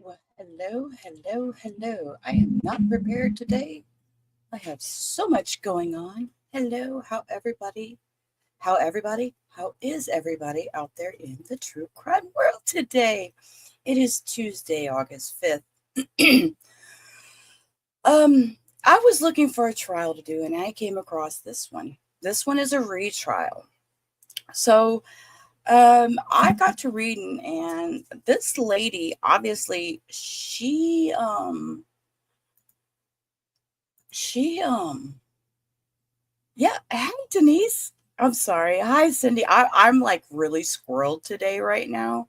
Hello. I am not prepared today. I have so much going on. Hello, how is everybody out there in the true crime world today? It is Tuesday, August 5th. I was looking for a trial to do and I came across this one. This one is a retrial. So I got to reading, and this lady, obviously, yeah. Hey, Denise. I'm sorry. Hi, Cindy. I'm like really squirreled today right now.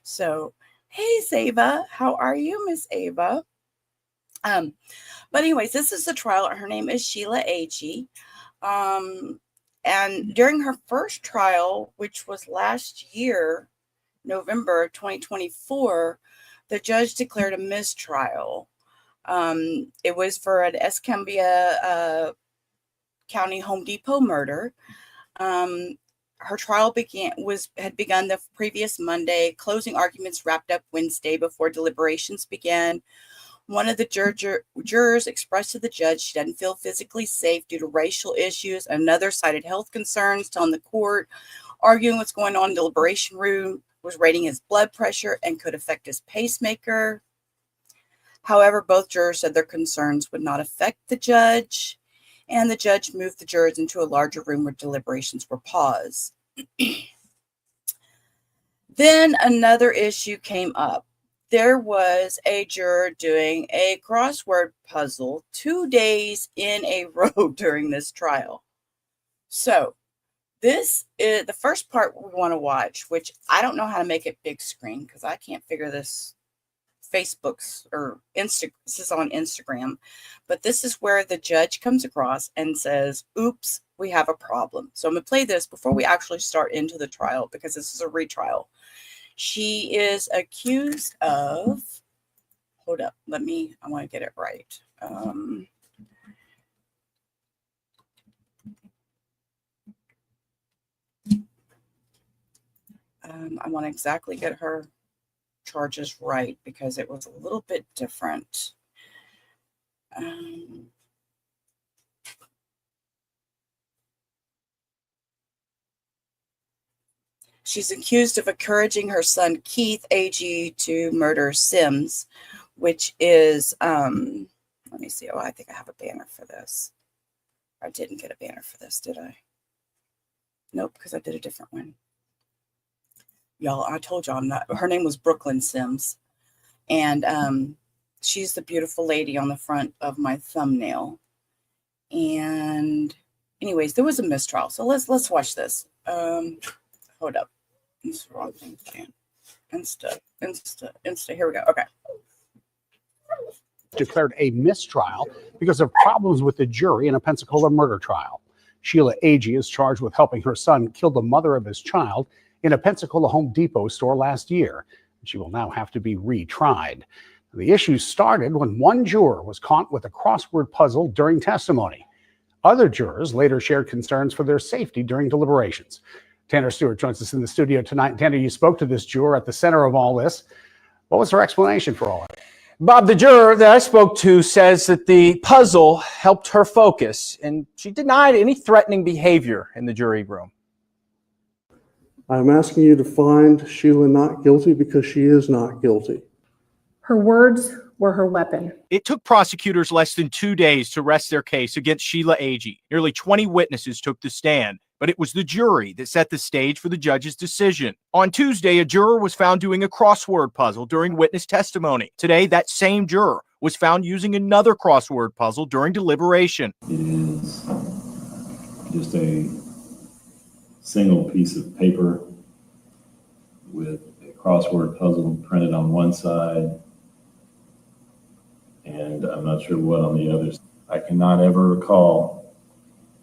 So, hey, Zava. How are you, Miss Ava? But anyways, this is the trial. Her name is Sheila Agee. And during her first trial, which was last year, November 2024, the judge declared a mistrial. It was for an Escambia County Home Depot murder. Her trial had begun the previous Monday. Closing arguments wrapped up Wednesday before deliberations began. One of the jurors expressed to the judge she doesn't feel physically safe due to racial issues. Another cited health concerns, telling the court, arguing what's going on in the deliberation room, was rating his blood pressure and could affect his pacemaker. However, both jurors said their concerns would not affect the judge, and the judge moved the jurors into a larger room where deliberations were paused. Then another issue came up. There was a juror doing a crossword puzzle 2 days in a row during this trial. So this is the first part we want to watch, which I don't know how to make it big screen because I can't figure this Facebook's or Insta. This is on Instagram, but this is where the judge comes across and says, oops, we have a problem. So I'm going to play this before we actually start into the trial because this is a retrial. She is accused of, hold up, I want to get it right. I want to exactly get her charges right because it was a little bit different. She's accused of encouraging her son, Keith Agee, to murder Sims, which is, let me see. Oh, I think I have a banner for this. I didn't get a banner for this, did I? Nope, because I did a different one. Y'all, I told y'all her name was Brooklyn Sims. And she's the beautiful lady on the front of my thumbnail. And anyways, there was a mistrial. So let's watch this. Hold up. This is the wrong thing. Insta. Here we go. Okay. Declared a mistrial because of problems with the jury in a Pensacola murder trial. Sheila Agee is charged with helping her son kill the mother of his child in a Pensacola Home Depot store last year. She will now have to be retried. The issue started when one juror was caught with a crossword puzzle during testimony. Other jurors later shared concerns for their safety during deliberations. Tanner Stewart joins us in the studio tonight. Tanner, you spoke to this juror at the center of all this. What was her explanation for all of it? Bob, the juror that I spoke to says that the puzzle helped her focus, and she denied any threatening behavior in the jury room. I'm asking you to find Sheila not guilty because she is not guilty. Her words were her weapon. It took prosecutors less than 2 days to rest their case against Sheila Agee. Nearly 20 witnesses took the stand, but it was the jury that set the stage for the judge's decision. On Tuesday, a juror was found doing a crossword puzzle during witness testimony. Today, that same juror was found using another crossword puzzle during deliberation. It is just a single piece of paper with a crossword puzzle printed on one side, and I'm not sure what on the other. I cannot ever recall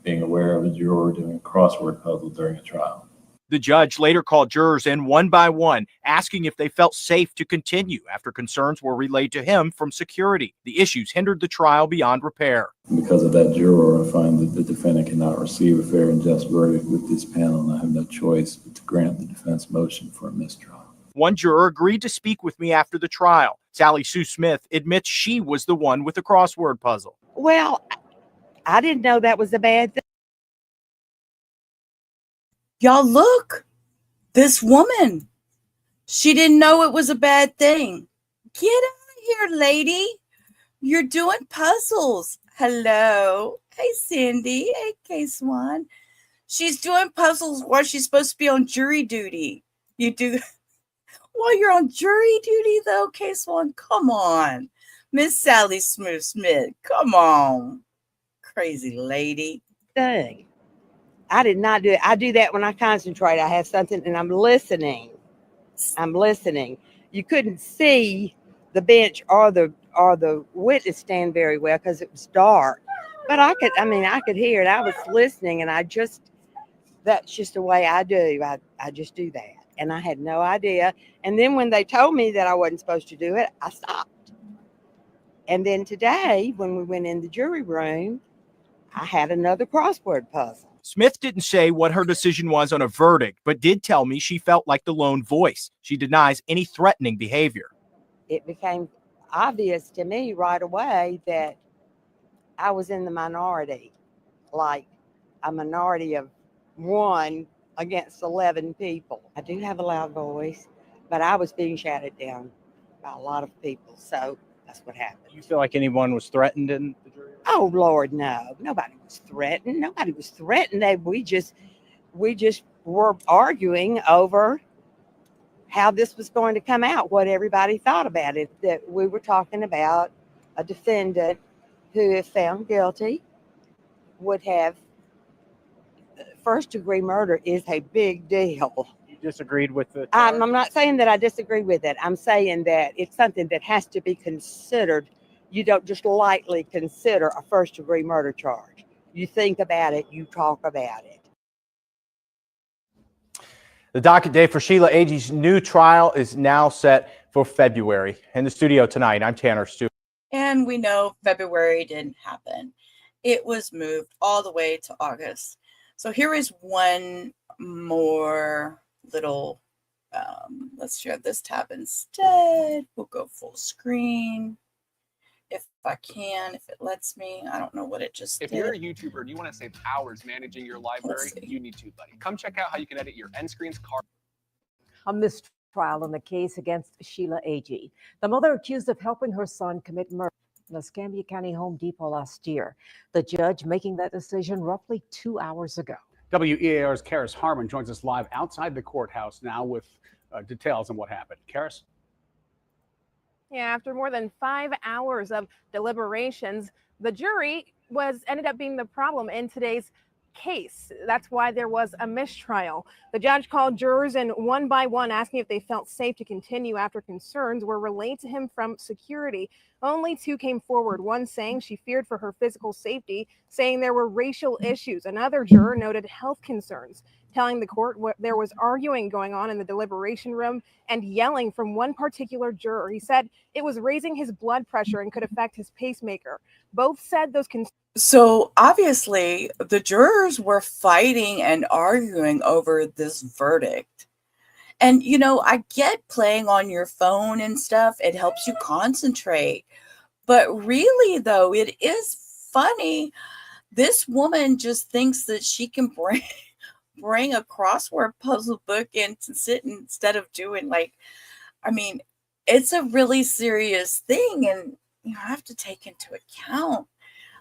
being aware of a juror doing a crossword puzzle during a trial. The judge later called jurors in one by one, asking if they felt safe to continue after concerns were relayed to him from security. The issues hindered the trial beyond repair. Because of that juror, I find that the defendant cannot receive a fair and just verdict with this panel, and I have no choice but to grant the defense motion for a mistrial. One juror agreed to speak with me after the trial. Sally Sue Smith admits she was the one with the crossword puzzle. Well, I didn't know that was a bad thing. Y'all look, this woman, she didn't know it was a bad thing. Get out of here, lady. You're doing puzzles. Hello. Hey, Cindy. Hey, K-Swan. She's doing puzzles while she's supposed to be on jury duty. You do while you're on jury duty, though, K-Swan. Come on. Miss Sally Smith. Come on. Crazy lady. Thing. I did not do it. I do that when I concentrate. I have something and I'm listening. You couldn't see the bench or the witness stand very well because it was dark. But I could hear it. I was listening, and that's just the way I do. I just do that. And I had no idea. And then when they told me that I wasn't supposed to do it, I stopped. And then today, when we went in the jury room, I had another crossword puzzle. Smith didn't say what her decision was on a verdict, but did tell me she felt like the lone voice. She denies any threatening behavior. It became obvious to me right away that I was in the minority, like a minority of one against 11 people. I do have a loud voice, but I was being shouted down by a lot of people, so that's what happened. Do you feel like anyone was threatened in the jury room? Oh, Lord, no. Nobody was threatened. We just were arguing over how this was going to come out, what everybody thought about it, that we were talking about a defendant who, if found guilty, would have first-degree murder is a big deal. You disagreed with the charge? I'm not saying that I disagree with it. I'm saying that it's something that has to be considered. You don't just lightly consider a first-degree murder charge. You think about it, you talk about it. The docket day for Sheila Agee's new trial is now set for February. In the studio tonight, I'm Tanner Stewart. And we know February didn't happen. It was moved all the way to August. So here is one more little, let's share this tab instead. We'll go full screen. If I can, if it lets me. I don't know what it just did. If you're a YouTuber, do you want to save hours managing your library? You need to, buddy. Come check out how you can edit your end screens, card. A mistrial on the case against Sheila Agee, the mother accused of helping her son commit murder in the Misconduct Home Depot last year. The judge making that decision roughly 2 hours ago. WEAR's Karis Harmon joins us live outside the courthouse now with details on what happened. Karis? Yeah, after more than 5 hours of deliberations, the jury ended up being the problem in today's case. That's why there was a mistrial. The judge called jurors in one by one, asking if they felt safe to continue after concerns were relayed to him from security. Only 2 came forward, one saying she feared for her physical safety, saying there were racial issues. Another juror noted health concerns, telling the court there was arguing going on in the deliberation room and yelling from one particular juror. He said it was raising his blood pressure and could affect his pacemaker. Both said those concerns. So obviously the jurors were fighting and arguing over this verdict. And, you know, I get playing on your phone and stuff. It helps you concentrate. But really, though, it is funny. This woman just thinks that she can bring a crossword puzzle book in to sit instead of doing it's a really serious thing. And you have to take into account.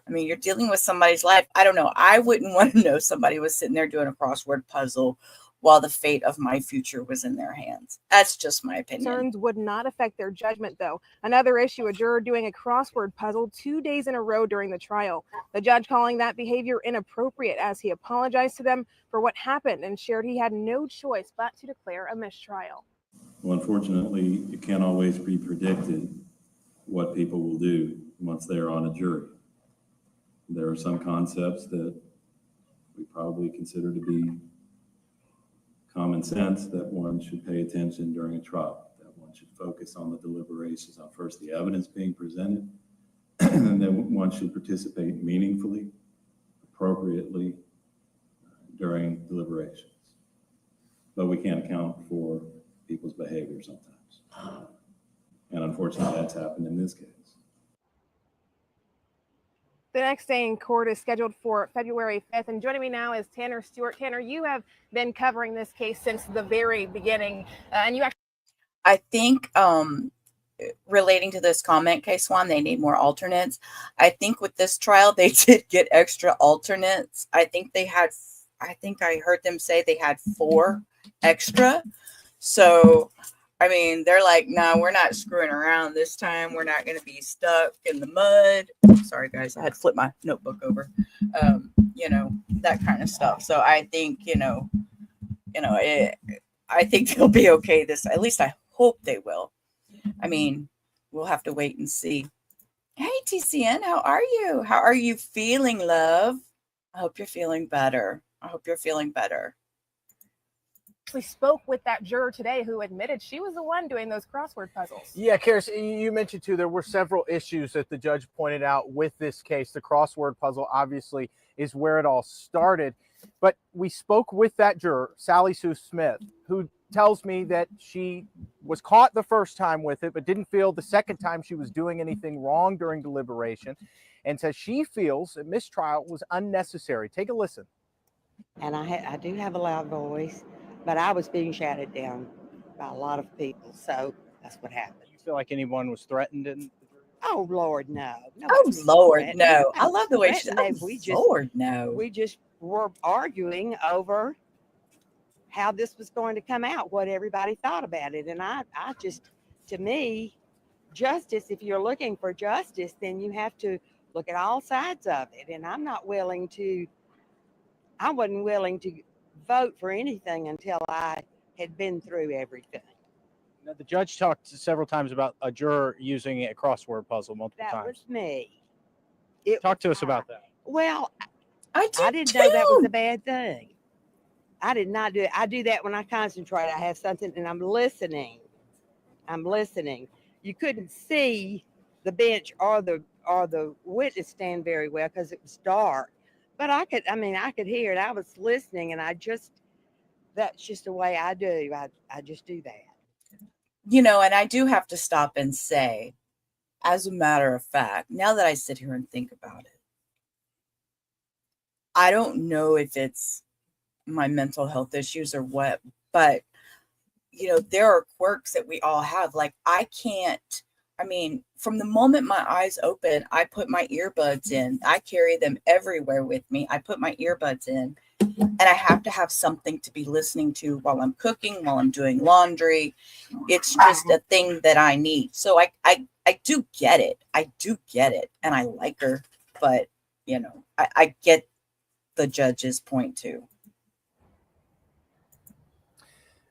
I mean, you're dealing with somebody's life. I don't know. I wouldn't want to know somebody was sitting there doing a crossword puzzle while the fate of my future was in their hands. That's just my opinion. Concerns would not affect their judgment, though. Another issue, a juror doing a crossword puzzle 2 days in a row during the trial. The judge calling that behavior inappropriate as he apologized to them for what happened and shared he had no choice but to declare a mistrial. Well, unfortunately, it can't always be predicted what people will do once they're on a jury. There are some concepts that we probably consider to be common sense that one should pay attention during a trial, that one should focus on the deliberations, on first the evidence being presented, and then one should participate meaningfully, appropriately during deliberations. But we can't account for people's behavior sometimes. And unfortunately, that's happened in this case. The next day in court is scheduled for February 5th. And joining me now is Tanner Stewart. Tanner, you have been covering this case since the very beginning. And you actually. I think relating to this comment case one, they need more alternates. I think with this trial, they did get extra alternates. I think I heard them say they had 4 extra. So, I mean, they're like, no, we're not screwing around this time. We're not going to be stuck in the mud. Sorry, guys. I had to flip my notebook over. You know, that kind of stuff. So I think, I think they'll be okay at least I hope they will. I mean, we'll have to wait and see. Hey, TCN, how are you? How are you feeling, love? I hope you're feeling better. actually spoke with that juror today who admitted she was the one doing those crossword puzzles. Yeah, Karis, you mentioned too, there were several issues that the judge pointed out with this case. The crossword puzzle obviously is where it all started. But we spoke with that juror, Sally Sue Smith, who tells me that she was caught the first time with it, but didn't feel the second time she was doing anything wrong during deliberation, and says she feels a mistrial was unnecessary. Take a listen. And I do have a loud voice, but I was being shouted down by a lot of people, so that's what happened. You feel like anyone was threatened? Oh, Lord, no. Oh, Lord, no. I love the way she said, Lord, no. We just were arguing over how this was going to come out, what everybody thought about it. And I just, to me, justice, if you're looking for justice, then you have to look at all sides of it. And I wasn't willing to vote for anything until I had been through everything. Now, the judge talked several times about a juror using a crossword puzzle multiple times. That was me. Talk to us about that. Well, I didn't know that was a bad thing. I did not do it. I do that when I concentrate. I have something and I'm listening. You couldn't see the bench or the witness stand very well because it was dark. But I could hear it. I was listening, and that's just the way I do. I just do that. You know, and I do have to stop and say, as a matter of fact, now that I sit here and think about it, I don't know if it's my mental health issues or what, but, you know, there are quirks that we all have. Like, from the moment my eyes open, I put my earbuds in. I carry them everywhere with me. I put my earbuds in, and I have to have something to be listening to while I'm cooking, while I'm doing laundry. It's just a thing that I need. So I do get it. And I like her, but, you know, I get the judge's point too.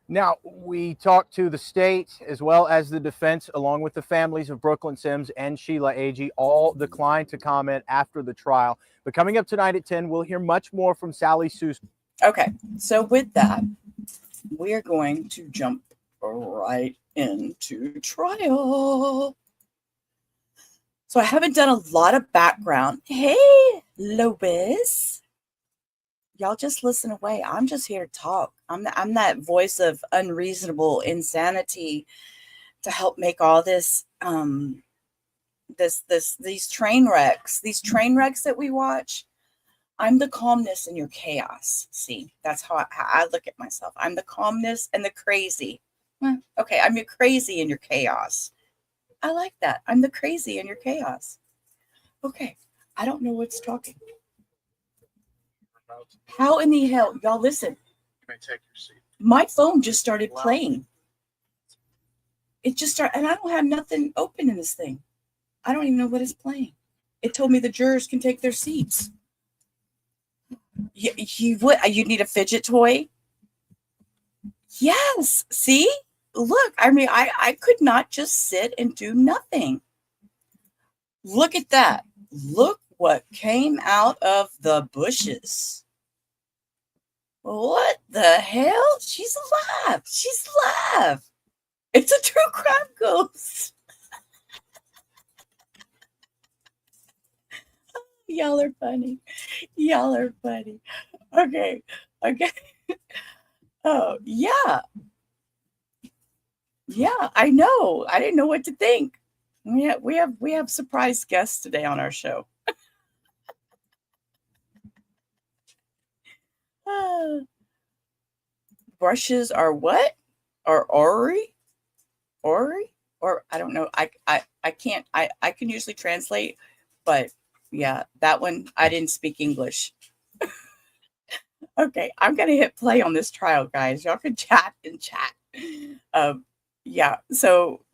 Now, we talked to the state as well as the defense, along with the families of Brooklyn Sims and Sheila Agee. All declined to comment after the trial. But coming up tonight at 10, we'll hear much more from Sally Sue. Okay, so with that, we are going to jump right into trial. So I haven't done a lot of background. Hey, Lois. Y'all just listen away. I'm just here to talk. I'm that voice of unreasonable insanity to help make all this these train wrecks that we watch. I'm the calmness in your chaos. See, that's how I look at myself. I'm the calmness and the crazy. Okay, I'm your crazy in your chaos. I like that. I'm the crazy in your chaos. Okay, I don't know what's talking. How in the hell, y'all listen? You may take your seat. My phone just started playing. It just started, and I don't have nothing open in this thing. I don't even know what is playing. It told me the jurors can take their seats. You need a fidget toy? Yes. See? Look, I could not just sit and do nothing. Look at that. Look what came out of the bushes. What the hell? She's alive. It's a true crime ghost. Y'all are funny. Okay. Oh, yeah. Yeah, I know. I didn't know what to think. We have surprise guests today on our show. Brushes are what? Are Ori? Ori? Or I don't know. I can't I can usually translate, but yeah, that one I didn't speak English. Okay, I'm gonna hit play on this trial, guys. Y'all can chat and chat. Yeah, so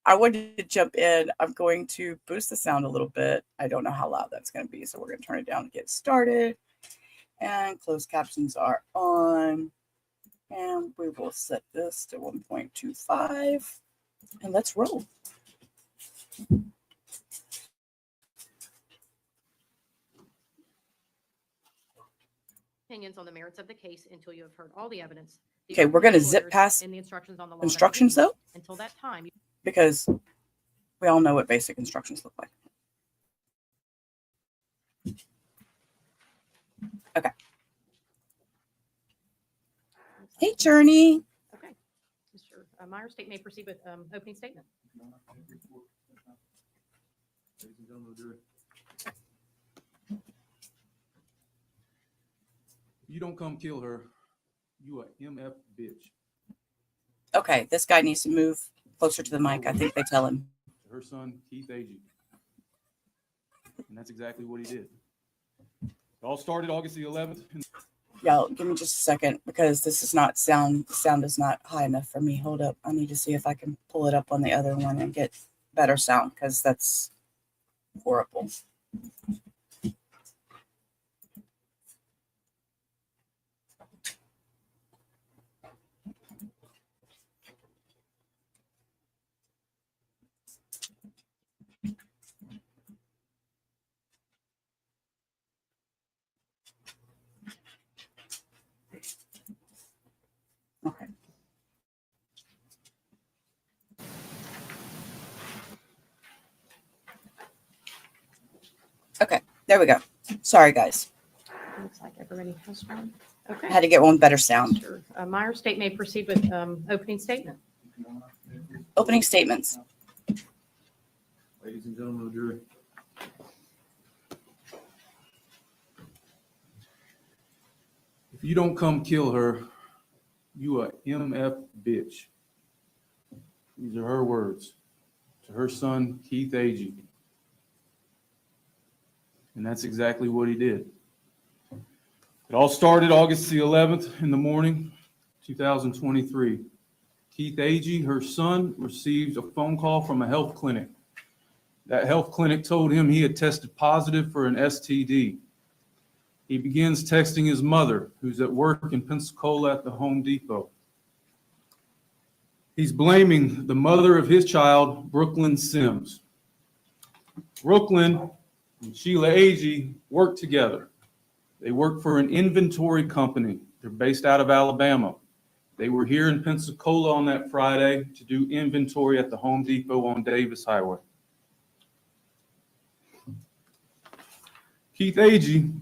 I wanted to jump in. I'm going to boost the sound a little bit. I don't know how loud that's going to be, so we're going to turn it down to get started. And closed captions are on. And we will set this to 1.25. And let's roll. Opinions on the merits of the case until you have heard all the evidence. Okay, we're going to zip past the instructions on the law instructions, though. Until that time. Because we all know what basic instructions look like. Okay. Hey, Journey. Okay. Mr. Myers, state may proceed with opening statement. Ladies and gentlemen of the jury. If you don't come kill her, you a MF bitch. Okay, this guy needs to move closer to the mic. I think they tell him. To her son, Keith Agee. And that's exactly what he did. It all started August the 11th. Y'all, give me just a second because this is not sound is not high enough for me. Hold up. I need to see if I can pull it up on the other one and get better sound because that's horrible. Okay. Okay, there we go. Sorry, guys. Looks like everybody has one. Okay. I had to get one better sound. Mr. Myers, state may proceed with opening statement. Opening statements. Ladies and gentlemen of the jury. If you don't come kill her, you a MF bitch. These are her words to her son, Keith Agee. And that's exactly what he did. It all started August the 11th in the morning, 2023. Keith Agee, her son, received a phone call from a health clinic. That health clinic told him he had tested positive for an STD. He begins texting his mother, who's at work in Pensacola at the Home Depot. He's blaming the mother of his child, Brooklyn Sims. Brooklyn and Sheila Agee work together. They work for an inventory company. They're based out of Alabama. They were here in Pensacola on that Friday to do inventory at the Home Depot on Davis Highway. Keith Agee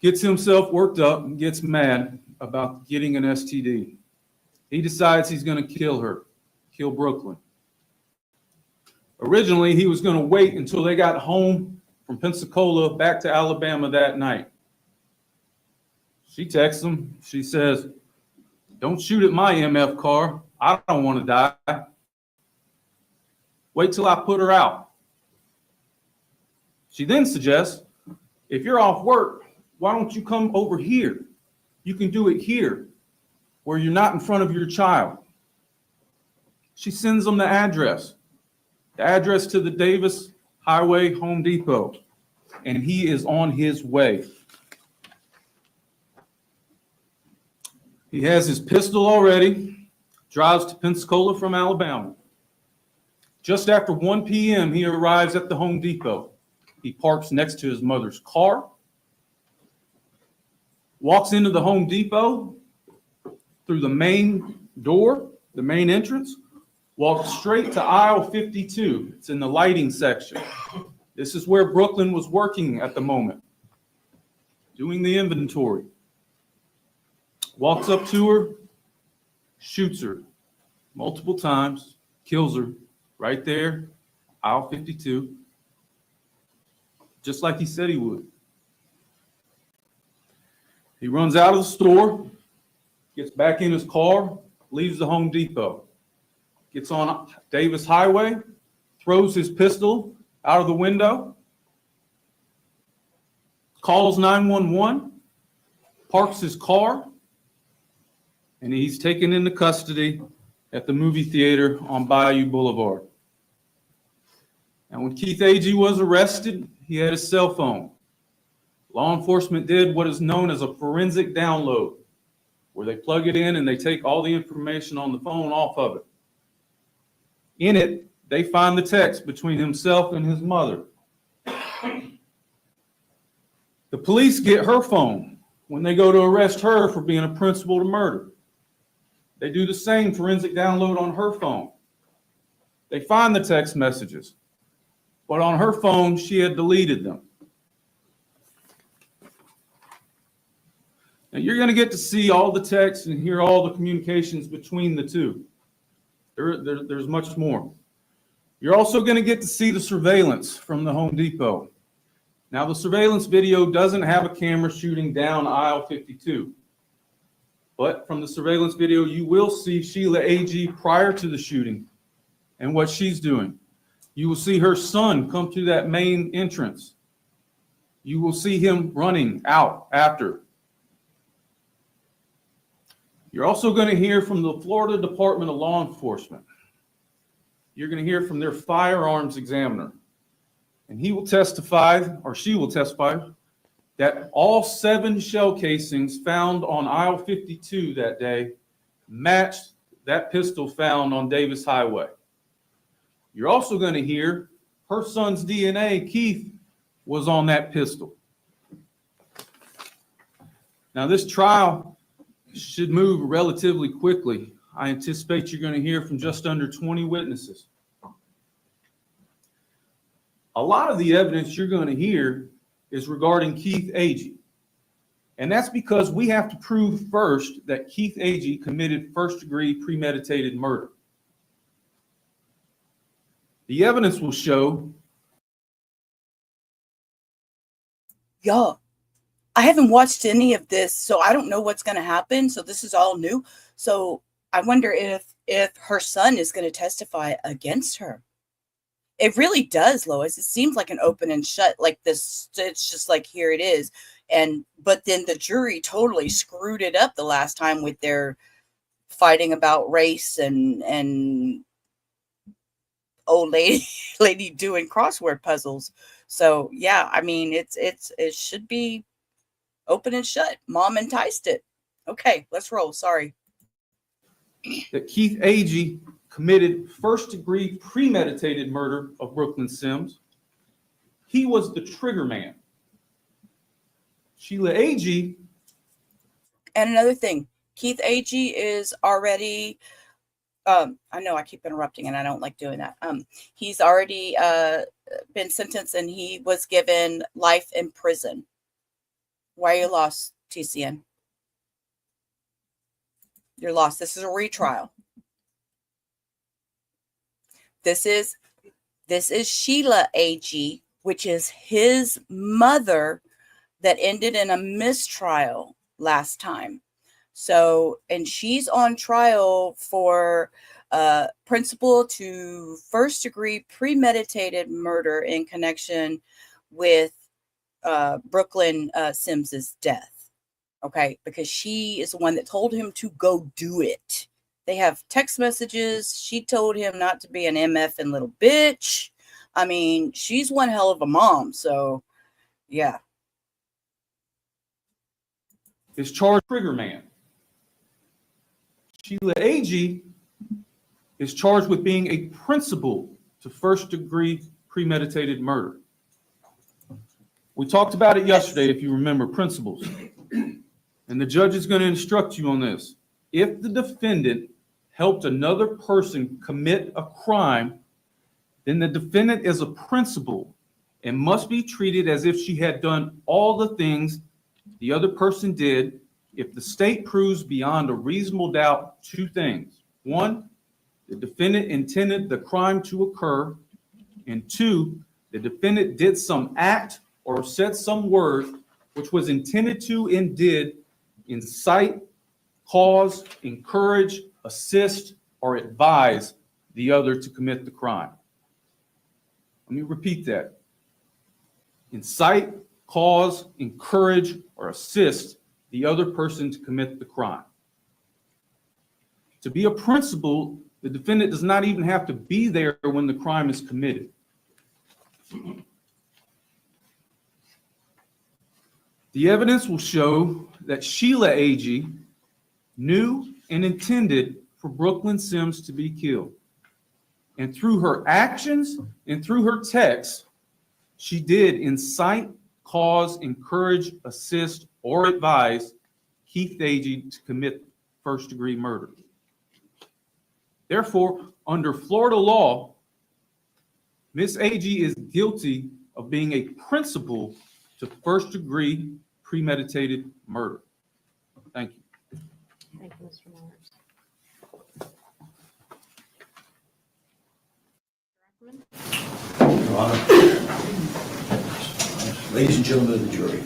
gets himself worked up and gets mad about getting an STD. He decides he's going to kill her, kill Brooklyn. Originally, he was going to wait until they got home from Pensacola back to Alabama that night. She texts him. She says, "Don't shoot at my MF car. I don't want to die. Wait till I put her out." She then suggests, "If you're off work, why don't you come over here? You can do it here, where you're not in front of your child." She sends him the address to the Davis Highway Home Depot, and he is on his way. He has his pistol already, drives to Pensacola from Alabama. Just after 1 p.m., he arrives at the Home Depot. He parks next to his mother's car, walks into the Home Depot through the main door, the main entrance, walks straight to aisle 52. It's in the lighting section. This is where Brooklyn was working at the moment, doing the inventory. Walks up to her, shoots her. multiple times, kills her right there, aisle 52, just like he said he would. He runs out of the store, gets back in his car, leaves the Home Depot, gets on Davis Highway, throws his pistol out of the window, calls 911, parks his car, and he's taken into custody at the movie theater on Bayou Boulevard. And when Keith Agee was arrested, he had his cell phone. Law enforcement did what is known as a forensic download, where they plug it in and they take all the information on the phone off of it. In it, they find the text between himself and his mother. The police get her phone when they go to arrest her for being a principal to murder. They do the same forensic download on her phone. They find the text messages, but on her phone, she had deleted them. Now you're going to get to see all the texts and hear all the communications between the two. There's much more. You're also going to get to see the surveillance from the Home Depot. Now the surveillance video doesn't have a camera shooting down aisle 52. But from the surveillance video, you will see Sheila Agee prior to the shooting and what she's doing. You will see her son come through that main entrance. You will see him running out after. You're also going to hear from the Florida Department of Law Enforcement. You're going to hear from their firearms examiner. And he will testify, or she will testify, that all 7 shell casings found on aisle 52 that day matched that pistol found on Davis Highway. You're also going to hear her son's DNA, Keith, was on that pistol. Now, this trial should move relatively quickly. I anticipate you're going to hear from just under 20 witnesses. A lot of the evidence you're going to hear is regarding Keith Agee. And that's because we have to prove first that Keith Agee committed first-degree premeditated murder. The evidence will show. Y'all, I haven't watched any of this, so I don't know what's going to happen. So this is all new. So I wonder if her son is going to testify against her. It really does, Lois. It seems like an open and shut, like this. It's just like, here it is. But then the jury totally screwed it up the last time with their fighting about race and old lady doing crossword puzzles. So yeah, I mean, it should be open and shut. Mom enticed it. Okay, let's roll. Sorry. That Keith Agee committed first-degree premeditated murder of Brooklyn Sims. He was the trigger man. Sheila Agee. And another thing, Keith Agee is already, I know I keep interrupting and I don't like doing that. He's already been sentenced and he was given life in prison. Why are you lost, TCN? You're lost. This is a retrial. This is Sheila Agee, which is his mother that ended in a mistrial last time. So, and she's on trial for principal to first degree premeditated murder in connection with Brooklyn Sims's death. Okay, because she is the one that told him to go do it. They have text messages. She told him not to be an MFing little bitch. I mean, she's one hell of a mom. So, yeah. Is charged trigger man. Sheila Agee is charged with being a principal to first-degree premeditated murder. We talked about it yesterday, if you remember, principles. And the judge is going to instruct you on this. If the defendant helped another person commit a crime, then the defendant is a principal and must be treated as if she had done all the things the other person did if the state proves beyond a reasonable doubt 2 things. 1, the defendant intended the crime to occur, and 2, the defendant did some act or said some word which was intended to and did incite, cause, encourage, assist, or advise the other to commit the crime. Let me repeat that. Incite, cause, encourage, or assist the other person to commit the crime. To be a principal, the defendant does not even have to be there when the crime is committed. The evidence will show that Sheila Agee knew and intended for Brooklyn Sims to be killed. And through her actions and through her texts, she did incite, cause, encourage, assist, or advise Keith Agee to commit first-degree murder. Therefore, under Florida law, Ms. Agee is guilty of being a principal to first-degree premeditated murder. Thank you. Thank you, Mr. Myers. Your Honor, ladies and gentlemen of the jury,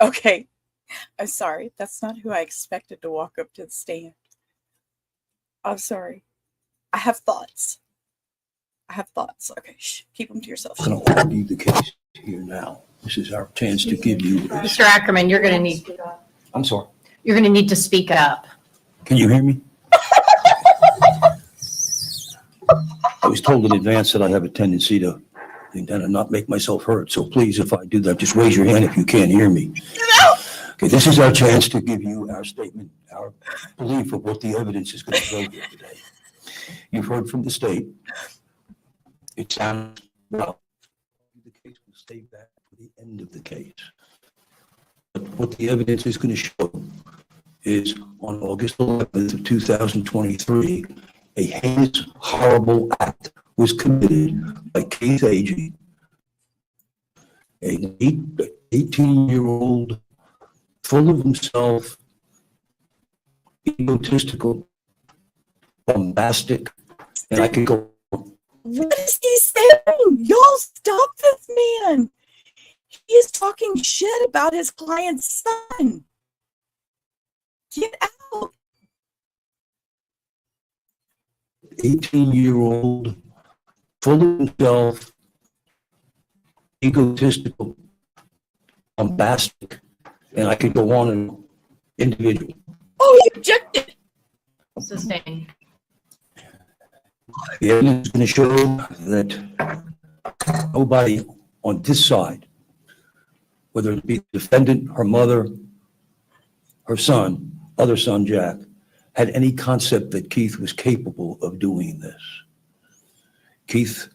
Okay. I'm sorry. That's not who I expected to walk up to the stand. I'm sorry. I have thoughts. Okay, shh. Keep them to yourself. I'm going to argue the case here now. This is our chance to give you. Mr. Ackerman, you're going to need. I'm sorry. You're going to need to speak up. Can you hear me? I was told in advance that I have a tendency to not make myself heard. So please, if I do that, just raise your hand if you can't hear me. Okay, this is our chance to give you our statement, our belief of what the evidence is going to show here today. You've heard from the state. It sounds well. The case will stay back for the end of the case. But what the evidence is going to show is on August 11th of 2023, a heinous, horrible act was committed by Keith Agee, an 18-year-old, full of himself, egotistical, bombastic, and I could go. What is he saying? Y'all stop this man. He is talking shit about his client's son. Get out. 18-year-old, full of himself, egotistical, bombastic, and I could go on and individual. Oh, you objected. Sustained. The evidence is going to show that nobody on this side, whether it be the defendant, her mother, her son, other son, Jack, had any concept that Keith was capable of doing this. Keith,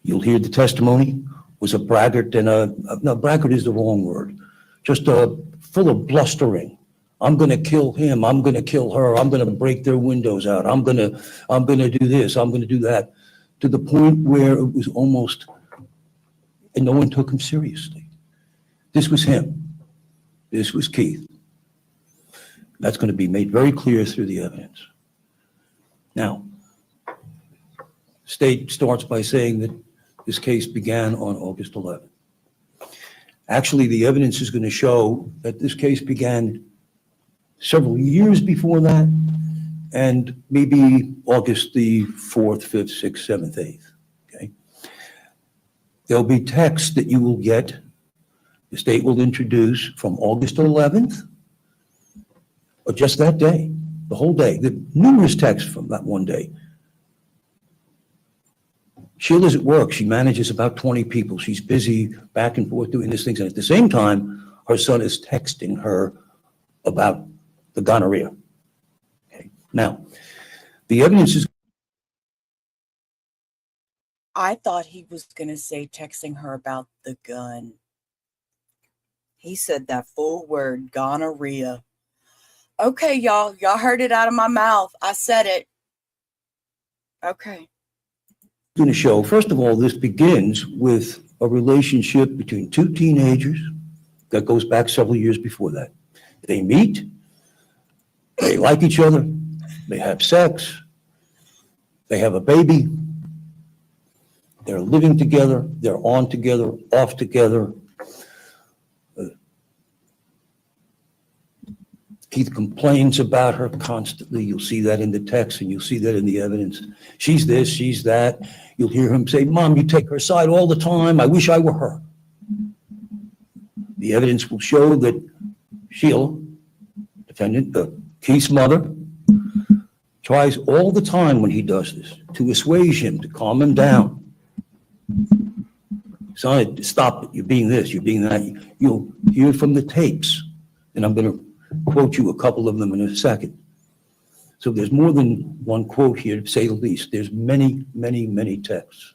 you'll hear the testimony, was a braggart and no, braggart is the wrong word, just full of blustering. I'm going to kill him. I'm going to kill her. I'm going to break their windows out. I'm going to do this. I'm going to do that, to the point where it was almost, and no one took him seriously. This was him. This was Keith. That's going to be made very clear through the evidence. Now, state starts by saying that this case began on August 11th. Actually, the evidence is going to show that this case began several years before that, and maybe August the 4th, 5th, 6th, 7th, 8th, okay? There'll be texts that you will get, the state will introduce from August 11th, or just that day, the whole day, the numerous texts from that one day. Sheila's at work. She manages about 20 people. She's busy back and forth doing these things. And at the same time, her son is texting her about the gonorrhea. Okay. Now, the evidence is. I thought he was going to say texting her about the gun. He said that full word, gonorrhea. Okay, y'all. Y'all heard it out of my mouth. I said it. Okay. Going to show, first of all, this begins with a relationship between two teenagers, That goes back several years before that. They meet, they like each other, they have sex, they have a baby, they're living together, they're on together, off together. Keith complains about her constantly. You'll see that in the text and you'll see that in the evidence. She's this, she's that. You'll hear him say, Mom, you take her side all the time. I wish I were her. The evidence will show that Sheila, defendant, Keith's mother, tries all the time when he does this to assuage him, to calm him down. Son, stop it. You're being this, you're being that. You'll hear from the tapes, and I'm going to quote you a couple of them in a second. So there's more than one quote here, to say the least. There's many, many, many texts.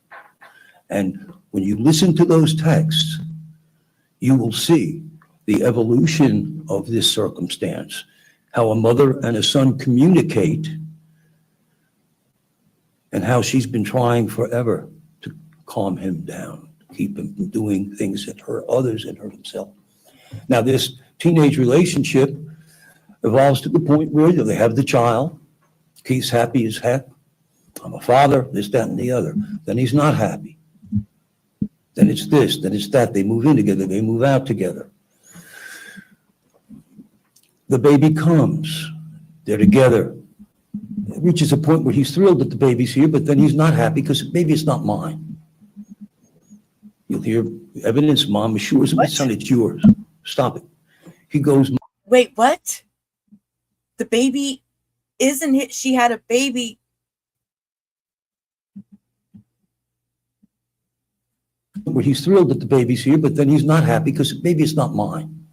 And when you listen to those texts, you will see the evolution of this circumstance, how a mother and a son communicate, and how she's been trying forever to calm him down, keep him from doing things that hurt others and hurt himself. Now, this teenage relationship evolves to the point where they have the child. Keith's happy as heck. I'm a father, this, that, and the other. Then he's not happy. Then it's this, then it's that. They move in together, they move out together. The baby comes. They're together. It reaches a point where he's thrilled that the baby's here, but then he's not happy because maybe it's not mine. You'll hear evidence, Mom assures him, son, it's yours. Stop it. He goes, Wait, what? The baby isn't it? She had a baby. Where he's thrilled that the baby's here, but then he's not happy because maybe it's not mine.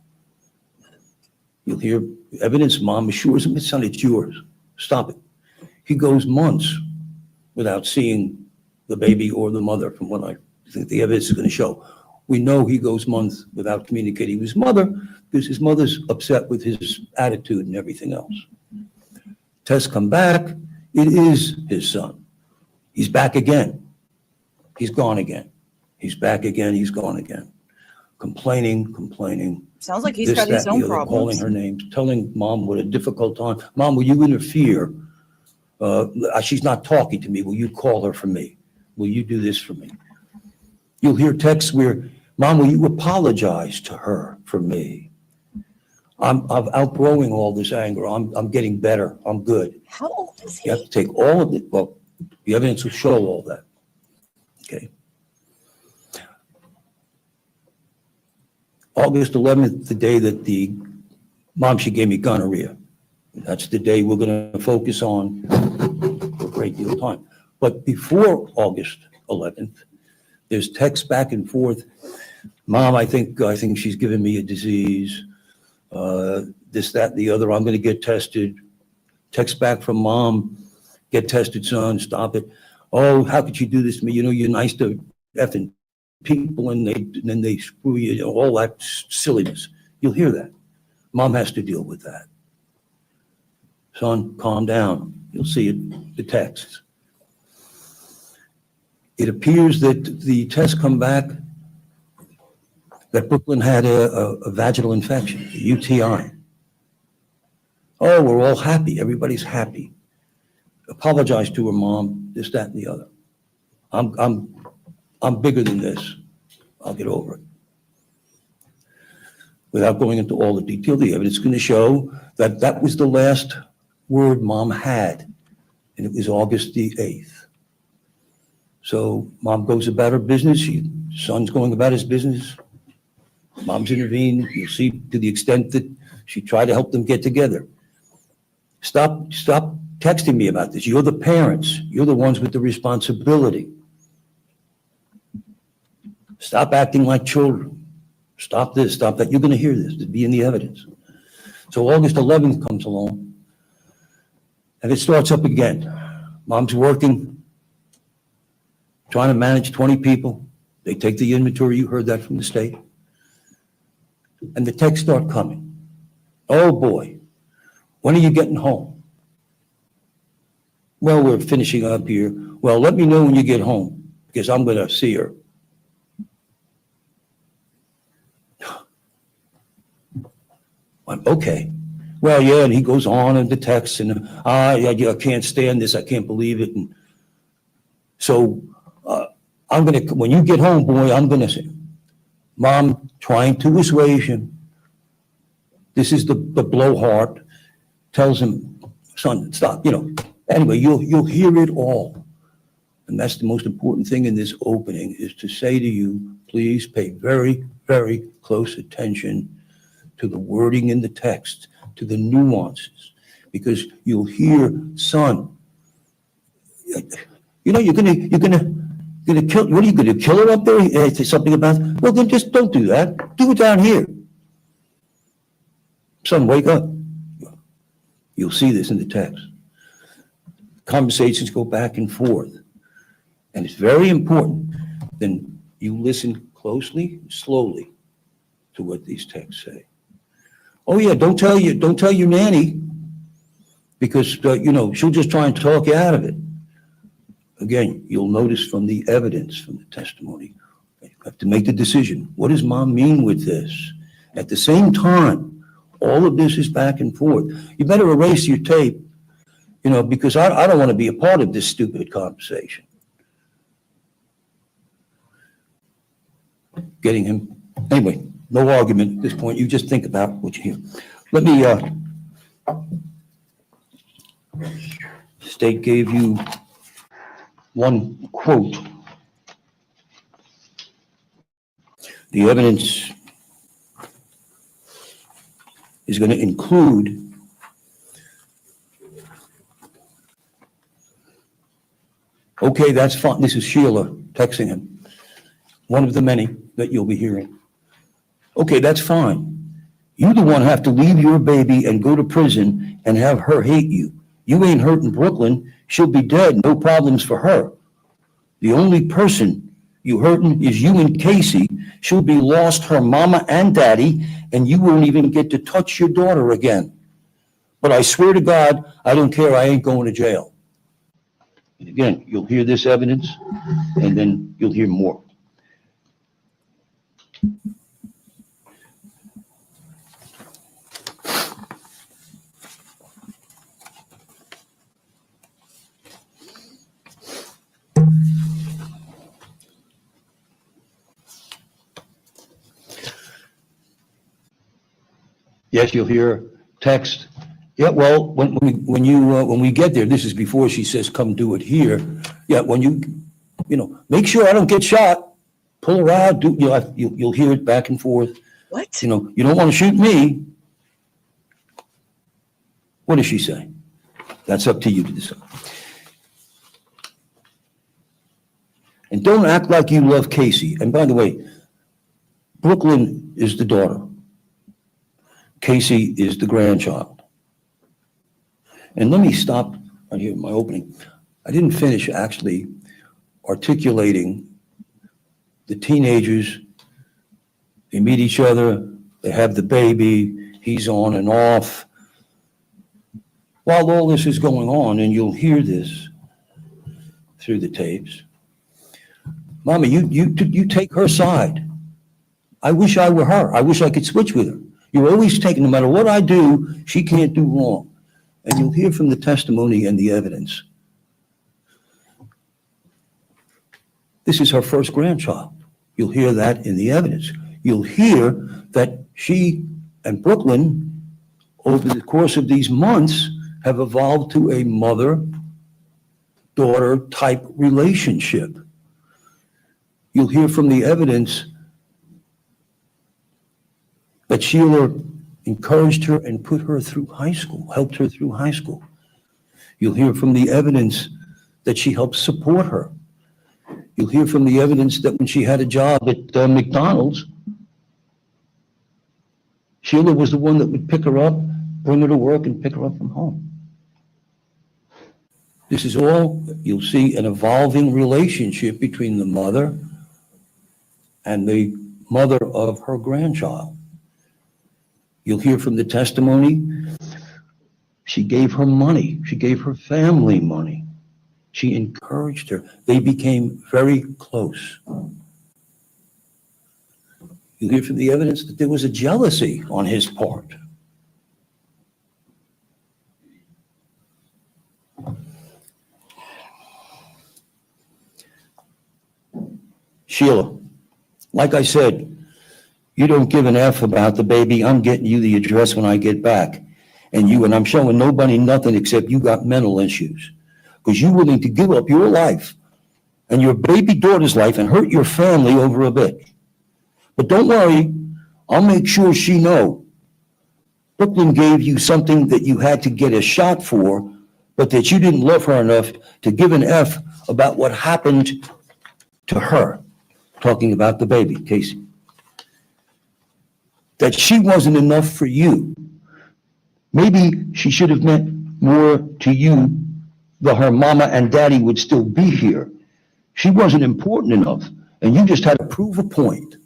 You'll hear evidence, Mom assures him, son, it's yours. Stop it. He goes months without seeing the baby or the mother, from what I think the evidence is going to show. We know he goes months without communicating with his mother because his mother's upset with his attitude and everything else. Tests come back. It is his son. He's back again. He's gone again. He's back again. He's gone again. Complaining. Sounds like he's This, got his that, own the other, problems. calling her names, telling Mom what a difficult time. Mom, will you interfere? She's not talking to me. Will you call her for me? Will you do this for me? You'll hear texts where, Mom, will you apologize to her for me? I'm outgrowing all this anger. I'm getting better. I'm good. How old is he? You have to take all of it. Well, the evidence will show all that. Okay. August 11th, the day that Mom, she gave me gonorrhea. That's the day we're going to focus on for a great deal of time. But before August 11th, there's text back and forth. Mom, I think she's given me a disease. This, that, and the other. I'm going to get tested. Text back from Mom. Get tested, son. Stop it. Oh, how could you do this to me? You know, you're nice to effing people, and then they screw you. All that silliness. You'll hear that. Mom has to deal with that. Son, calm down. You'll see it, the texts. It appears that the tests come back that Brooklyn had a vaginal infection, a UTI. Oh, we're all happy. Everybody's happy. Apologize to her, Mom, this, that, and the other. I'm bigger than this. I'll get over it. Without going into all the detail, the evidence is going to show that that was the last word Mom had, and it was August the 8th. So Mom goes about her business. Son's going about his business. Mom's intervened. You'll see, to the extent that she tried to help them get together. Stop texting me about this. You're the parents. You're the ones with the responsibility. Stop acting like children. Stop this, stop that. You're going to hear this. To be in the evidence. So August 11th comes along, and it starts up again. Mom's working, trying to manage 20 people. They take the inventory. You heard that from the state. And the texts start coming. Oh boy, when are you getting home? Well, we're finishing up here. Well, let me know when you get home, because I'm going to see her. Okay. Well, yeah, and he goes on in the text and, I can't stand this. I can't believe it. And so when you get home, boy, I'm going to say, Mom, trying to assuage him. This is the blowhard. Tells him, son, stop, Anyway, you'll hear it all. And that's the most important thing in this opening, is to say to you, please pay very, very close attention to the wording in the text, to the nuances, because you'll hear, son, you're gonna kill, what are you gonna kill her up there? Say something about, well, then just don't do that. Do it down here. Son, wake up. You'll see this in the text. Conversations go back and forth. And it's very important then you listen closely, slowly to what these texts say. Oh yeah, don't tell your nanny, because she'll just try and talk you out of it. Again, you'll notice from the evidence, from the testimony, you have to make the decision. What does mom mean with this? At the same time, all of this is back and forth. You better erase your tape, because I don't want to be a part of this stupid conversation. Getting him. Anyway, no argument at this point. You just think about what you hear. Let me, State gave you one quote. The evidence is going to include okay, that's fine. This is Sheila texting him. One of the many that you'll be hearing. Okay, that's fine. You the one have to leave your baby and go to prison and have her hate you. You ain't hurting Brooklyn. She'll be dead. No problems for her. The only person you hurting is you and Casey. She'll be lost her mama and daddy, and you won't even get to touch your daughter again. But I swear to God, I don't care. I ain't going to jail. And again, you'll hear this evidence, and then you'll hear more. Yes, you'll hear text. Yeah, well, when we get there, this is before she says, "Come do it here." Yeah, when make sure I don't get shot. Pull her out. You'll hear it back and forth. What? You don't want to shoot me. What does she say? That's up to you to decide. And don't act like you love Casey. And by the way, Brooklyn is the daughter. Casey is the grandchild. And let me stop right here in my opening. I didn't finish actually articulating the teenagers. They meet each other, they have the baby, he's on and off. While all this is going on, and you'll hear this through the tapes, Mama, you take her side. I wish I were her. I wish I could switch with her. You're always taking, no matter what I do, she can't do wrong. And you'll hear from the testimony and the evidence. This is her first grandchild. You'll hear that in the evidence. You'll hear that she and Brooklyn, over the course of these months, have evolved to a mother-daughter type relationship. You'll hear from the evidence that Sheila encouraged her and put her through high school, helped her through high school. You'll hear from the evidence that she helped support her. You'll hear from the evidence that when she had a job at McDonald's, Sheila was the one that would pick her up, bring her to work, and pick her up from home. This is all, you'll see an evolving relationship between the mother and the mother of her grandchild. You'll hear from the testimony, she gave her money. She gave her family money. She encouraged her. They became very close. You'll hear from the evidence that there was a jealousy on his part. Sheila, like I said, you don't give an F about the baby. I'm getting you the address when I get back. And I'm showing nobody nothing except you got mental issues. Because you're willing to give up your life and your baby daughter's life and hurt your family over a bit. But don't worry, I'll make sure she know. Brooklyn gave you something that you had to get a shot for, but that you didn't love her enough to give an F about what happened to her. Talking about the baby, Casey. That she wasn't enough for you. Maybe she should have meant more to you, though her mama and daddy would still be here. She wasn't important enough, and you just had to prove a point.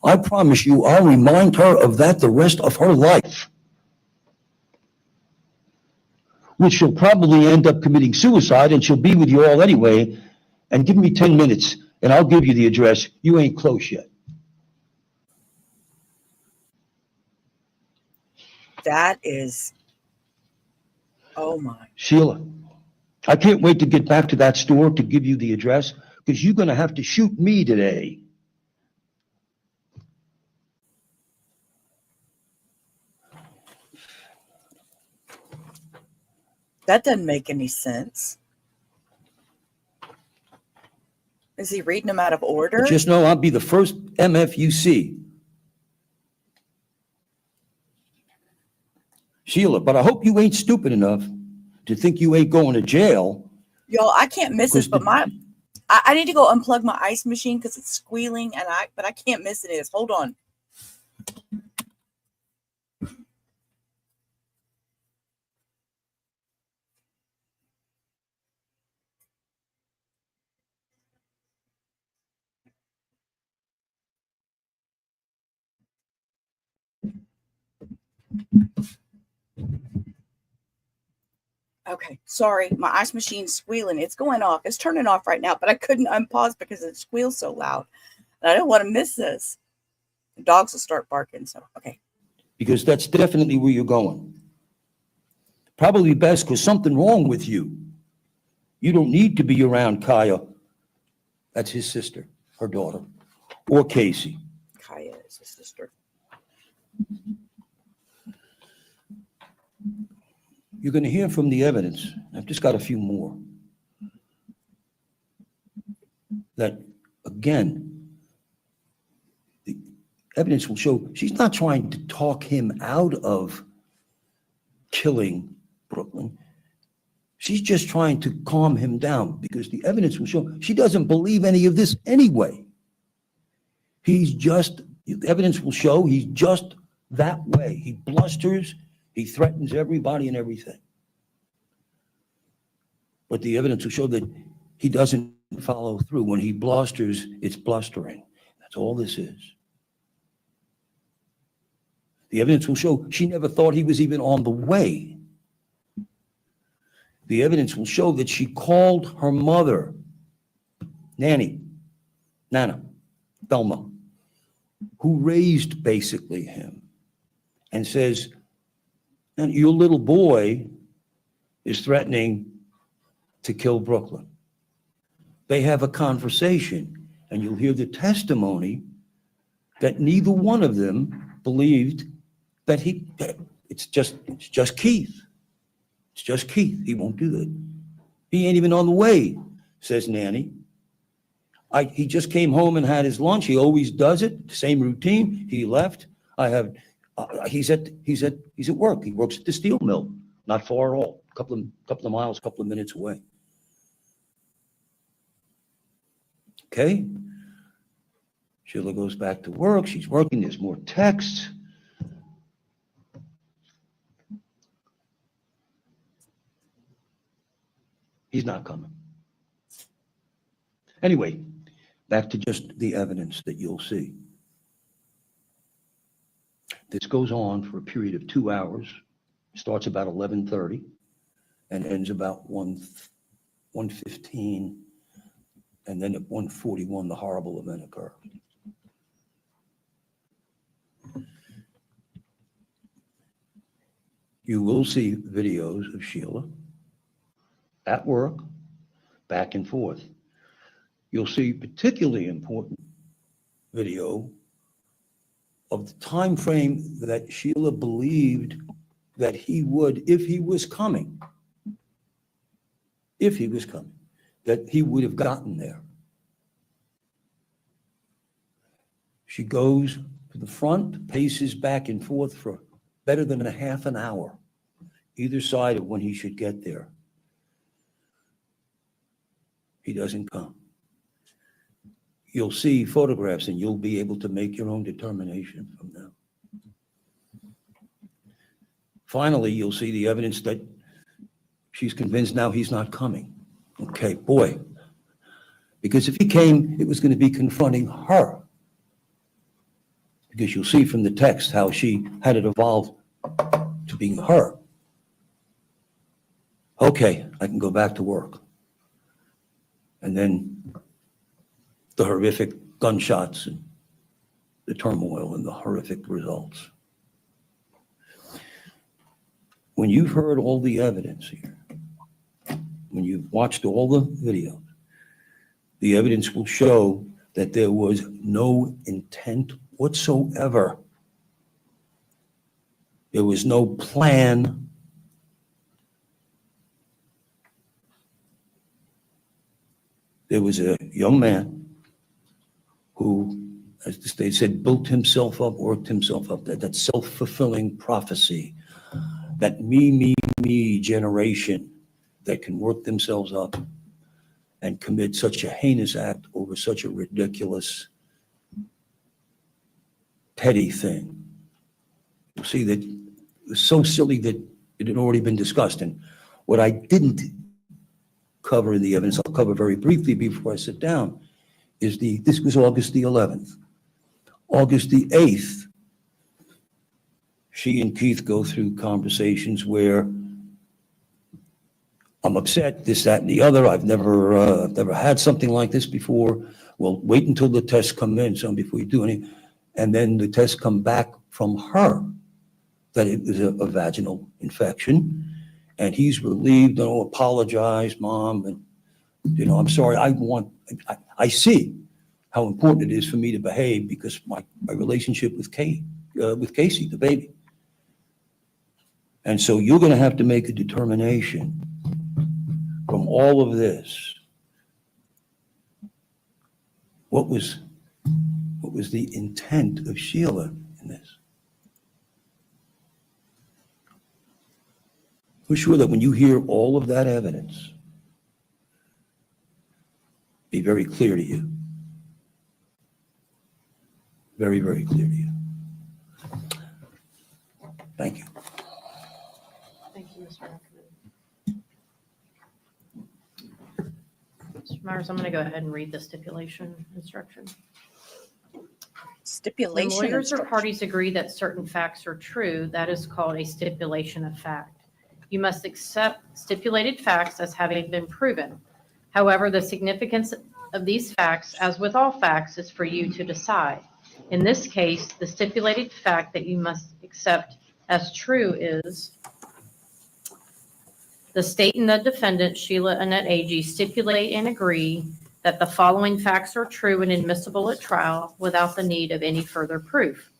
I promise you, I'll remind her of that the rest of her life. Which she'll probably end up committing suicide, and she'll be with you all anyway. And give me 10 minutes, and I'll give you the address. You ain't close yet. That is, oh my. Sheila, I can't wait to get back to that store to give you the address, because you're going to have to shoot me today. That doesn't make any sense. Is he reading them out of order? But just know I'll be the first MF you see. Sheila, but I hope you ain't stupid enough to think you ain't going to jail. Y'all, I can't miss this, but I need to go unplug my ice machine because it's squealing, but I can't miss it. Hold on. Okay, sorry, my ice machine's squealing. It's going off. It's turning off right now, but I couldn't unpause because it squeals so loud. And I don't want to miss this. The dogs will start barking, so okay. Because that's definitely where you're going. Probably best because something wrong with you. You don't need to be around Kaya. That's his sister, her daughter, or Casey. Kaya is his sister. You're going to hear from the evidence. I've just got a few more. That, again, the evidence will show she's not trying to talk him out of killing Brooklyn. She's just trying to calm him down because the evidence will show she doesn't believe any of this anyway. The evidence will show he's just that way. He blusters. He threatens everybody and everything. But the evidence will show that he doesn't follow through. When he blusters, it's blustering. That's all this is. The evidence will show she never thought he was even on the way. The evidence will show that she called her mother, Nana, Belma, who raised basically him, and says, and your little boy is threatening to kill Brooklyn. They have a conversation, and you'll hear the testimony that neither one of them believed that it's just Keith. It's just Keith. He won't do that. He ain't even on the way, says Nanny. He just came home and had his lunch. He always does it. Same routine. He left. He's at work. He works at the steel mill, not far at all. Couple of miles, couple of minutes away. Okay. Sheila goes back to work. She's working. There's more texts. He's not coming. Anyway, back to just the evidence that you'll see. This goes on for a period of 2 hours, starts about 11:30 and ends about 1:15, and then at 1:41, the horrible event occurred. You will see videos of Sheila at work, back and forth. You'll see, particularly important, video of the time frame that Sheila believed that he would, if he was coming, that he would have gotten there. She goes to the front, paces back and forth for better than a half an hour, either side of when he should get there. He doesn't come. You'll see photographs and you'll be able to make your own determination from them. Finally, you'll see the evidence that she's convinced now he's not coming. Okay, boy. Because if he came, it was going to be confronting her. Because you'll see from the text how she had it evolve to being her. Okay, I can go back to work. And then the horrific gunshots and the turmoil and the horrific results. When you've heard all the evidence here, when you've watched all the videos, the evidence will show that there was no intent whatsoever. There was no plan. There was a young man who, as the state said, built himself up, worked himself up, that self-fulfilling prophecy, that me generation that can work themselves up and commit such a heinous act over such a ridiculous, petty thing. You see that it was so silly that it had already been discussed. And what I didn't cover in the evidence, I'll cover very briefly before I sit down, is this was August the 11th. August the 8th, she and Keith go through conversations where I'm upset, this, that, and the other. I've never had something like this before. Well, wait until the tests come in, so before you do anything. And then the tests come back from her that it was a vaginal infection. And he's relieved, apologize, Mom. And, I'm sorry, I see how important it is for me to behave because my relationship with Casey, the baby. And so you're going to have to make a determination from all of this. What was the intent of Sheila in this? We're sure that when you hear all of that evidence, be very clear to you. Very, very clear to you. Thank you. Thank you, Mr. Ackerman. Mr. Myers, I'm going to go ahead and read the stipulation instruction. Stipulation When lawyers or instruction. parties agree that certain facts are true, that is called a stipulation of fact. You must accept stipulated facts as having been proven. However, the significance of these facts, as with all facts, is for you to decide. In this case, the stipulated fact that you must accept as true is the state and the defendant, Sheila Annette Agee, stipulate and agree that the following facts are true and admissible at trial without the need of any further proof.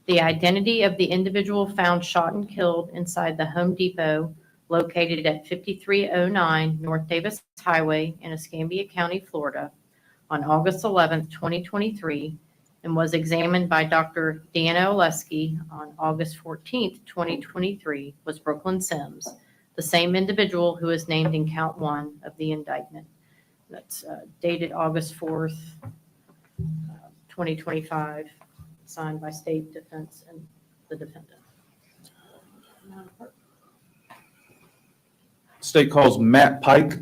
The identity of the individual found shot and killed inside the Home Depot located at 5309 North Davis Highway in Escambia County, Florida, on August 11, 2023, and was examined by Dr. Deanna Oleski on August 14, 2023, was Brooklyn Sims, the same individual who is named in count 1 of the indictment. That's dated August 4th, 2025, signed by State Defense and the defendant. State calls Matt Pike.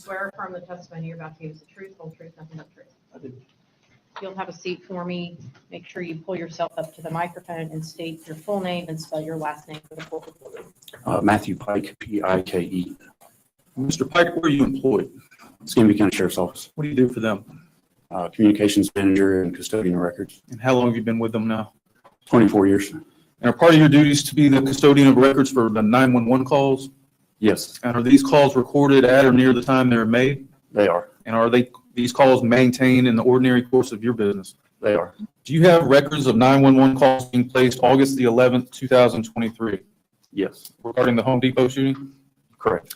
swear affirm the testimony you're about to give is the truth, whole truth, nothing but the truth? I do. You'll have a seat for me. Make sure you pull yourself up to the microphone and state your full name and spell your last name for the court reporter. Matthew Pike, P-I-K-E. Mr. Pike, where are you employed? Escambia County Sheriff's Office. What do you do for them? Communications manager and custodian of records. And how long have you been with them now? 24 years. And are part of your duties to be the custodian of records for the 911 calls? Yes, And are these calls recorded at or near the time they're made? they are. And are these calls maintained in the ordinary course of your business? They are. Do you have records of 911 calls being placed August the 11th, 2023 Yes, regarding the Home Depot shooting? correct.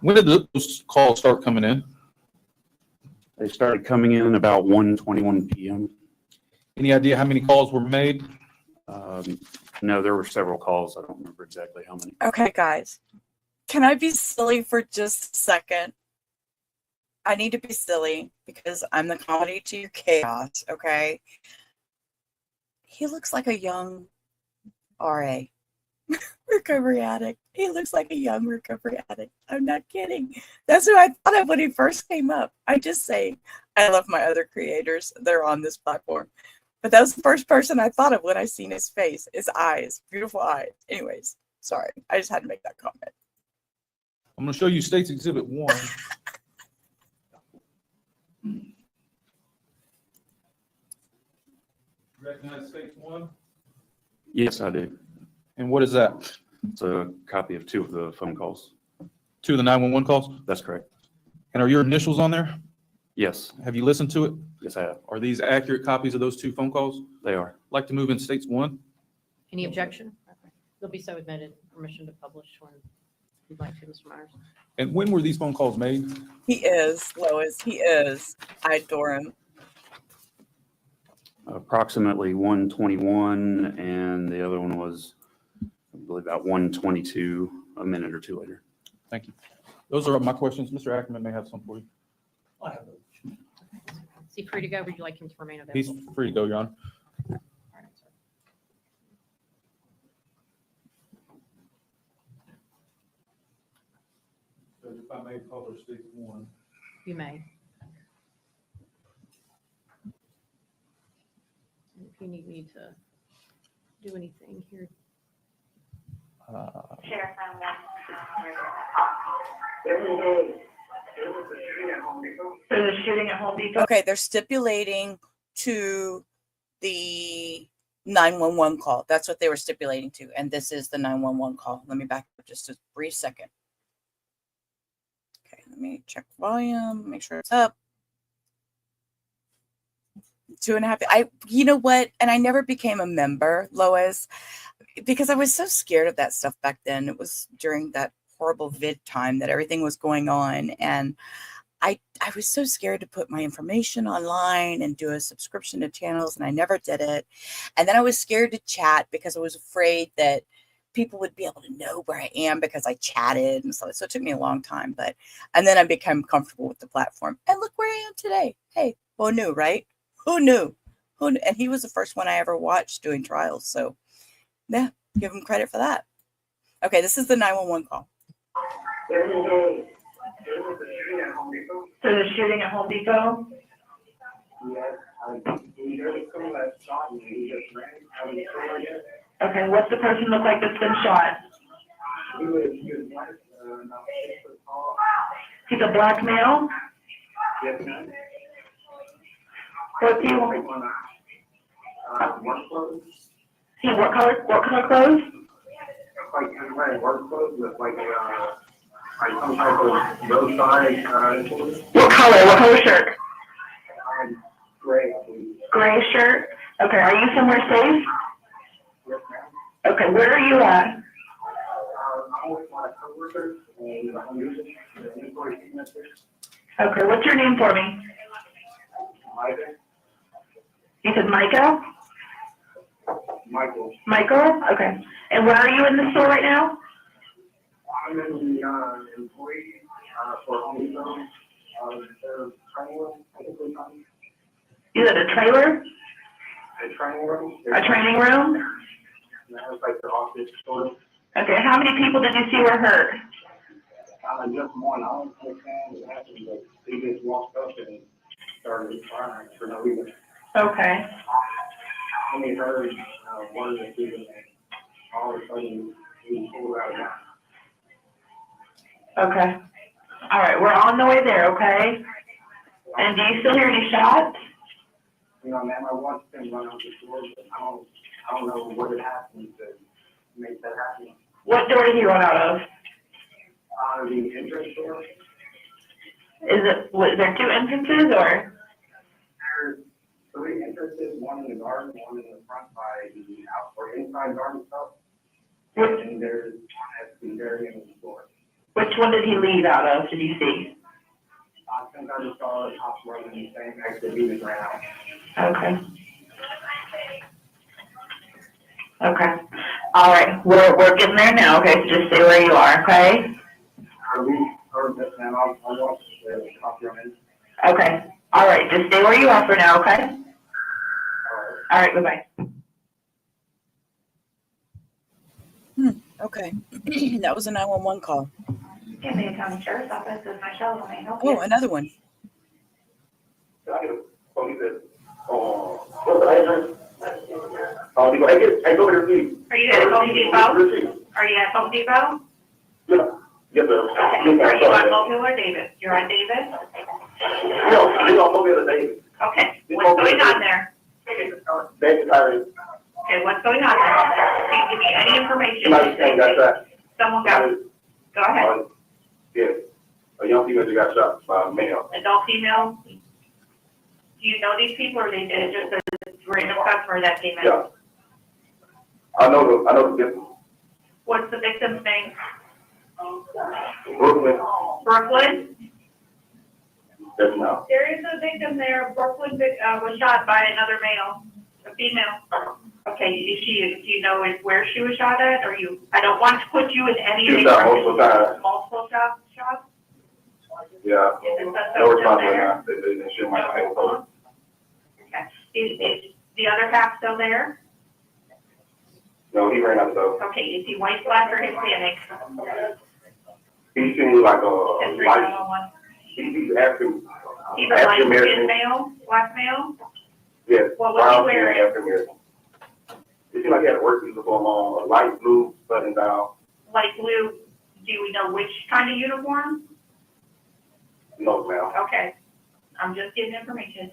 When did those calls start coming in? They started coming in about 1:21 p.m. Any idea how many calls were made? No, there were several calls. I don't remember exactly how many. Okay, guys, can I be silly for just a second? I need to be silly because I'm the comedy to your chaos, okay? He looks like a young RA, recovery addict. He looks like a young recovery addict. I'm not kidding. That's what I thought of when he first came up. I just say, I love my other creators. They're on this platform. But that was the first person I thought of when I seen his face, his eyes, beautiful eyes. Anyways, sorry. I just had to make that comment. I'm going to show you State's Exhibit 1. Recognize State's 1? Yes, I do. And what is that? It's a copy of 2 of the phone calls. 2 of the 911 calls? That's correct. And are your initials on there? Yes, Have you listened to it? yes, I have. Are these accurate copies of those 2 phone calls? They are. Like to move in State's 1? Any objection? Okay. They'll be so admitted. Permission to publish when you'd like to, Mr. Myers. And when were these phone calls made? He is, Lois. He is. I adore him. Approximately 1:21, and the other one was, I believe, about 1:22, a minute or two later. Thank you. Those are my questions. Mr. Ackerman may have some for you. Is he free to go? Would you like him to remain He's available? free to go, Your Honor. All right, sir. So if I may call her State's 1. You may. And if you need me to do anything here. Okay, they're stipulating to the 911 call. That's what they were stipulating to. And this is the 911 call. Let me back up just a brief second. Okay, let me check volume, make sure it's up. 2.5. You know what? And I never became a member, Lois, because I was so scared of that stuff back then. It was during that horrible vid time that everything was going on. And I was so scared to put my information online and do a subscription to channels, and I never did it. And then I was scared to chat because I was afraid that people would be able to know where I am because I chatted and so it took me a long time. And then I became comfortable with the platform. And look where I am today. Hey, who knew, right? Who knew? And he was the first one I ever watched doing trials. So yeah, give him credit for that. Okay, this is the 911 call. So the shooting at Home Depot? Okay, what's the person look like that's been shot? He's a black male? What's he wearing? He what color clothes? What color shirt? Gray shirt? Okay, are you somewhere safe? Okay, where are you at? Okay, what's your name for me? You said Micah? Michael? Okay. And where are you in the store right now? I'm in the employee for Home Depot. You said a trailer? A training room. A training room? That was like the office store. Okay, how many people did you see were hurt? Just one, I don't understand what happened, but he just walked up and started firing for no reason. Okay. I only heard one of the people, and all of a sudden he pulled out a gun. Okay. All right, we're on the way there, okay? And do you still hear any shots? You know, man, I watched him run out the door, but I don't know what had happened to make that happen. What door did he run out of? The entrance door. Was there two entrances or? There's 3 entrances, one in the garden, one in the front by the out or inside garden stuff. And there's one at the very end of the door. Which one did he leave out of, did you see? I think I just saw the cops running the same exit he just ran out. Okay. Okay. All right, we're getting there now, okay, so just stay where you are, okay? We heard this, man, I'll watch the cop run in. Okay. All right, just stay where you are for now, okay? All right, bye-bye. Okay. That was a 911 call. Camden County Sheriff's Office, this is Michelle, how may I help you? Oh, another one. Are you at Home Depot? Are you at Home Depot? Yes, sir. Okay, are you on Mobile or Davis? You're on Davis? No, I'm on Mobile or Davis. Okay, what's going on there? Davis Highway. Okay, what's going on there? Can you give me any information? Got shot. Someone got, go ahead. Yes, a young female just got shot by a male. Adult, female? Do you know these people or they did just a random customer that came in? Yeah. I know the victim. What's the victim's name? Brooklyn. Brooklyn? Yes, ma'am. There is a victim there. Brooklyn was shot by another male, a female. Okay, do you know where she was shot at, or you? I don't want to put you in any. She was shot multiple times. Multiple shots? Yeah. Is it No suspect response there? right now. They shoot my face. Okay. Is the other half still there? No, he ran out though. Okay, is he white, black, or Hispanic? He seemed like a It's light. 311. He's African. He's a light African skinned American. male, black male? Yes. What was he brown skin, wearing? African American. It seemed like he had a work uniform on, a light blue button down. Light blue, do we know which kind of uniform? No, ma'am. Okay, I'm just getting information.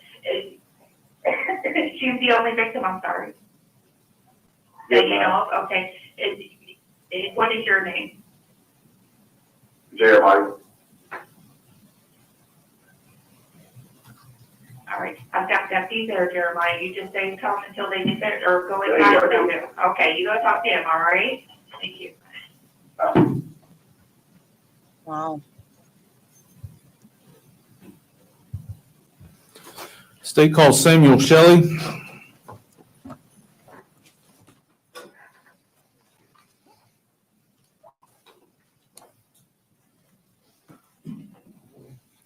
She's the only victim, I'm sorry. Yes, That you ma'am. know of? Okay. What is your name? Jeremiah. All right, I've got deputies there, Jeremiah. You just stay calm until they get there, or go Yeah, inside. yeah, and they'll do. Okay, you go talk to him, all right? Thank you. Wow. State calls Samuel Shelley.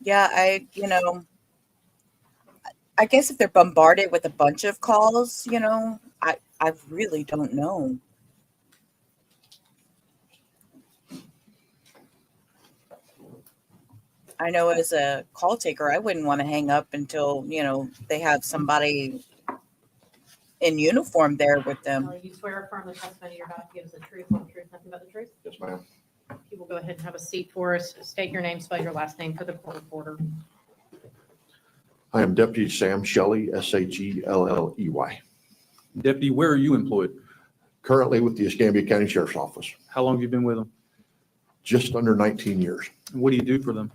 Yeah, I guess if they're bombarded with a bunch of calls, I really don't know. I know as a call taker, I wouldn't want to hang up until, they have somebody in uniform there with them. You swear or affirm the testimony you're about to give is the truth, whole truth, nothing but the truth? Yes, ma'am. You will go ahead and have a seat for us. State your name, spell your last name for the court reporter. I am Deputy Sam Shelley, Shelley. Deputy, where are you employed? Currently with the Escambia County Sheriff's Office, How long have you been with them? just under 19 years. And what do you do for them?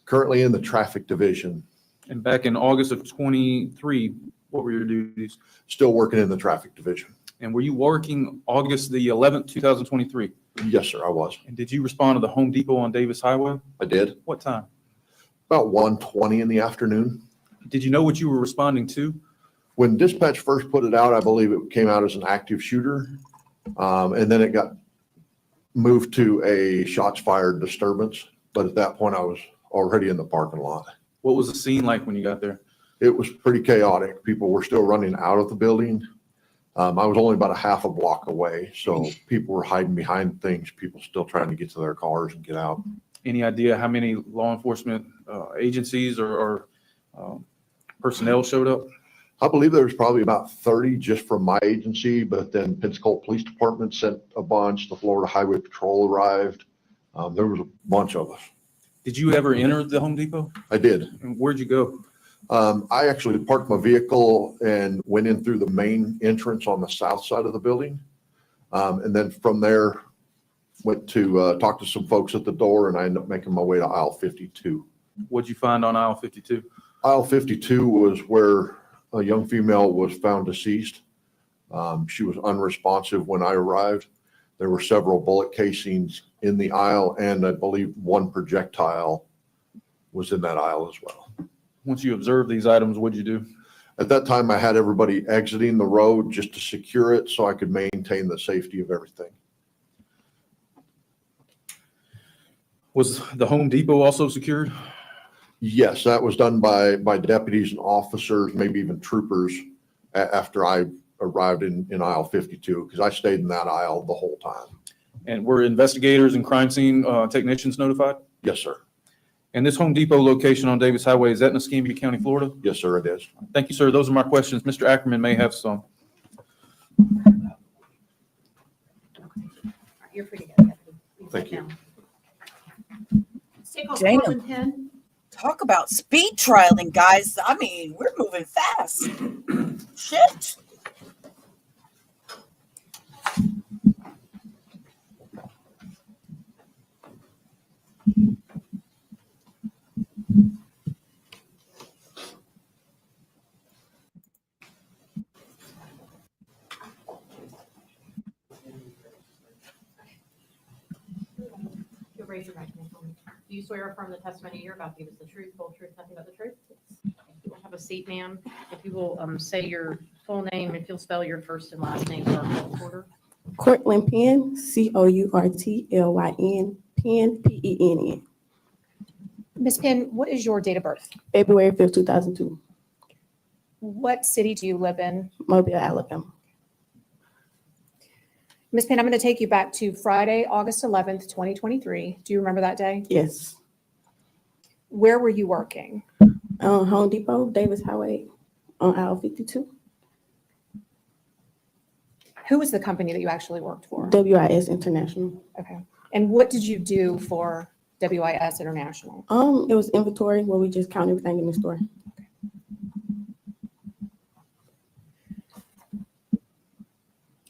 Currently in the traffic division, And back in August of 23, what were your duties? still working in the traffic division. And were you working August the 11th, 2023? Yes, sir, I was. And did you respond to the Home Depot on Davis Highway? I did. What time? About 1:20 in the afternoon. Did you know what you were responding to? When dispatch first put it out, I believe it came out as an active shooter. And then it got moved to a shots fired disturbance. But at that point, I was already in the parking lot. What was the scene like when you got there? It was pretty chaotic. People were still running out of the building. I was only about a half a block away, so people were hiding behind things, people still trying to get to their cars and get out. Any idea how many law enforcement agencies or personnel showed up? I believe there was probably about 30 just from my agency, but then Pensacola Police Department sent a bunch. The Florida Highway Patrol arrived. There was a bunch of us. Did you ever enter the Home Depot? I did. And where'd you go? I actually parked my vehicle and went in through the main entrance on the south side of the building. And then from there, went to talk to some folks at the door, and I ended up making my way to aisle 52. What'd you find on aisle 52? Aisle 52 was where a young female was found deceased. She was unresponsive when I arrived. There were several bullet casings in the aisle, and I believe one projectile was in that aisle as well. Once you observed these items, what'd you do? At that time, I had everybody exiting the road just to secure it so I could maintain the safety of everything. Was the Home Depot also secured? Yes, that was done by deputies and officers, maybe even troopers after I arrived in aisle 52, because I stayed in that aisle the whole time. And were investigators and crime scene technicians notified? Yes, sir. And this Home Depot location on Davis Highway, is that in Escambia County, Florida? Yes, sir, it is. Thank you, sir. Those are my questions. Mr. Ackerman may have some. You're free to go. Thank you. Take off Dana. Corbin pen. Talk about speed trialing, guys. I mean, we're moving fast. Shit. You'll raise your right hand for me. Do you swear or affirm the testimony you're about to give is the truth, whole truth, nothing but the truth? Yes. You will have a seat, ma'am. If you will say your full name, if you'll spell your first and last name for our court order. Cortland Penn, Courtlyn, Penn, Penn. Ms. Penn, what is your date of birth? February 5th, 2002, What city do you live in? Mobile, Alabama. Ms. Penn, I'm going to take you back to Friday, August 11th, 2023. Do you remember that day? Yes. Where were you working? Home Depot, Davis Highway, on aisle 52. Who was the company that you actually worked for? WIS International. Okay. And what did you do for WIS International? It was inventory where we just count everything in the store.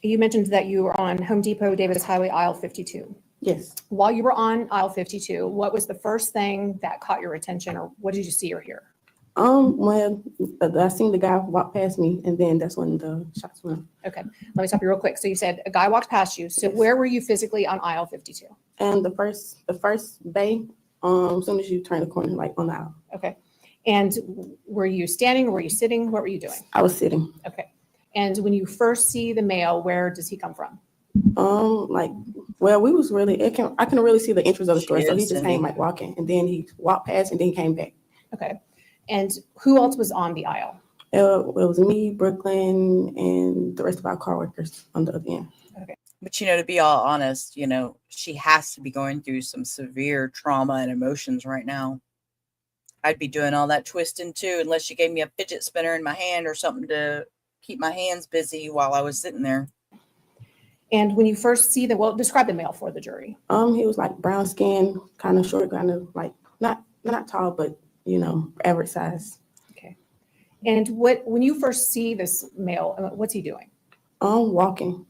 You mentioned that you were on Home Depot, Davis Highway, aisle 52. Yes. While you were on aisle 52, what was the first thing that caught your attention, or what did you see or hear? Well, I seen the guy walk past me, and then that's when the shots went. Okay, let me stop you real quick. So you said a guy walked past you. So where were you physically on aisle 52? And the first bay, as soon as you turn the corner, like on the aisle. Okay. And were you standing or were you sitting? What were you doing? I was sitting. Okay. And when you first see the male, where does he come from? Well, we was really, I couldn't really see the entrance of the store, so he just came like walking, and then he walked past and then came back. Okay. And who else was on the aisle? It was me, Brooklyn, and the rest of our car workers on the other end. Okay. But, to be all honest, she has to be going through some severe trauma and emotions right now. I'd be doing all that twisting too, unless she gave me a fidget spinner in my hand or something to keep my hands busy while I was sitting there. And when you first see describe the male for the jury. He was like brown skin, kind of short, kind of like not tall, but average size. Okay. And when you first see this male, what's he doing? Walking.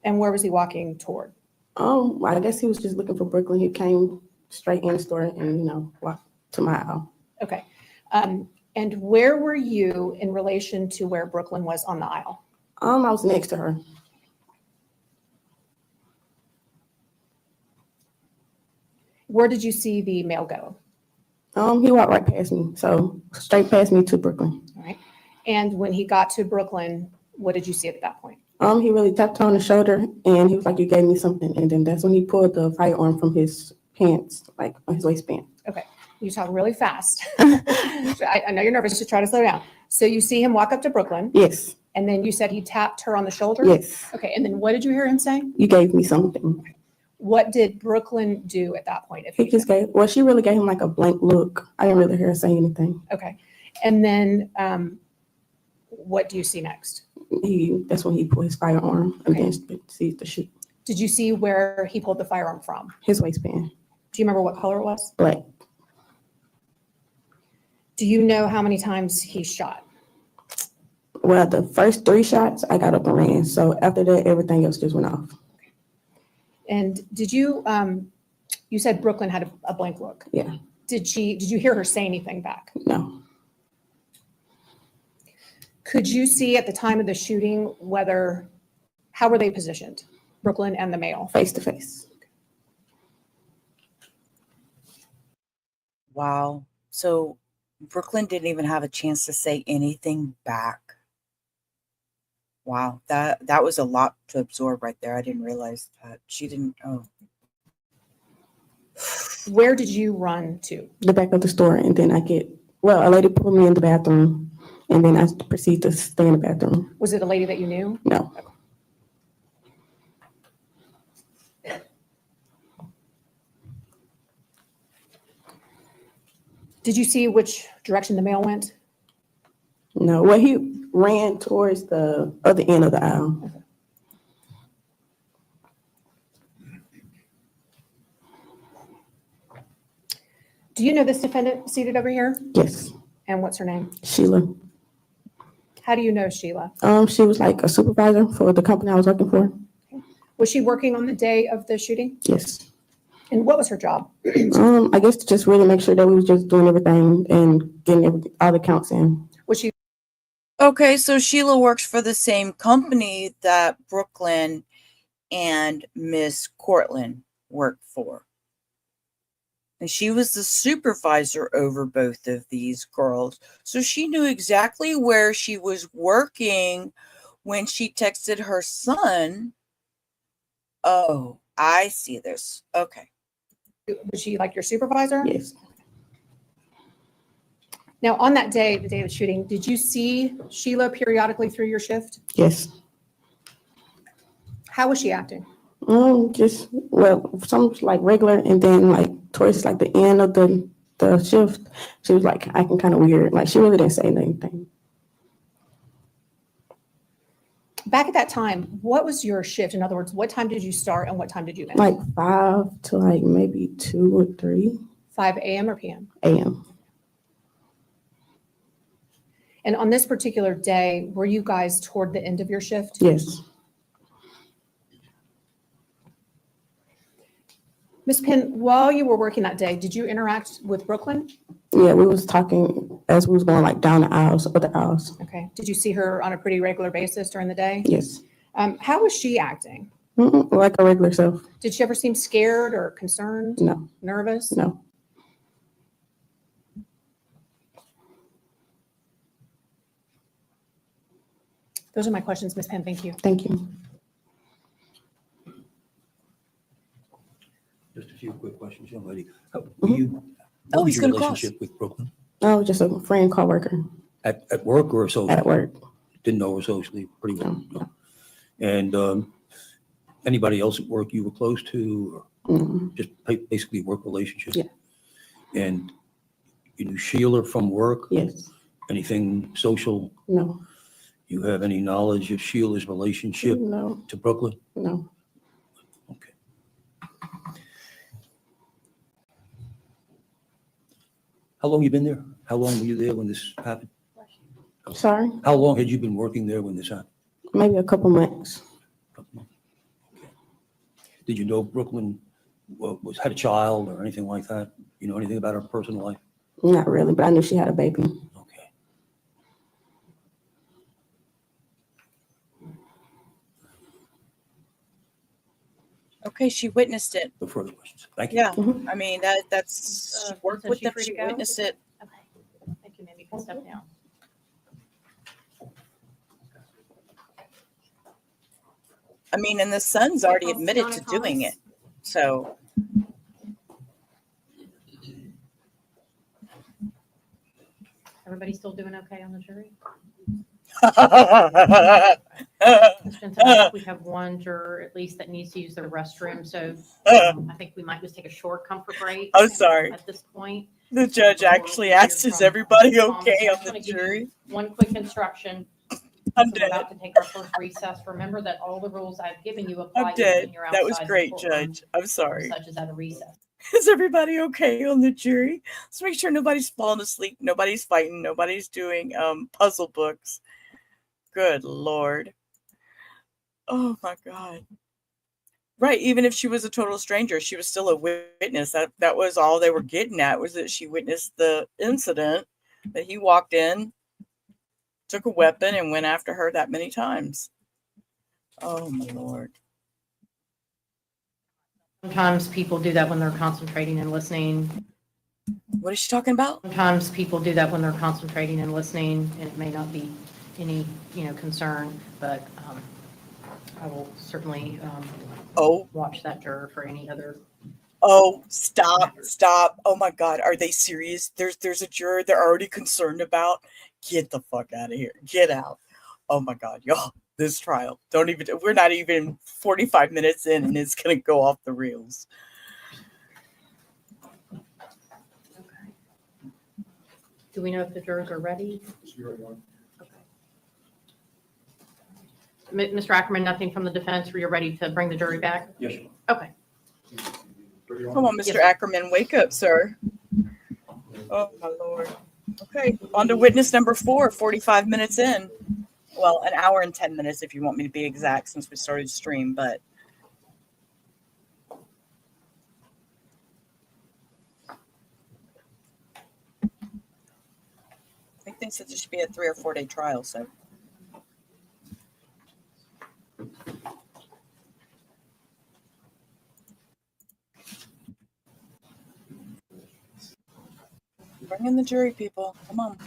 And where was he walking toward? I guess he was just looking for Brooklyn. He came straight in the store and walked to my aisle. Okay. And where were you in relation to where Brooklyn was on the aisle? I was next to her. Where did you see the male go? He walked right past me, so straight past me to Brooklyn. All right. And when he got to Brooklyn, what did you see at that point? He really tapped her on the shoulder, and he was like, "You gave me something." And then that's when he pulled the firearm from his pants, like on his waistband. Okay. You talk really fast. I know you're nervous. Just try to slow down. So you see him walk up to Brooklyn. Yes. And then you said he tapped her on the shoulder? Yes. Okay. And then what did you hear him say? You gave me something. What did Brooklyn do at that point? If He just gave, well, she really gave him like a blank look. I didn't really hear her say anything. Okay. And then what do you see next? That's when he pulled his firearm and then proceeded to shoot. Did you see where he pulled the firearm from? His waistband. Do you remember what color it was? Black. Do you know how many times he shot? Well, the first 3 shots, I got up and ran. So after that, everything else just went off. And did you, you said Brooklyn had a blank look. Yeah. Did you hear her say anything back? No. Could you see at the time of the shooting how were they positioned, Brooklyn and the male? Face to face. Wow. So Brooklyn didn't even have a chance to say anything back. Wow, that was a lot to absorb right there. I didn't realize that. She didn't. Oh. Where did you run to? The back of the store, and then a lady pulled me in the bathroom, and then I proceeded to stay in the bathroom. Was it a lady that you knew? No. Did you see which direction the male went? No. Well, he ran towards the other end of the aisle. Do you know this defendant seated over here? Yes. And what's her name? Sheila. How do you know Sheila? She was like a supervisor for the company I was working for. Was she working on the day of the shooting? Yes. And what was her job? I guess to just really make sure that we was just doing everything and getting all the counts in. Was she? Okay, so Sheila works for the same company that Brooklyn and Miss Cortland worked for. And she was the supervisor over both of these girls. So she knew exactly where she was working when she texted her son. Oh, I see this. Okay. Was she like your supervisor? Yes. Now, on that day, the day of the shooting, did you see Sheila periodically through your shift? Yes. How was she acting? Some was like regular, and then like towards like the end of the shift, she was like acting kind of weird. Like she really didn't say anything. Back at that time, what was your shift? In other words, what time did you start and what time did you end? Like 5 to like maybe 2 or 3. 5 a.m. or p.m.? A.m. And on this particular day, were you guys toward the end of your shift? Yes. Ms. Penn, while you were working that day, did you interact with Brooklyn? Yeah, we was talking as we was going like down the aisles, other aisles. Okay. Did you see her on a pretty regular basis during the day? Yes. How was she acting? Like a regular self. Did she ever seem scared or concerned? No. Nervous? No. Those are my questions, Ms. Penn. Thank you. Thank you. Just a few quick questions, young lady. Oh, What was he's your gonna cross. relationship with Brooklyn? I was just a friend coworker. At work or socially? At work. Didn't know her socially, pretty well. No. And anybody else at work you were close to, or just basically work relationship? Yeah. And you knew Sheila from work? Yes. Anything social? No. You have any knowledge of Sheila's relationship No. to Brooklyn? No. Okay. How long you been there? How long were you there when this happened? Sorry? How long had you been working there when this happened? Maybe a couple months. Did you know Brooklyn had a child or anything like that? You know anything about her personal life? Not really, but I knew she had a baby. Okay. Okay, she witnessed it. No further questions. Thank you. Yeah, I mean, that's, she worked So with she them, free to she go? witnessed it. Okay. Thank you, ma'am. You can step down. I mean, and the son's already admitted to doing it. So. Everybody still doing okay on the jury? Ms. Jensen, I think we have one juror at least that needs to use the restroom, so I think we might just take a short comfort break. I'm sorry. At this point. The judge actually asked, "Is everybody Thomas, okay I on just the wanna give you jury?" One quick instruction. I'm So we're about to take our first recess. Remember that all the rules I've given you apply I'm even dead. when you're That was outside the great, courtroom, Judge. I'm sorry. such as at a recess. Is everybody okay on the jury? Let's make sure nobody's falling asleep, nobody's fighting, nobody's doing puzzle books. Good Lord. Oh my God. Right, even if she was a total stranger, she was still a witness. That was all they were getting at, was that she witnessed the incident, that he walked in, took a weapon, and went after her that many times. Oh my Lord. Sometimes people do that when they're concentrating and listening. What is she talking about? Sometimes people do that when they're concentrating and listening, and it may not be any, concern, but I will certainly watch that juror for any other. Oh, stop. Oh my God. Are they serious? There's a juror they're already concerned about. Get the fuck out of here. Get out. Oh my God, y'all. This trial. We're not even 45 minutes in and it's going to go off the rails. Do we know if the jurors are ready? Mr. Ackerman, nothing from the defense where you're ready to bring the jury back? Yes. Okay. Come on, Mr. Ackerman, wake up, sir. Oh my Lord. Okay, on to witness number 4, 45 minutes in. Well, an hour and 10 minutes if you want me to be exact, since we started to stream, but I think they said this should be a 3 or 4 day trial, so. Bring in the jury, people. Come on.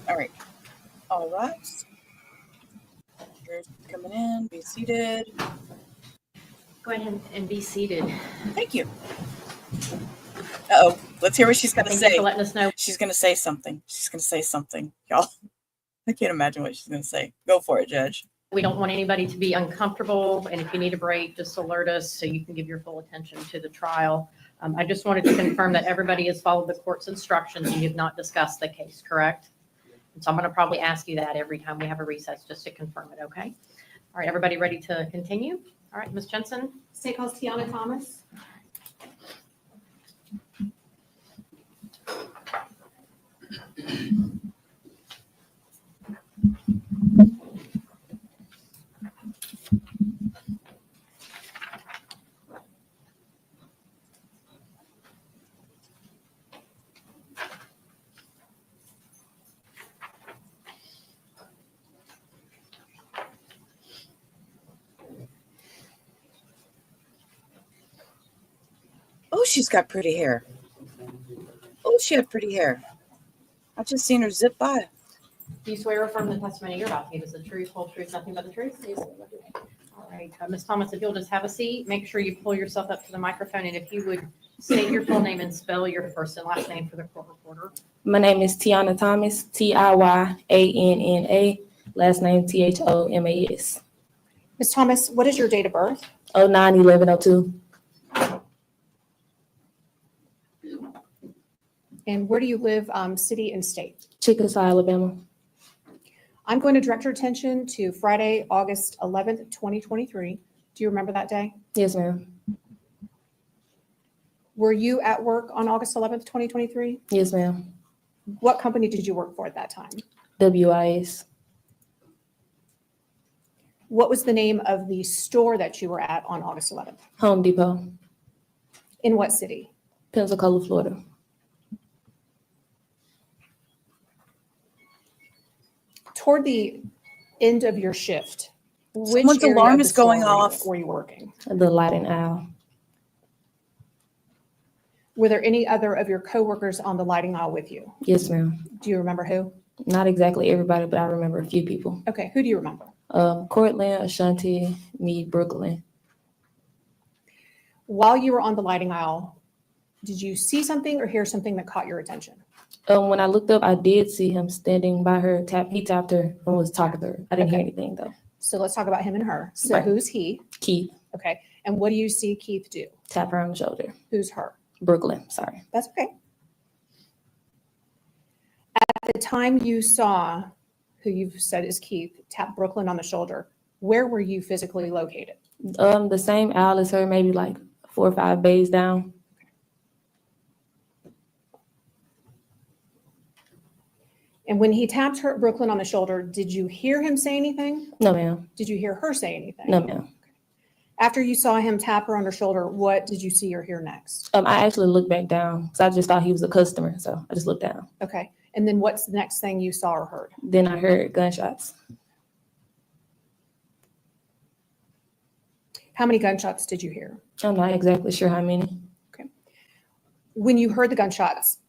All right. All right. Jurors coming in. Be seated. Go ahead and be seated. Thank you. Uh-oh. Let's hear what she's going to Thank you say. for letting us know. She's going to say something. She's going to say something. Y'all, I can't imagine what she's going to say. Go for it, Judge. We don't want anybody to be uncomfortable, and if you need a break, just alert us so you can give your full attention to the trial. I just wanted to confirm that everybody has followed the court's instructions and you have not discussed the case, correct? And so I'm going to probably ask you that every time we have a recess just to confirm it, okay? All right, everybody ready to continue? All right, Ms. Jensen. State House Tiana Thomas. Oh, she's got pretty hair. Oh, she had pretty hair. I just seen her zip by. Do you swear or affirm the testimony you're about to give is the truth, whole truth, nothing but the truth? All right, Ms. Thomas, if you'll just have a seat, make sure you pull yourself up to the microphone, and if you would state your full name and spell your first and last name for the court reporter. My name is Tiana Thomas, Tiyanna, last name Thomas. Ms. Thomas, what is your date of birth? 09/11/02. And where do you live, city and state? Chickasaw, Alabama. I'm going to direct your attention to Friday, August 11th, 2023. Do you remember that day? Yes, ma'am. Were you at work on August 11th, 2023? Yes, ma'am. What company did you work for at that time? WIS. What was the name of the store that you were at on August 11th? Home Depot. In what city? Pensacola, Florida. Toward the end of your shift, which Someone's area alarm of the is going store off. were you working? The lighting aisle. Were there any other of your coworkers on the lighting aisle with you? Yes, ma'am. Do you remember who? Not exactly everybody, but I remember a few people. Okay, who do you remember? Cortland, Ashanti, me, Brooklyn. While you were on the lighting aisle, Did you see something or hear something that caught your attention? When I looked up, I did see him standing by her. He tapped her and was talking to her. I didn't hear anything though. So let's talk about him and her. So Right. who's he? Keith. Okay. And what do you see Keith do? Tap her on the shoulder. Who's her? Brooklyn. Sorry. That's okay. At the time you saw who you've said is Keith tap Brooklyn on the shoulder, where were you physically located? The same aisle as her, maybe like 4 or 5 bays down. And when he tapped her, Brooklyn, on the shoulder, did you hear him say anything? No, ma'am. Did you hear her say anything? No, ma'am. After you saw him tap her on her shoulder, what did you see or hear next? I actually looked back down because I just thought he was a customer, so I just looked down. Okay. And then what's the next thing you saw or heard? Then I heard gunshots. How many gunshots did you hear? I'm not exactly sure how many. When you heard the gunshots,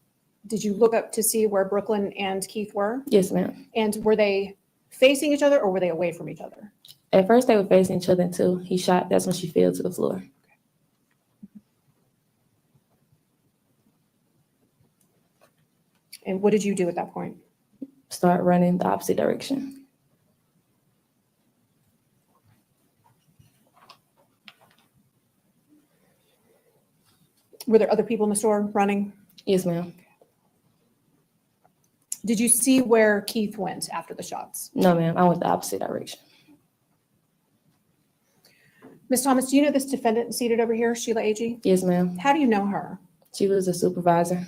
did you look up to see where Brooklyn and Keith were? Yes, ma'am. And were they facing each other or were they away from each other? At first, they were facing each other until he shot. That's when she fell to the floor. And what did you do at that point? Start running the opposite direction. Were there other people in the store running? Yes, ma'am. Did you see where Keith went after the shots? No, ma'am. I went the opposite direction. Ms. Thomas, do you know this defendant seated over here, Sheila Agee? Yes, ma'am. How do you know her? She was a supervisor.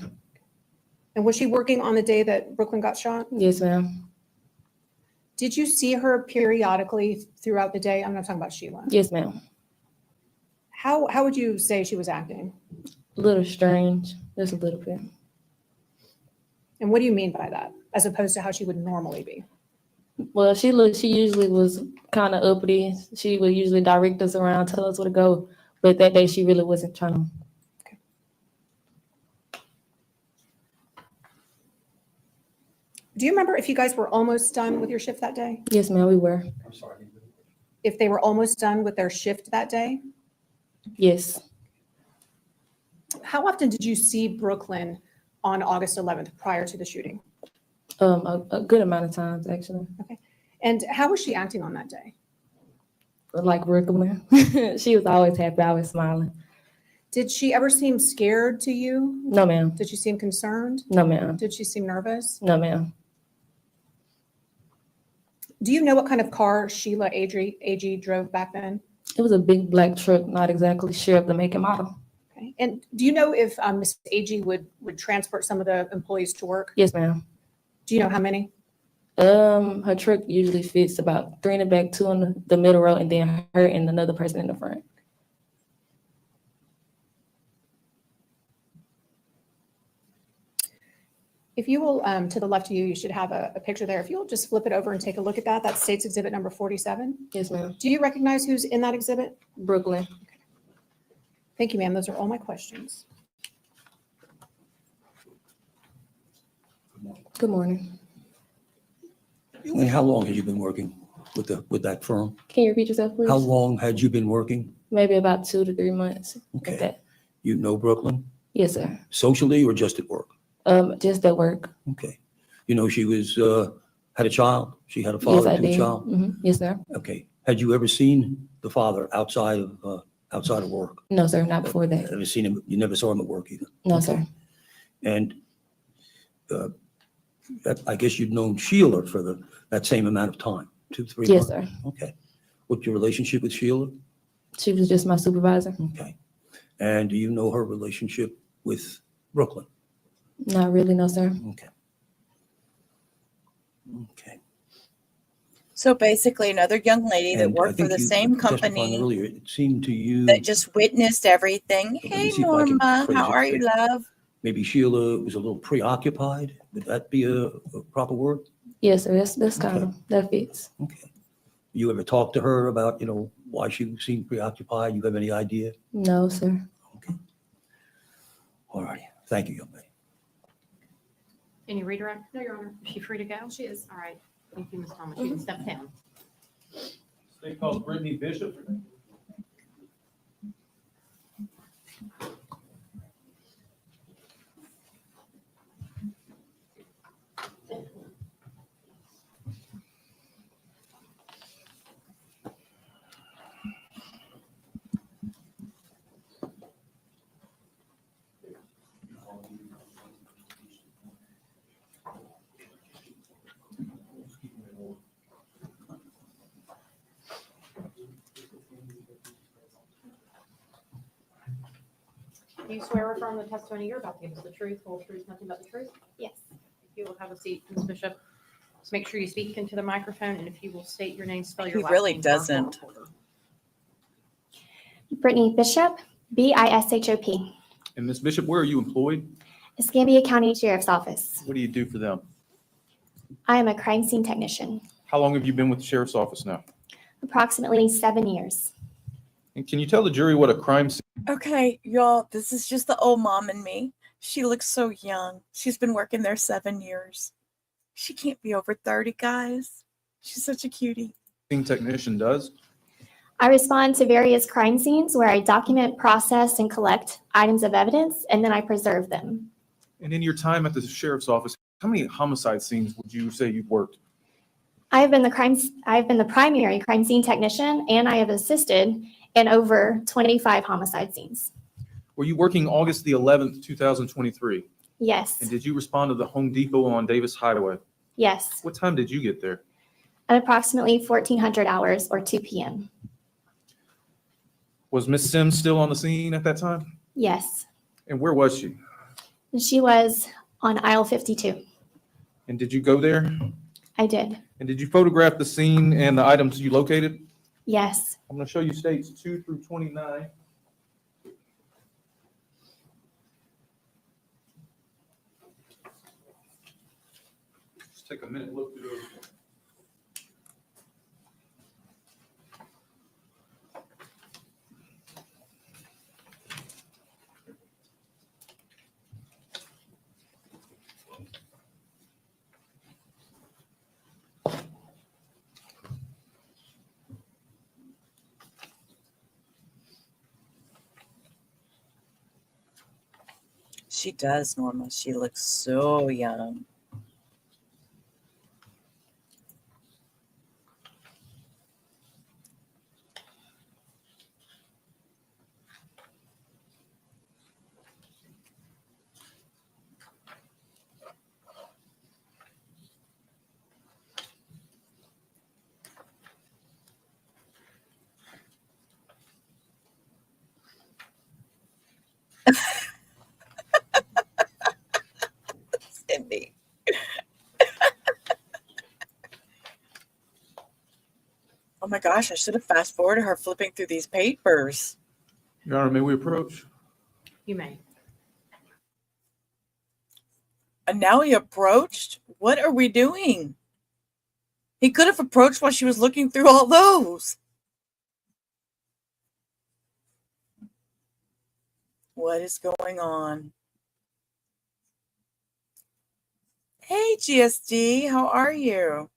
And was she working on the day that Brooklyn got shot? Yes, ma'am. Did you see her periodically throughout the day? I'm not talking about Sheila. Yes, ma'am. How would you say she was acting? A little strange, just a little bit. And what do you mean by that, as opposed to how she would normally be? Well, she usually was kind of uppity. She would usually direct us around, tell us where to go. But that day, she really wasn't trying to. Do you remember if you guys were almost done with your shift that day? Yes, ma'am, we were. I'm sorry. If they were almost done with their shift that day? Yes. How often did you see Brooklyn on August 11th prior to the shooting? A good amount of times, actually. Okay. And how was she acting on that day? Like Brooklyn. She was always happy, always smiling. Did she ever seem scared to you? No, ma'am. Did she seem concerned? No, ma'am. Did she seem nervous? No, ma'am. Do you know what kind of car Sheila Agee drove back then? It was a big black truck, not exactly sure of the make and model. Okay. And do you know if Ms. Agee would transport some of the employees to work? Yes, ma'am. Do you know how many? Her truck usually fits about 3 in the back, 2 in the middle row, and then her and another person in the front. If you will, to the left of you, you should have a picture there. If you'll just flip it over and take a look at that, that's State's Exhibit number 47. Yes, ma'am. Do you recognize who's in that exhibit? Brooklyn. Thank you, ma'am. Those are all my questions. Good morning. And how long had you been working with that firm? Can you repeat yourself, please? How long had you been working? Maybe about 2 to 3 months. Okay. Like that. You know Brooklyn? Yes, sir. Socially or just at work? Just at work. Okay. You know she was had a child? She had a Yes, father I and a did. child? Yes, sir. Okay. Had you ever seen the father outside of work? No, sir, not before that. Never seen him. You never saw him at work either? No, sir. And I guess you'd known Sheila for that same amount of time, 2, 3 Yes, months? sir. Okay. What's your relationship with Sheila? She was just my supervisor. Okay. And do you know her relationship with Brooklyn? Not really, no, sir. Okay. Okay. So basically, another young lady that And I worked for think the you same testified company earlier, it seemed to you that just witnessed everything. Let me Hey, see if I can Norma, phrase how it are you, straight. love? maybe Sheila was a little preoccupied. Would that be a proper word? Yes, sir. That's kind of, that fits. You ever talk to her about, why she seemed preoccupied? You have any idea? No, sir. All righty. Thank you, young lady. Can you redirect? No, Your Honor. Is she free to go? She is. All right. Thank you, Ms. Thomas. You can step down. State calls Brittany Bishop. Do you swear or affirm the testimony you're about to give us the truth, whole truth, nothing but the truth? Yes. If you will have a seat, Ms. Bishop. Just make sure you speak into the microphone, and if you will state your name, spell your He last really name for our court doesn't. reporter. Brittany Bishop, Bishop. And Ms. Bishop, where are you employed? Escambia County Sheriff's Office. What do you do for them? I am a crime scene technician. How long have you been with the sheriff's office now? Approximately 7 years. And can you tell the jury what a crime scene? Okay, y'all, this is just the old mom in me. She looks so young. She's been working there 7 years. She can't be over 30, guys. She's such a cutie. Technician does? I respond to various crime scenes where I document, process, and collect items of evidence, and then I preserve them. And in your time at the sheriff's office, how many homicide scenes would you say you've worked? I've been the primary crime scene technician, and I have assisted in over 25 homicide scenes. Were you working August the 11th, 2023? Yes. And did you respond to the Home Depot on Davis Highway? Yes. What time did you get there? At approximately 1400 hours or 2 p.m. Was Miss Sims still on the scene at that time? Yes. And where was she? She was on aisle 52. And did you go there? I did. And did you photograph the scene and the items you located? Yes. I'm going to show you states 2 through 29. Just take a minute, look through those. She does, Norma. She looks so young. Cindy. Oh my gosh, I should have fast forwarded her flipping through these papers. Your Honor, may we approach? You may. And now he approached? What are we doing? He could have approached while she was looking through all those. What is going on? Hey, GSD, how are you?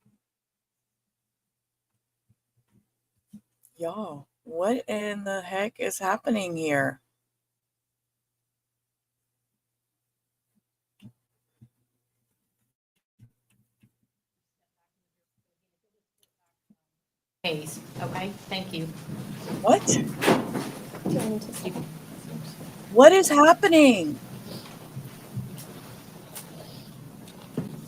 Y'all, what in the heck is happening here? Case. Okay, thank you. What? What is happening?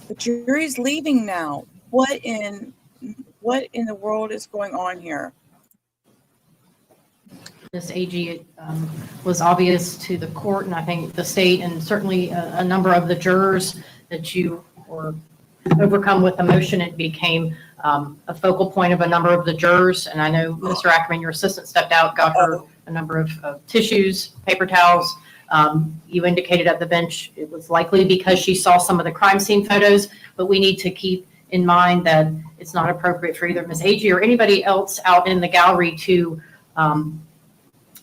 The jury's leaving now. What in the world is going on here? Ms. Agee was obvious to the court, and I think the state, and certainly a number of the jurors, that you were overcome with emotion. It became a focal point of a number of the jurors. And I know Mr. Ackerman, your assistant, stepped out, got her a number of tissues, paper towels. You indicated at the bench it was likely because she saw some of the crime scene photos, but we need to keep in mind that it's not appropriate for either Ms. Agee or anybody else out in the gallery to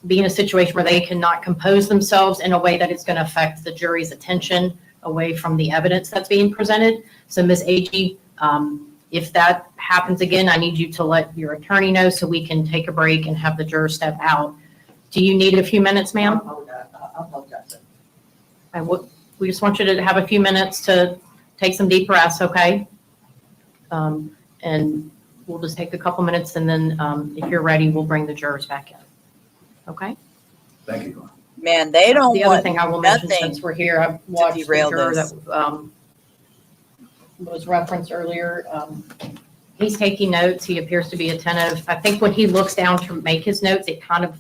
be in a situation where they cannot compose themselves in a way that is going to affect the jury's attention away from the evidence that's being presented. So Ms. Agee, if that happens again, I need you to let your attorney know so we can take a break and have the juror step out. Do you need a few minutes, ma'am? We just want you to have a few minutes to take some deep breaths, okay? And we'll just take a couple minutes, and then if you're ready, we'll bring the jurors back in. Okay? Thank you. Man, they don't The other want thing I will mention, nothing since we're here, I've watched the derail juror this. that was referenced earlier. He's taking notes. He appears to be attentive. I think when he looks down to make his notes, it kind of,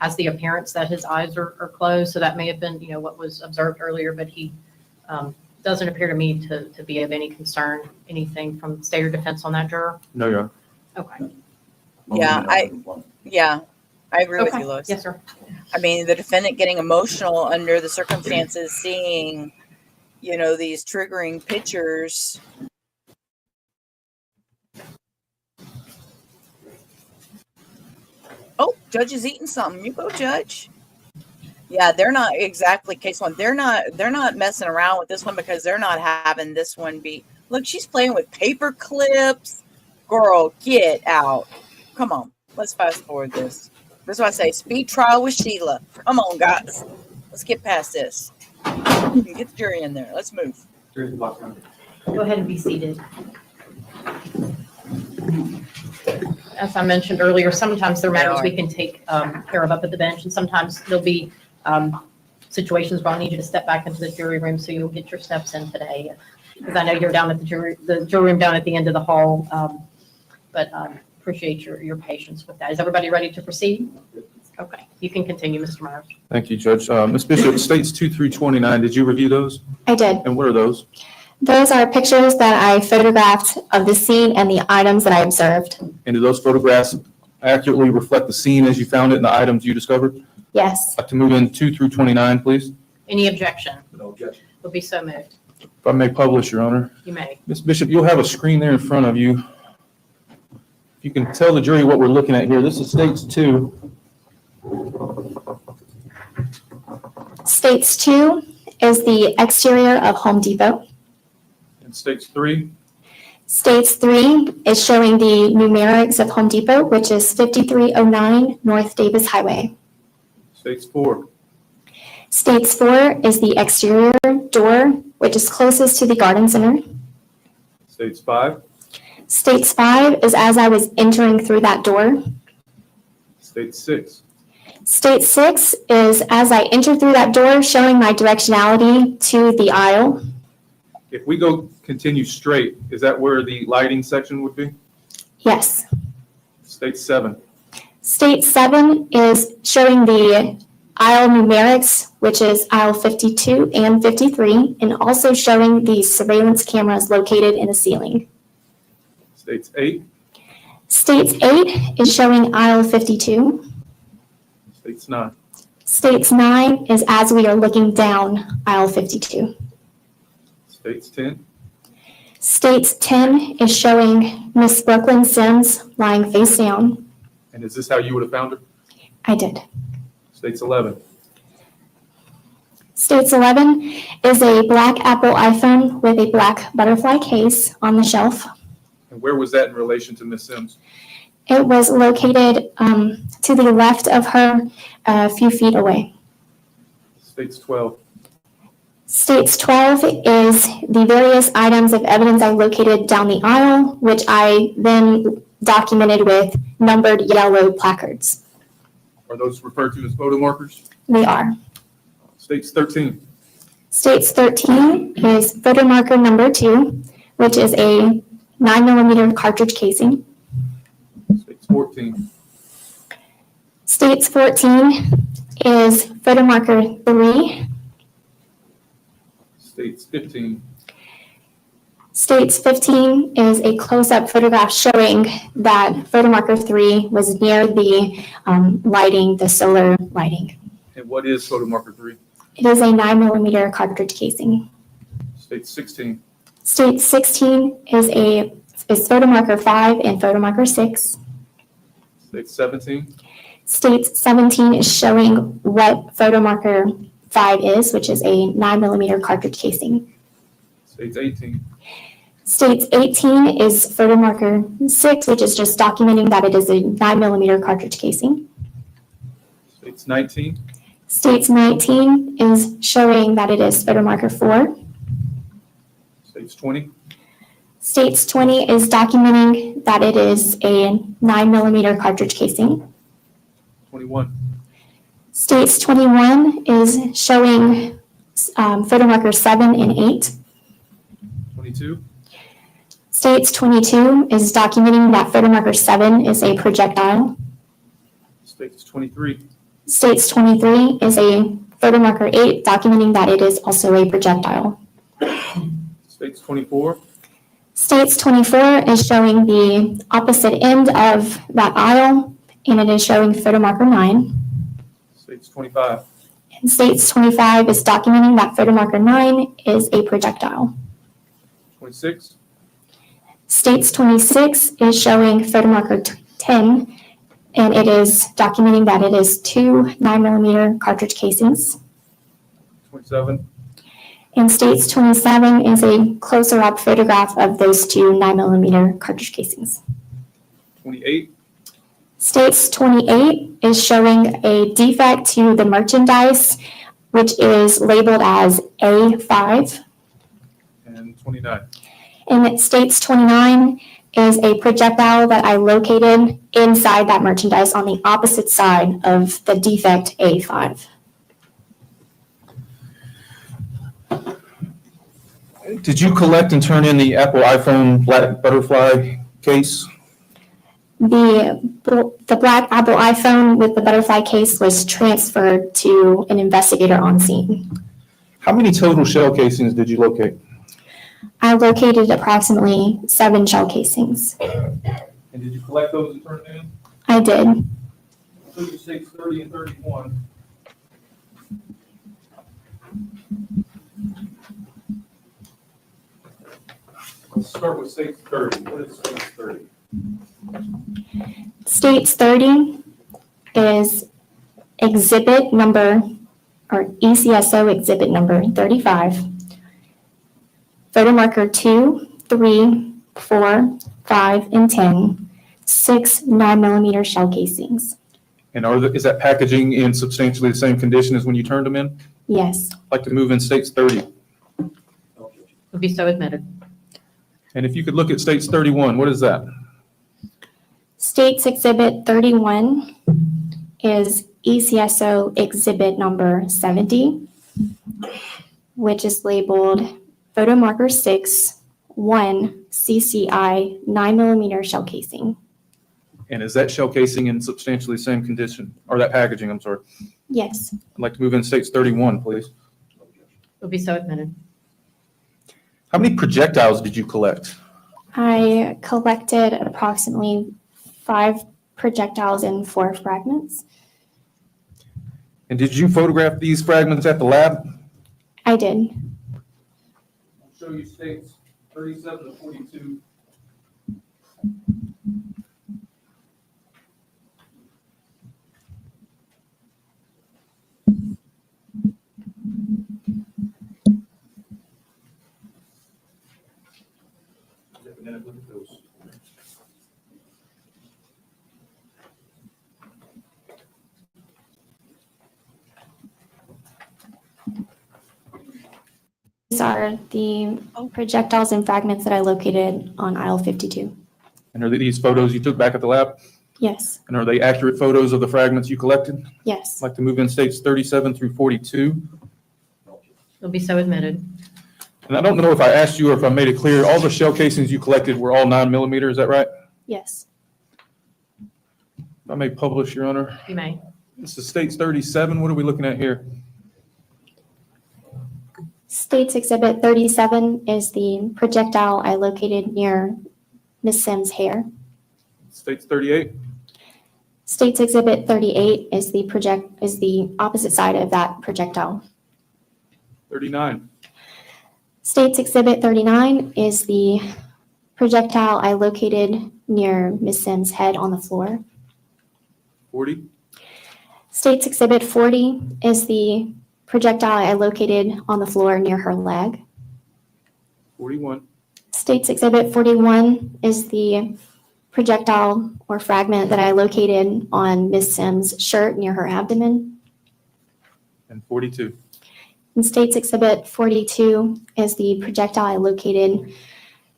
has the appearance that his eyes are closed. So that may have been, what was observed earlier, but he doesn't appear to me to be of any concern. Anything from state or defense on that juror? No, Your Honor. Okay. Yeah, I agree with Okay. you, Lois. Yes, sir. I mean, the defendant getting emotional under the circumstances, seeing, these triggering pictures. Oh, Judge is eating something. You go, Judge. Yeah, they're not exactly case one. They're not messing around with this one because they're not having this one be. Look, she's playing with paper clips. Girl, get out. Come on. Let's fast forward this. That's why I say speed trial with Sheila. Come on, guys. Let's get past this. Get the jury in there. Let's move. Go ahead and be seated. As I mentioned earlier, sometimes there are matters we can take care of up at the bench, and sometimes there'll be situations where I'll need you to step back into the jury room, so you'll get your steps in today. Because I know you're down at the jury room down at the end of the hall, but appreciate your patience with that. Is everybody ready to proceed? Okay, you can continue, Mr. Myers. Thank you, Judge. Ms. Bishop, states 2 through 29, did you review those? I did. And what are those? Those are pictures that I photographed of the scene and the items that I observed. And do those photographs accurately reflect the scene as you found it and the items you discovered? Yes. I'd like to move in 2 through 29, please. Any objection? No objection. Will be so moved. If I may publish, Your Honor. You may. Ms. Bishop, you'll have a screen there in front of you. If you can tell the jury what we're looking at here, this is states 2. States 2 is the exterior of Home Depot. And states 3. States 3 is showing the numerics of Home Depot, which is 5309 North Davis Highway. States 4. States 4 is the exterior door, which is closest to the garden center. States 5. States 5 is as I was entering through that door. States 6. State 6 is as I entered through that door, showing my directionality to the aisle. If we continue straight, is that where the lighting section would be? Yes. State 7. State 7 is showing the aisle numerics, which is aisle 52 and 53, and also showing the surveillance cameras located in the ceiling. States 8. States 8 is showing aisle 52. States 9. States 9 is as we are looking down aisle 52. States 10. States 10 is showing Miss Brooklyn Sims lying face down. And is this how you would have found her? I did. States 11. States 11 is a black Apple iPhone with a black butterfly case on the shelf. And where was that in relation to Miss Sims? It was located to the left of her, a few feet away. States 12. States 12 is the various items of evidence I located down the aisle, which I then documented with numbered yellow placards. Are those referred to as photo markers? They are. States 13. States 13 is photo marker number 2, which is a 9mm cartridge casing. States 14. States 14 is photo marker 3. States 15. States 15 is a close-up photograph showing that photo marker 3 was near the lighting, the solar lighting. And what is photo marker 3? It is a 9mm cartridge casing. States 16. State 16 is photo marker 5 and photo marker 6. States 17. State 17 is showing what photo marker 5 is, which is a 9mm cartridge casing. States 18. States 18 is photo marker 6, which is just documenting that it is a 9mm cartridge casing. States 19. States 19 is showing that it is photo marker 4. States 20. States 20 is documenting that it is a 9mm cartridge casing. 21. States 21 is showing photo marker 7 and 8. 22. States 22 is documenting that photo marker 7 is a projectile. States 23. States 23 is a photo marker 8, documenting that it is also a projectile. States 24. States 24 is showing the opposite end of that aisle, and it is showing photo marker 9. States 25. And States 25 is documenting that photo marker 9 is a projectile. 26. States 26 is showing photo marker 10, and it is documenting that it is 2 9mm cartridge casings. 27. And States 27 is a closer up photograph of those 2 9mm cartridge casings. 28. States 28 is showing a defect to the merchandise, which is labeled as A5. And 29. And States 29 is a projectile that I located inside that merchandise on the opposite side of the defect A5. Did you collect and turn in the Apple iPhone black butterfly case? The black Apple iPhone with the butterfly case was transferred to an investigator on scene. How many total shell casings did you locate? I located approximately 7 shell casings. And did you collect those and turn them in? I did. 36, 30, and 31. Let's start with States 30. What is States 30? States 30 is exhibit number, or ECSO exhibit number 35. Photo marker 2, 3, 4, 5, and 10, 6 9mm shell casings. And is that packaging in substantially the same condition as when you turned them in? Yes. I'd like to move in States 30. Will be so admitted. And if you could look at States 31, what is that? States exhibit 31 is ECSO exhibit number 70, which is labeled photo marker 6, 1 CCI 9mm shell casing. And is that shell casing in substantially the same condition, or that packaging, I'm sorry? Yes. I'd like to move in States 31, please. Will be so admitted. How many projectiles did you collect? I collected approximately 5 projectiles in 4 fragments. And did you photograph these fragments at the lab? I did. I'll show you States 37 to 42. Look at those. These are the projectiles and fragments that I located on aisle 52. And are these photos you took back at the lab? Yes. And are they accurate photos of the fragments you collected? Yes. I'd like to move in States 37 through 42. Will be so admitted. And I don't know if I asked you or if I made it clear, all the shell casings you collected were all 9mm, is that right? Yes. If I may publish, Your Honor. You may. This is States 37. What are we looking at here? States exhibit 37 is the projectile I located near Miss Sims' hair. States 38. States exhibit 38 is the opposite side of that projectile. 39. States exhibit 39 is the projectile I located near Miss Sims' head on the floor. 40. States exhibit 40 is the projectile I located on the floor near her leg. 41. States exhibit 41 is the projectile or fragment that I located on Miss Sims' shirt near her abdomen. And 42. And States exhibit 42 is the projectile I located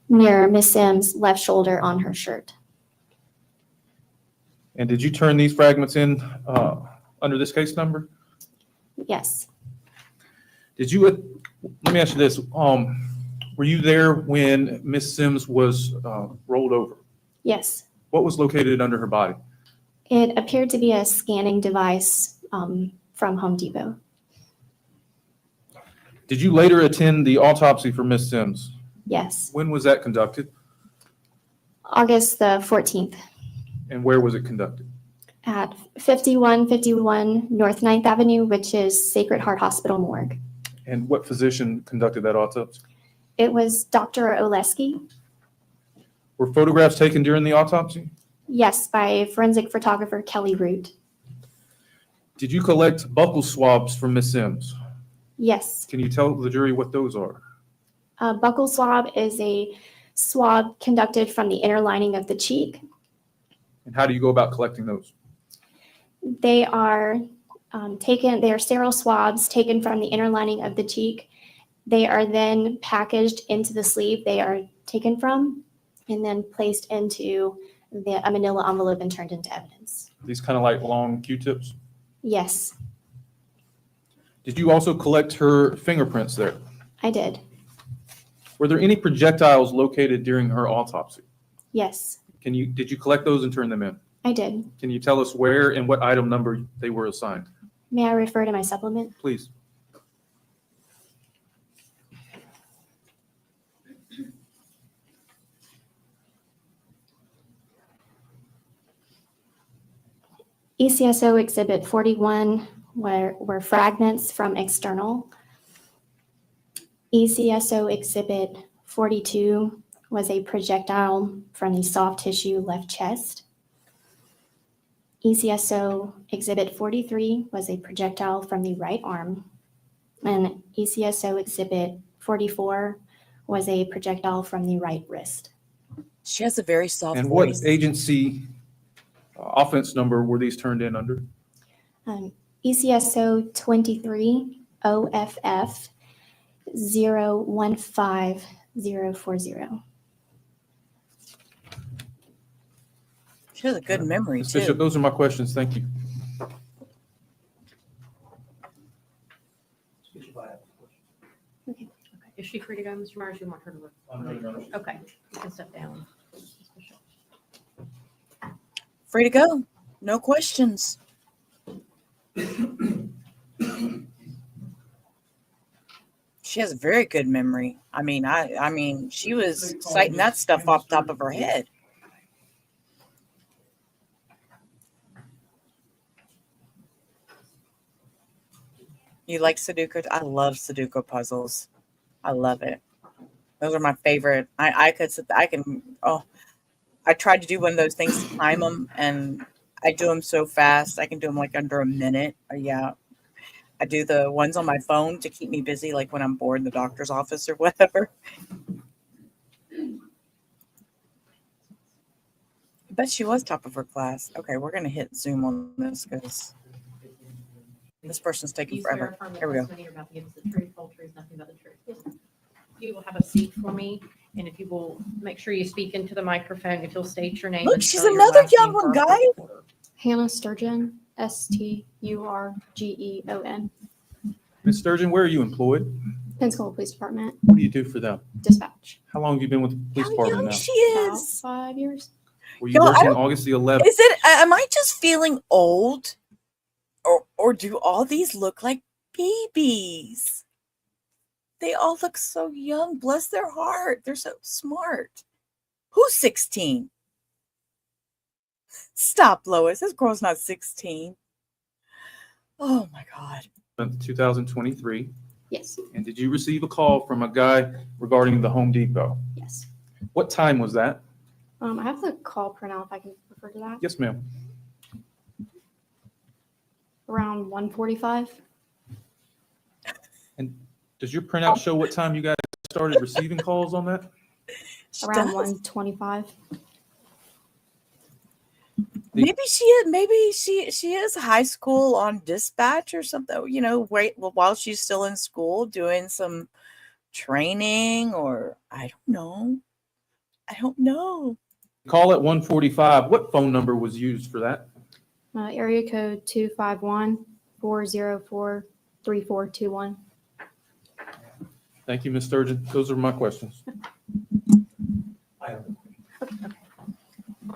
near Miss Sims' left shoulder on her shirt. And did you turn these fragments in under this case number? Yes. Did you, let me ask you this, were you there when Miss Sims was rolled over? Yes. What was located under her body? It appeared to be a scanning device from Home Depot. Did you later attend the autopsy for Miss Sims? Yes, When was that conducted, August the 14th and where was it conducted? at 5151 North 9th Avenue, which is Sacred Heart Hospital morgue. And what physician conducted that autopsy? It was Dr. Oleski. Were photographs taken during the autopsy? Yes, by forensic photographer Kelly Root. Did you collect buccal swabs from Miss Sims? Yes. Can you tell the jury what those are? A buccal swab is a swab conducted from the inner lining of the cheek. And how do you go about collecting those? They are they are sterile swabs taken from the inner lining of the cheek. They are then packaged into the sleeve they are taken from and then placed into a manila envelope and turned into evidence. These kind of like long Q-tips? Yes, Did you also collect her fingerprints there? I did. Were there any projectiles located during her autopsy? Yes, Did you collect those and turn them in? I did. Can you tell us where and what item number they were assigned? May I refer to my supplement? Please. ECSO Exhibit 41 were fragments from external. ECSO Exhibit 42 was a projectile from the soft tissue left chest. ECSO Exhibit 43 was a projectile from the right arm. And ECSO Exhibit 44 was a projectile from the right wrist. She has a very soft And voice. what agency offense number were these turned in under? ECSO 23 OFF 015040. She has a good memory Ms. too. Bishop, those are my questions. Thank you. Okay. Is she free to go, Mr. Myers? You want her to look? Okay, you can step down. Free to go. No questions. She has a very good memory. I mean, she was citing that stuff off the top of her head. You like Sudoku? I love Sudoku puzzles. I love it. Those are my favorite. I tried to do one of those things to time them, and I do them so fast. I can do them like under a minute. Yeah. I do the ones on my phone to keep me busy, like when I'm bored in the doctor's office or whatever. I bet she was top of her class. Okay, we're going to hit Zoom on this because this person's taking forever. Here we go. You're about to give us the truth, whole truth, nothing but the truth. You will have a seat for me, and if you will make sure you speak into the microphone, if you'll state your name. Look, and she's spell your another last young name one, for our guys. recorder. Hannah Sturgeon, STURGEON. Ms. Sturgeon, where are you employed? Pensacola Police Department, What do you do for them? dispatch. How long have you been with the police department now? She About is. 5 years. Were you Y'all, I working don't- August the 11th? Is it? Am I just feeling old, or do all these look like babies? They all look so young. Bless their heart. They're so smart. Who's 16? Stop, Lois. This girl's not 16. Oh my God. 2023. Yes. And did you receive a call from a guy regarding the Home Depot? Yes. What time was that? I have the call printout if I can refer to that. Yes, ma'am. Around 1:45. Does your printout show what time you guys started receiving calls on that? Around 1:25. Maybe she is high school on dispatch or something, while she's still in school doing some training, or I don't know. Call at 1:45. What phone number was used for that? Area code 251-404-3421. Thank you, Ms. Sturgeon. Those are my questions.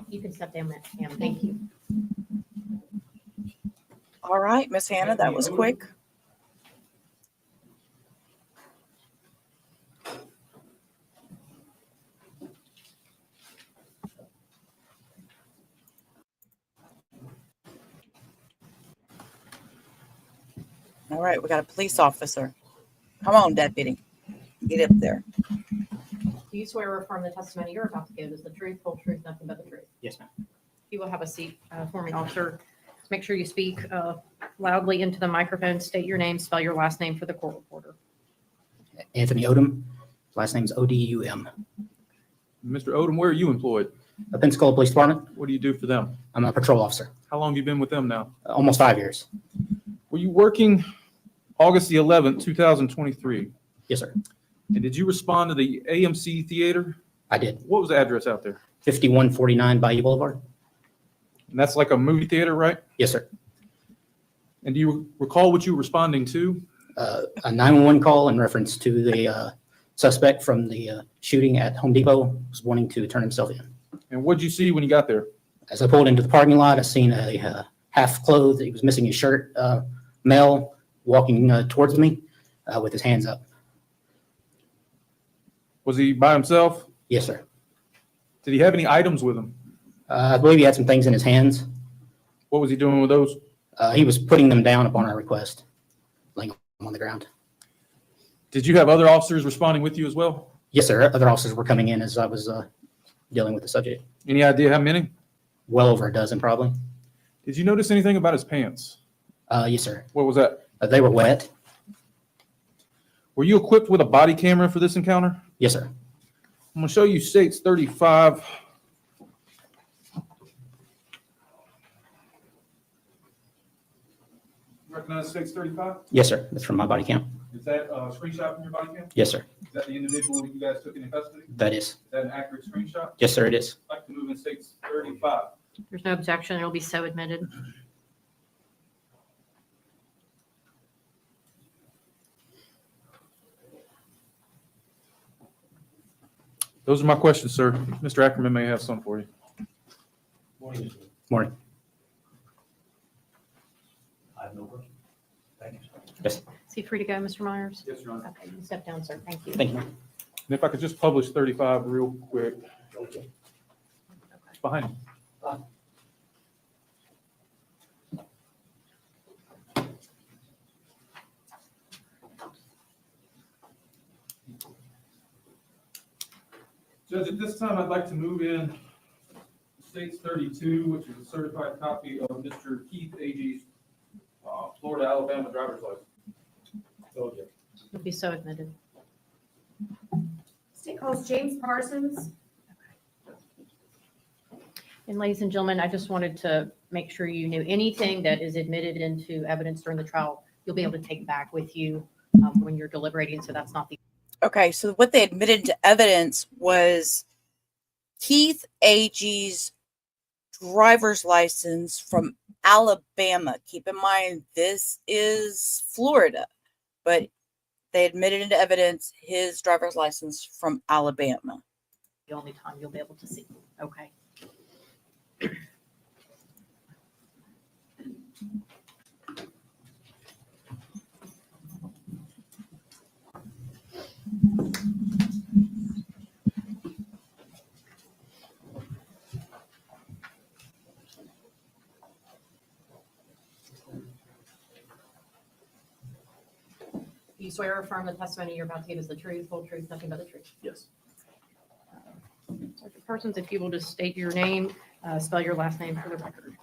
You can step down, ma'am. Thank you. All right, Miss Hannah, that was quick. All right, we got a police officer. Come on, deputy. Get up there. Do you swear or affirm the testimony you're about to give is the truth, whole truth, nothing but the truth? Yes, ma'am. You will have a seat, forming officer. Make sure you speak loudly into the microphone. State your name, spell your last name for the court reporter. Anthony Odom. Last name's Odum. Mr. Odom, where are you employed? The Pensacola Police Department. What do you do for them? I'm a patrol officer. How long have you been with them now? Almost 5 years. Were you working August the 11th, 2023? Yes, sir. And did you respond to the AMC Theater? I did. What was the address out there? 5149 Bayou Boulevard. And that's like a movie theater, right? Yes, sir. And do you recall what you were responding to? A 911 call in reference to the suspect from the shooting at Home Depot was wanting to turn himself in. And what did you see when you got there? As I pulled into the parking lot, I seen a half-clothed, he was missing his shirt, male walking towards me with his hands up. Was he by himself? Yes, sir. Did he have any items with him? I believe he had some things in his hands. What was he doing with those? He was putting them down upon our request, laying them on the ground. Did you have other officers responding with you as well? Yes, sir. Other officers were coming in as I was dealing with the subject. Any idea how many? Well over a dozen, probably. Did you notice anything about his pants? Yes, sir. What was that? They were wet. Were you equipped with a body camera for this encounter? Yes, sir. I'm going to show you states 35. Recognize states 35? Yes, sir. That's from my body cam. Is that a screenshot from your body cam? Yes, sir. Is that the individual you guys took into custody? That is. Is that an accurate screenshot? Yes, sir, it is. I'd like to move in states 35. There's no objection. It'll be so admitted. Those are my questions, sir. Mr. Ackerman may have some for you. Morning. Morning. I have no question. Thank you. Yes. Is he free to go, Mr. Myers? Yes, Your Honor. Okay, you step down, sir. Thank you. Thank you. And if I could just publish 35 real quick. Okay. It's behind you. Judge, at this time, I'd like to move in states 32, which is a certified copy of Mr. Keith Agee's Florida, Alabama driver's license. So, yeah. It'll be so admitted. State calls James Parsons. And ladies and gentlemen, I just wanted to make sure you knew anything that is admitted into evidence during the trial, you'll be able to take back with you when you're deliberating. So that's not the. Okay, so what they admitted to evidence was Keith Agee's driver's license from Alabama. Keep in mind, this is Florida, but they admitted into evidence his driver's license from Alabama. The only time you'll be able to see. Okay. Do you swear or affirm the testimony you're about to give is the truth, whole truth, nothing but the truth? Yes. Sergeant Parsons, if you will just state your name, spell your last name for the record.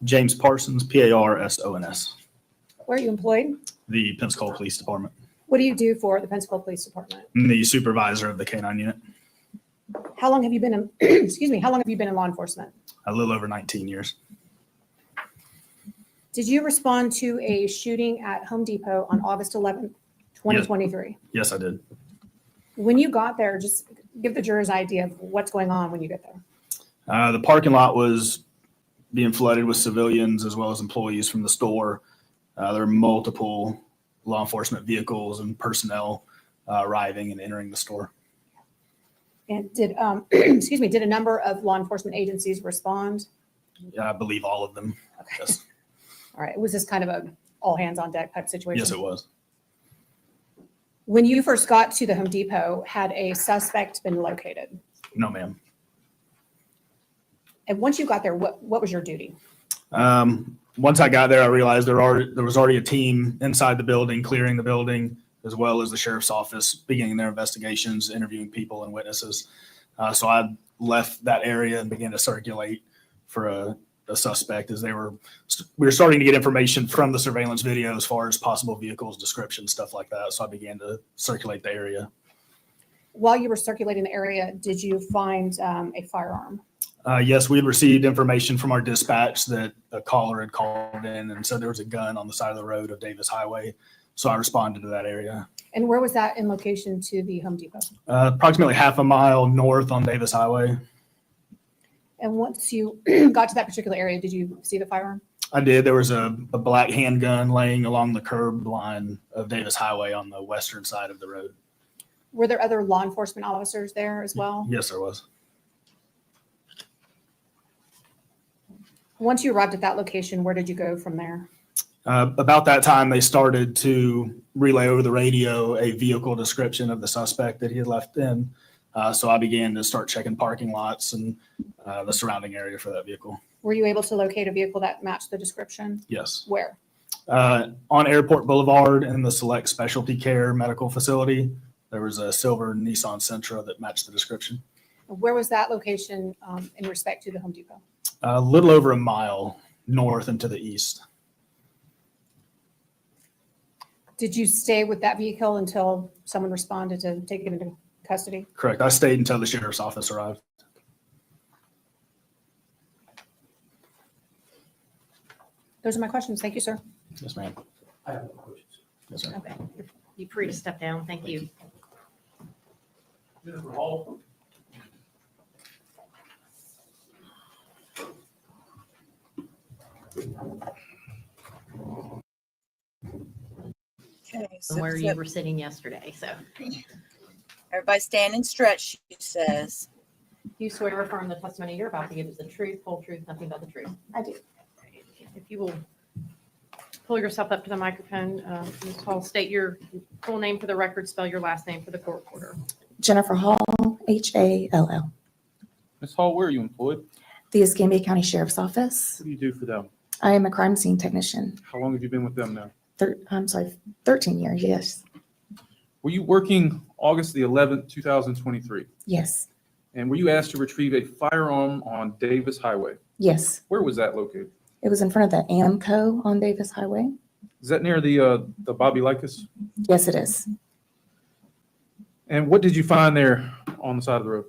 James Parsons, Parsons. Where are you employed? The Pensacola Police Department. What do you do for the Pensacola Police Department? I'm the supervisor of the K-9 unit. How long have you been in, excuse me, how long have you been in law enforcement? A little over 19 years. Did you respond to a shooting at Home Depot on August 11th, 2023? Yes, I did. When you got there, just give the jurors an idea of what's going on when you get there. The parking lot was being flooded with civilians as well as employees from the store. There were multiple law enforcement vehicles and personnel arriving and entering the store. And did, excuse me, did a number of law enforcement agencies respond? I believe all of them. Okay. Yes. All right. Was this kind of a all hands on deck type situation? Yes, it was. When you first got to the Home Depot, had a suspect been located? No, ma'am. And once you got there, what was your duty? Once I got there, I realized there was already a team inside the building, clearing the building, as well as the sheriff's office beginning their investigations, interviewing people and witnesses. So I left that area and began to circulate for a suspect as we were starting to get information from the surveillance video as far as possible vehicles, descriptions, stuff like that. So I began to circulate the area. While you were circulating the area, did you find a firearm? Yes, we had received information from our dispatch that a caller had called in and said there was a gun on the side of the road of Davis Highway. So I responded to that area. And where was that in location to the Home Depot? Approximately half a mile north on Davis Highway. And once you got to that particular area, did you see the firearm? I did. There was a black handgun laying along the curb line of Davis Highway on the western side of the road. Were there other law enforcement officers there as well? Yes, there was. Once you arrived at that location, where did you go from there? About that time, they started to relay over the radio a vehicle description of the suspect that he had left in. So I began to start checking parking lots and the surrounding area for that vehicle. Were you able to locate a vehicle that matched the description? Yes. Where? On Airport Boulevard in the Select Specialty Care Medical Facility, there was a silver Nissan Sentra that matched the description. Where was that location in respect to the Home Depot? A little over a mile north and to the east. Did you stay with that vehicle until someone responded to take it into custody? Correct. I stayed until the sheriff's office arrived. Those are my questions. Thank you, sir. Yes, ma'am. I have no questions. Yes, sir. Okay. You're free to step down. Thank you. Jennifer Hall. Okay, From where you were sitting yesterday, so. Everybody stand and stretch, she says. You swear to affirm the testimony you're about to give is the truth, whole truth, nothing but the truth. I do. If you will pull yourself up to the microphone, Ms. Hall, state your full name for the record, spell your last name for the court reporter. Jennifer Hall, Hall. Ms. Hall, where are you employed? The Escambia County Sheriff's Office. What do you do for them? I am a crime scene technician. How long have you been with them now? 13 years, yes. Were you working August the 11th, 2023? Yes, And were you asked to retrieve a firearm on Davis Highway? yes. Where was that located? It was in front of the AMCO on Davis Highway. Is that near the Bobby Lycus? Yes, it is. And what did you find there on the side of the road?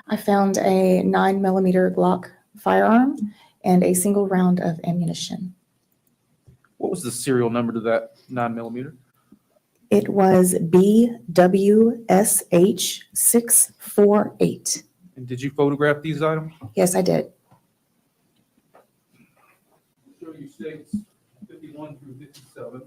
I found a 9mm Glock firearm and a single round of ammunition. What was the serial number to that 9mm? It was BWSH648. And did you photograph these items? Yes, I did. Show you states 51 through 57.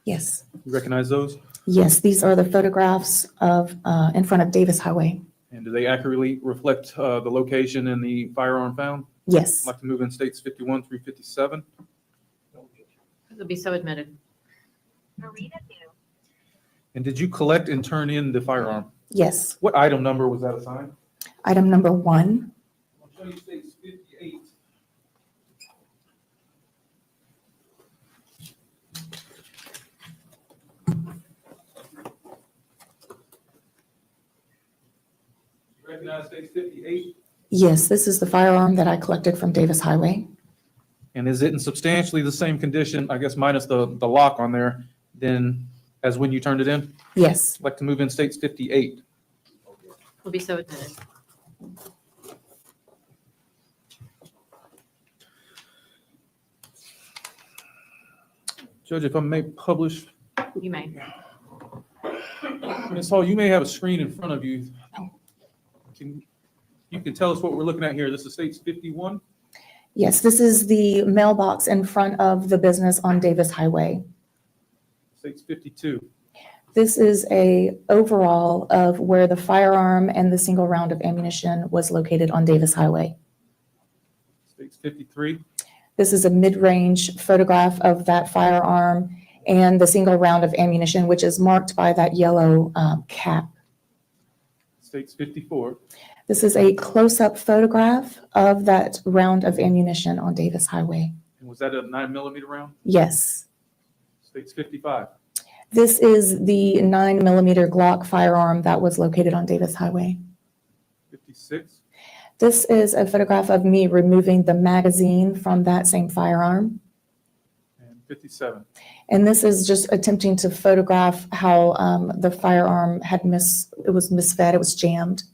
Yes. You recognize those? Yes, these are the photographs of in front of Davis Highway. And do they accurately reflect the location and the firearm found? Yes. I'd like to move in states 51 through 57. It'll be so admitted. And did you collect and turn in the firearm? Yes. What item number was that assigned? Item number 1. I'll show you states 58. You recognize states 58? Yes, this is the firearm that I collected from Davis Highway. And is it in substantially the same condition, I guess minus the lock on there, than as when you turned it in? Yes. I'd like to move in states 58. Will be so admitted. Judge, if I may publish. You may. Ms. Hall, you may have a screen in front of you. You can tell us what we're looking at here. This is states 51. Yes, this is the mailbox in front of the business on Davis Highway. States 52. This is a overall of where the firearm and the single round of ammunition was located on Davis Highway. States 53. This is a mid-range photograph of that firearm and the single round of ammunition, which is marked by that yellow cap. States 54. This is a close-up photograph of that round of ammunition on Davis Highway. And was that a 9mm round? Yes. States 55. This is the 9mm Glock firearm that was located on Davis Highway. 56. This is a photograph of me removing the magazine from that same firearm. And 57. And this is just attempting to photograph how the firearm it was misfed, it was jammed.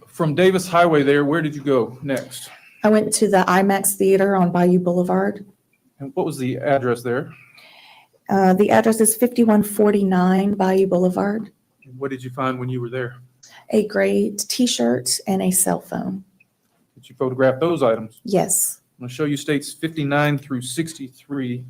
From Davis Highway there, where did you go next? I went to the IMAX Theater on Bayou Boulevard. And what was the address there? The address is 5149 Bayou Boulevard. And what did you find when you were there? A gray t-shirt and a cell phone. Did you photograph those items? Yes. I'm going to show you states 59 through 63.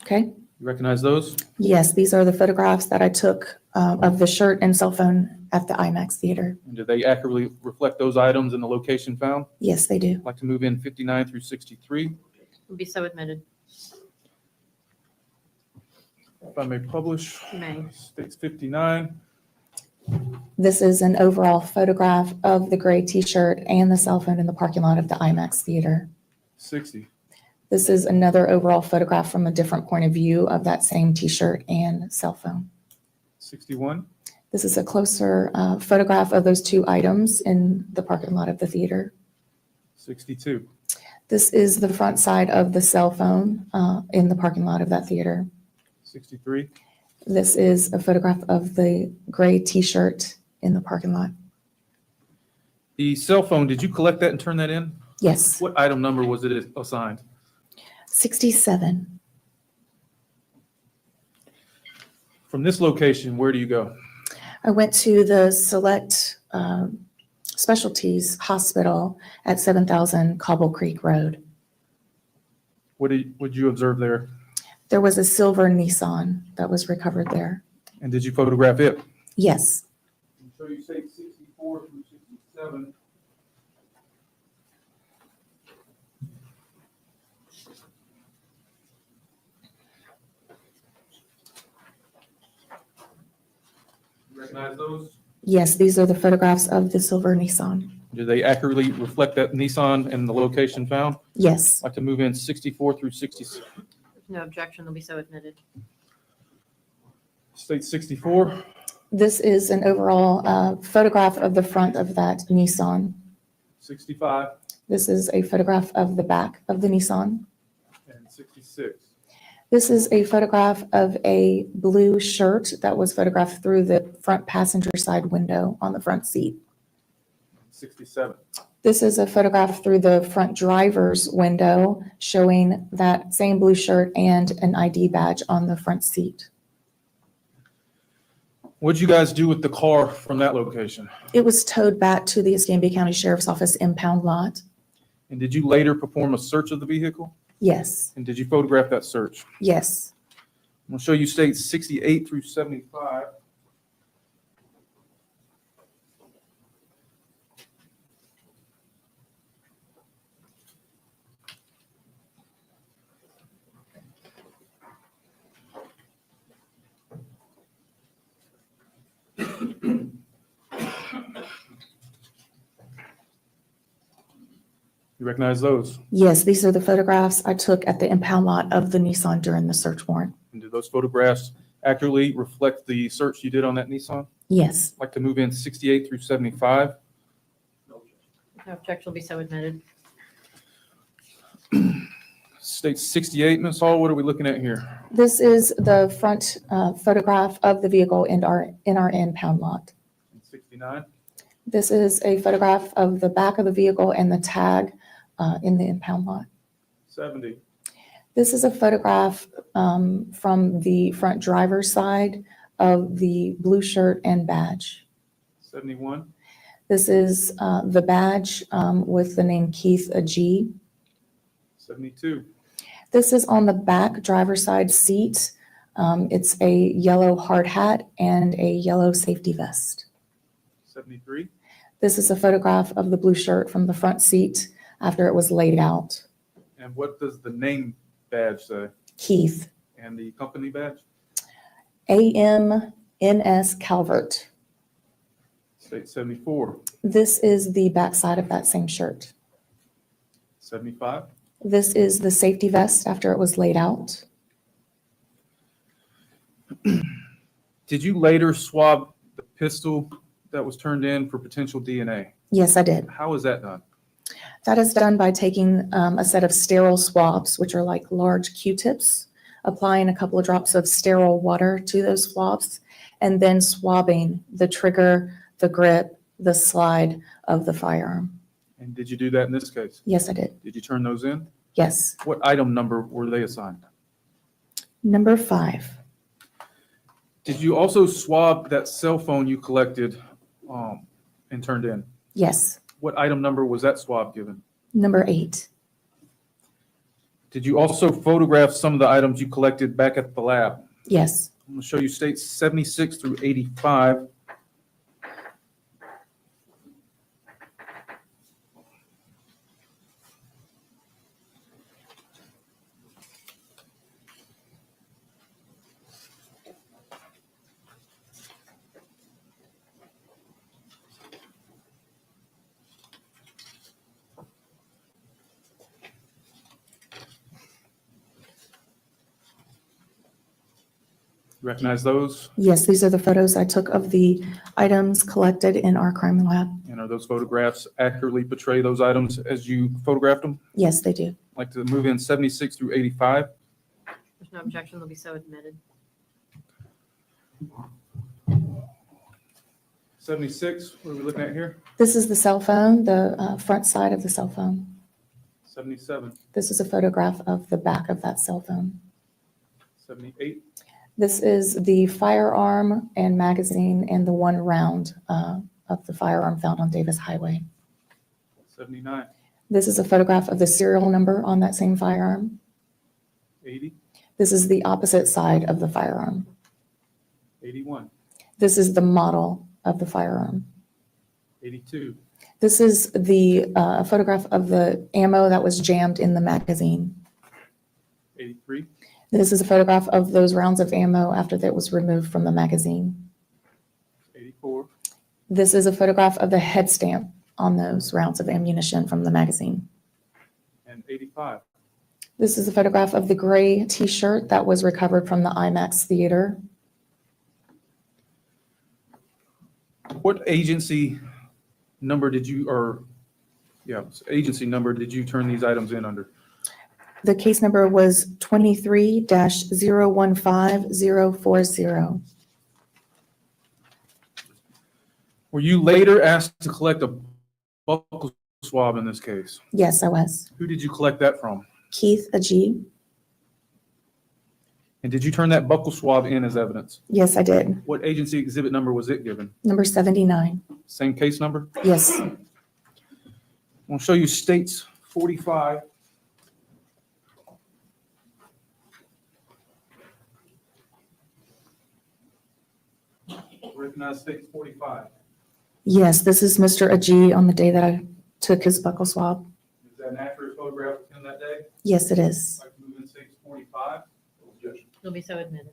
Okay. You recognize those? Yes, these are the photographs that I took of the shirt and cell phone at the IMAX Theater. And do they accurately reflect those items in the location found? Yes, they do. I'd like to move in 59 through 63. Will be so admitted. If I may publish. You may. States 59. This is an overall photograph of the gray t-shirt and the cell phone in the parking lot of the IMAX Theater. 60. This is another overall photograph from a different point of view of that same t-shirt and cell phone. 61. This is a closer photograph of those two items in the parking lot of the theater. 62. This is the front side of the cell phone in the parking lot of that theater. 63. This is a photograph of the gray t-shirt in the parking lot. The cell phone, did you collect that and turn that in? Yes. What item number was it assigned? 67. From this location, where do you go? I went to the Select Specialties Hospital at 7000 Cobble Creek Road. What would you observe there? There was a silver Nissan that was recovered there. And did you photograph it? Yes. So you say 64 through 67. You recognize those? Yes, these are the photographs of the silver Nissan. Do they accurately reflect that Nissan and the location found? Yes. I'd like to move in 64 through 66. No objection, they'll be so admitted. State 64. This is an overall photograph of the front of that Nissan. 65. This is a photograph of the back of the Nissan. And 66. This is a photograph of a blue shirt that was photographed through the front passenger side window on the front seat. 67. This is a photograph through the front driver's window showing that same blue shirt and an ID badge on the front seat. What'd you guys do with the car from that location? It was towed back to the Escambia County Sheriff's Office impound lot. And did you later perform a search of the vehicle? Yes. And did you photograph that search? Yes. I'm going to show you states 68 through 75. You recognize those? Yes, these are the photographs I took at the impound lot of the Nissan during the search warrant. And do those photographs accurately reflect the search you did on that Nissan? Yes. I'd like to move in 68 through 75. No objection, will be so admitted. State 68, Ms. Hall, what are we looking at here? This is the front photograph of the vehicle in our impound lot. 69. This is a photograph of the back of the vehicle and the tag in the impound lot. 70. This is a photograph from the front driver's side of the blue shirt and badge. 71. This is the badge with the name Keith Agee. 72. This is on the back driver's side seat. It's a yellow hard hat and a yellow safety vest. 73. This is a photograph of the blue shirt from the front seat after it was laid out. And what does the name badge say? Keith. And the company badge? AMNS Calvert. State 74. This is the back side of that same shirt. 75. This is the safety vest after it was laid out. Did you later swab the pistol that was turned in for potential DNA? Yes, I did. How is that done? That is done by taking a set of sterile swabs, which are like large Q-tips, applying a couple of drops of sterile water to those swabs, and then swabbing the trigger, the grip, the slide of the firearm. And did you do that in this case? Yes, I did. Did you turn those in? Yes. What item number were they assigned? Number 5. Did you also swab that cell phone you collected and turned in? Yes. What item number was that swab given? Number 8. Did you also photograph some of the items you collected back at the lab? Yes. I'm going to show you states 76 through 85. Recognize those? Yes, these are the photos I took of the items collected in our crime lab. And are those photographs accurately portray those items as you photographed them? Yes, they do. I'd like to move in 76 through 85. There's no objection, they'll be so admitted. 76, what are we looking at here? This is the cell phone, the front side of the cell phone. 77, This is a photograph of the back of that cell phone. 78, This is the firearm and magazine and the one round of the firearm found on Davis Highway. 79, This is a photograph of the serial number on that same firearm. 80, This is the opposite side of the firearm. 81, This is the model of the firearm. 82, This is the photograph of the ammo that was jammed in the magazine. 83, This is a photograph of those rounds of ammo after that was removed from the magazine. 84, This is a photograph of the head stamp on those rounds of ammunition from the magazine. and 85. This is a photograph of the gray t-shirt that was recovered from the IMAX theater. What agency number did you, agency number did you turn these items in under? The case number was 23-015040. Were you later asked to collect a buccal swab in this case? Yes, I was. Who did you collect that from? Keith Agee. And did you turn that buccal swab in as evidence? Yes, I did. What agency exhibit number was it given? Number 79. Same case number? Yes. I'll show you states 45. Recognize states 45. Yes, this is Mr. Agee on the day that I took his buccal swab. Is that an accurate photograph of him that day? Yes, it is. I'd like to move in states 45. Objection. They'll be so admitted.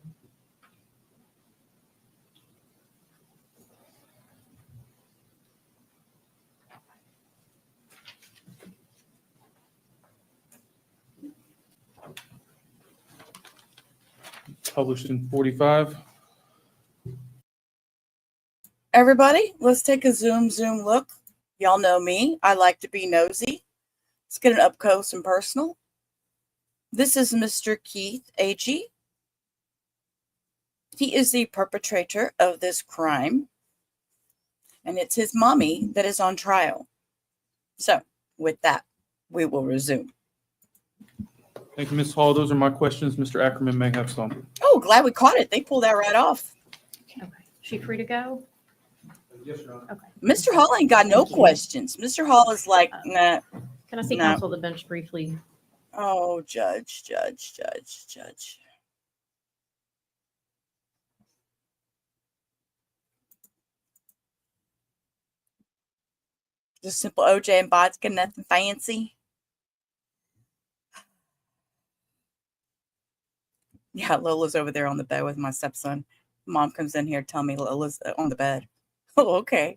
Published in 45. Everybody, let's take a zoom look. Y'all know me. I like to be nosy. Let's get an up close and personal. This is Mr. Keith Agee. He is the perpetrator of this crime. and it's his mommy that is on trial. So with that, we will resume. Thank you, Ms. Hall. Those are my questions. Mr. Ackerman may have some. Oh, glad we caught it. They pulled that right off. Okay. She free to go? Yes, Your Honor. Okay. Mr. Hall ain't got no questions. Mr. Hall is like, nah. Can I see No. counsel to the bench briefly? Oh, judge. Just simple OJ and vodka, nothing fancy. Yeah, Lola's over there on the bed with my stepson. Mom comes in here, tell me Lola's on the bed. Oh, okay.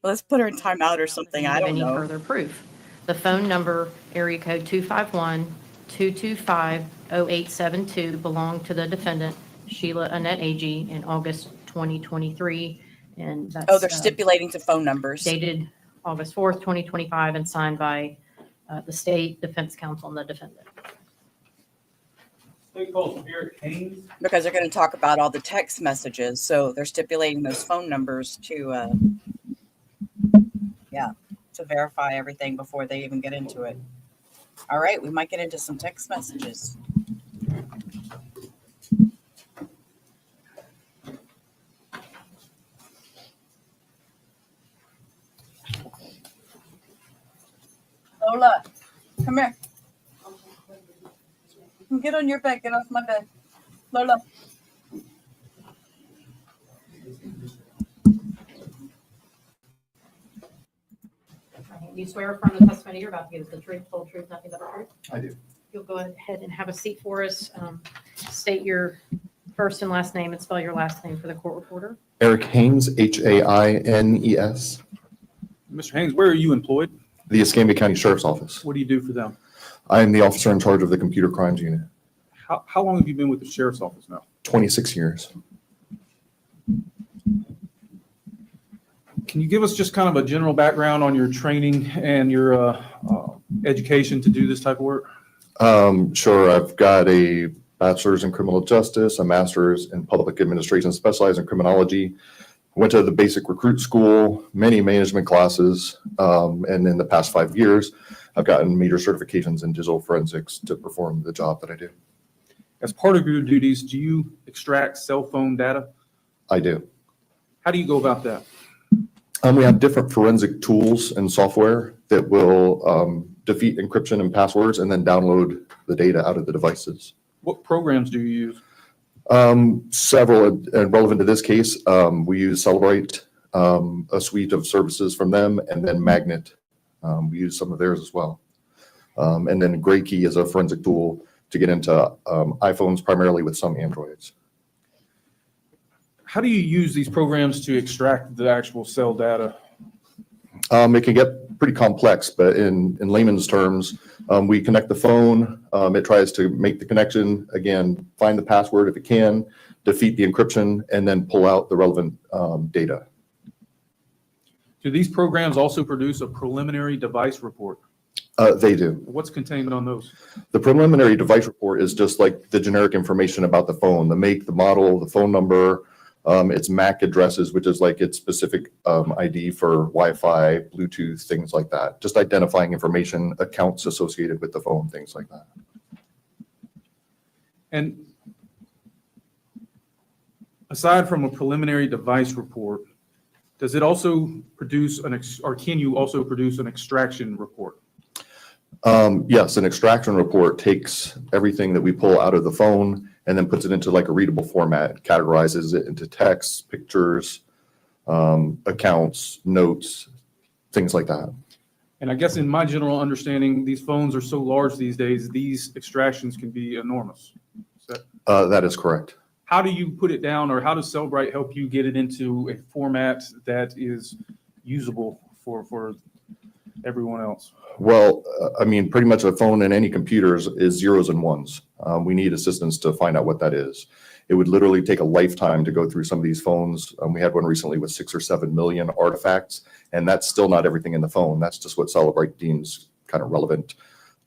Well, let's put her in timeout or something. I don't Any know. further proof? The phone number, area code 251-225-0872, belonged to the defendant, Sheila Annette Agee, in August 2023. And that's Oh, they're stipulating to phone numbers. dated August 4th, 2025, and signed by the state defense counsel and the defendant. State calls from Eric Haynes. Because they're going to talk about all the text messages. So they're stipulating those phone numbers to, to verify everything before they even get into it. All right, we might get into some text messages. Lola, come here. Get on your bed. Get off my bed. Lola. You swear from the testimony you're about to give us the truth, full truth, nothing but the truth? I do. You'll go ahead and have a seat for us. State your first and last name and spell your last name for the court reporter. Eric Haynes, Haines. Mr. Haynes, where are you employed? The Escambia County Sheriff's Office. What do you do for them? I am the officer in charge of the computer crimes unit. How long have you been with the sheriff's office now? 26 years. Can you give us just kind of a general background on your training and your education to do this type of work? Sure. I've got a bachelor's in criminal justice, a master's in public administration, specialized in criminology. Went to the basic recruit school, many management classes, and in the past 5 years, I've gotten major certifications in digital forensics to perform the job that I do. As part of your duties, do you extract cell phone data? I do. How do you go about that? We have different forensic tools and software that will defeat encryption and passwords and then download the data out of the devices. What programs do you use? Several, and relevant to this case, we use Celebrate, a suite of services from them, and then Magnet. We use some of theirs as well. And then Gray Key is a forensic tool to get into iPhones, primarily with some Androids. How do you use these programs to extract the actual cell data? It can get pretty complex, but in layman's terms, we connect the phone. It tries to make the connection, again, find the password if it can, defeat the encryption, and then pull out the relevant data. Do these programs also produce a preliminary device report? They do. What's contained on those? The preliminary device report is just like the generic information about the phone, the make, the model, the phone number, its MAC addresses, which is like its specific ID for Wi-Fi, Bluetooth, things like that. Just identifying information, accounts associated with the phone, things like that. And aside from a preliminary device report, does it also produce or can you also produce an extraction report? Yes, an extraction report takes everything that we pull out of the phone and then puts it into like a readable format, categorizes it into text, pictures, accounts, notes, things like that. And I guess in my general understanding, these phones are so large these days, these extractions can be enormous. That is correct. How do you put it down, or how does Cellbrite help you get it into a format that is usable for everyone else? Well, I mean, pretty much a phone in any computer is zeros and ones. We need assistance to find out what that is. It would literally take a lifetime to go through some of these phones. We had one recently with 6 or 7 million artifacts, and that's still not everything in the phone. That's just what Celebrite deems kind of relevant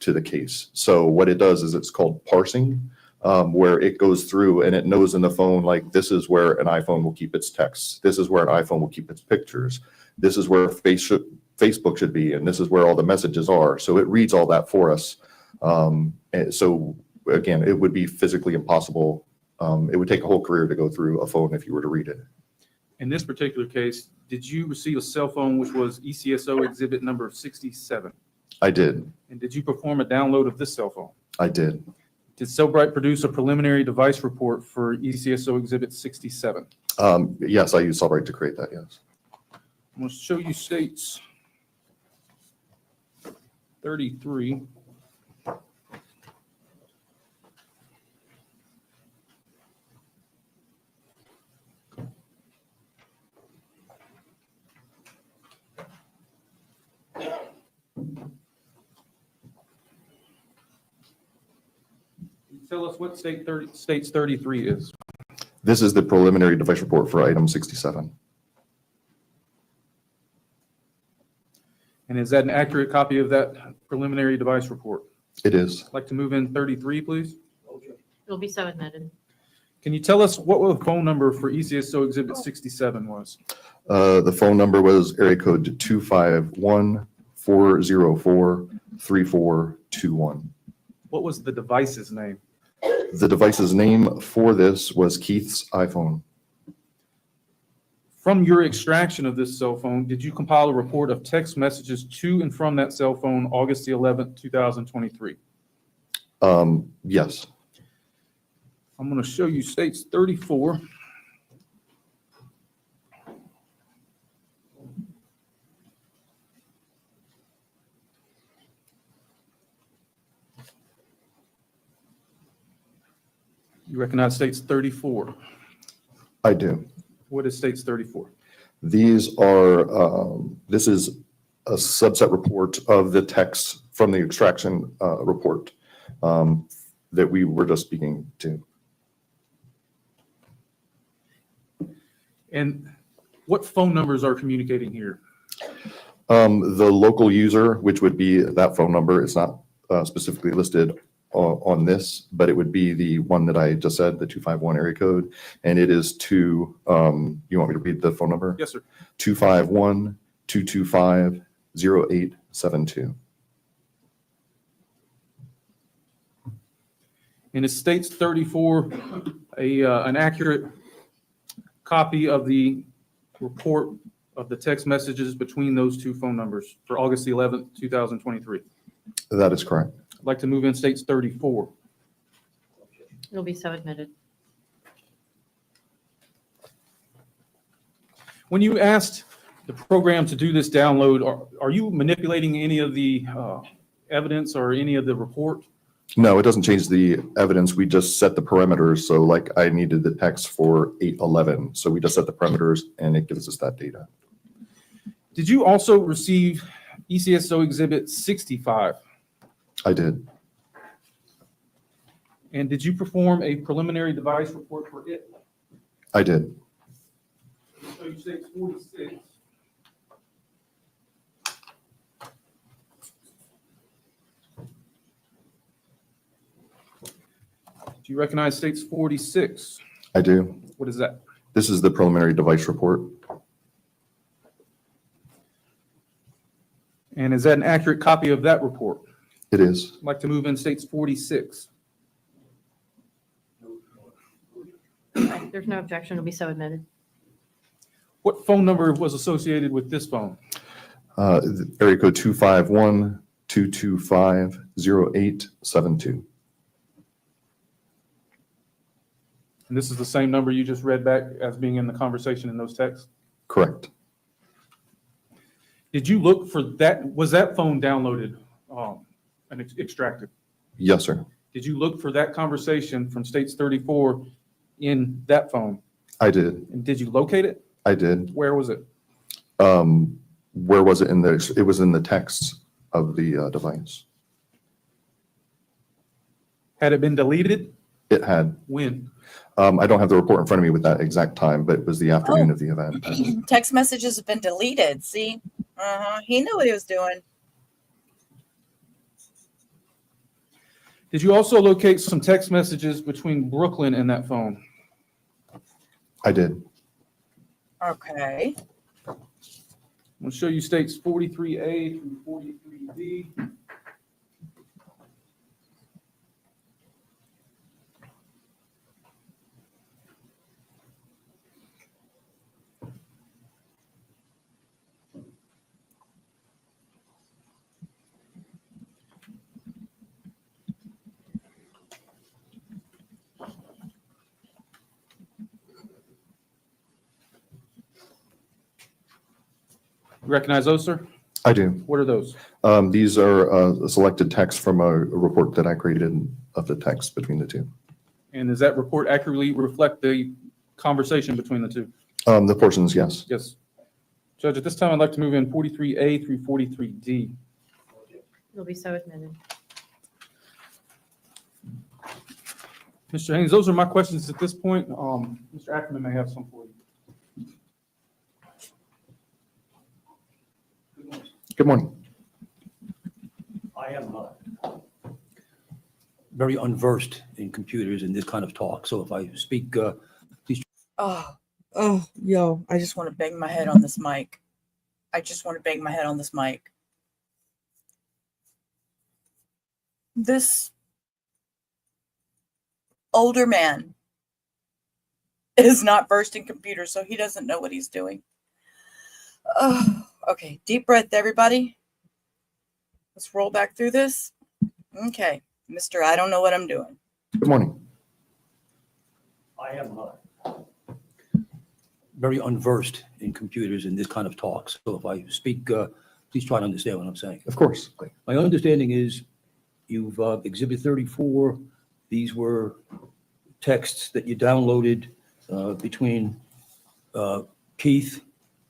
to the case. So what it does is it's called parsing. where it goes through and it knows in the phone, like, this is where an iPhone will keep its texts. This is where an iPhone will keep its pictures. This is where Facebook should be, and this is where all the messages are. So it reads all that for us. And so again, it would be physically impossible. It would take a whole career to go through a phone if you were to read it. In this particular case, did you receive a cell phone which was ECSO exhibit number 67? I did. And did you perform a download of this cell phone? I did. Did Cellbrite produce a preliminary device report for ECSO exhibit 67? Yes, I used Cellbrite to create that, yes. I'm going to show you states 33. Tell us what states 33 is. This is the preliminary device report for item 67. And is that an accurate copy of that preliminary device report? It is. I'd like to move in 33, please. It'll be so admitted. Can you tell us what the phone number for ECSO exhibit 67 was? The phone number was area code 251-404-3421. What was the device's name? The device's name for this was Keith's iPhone. From your extraction of this cell phone, did you compile a report of text messages to and from that cell phone August the 11th, 2023? Yes. I'm going to show you states 34. You recognize states 34? I do. What is states 34? These are, this is a subset report of the text from the extraction report that we were just speaking to. And what phone numbers are communicating here? The local user, which would be that phone number, is not specifically listed on this, but it would be the one that I just said, the 251 area code. And it is to, you want me to read the phone number? Yes, sir. 251-225-0872. And it states 34, an accurate copy of the report of the text messages between those two phone numbers for August the 11th, 2023. That is correct. I'd like to move in states 34. It'll be so admitted. When you asked the program to do this download, are you manipulating any of the evidence or any of the report? No, it doesn't change the evidence. We just set the parameters. So like I needed the text for 811. So we just set the parameters and it gives us that data. Did you also receive ECSO exhibit 65? I did. And did you perform a preliminary device report for it? I did. So you say it's 46. Do you recognize states 46? I do. What is that? This is the preliminary device report. And is that an accurate copy of that report? It is. I'd like to move in states 46. Okay, there's no objection. It'll be so admitted. What phone number was associated with this phone? Area code 251-225-0872. And this is the same number you just read back as being in the conversation in those texts? Correct. Did you look for that? Was that phone downloaded and extracted? Yes, sir. Did you look for that conversation from states 34 in that phone? I did. And did you locate it? I did. Where was it? Where was it in the, it was in the text of the device. Had it been deleted? It had. When? I don't have the report in front of me with that exact time, but it was the afternoon of the event. Text messages have been deleted. See? He knew what he was doing. Did you also locate some text messages between Brooklyn and that phone? I did. Okay. I'm going to show you states 43A through 43D. You recognize those, sir? I do. What are those? These are selected text from a report that I created of the text between the two. And does that report accurately reflect the conversation between the two? The portions, yes. Yes. Judge, at this time, I'd like to move in 43A through 43D. Will be so admitted. Mr. Haynes, those are my questions at this point. Mr. Ackerman may have some for you. Good morning. I am very unversed in computers and this kind of talk, so if I speak, please. Yo, I just want to bang my head on this mic. This older man is not versed in computers, so he doesn't know what he's doing. Okay, deep breath, everybody. Let's roll back through this. Okay, Mr. I don't know what I'm doing. Good morning. I am very unversed in computers and this kind of talk, so if I speak, please try to understand what I'm saying. Of course. My understanding is you've Exhibit 34. These were texts that you downloaded between Keith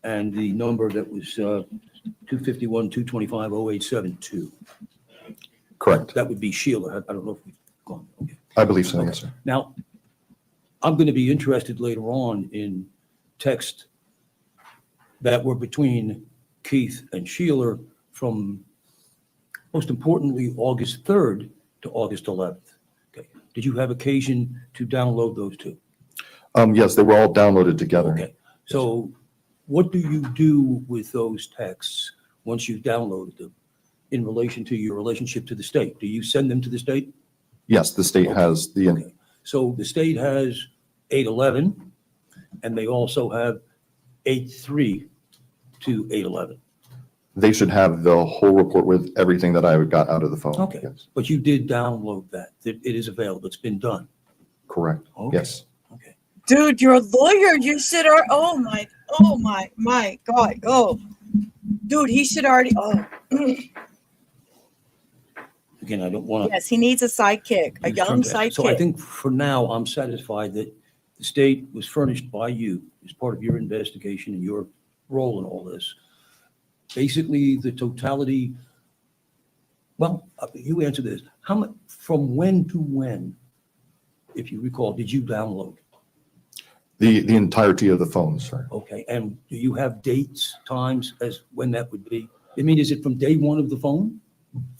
and the number that was 251-225-0872. Correct. That would be Sheila. I don't know if we've gone. Okay. I believe so, yes, sir. Now, I'm going to be interested later on in texts that were between Keith and Sheila from, most importantly, August 3rd to August 11th. Okay. Did you have occasion to download those two? Yes, they were all downloaded together. Okay. So what do you do with those texts once you've downloaded them in relation to your relationship to the state? Do you send them to the state? Yes, the state has the. Okay. So the state has 811, and they also have 83 to 811. They should have the whole report with everything that I got out of the phone. Okay. Yes. But you did download that. It is available. It's been done. Correct. Okay. Yes. Okay. Dude, you're a lawyer. You should are. Oh my God. Oh, dude, he should already. Oh, Again, I don't want to. yes, he needs a sidekick, a young sidekick. So I think for now, I'm satisfied that the state was furnished by you as part of your investigation and your role in all this. Basically, the totality, well, you answer this. How much, from when to when, if you recall, did you download? The entirety of the phone, sir. Okay, and do you have dates, times as when that would be? I mean, is it from day one of the phone?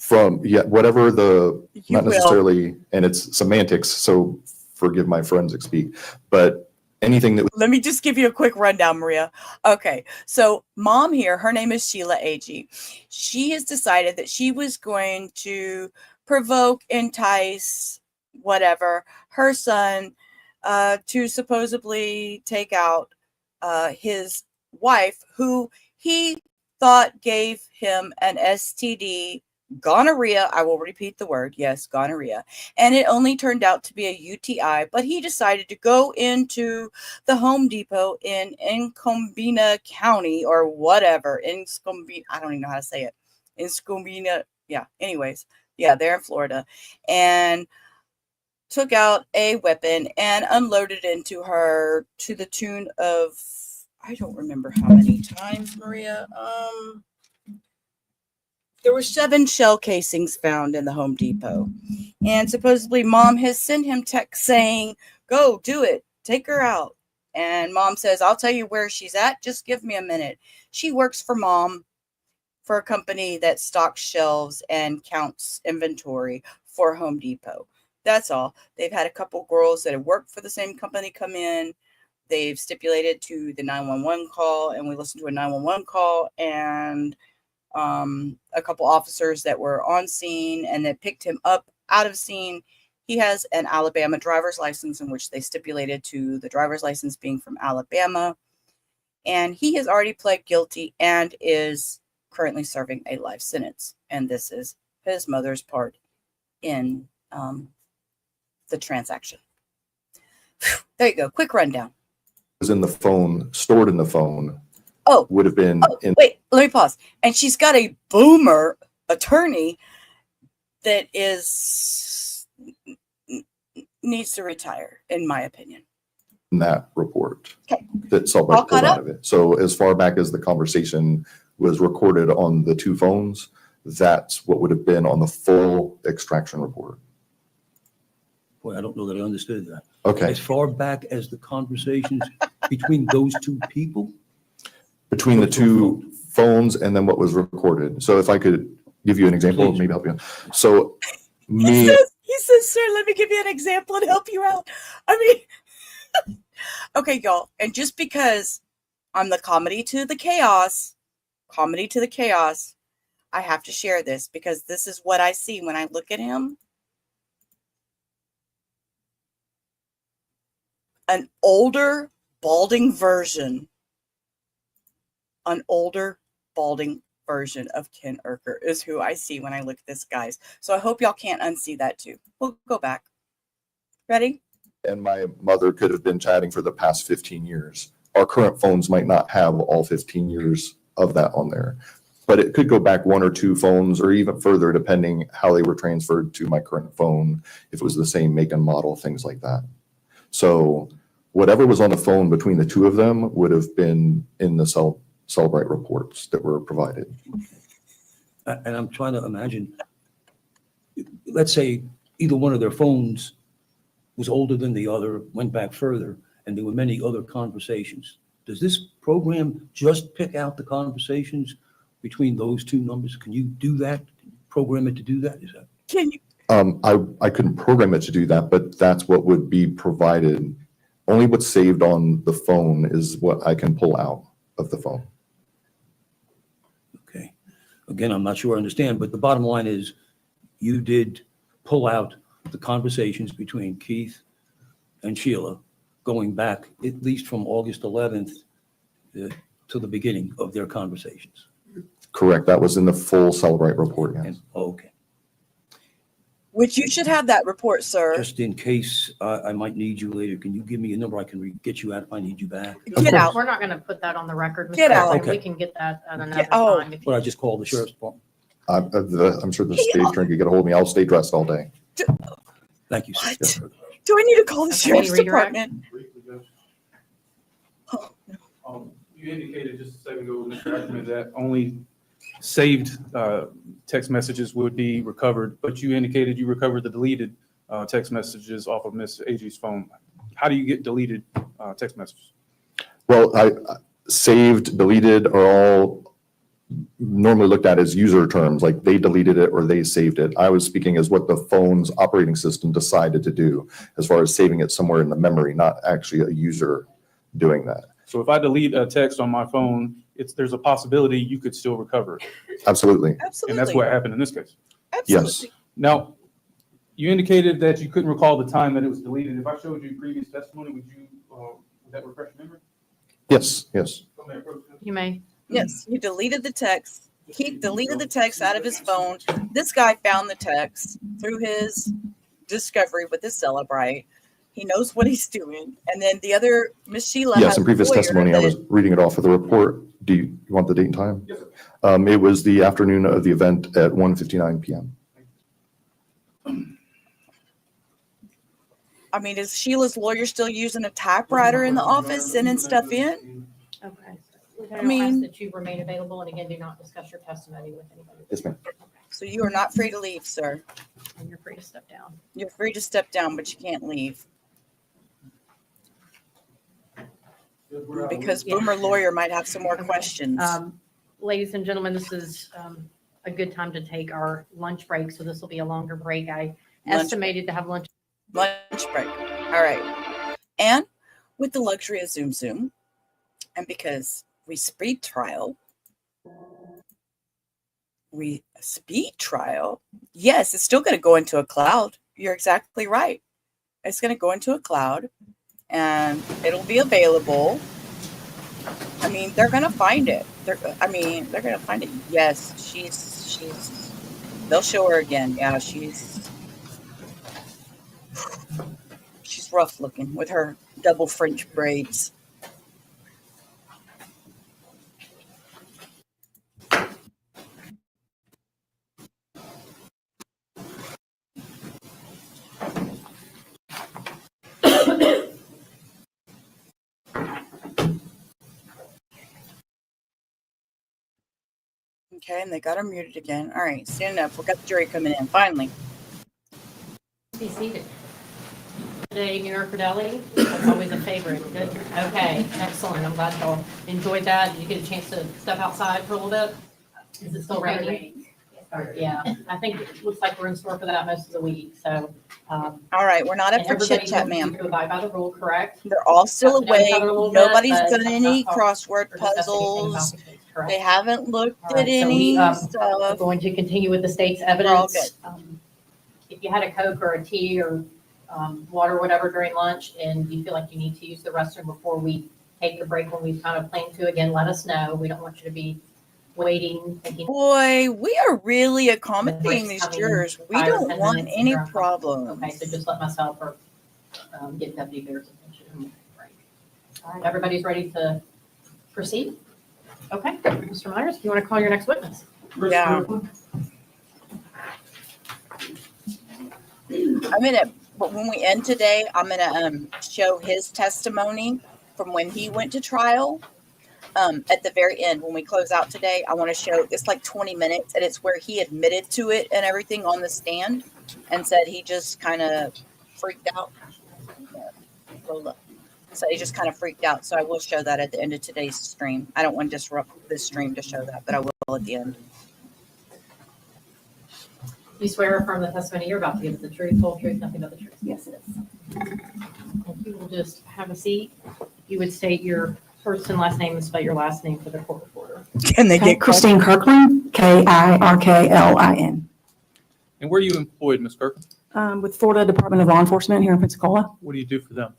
Whatever the, You not will. necessarily, and it's semantics, so forgive my forensic speak, but anything that was. Let me just give you a quick rundown, Maria. Okay, so mom here, her name is Sheila Agee. She has decided that she was going to provoke, entice, whatever, her son to supposedly take out his wife, who he thought gave him an STD, gonorrhea. I will repeat the word. Yes, gonorrhea. And it only turned out to be a UTI, but he decided to go into the Home Depot in Escambia County or whatever. Escambia, I don't even know how to say it. Escambia. Yeah. Anyways. Yeah. They're in Florida. And took out a weapon and unloaded into her to the tune of, I don't remember how many times, Maria. There were 7 shell casings found in the Home Depot. And supposedly mom has sent him text saying, go do it. Take her out. And mom says, I'll tell you where she's at. Just give me a minute. She works for mom for a company that stocks shelves and counts inventory for Home Depot. That's all. They've had a couple girls that have worked for the same company come in. They've stipulated to the 911 call, and we listened to a 911 call, and a couple officers that were on scene and that picked him up out of scene. He has an Alabama driver's license in which they stipulated to the driver's license being from Alabama. And he has already pled guilty and is currently serving a life sentence. And this is his mother's part in the transaction. There you go. Quick rundown. Was in the phone, stored in the phone. Oh, would have been in. Wait, let me pause. And she's got a boomer attorney that needs to retire, in my opinion. In that report. Okay. That Cellbrite pulled out of it. So as far back as the conversation was recorded on the two phones, that's what would have been on the full extraction report. Boy, I don't know that I understood that. Okay. As far back as the conversations between those two people? Between the two phones and then what was recorded. So if I could give you an example, maybe help you. So me. He says, sir, let me give you an example and help you out. I mean, okay, y'all. And just because I'm the comedy to the chaos, I have to share this because this is what I see when I look at him. An older, balding version of Ken Urker is who I see when I look at this, guys. So I hope y'all can't unsee that too. We'll go back. Ready? And my mother could have been chatting for the past 15 years. Our current phones might not have all 15 years of that on there, but it could go back one or two phones or even further, depending how they were transferred to my current phone, if it was the same make and model, things like that. So whatever was on the phone between the two of them would have been in the Cellbrite reports that were provided. And I'm trying to imagine, let's say either one of their phones was older than the other, went back further, and there were many other conversations. Does this program just pick out the conversations between those two numbers? Can you do that? Program it to do that? Is that? Can you? I couldn't program it to do that, but that's what would be provided. Only what's saved on the phone is what I can pull out of the phone. Okay. Again, I'm not sure I understand, but the bottom line is you did pull out the conversations between Keith and Sheila going back at least from August 11th to the beginning of their conversations. Correct. That was in the full Cellbrite report. Yes. Okay. Which you should have that report, sir. Just in case I might need you later, can you give me a number I can get you out if I need you back? Get out. We're not going to put that on the record. Mr. Get out. President. Okay. We can get that at another Oh. time. But I just called the sheriff's department. I'm sure the stage drink could get a hold of me. I'll stay dressed all day. Thank you, sir. What? Do I need to call the Okay, sheriff's redirect. department? You indicated just a second ago, Mr. Ackerman, that only saved text messages would be recovered, but you indicated you recovered the deleted text messages off of Ms. Agee's phone. How do you get deleted text messages? Well, I saved, deleted are all normally looked at as user terms, like they deleted it or they saved it. I was speaking as what the phone's operating system decided to do as far as saving it somewhere in the memory, not actually a user doing that. So if I delete a text on my phone, there's a possibility you could still recover it. Absolutely. And that's what happened in this case. Yes. Now, you indicated that you couldn't recall the time that it was deleted. If I showed you previous testimony, would that refresh your memory? Yes. Yes. You may. Yes, you deleted the text. He deleted the text out of his phone. This guy found the text through his discovery with his Cellbrite. He knows what he's doing. And then the other, Miss Sheila. Yes, has in previous a lawyer testimony, I was reading it off of the report. Do you want the date and time? Yes, sir. It was the afternoon of the event at 1:59 p.m. I mean, is Sheila's lawyer still using a typewriter in the office, sending stuff in? Okay. I mean- Ask that you remain available, and again, do not discuss your testimony with anybody. Yes, ma'am. So you are not free to leave, sir. And you're free to step down. You're free to step down, but you can't leave. Because Boomer lawyer might have some more questions. Ladies and gentlemen, this is a good time to take our lunch break, so this will be a longer break. I estimated to have lunch. Lunch break. All right. And with the luxury of Zoom, and because we speed trial, yes, it's still going to go into a cloud. You're exactly right. It's going to go into a cloud and it'll be available. I mean, they're going to find it. They're going to find it. Yes, they'll show her again. Yeah, she's rough looking with her double French braids. Okay, and they got her muted again. All right, stand up. We got the jury coming in, finally. Be seated. Today, New York Fidelity, that's always a favorite. Good. Okay, excellent. I'm glad y'all enjoyed that. Did you get a chance to step outside for a little bit? Is it still raining? Yeah, I think it looks like we're in store for that most of the week. So, all right, we're not up for chit chat, ma'am. To abide by the rule, correct? They're all still awake. Nobody's done any not crossword puzzles. They haven't looked at any We're stuff. going to continue with the state's We're all evidence. If you had a Coke or a tea or water or whatever during lunch and you feel like you need to use the restroom before we take the break when we've kind of planned to, again, let us know. We don't want you to be waiting. Boy, we are really accommodating these jurors. We don't want any problems. Okay, so just let myself or get Deputy Bear's attention and we'll take a break. All right, everybody's ready to proceed? Okay, Mr. Myers, if you want to call your next witness. Yeah. But when we end today, I'm gonna show his testimony from when he went to trial. At the very end, when we close out today, I want to show, it's like 20 minutes, and it's where he admitted to it and everything on the stand and said he just kind of freaked out. So he just kind of freaked out. So I will show that at the end of today's stream. I don't want to disrupt this stream to show that, but I will at the end. You swear or affirm the testimony you're about to give is the truth, whole truth, nothing but the truth? Yes, it is. If you will just have a seat, you would state your first and last name and spell your last name for the court reporter. Can they get Christine Kirkland, Kirklin. And where are you employed, Ms. Kirkland? With Florida Department of Law Enforcement here in Pensacola. What do you do for them?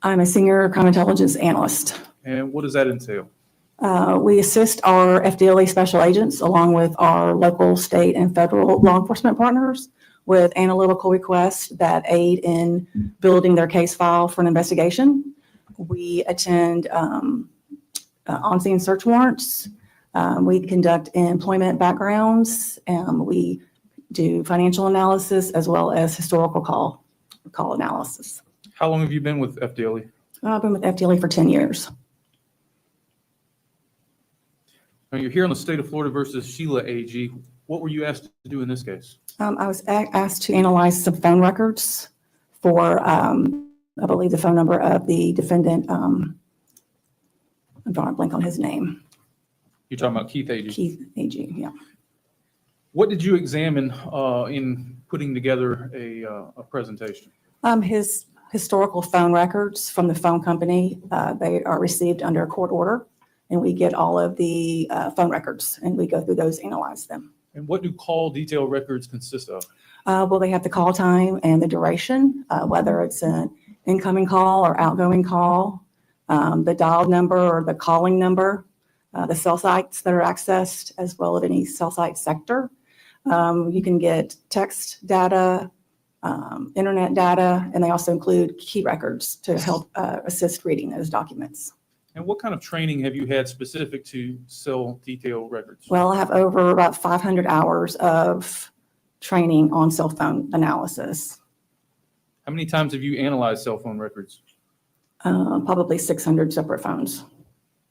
I'm a senior crime intelligence analyst. And what does that entail? We assist our FDLE special agents along with our local, state, and federal law enforcement partners with analytical requests that aid in building their case file for an investigation. We attend on-scene search warrants. We conduct employment backgrounds. We do financial analysis as well as historical call analysis. How long have you been with FDLE? I've been with FDLE for 10 years. Now you're here on the state of Florida versus Sheila Agee. What were you asked to do in this case? I was asked to analyze some phone records for, I believe, the phone number of the defendant. I'm drawing a blank on his name. You're talking about Keith Agee? Keith Agee, yeah. What did you examine in putting together a presentation? His historical phone records from the phone company. They are received under a court order, and we get all of the phone records, and we go through those, analyze them. And what do call detail records consist of? Well, they have the call time and the duration, whether it's an incoming call or outgoing call, the dial number or the calling number, the cell sites that are accessed, as well as any cell site sector. You can get text data, internet data, and they also include key records to help assist reading those documents. And what kind of training have you had specific to cell detail records? Well, I have over about 500 hours of training on cell phone analysis. How many times have you analyzed cell phone records? Probably 600 separate phones.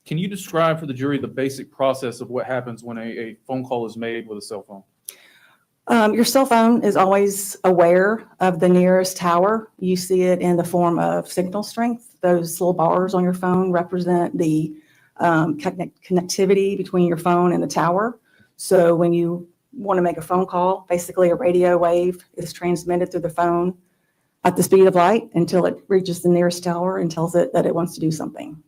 Can you describe for the jury the basic process of what happens when a phone call is made with a cell phone? Your cell phone is always aware of the nearest tower. You see it in the form of signal strength. Those little bars on your phone represent the connectivity between your phone and the tower. So when you want to make a phone call. Basically, a radio wave is transmitted through the phone at the speed of light until it reaches the nearest tower and tells it that it wants to do something.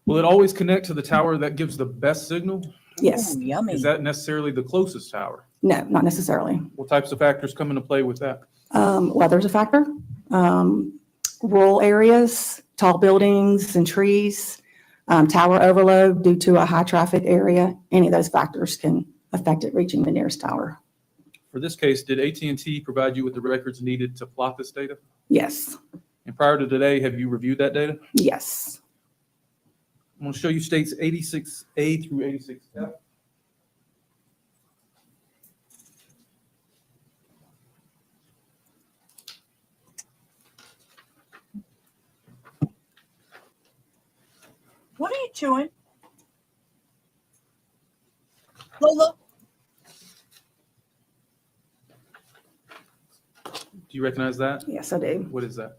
Will it always connect to the tower that gives the best signal? Yes. Ooh, yummy. Is that necessarily the closest tower? No, not necessarily. What types of factors come into play with that? Weather's a factor. Rural areas, tall buildings and trees, tower overload due to a high traffic area, any of those factors can affect it reaching the nearest tower. For this case, did AT&T provide you with the records needed to plot this data? Yes. And prior to today, have you reviewed that data? Yes. I'm going to show you states 86A through 86F. What are you chewing? Lola? Do you recognize that? Yes, I do. What is that?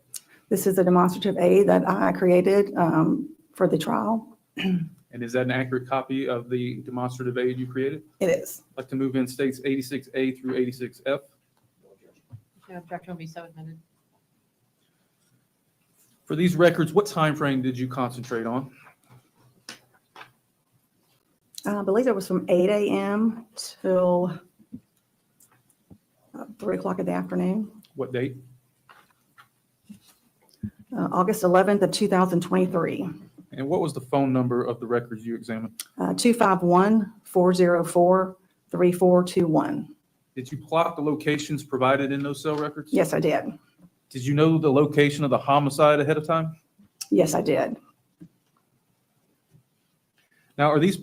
This is a demonstrative aid that I created for the trial. And is that an accurate copy of the demonstrative aid you created? It is. I'd like to move in states 86A through 86F. No objection will be so admitted. For these records, what time frame did you concentrate on? I believe it was from 8 a.m. till 3 o'clock in the afternoon. What date? August 11th of 2023. And what was the phone number of the records you examined? 251-404-3421. Did you plot the locations provided in those cell records? Yes, I did. Did you know the location of the homicide ahead of time? Yes, I did. Now, are these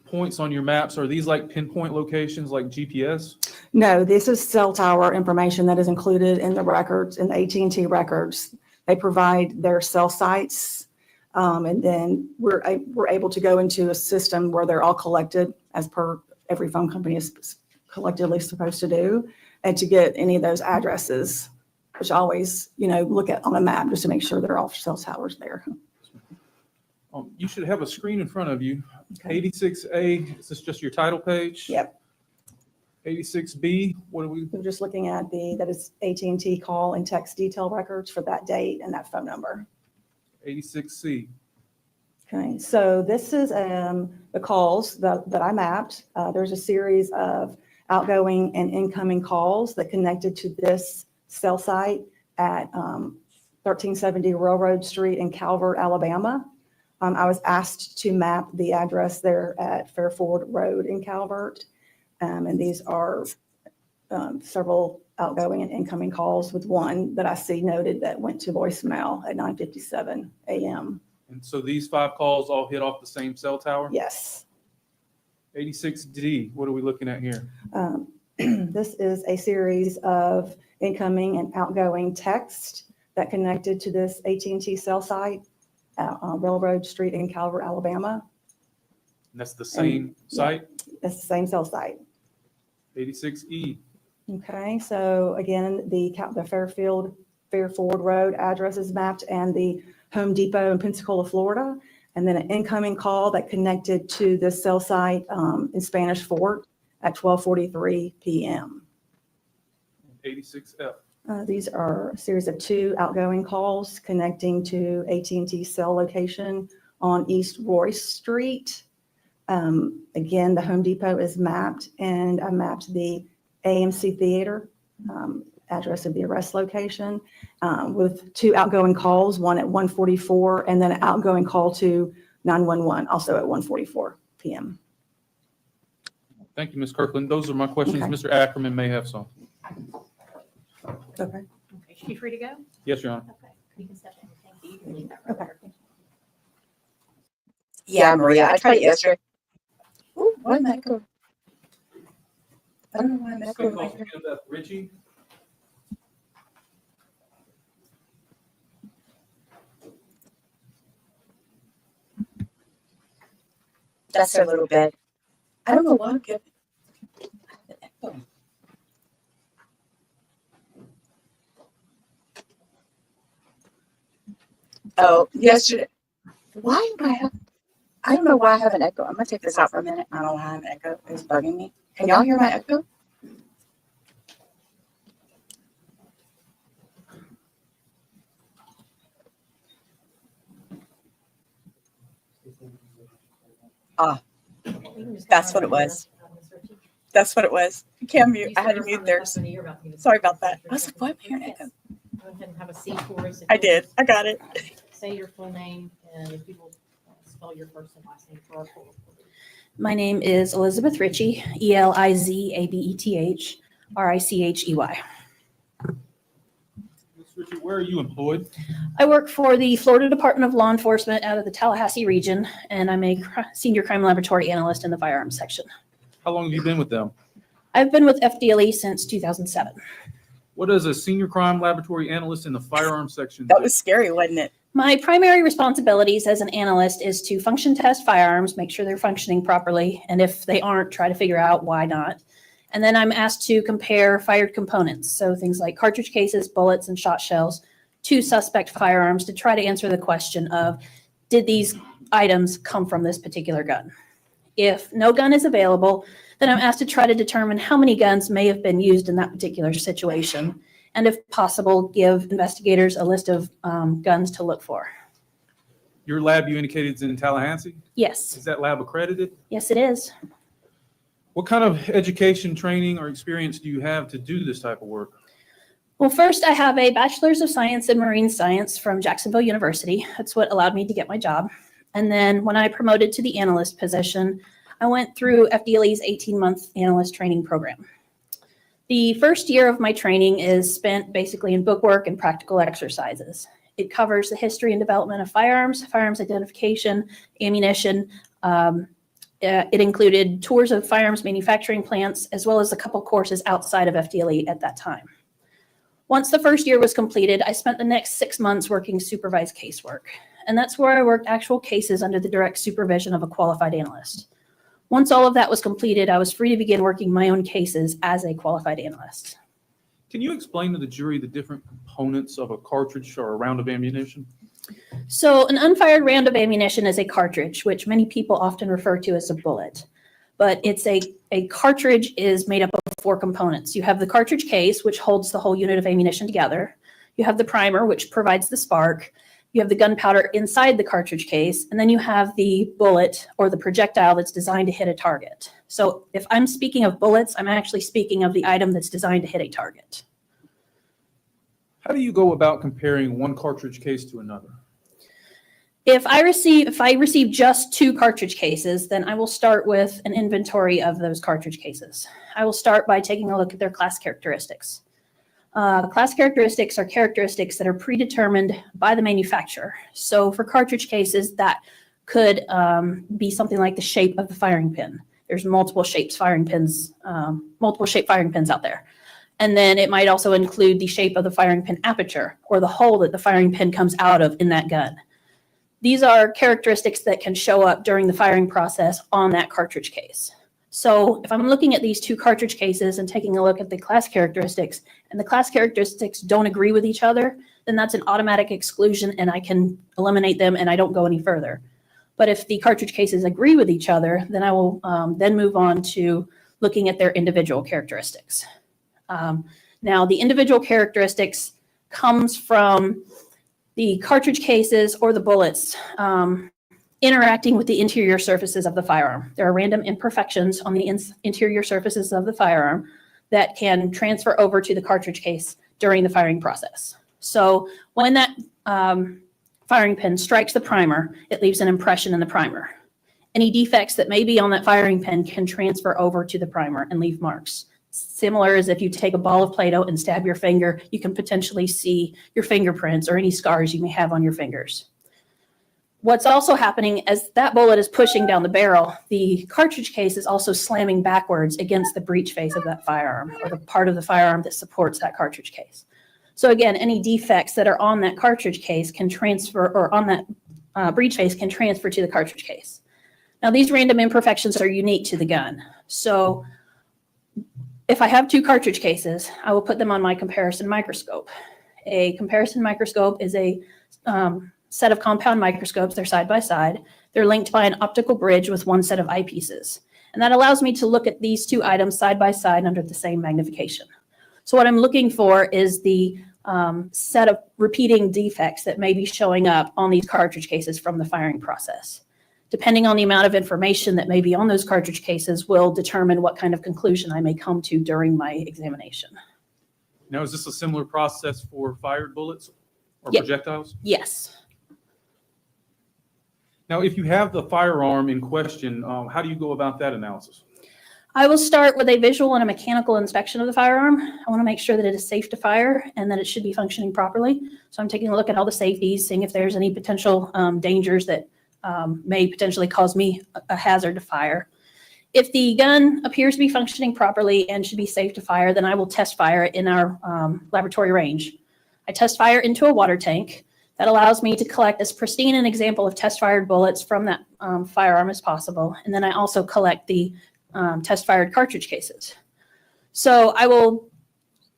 points on your maps, are these like pinpoint locations like GPS? No, this is cell tower information that is included in the records, in the AT&T records. They provide their cell sites, and then we're able to go into a system where they're all collected as per every phone company is collectively supposed to do, and to get any of those addresses, which I always, look at on a map just to make sure they're all cell towers there. You should have a screen in front of you. Okay. 86A, is this just your title page? Yep. 86B, what are we? We're just looking at that is AT&T call and text detail records for that date and that phone number. 86C. Okay, so this is the calls that I mapped. There's a series of outgoing and incoming calls that connected to this cell site at 1370 Railroad Street in Calvert, Alabama. I was asked to map the address there at Fairford Road in Calvert. And these are several outgoing and incoming calls, with one that I see noted that went to voicemail at 9:57 a.m. And so these 5 calls all hit off the same cell tower? Yes. 86D, what are we looking at here? This is a series of incoming and outgoing text that connected to this AT&T cell site on Railroad Street in Calvert, Alabama. And that's the same site? Yeah, that's the same cell site. 86E. Okay, so again, the Fairford Road address is mapped, and the Home Depot in Pensacola, Florida, and then an incoming call that connected to the cell site in Spanish Fort at 12:43 p.m. 86F. These are a series of 2 outgoing calls connecting to AT&T cell location on East Royce Street. Again, the Home Depot is mapped, and I mapped the AMC Theater address of the arrest location with 2 outgoing calls, one at 1:44 and then an outgoing call to 911, also at 1:44 p.m. Thank you, Ms. Kirkland. Those are my questions. Okay. Mr. Ackerman may have some. Okay. Okay, is she free to go? Yes, Your Honor. Okay, you can step in. Thank you. You can leave that Okay. right there. Yeah, Maria, I tried it yesterday. Ooh, why did that go? I don't know why that go right here. Richie. That's a little bit. I don't know why I'm good. Oh, yesterday. Why am I? I don't know why I have an echo. I'm gonna take this out for a minute. I don't know why I have an echo. It's bugging me. Can y'all hear my echo? Ah, that's what it was. That's what it was. You can't mute. I had to mute theirs. Sorry about that. I was like, why am I hearing an echo? Go ahead and have a seat for us. I did. I got it. Say your full name and if you will spell your first and last name for our full report. My name is Elizabeth Ritchie, Elizabeth Richey. Ms. Ritchie, where are you employed? I work for the Florida Department of Law Enforcement out of the Tallahassee region, and I'm a senior crime laboratory analyst in the firearms section. How long have you been with them? I've been with FDLE since 2007. What does a senior crime laboratory analyst in the firearms section That do? was scary, wasn't it? My primary responsibilities as an analyst is to function test firearms, make sure they're functioning properly, and if they aren't, try to figure out why not. And then I'm asked to compare fired components, so things like cartridge cases, bullets, and shot shells, to suspect firearms to try to answer the question of, did these items come from this particular gun? If no gun is available, then I'm asked to try to determine how many guns may have been used in that particular situation, and if possible, give investigators a list of guns to look for. Your lab, you indicated, is in Tallahassee? Yes. Is that lab accredited? Yes, it is. What kind of education, training, or experience do you have to do this type of work? Well, first, I have a Bachelor's of Science in Marine Science from Jacksonville University. That's what allowed me to get my job. And then when I promoted to the analyst position, I went through FDLE's 18-month analyst training program. The first year of my training is spent basically in bookwork and practical exercises. It covers the history and development of firearms, firearms identification, ammunition. It included tours of firearms manufacturing plants, as well as a couple courses outside of FDLE at that time. Once the first year was completed, I spent the next 6 months working supervised casework. And that's where I worked actual cases under the direct supervision of a qualified analyst. Once all of that was completed, I was free to begin working my own cases as a qualified analyst. Can you explain to the jury the different components of a cartridge or a round of ammunition? So an unfired round of ammunition is a cartridge, which many people often refer to as a bullet. But it's a cartridge is made up of 4 components. You have the cartridge case, which holds the whole unit of ammunition together. You have the primer, which provides the spark. You have the gunpowder inside the cartridge case, and then you have the bullet or the projectile that's designed to hit a target. So if I'm speaking of bullets, I'm actually speaking of the item that's designed to hit a target. How do you go about comparing one cartridge case to another? If I receive just 2 cartridge cases, then I will start with an inventory of those cartridge cases. I will start by taking a look at their class characteristics. Class characteristics are characteristics that are predetermined by the manufacturer. So for cartridge cases, that could be something like the shape of the firing pin. There's multiple shape firing pins out there. And then it might also include the shape of the firing pin aperture or the hole that the firing pin comes out of in that gun. These are characteristics that can show up during the firing process on that cartridge case. So if I'm looking at these 2 cartridge cases and taking a look at the class characteristics, and the class characteristics don't agree with each other, then that's an automatic exclusion and I can eliminate them and I don't go any further. But if the cartridge cases agree with each other, then I will then move on to looking at their individual characteristics. Now, the individual characteristics comes from the cartridge cases or the bullets interacting with the interior surfaces of the firearm. There are random imperfections on the interior surfaces of the firearm that can transfer over to the cartridge case during the firing process. So when that firing pin strikes the primer, it leaves an impression in the primer. Any defects that may be on that firing pin can transfer over to the primer and leave marks. Similar as if you take a ball of Play-Doh and stab your finger, you can potentially see your fingerprints or any scars you may have on your fingers. What's also happening as that bullet is pushing down the barrel, the cartridge case is also slamming backwards against the breech face of that firearm or the part of the firearm that supports that cartridge case. So again, any defects that are on that cartridge case can transfer, or on that breech face can transfer to the cartridge case. Now, these random imperfections are unique to the gun. So if I have 2 cartridge cases, I will put them on my comparison microscope. A comparison microscope is a set of compound microscopes. They're side by side. They're linked by an optical bridge with one set of eyepieces. And that allows me to look at these two items side by side under the same magnification. So what I'm looking for is the set of repeating defects that may be showing up on these cartridge cases from the firing process. Depending on the amount of information that may be on those cartridge cases will determine what kind of conclusion I may come to during my examination. Now, is this a similar process for fired bullets or Yeah. projectiles? Yes. Now, if you have the firearm in question, how do you go about that analysis? I will start with a visual and a mechanical inspection of the firearm. I want to make sure that it is safe to fire and that it should be functioning properly. So I'm taking a look at all the safeties, seeing if there's any potential dangers that may potentially cause me a hazard to fire. If the gun appears to be functioning properly and should be safe to fire, then I will test fire it in our laboratory range. I test fire into a water tank. That allows me to collect as pristine an example of test-fired bullets from that firearm as possible. And then I also collect the test-fired cartridge cases. So I will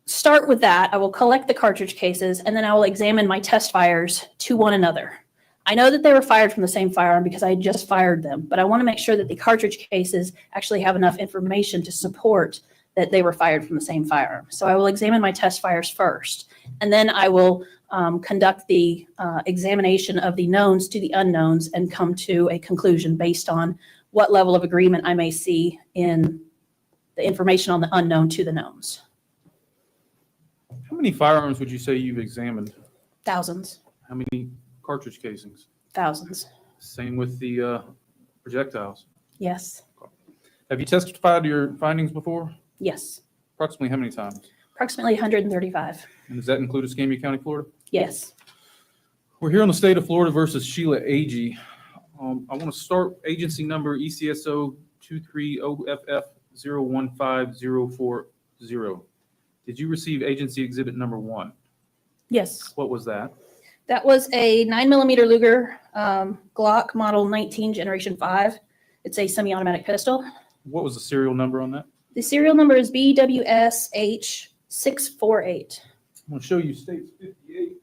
start with that. I will collect the cartridge cases, and then I will examine my test fires to one another. I know that they were fired from the same firearm because I had just fired them, but I want to make sure that the cartridge cases actually have enough information to support that they were fired from the same firearm. So I will examine my test fires first, and then I will conduct the examination of the knowns to the unknowns and come to a conclusion based on what level of agreement I may see in the information on the unknown to the knowns. How many firearms would you say you've examined? Thousands. How many cartridge casings? Thousands. Same with the projectiles. Yes. Have you testified to your findings before? Yes. Approximately how many times? Approximately 135. And does that include Escambia County, Florida? Yes. We're here on the state of Florida versus Sheila Agee. I want to start agency number ECSO 230FF015040. Did you receive agency exhibit number 1? Yes. What was that? That was a 9mm Luger Glock Model 19 Generation 5. It's a semi-automatic pistol. What was the serial number on that? The serial number is BWSH648. I'm going to show you states 58.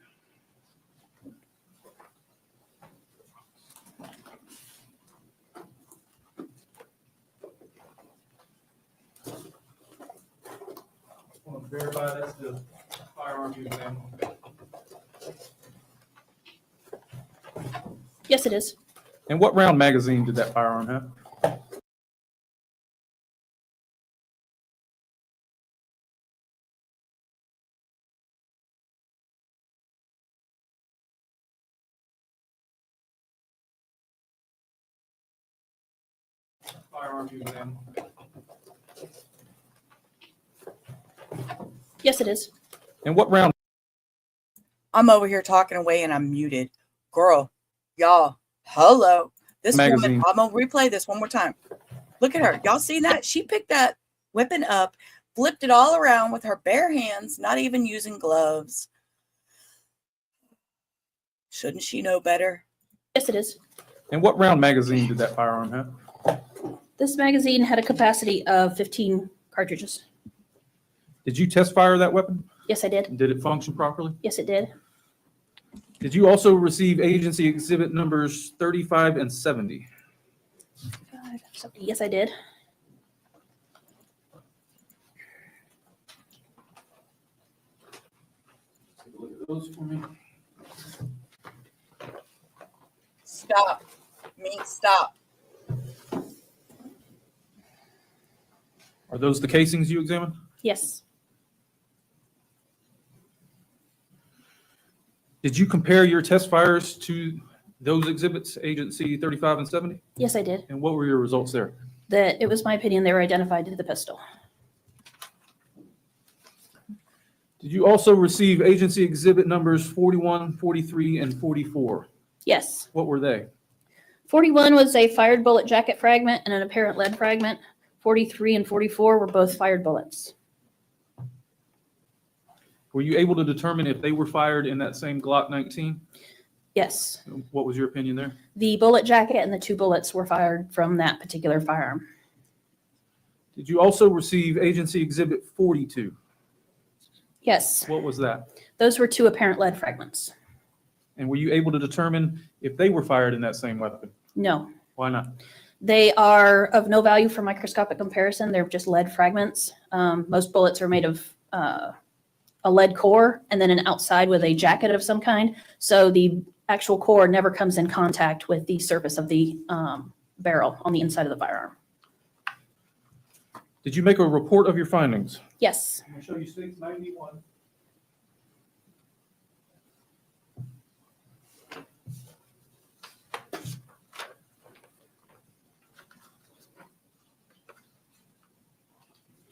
I want to verify that's the firearm you examined. Yes, it is. And what round magazine did that firearm have? Firearm you examined. Yes, it is. And what round? I'm over here talking away and I'm muted. Girl, y'all, hello. This Magazine. woman, I'm going to replay this one more time. Look at her. Y'all seen that? She picked that weapon up, flipped it all around with her bare hands, not even using gloves. Shouldn't she know better? Yes, it is. And what round magazine did that firearm have? This magazine had a capacity of 15 cartridges. Did you test fire that weapon? Yes, I did. Did it function properly? Yes, it did. Did you also receive agency exhibit numbers 35 and 70? Yes, I did. Take a look at those for me. Stop. Stop. Are those the casings you examined? Yes. Did you compare your test fires to those exhibits, agency 35 and 70? Yes, I did. And what were your results there? That it was my opinion they were identified to the pistol. Did you also receive agency exhibit numbers 41, 43, and 44? Yes. What were they? 41 was a fired bullet jacket fragment and an apparent lead fragment. 43 and 44 were both fired bullets. Were you able to determine if they were fired in that same Glock 19? Yes. What was your opinion there? The bullet jacket and the 2 bullets were fired from that particular firearm. Did you also receive agency exhibit 42? Yes. What was that? Those were 2 apparent lead fragments. And were you able to determine if they were fired in that same weapon? No. Why not? They are of no value for microscopic comparison. They're just lead fragments. Most bullets are made of a lead core and then an outside with a jacket of some kind. So the actual core never comes in contact with the surface of the barrel on the inside of the firearm. Did you make a report of your findings? Yes. I'm going to show you States 91.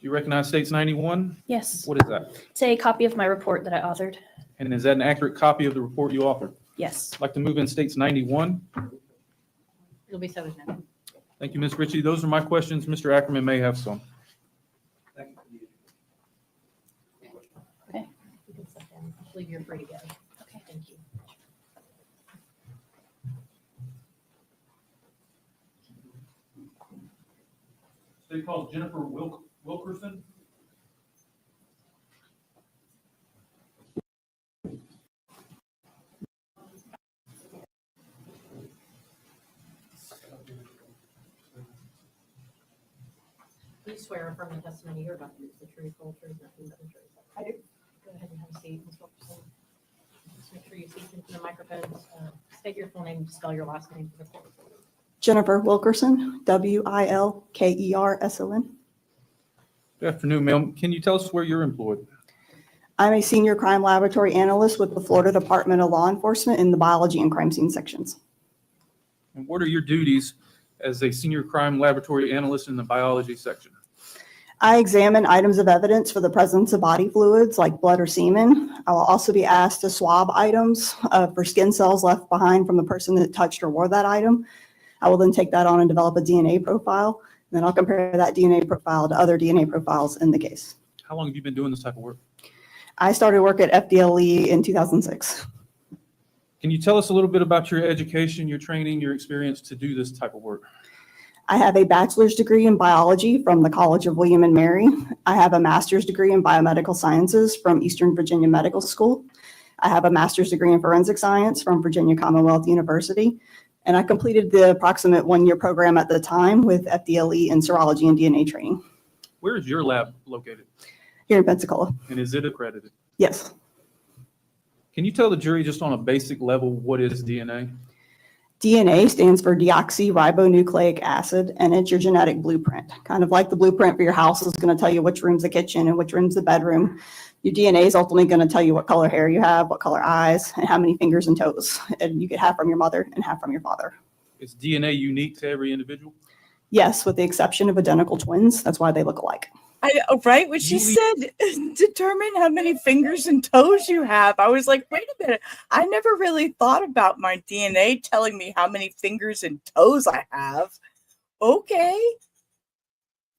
Do you recognize States 91? Yes. What is that? It's a copy of my report that I authored. And is that an accurate copy of the report you authored? Yes. I'd like to move in States 91. It'll be 7 now. Thank you, Ms. Ritchie. Those are my questions. Mr. Ackerman may have some. Okay. You can sit down. I believe you're free to go. Okay, thank you. State called Jennifer Wilkerson. You swear from the testimony you're about to use the truth, whole truth, nothing but the truth. I do. Go ahead and have a seat, Ms. Wilkerson. Just make sure you speak into the microphones. State your full name and spell your last name for the court. Jennifer Wilkerson, Wilkerson. Good afternoon, ma'am. Can you tell us where you're employed? I'm a senior crime laboratory analyst with the Florida Department of Law Enforcement in the biology and crime scene sections. And what are your duties as a senior crime laboratory analyst in the biology section? I examine items of evidence for the presence of body fluids like blood or semen. I will also be asked to swab items for skin cells left behind from the person that touched or wore that item. I will then take that on and develop a DNA profile. And then I'll compare that DNA profile to other DNA profiles in the case. How long have you been doing this type of work? I started work at FDLE in 2006. Can you tell us a little bit about your education, your training, your experience to do this type of work? I have a bachelor's degree in biology from the College of William and Mary. I have a master's degree in biomedical sciences from Eastern Virginia Medical School. I have a master's degree in forensic science from Virginia Commonwealth University. And I completed the approximate one-year program at the time with FDLE in serology and DNA training. Where is your lab located? Here in Pensacola. And is it accredited? Yes. Can you tell the jury just on a basic level what is DNA? DNA stands for deoxyribonucleic acid, and it's your genetic blueprint. Kind of like the blueprint for your house is going to tell you which room's the kitchen and which room's the bedroom. Your DNA is ultimately going to tell you what color hair you have, what color eyes, and how many fingers and toes. And you could have from your mother and have from your father. Is DNA unique to every individual? Yes, with the exception of identical twins. That's why they look alike. Right? When she said determine how many fingers and toes you have, I was like, wait a minute. I never really thought about my DNA telling me how many fingers and toes I have. Okay.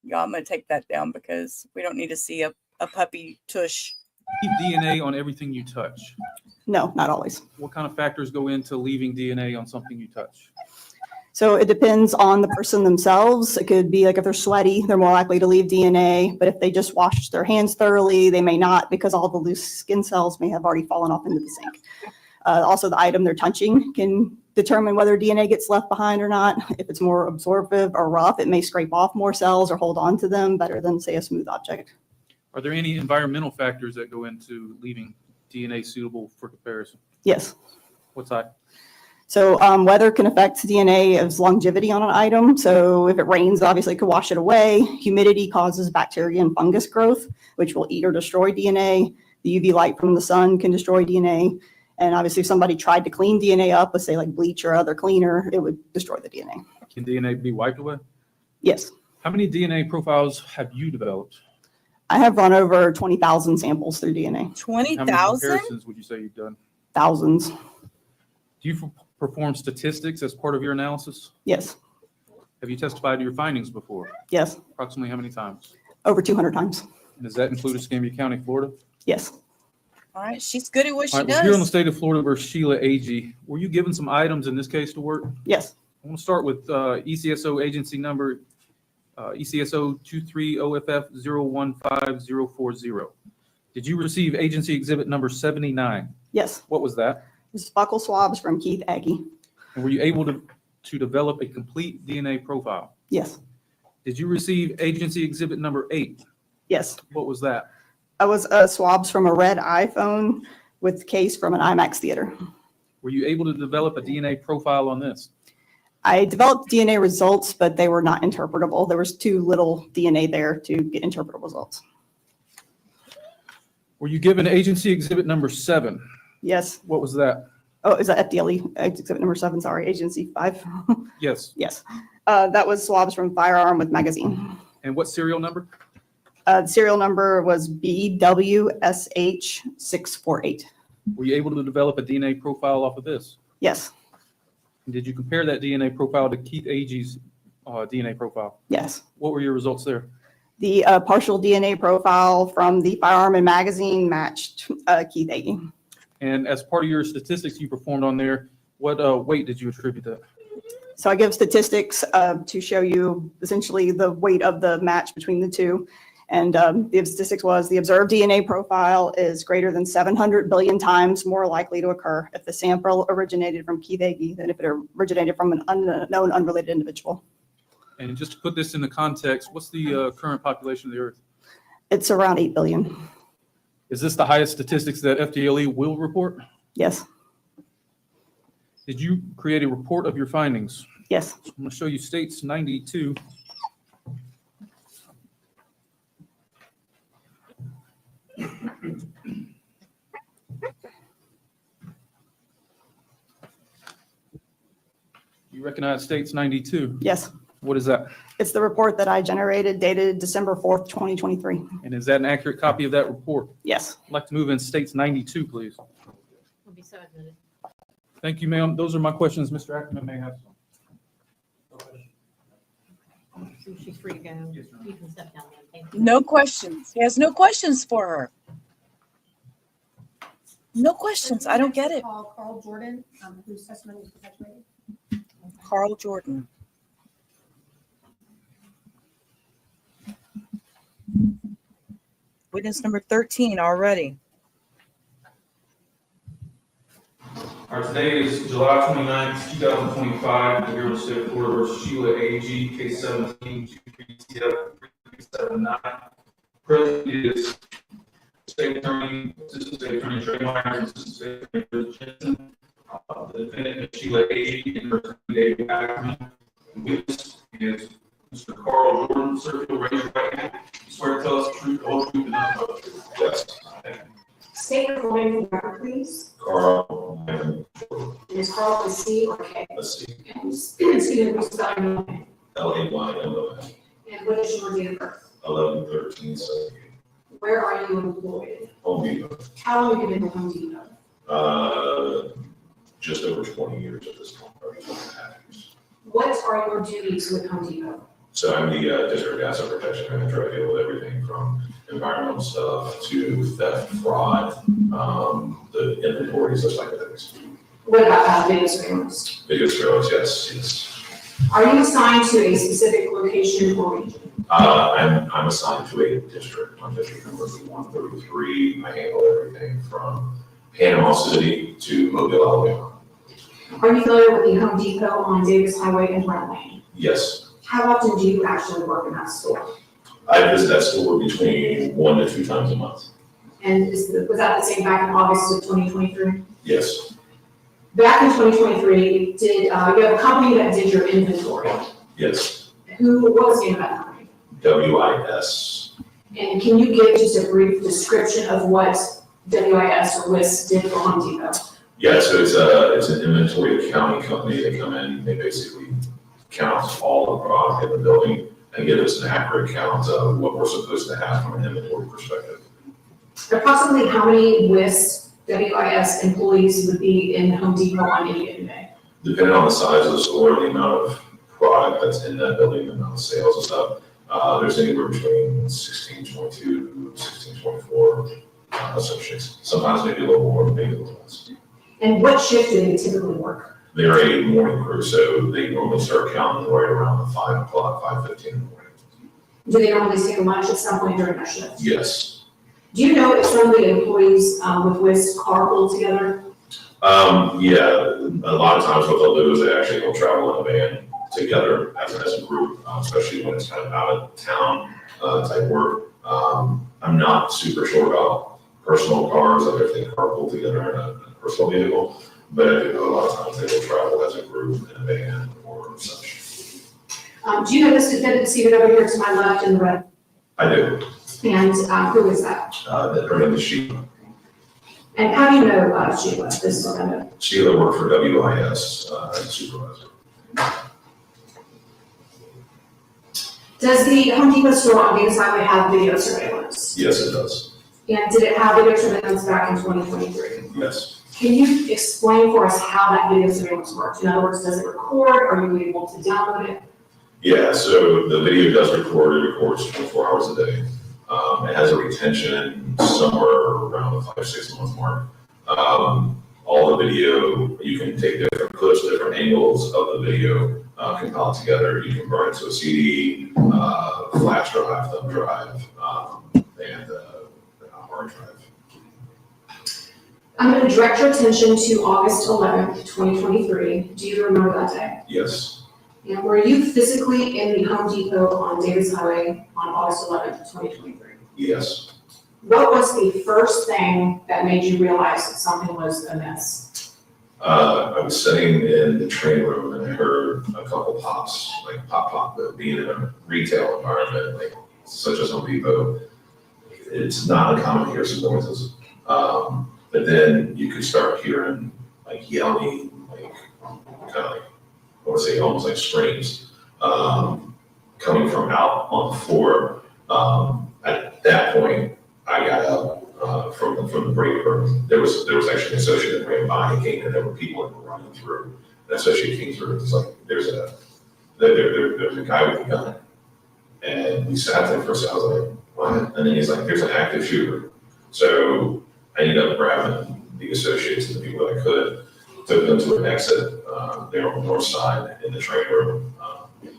Yeah, I'm going to take that down because we don't need to see a puppy tush. Keep DNA on everything you touch. No, not always. What kind of factors go into leaving DNA on something you touch? So it depends on the person themselves. It could be like if they're sweaty, they're more likely to leave DNA. But if they just wash their hands thoroughly, they may not because all the loose skin cells may have already fallen off into the sink. Also, the item they're touching can determine whether DNA gets left behind or not. If it's more absorptive or rough, it may scrape off more cells or hold on to them better than, say, a smooth object. Are there any environmental factors that go into leaving DNA suitable for comparison? Yes. What's that? So weather can affect DNA's longevity on an item. So if it rains, obviously it could wash it away. Humidity causes bacteria and fungus growth, which will eat or destroy DNA. The UV light from the sun can destroy DNA. And obviously if somebody tried to clean DNA up with, say, like bleach or other cleaner, it would destroy the DNA. Can DNA be wiped away? Yes. How many DNA profiles have you developed? I have run over 20,000 samples through DNA. 20,000? How many comparisons would you say you've done? Thousands. Do you perform statistics as part of your analysis? Yes. Have you testified to your findings before? Yes. Approximately how many times? Over 200 times. And does that include Escambia County, Florida? Yes. All right. She's good at what she All right, does. we're here on the state of Florida versus Sheila Agee. Were you given some items in this case to work? Yes. I want to start with ECSO agency number ECSO 230FF015040. Did you receive agency exhibit number 79? Yes. What was that? was buccal swabs from Keith Agee. And were you able to develop a complete DNA profile? Yes. Did you receive agency exhibit number 8? Yes. What was that? I was swabs from a red iPhone with case from an IMAX theater. Were you able to develop a DNA profile on this? I developed DNA results, but they were not interpretable. There was too little DNA there to get interpretable results. Were you given agency exhibit number 7? Yes. What was that? Oh, is that FDLE exhibit number 7? Sorry, agency 5. Yes. Yes. That was swabs from firearm with magazine. And what serial number? The serial number was BWSH648. Were you able to develop a DNA profile off of this? Yes. And did you compare that DNA profile to Keith Agee's DNA profile? Yes. What were your results there? The partial DNA profile from the firearm and magazine matched Keith Agee. And as part of your statistics you performed on there, what weight did you attribute that? So I give statistics to show you essentially the weight of the match between the two. And the statistics was the observed DNA profile is greater than 700 billion times more likely to occur if the sample originated from Keith Agee than if it originated from an unknown, unrelated individual. And just to put this into context, what's the current population of the Earth? It's around 8 billion. Is this the highest statistics that FDLE will report? Yes. Did you create a report of your findings? Yes. I'm going to show you states 92. You recognize states 92? Yes. What is that? It's the report that I generated dated December 4th, 2023. And is that an accurate copy of that report? Yes. I'd like to move in states 92, please. Will be so admitted. Thank you, ma'am. Those are my questions. Mr. Ackerman may have some. So she's free to go. You can step down there. Thank you. No questions. He has no questions for her. No questions. I don't get it. Call Carl Jordan, whose testimony was perpetuated. Carl Jordan. Witness number 13 already. All right, today is July 29th, 2025. The Bureau of State Court versus Sheila Agee, case 17-237-379. Present is State Attorney, Assistant State Attorney Trey Myers, Assistant State Attorney Jensen, the defendant is Sheila Agee, and her attorney David Ackerman. Witness is Mr. Carl Jordan. Sir, if you'll raise your right hand. Swear to tell us the truth, the whole truth, and nothing but the truth. Yes. Thank you. State your full name for the record, please. Carl. Is Carl a C or K? A C. And excuse me, what's spelling your name? L-A-Y-L-O-N. And what is your date of birth? 11/13/78. Where are you employed? Home Depot. How long have you been with Home Depot? Just over 20 years at this point, probably 20.5 years. What are your duties with Home Depot? So I'm the district asset protection manager. I deal with everything from environmental stuff to theft, fraud, the inventory, such like things. What about video surveillance? Video surveillance, yes. Are you assigned to a specific location or region? I'm assigned to a district. I'm district number 133. I handle everything from Panama City to Mobile, Alabama. Are you familiar with the Home Depot on Davis Highway in Brent Lane? Yes. How often do you actually work in that store? I visit that store between 1 to 2 times a month. And was that the same back in August of 2023? Yes. Back in 2023, did you have a company that did your inventory? Yes. What was the name of that company? WIS. And can you give just a brief description of what WIS or WIS did for Home Depot? Yeah, so it's an inventory accounting company. They come in, they basically count all the product in the building and give us an accurate count of what we're supposed to have from an inventory perspective. Approximately how many WIS employees would be in Home Depot on any given day? Depending on the size of the store, the amount of product that's in that building, the amount of sales and stuff, there's anywhere between 1622, 1624, associates. Sometimes maybe a little more, maybe a little less. And what shift do they typically work? They're a morning crew, so they normally start counting right around the 5 o'clock, 5:15 in the morning. Do they normally take a lunch at some point during their shift? Yes. Do you know if some of the employees with WIS carpool together? Yeah, a lot of times what they'll do is they actually will travel in a van together as a group, especially when it's kind of out of town type work. I'm not super sure about personal cars, like if they carpool together in a personal vehicle, but I do know a lot of times they will travel as a group in a van or such. Do you know this defendant seated over here to my left in the red? I do. And who is that? Her name is Sheila. And how do you know Sheila? This defendant? Sheila worked for WIS as a supervisor. Does the Home Depot store on Davis Highway have video surveillance? Yes, it does. And did it have video surveillance back in 2023? Yes. Can you explain for us how that video surveillance works? In other words, does it record? Are you able to download it? Yeah, so the video does record. It records 24 hours a day. It has a retention somewhere around the 5-6 month mark. All the video, you can take different clips, different angles of the video, compile it together. You can burn it to a CD, flash drive, thumb drive, and hard drive. I'm going to direct your attention to August 11th, 2023. Do you remember that day? Yes. And were you physically in the Home Depot on Davis Highway on August 11th, 2023? Yes. What was the first thing that made you realize that something was amiss? I was sitting in the training room and I heard a couple pops, like pop, but being in a retail environment, like such as Home Depot, it's not uncommon to hear some noises. But then you could start hearing like yelling, like kind of like, I want to say almost like screams, coming from out on the floor. At that point, I got up from the break room. There was actually an associate that ran by and came, and there were people that were running through. An associate came through. It's like there's a guy with a gun, and we sat there for a second. I was like, what? And then he's like, there's an active shooter. So I ended up grabbing the associates and the people that I could, took them to an exit there on the north side in the training room.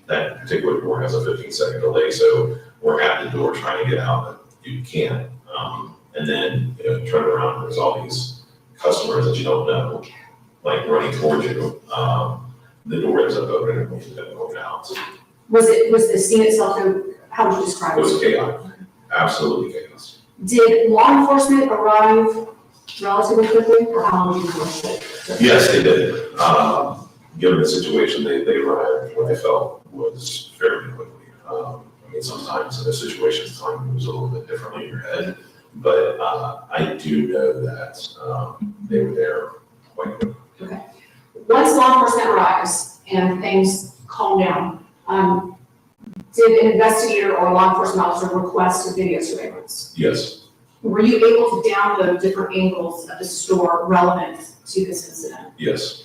That particular door has a 15-second delay, so we're at the door trying to get out, but you can't. And then you turn around, there's all these customers that you don't know, like running towards you. The door ends up opening and we end up going out. Was the scene itself, how would you describe It it? was chaotic, absolutely chaos. Did law enforcement arrive relatively quickly, or how long did you wait? Yes, they did. Given the situation, they arrived what they felt was fairly quickly. I mean, sometimes in a situation, time moves a little bit differently in your head, but I do know that they were there quite quickly. Okay. Once law enforcement arrives and things calm down, did an investigator or law enforcement officer request a video surveillance? Yes. Were you able to download different angles of the store relevant to this incident? Yes.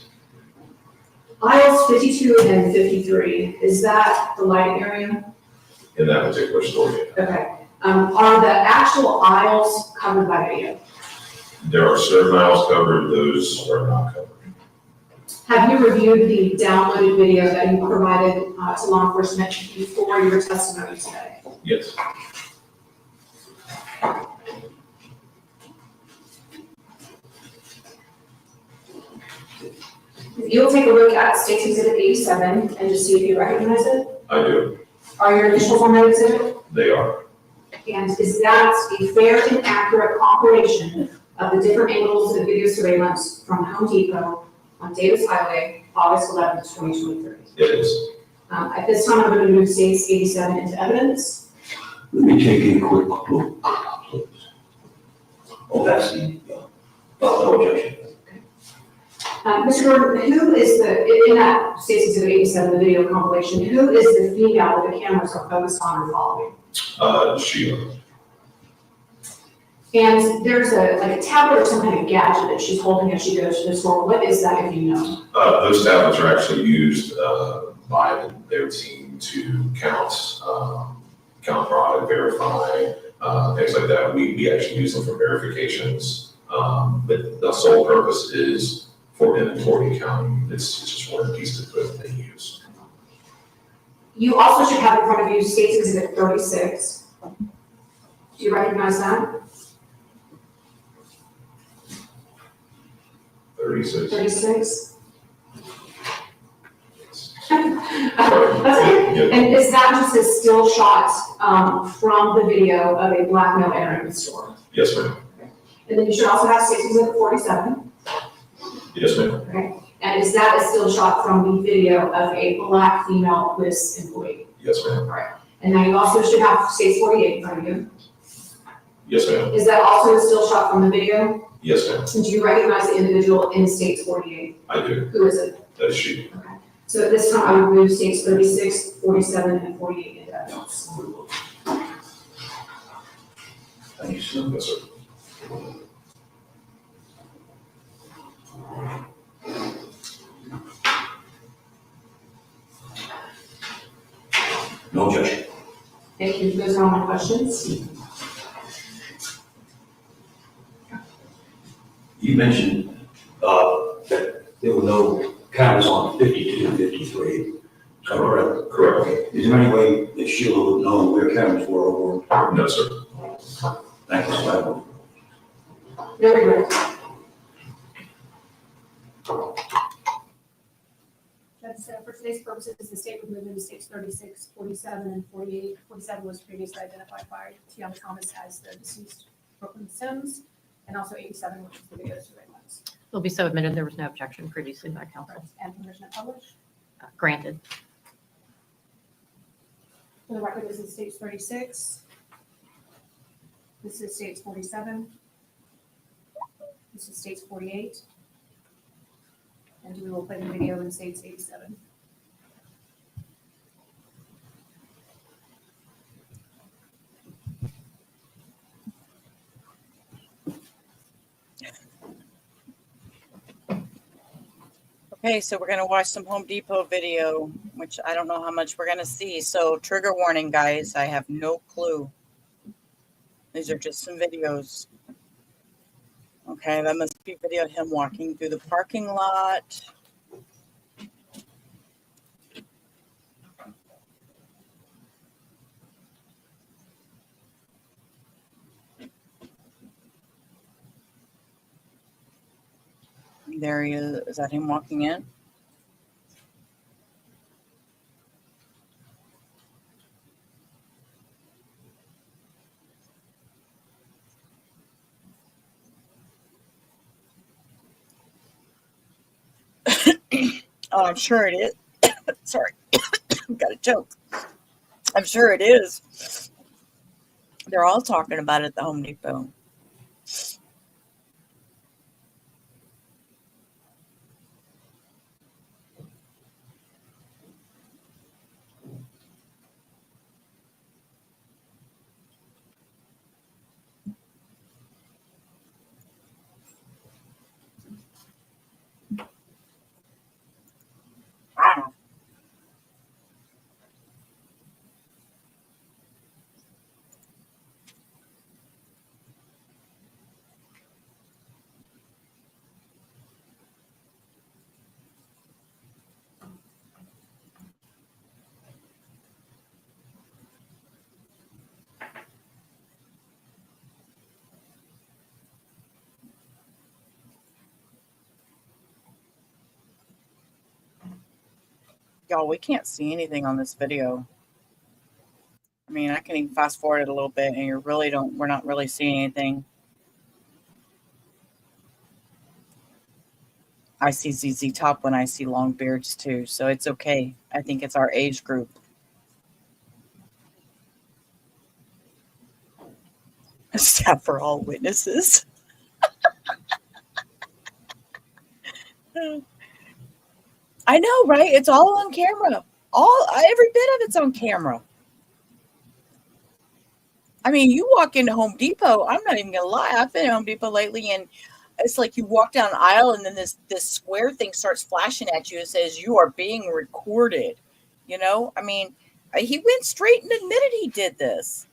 Aisles 52 and 53, is that the lighting area? In that particular store, yeah. Okay. Are the actual aisles covered by video? There are certain aisles covered, those are not covered. Have you reviewed the downloaded video that you provided to law enforcement before your testimony today? Yes. If you'll take a look at State's Exhibit 87 and just see if you recognize it. I do. Are your initials on that exhibit? They are. And is that a fair and accurate compilation of the different angles of video surveillance from Home Depot on Davis Highway, August 11th, 2023? It is. At this time, I'm going to move State's 87 into evidence. Let me take a quick look, please. Oh, that's the, no objection. Mr. Gordon, who is in that State's Exhibit 87, the video compilation, who is the female that the cameras are focused on or following? Sheila. And there's a tablet or some kind of gadget that she's holding as she goes to the store. What is that, if you know? Those tablets are actually used by their team to count product, verify, things like that. We actually use them for verifications, but the sole purpose is for inventory accounting. It's just one piece of equipment they use. You also should have in front of you State's Exhibit 36. Do you recognize that? 36. 36? And is that just a still shot from the video of a black male entering the store? Yes, ma'am. And then you should also have 6747. Yes, ma'am. Okay. And is that a still shot from the video of a black female police employee? Yes, ma'am. All right. And now you also should have states 48 in front of you. Yes, ma'am. Is that also a still shot from the video? Yes, ma'am. And do you recognize the individual in states 48? I do. Who is it? That is she. Okay. So at this time, I would move states 36, 47, and 48 into evidence. Thank you, sir. Yes, sir. No objection. Thank you. Those are all my questions. You mentioned that there were no cameras on 52 and 53. Is that correct? Correct. Is there any way that Sheila would know where cameras were over? No, sir. Thank you, sir. No regrets. That's, for today's purposes, the state would move into states 36, 47, and 48. 47 was previously identified by Tiana Thomas as the deceased Brooklyn Sims, and also 87, which is the video surveillance. Will be so admitted. There was no objection previously by counsel. And permission to publish. Granted. For the record, this is states 36. This is states 47. This is states 48. And we will play the video in states 87. Okay, so we're gonna watch some Home Depot video, which I don't know how much we're gonna see. So trigger warning, guys, I have no clue. These are just some videos. Okay, that must be video of him walking through the parking lot. There he is. Is that him walking in? Oh, I'm sure it is. Sorry, got a joke. I'm sure it is. They're all talking about it at the Home Depot. Wow. Y'all, we can't see anything on this video. I mean, I can even fast forward it a little bit and we're not really seeing anything. I see ZZ Top when I see long beards too, so it's okay. I think it's our age group. Staff for all witnesses. I know, right? It's all on camera. Every bit of it's on camera. I mean, you walk into Home Depot, I'm not even gonna lie, I've been at Home Depot lately, and it's like you walk down an aisle and then this square thing starts flashing at you and says you are being recorded. You know, I mean, he went straight and admitted he did this.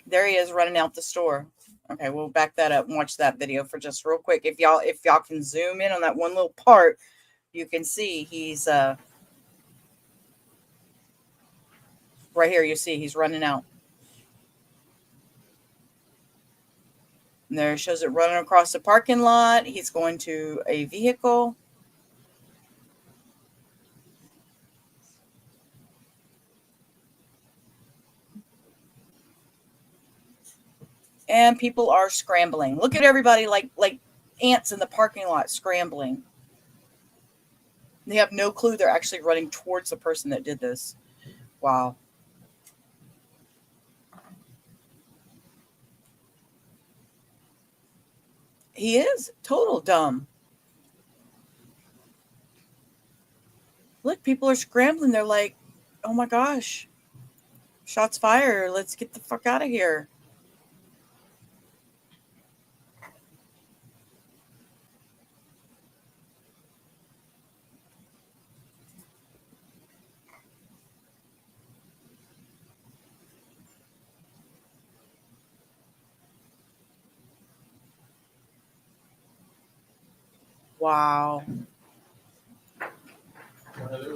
There he is running out the store. Okay, we'll back that up and watch that video for just real quick. If y'all can zoom in on that one little part, you can see he's right here. You see he's running out. And there it shows it running across the parking lot. He's going to a vehicle. And people are scrambling. Look at everybody like ants in the parking lot scrambling. They have no clue they're actually running towards the person that did this. Wow. He is total dumb. Look, people are scrambling. They're like, oh my gosh. Shots fired. Let's get the fuck out of here. Wow. As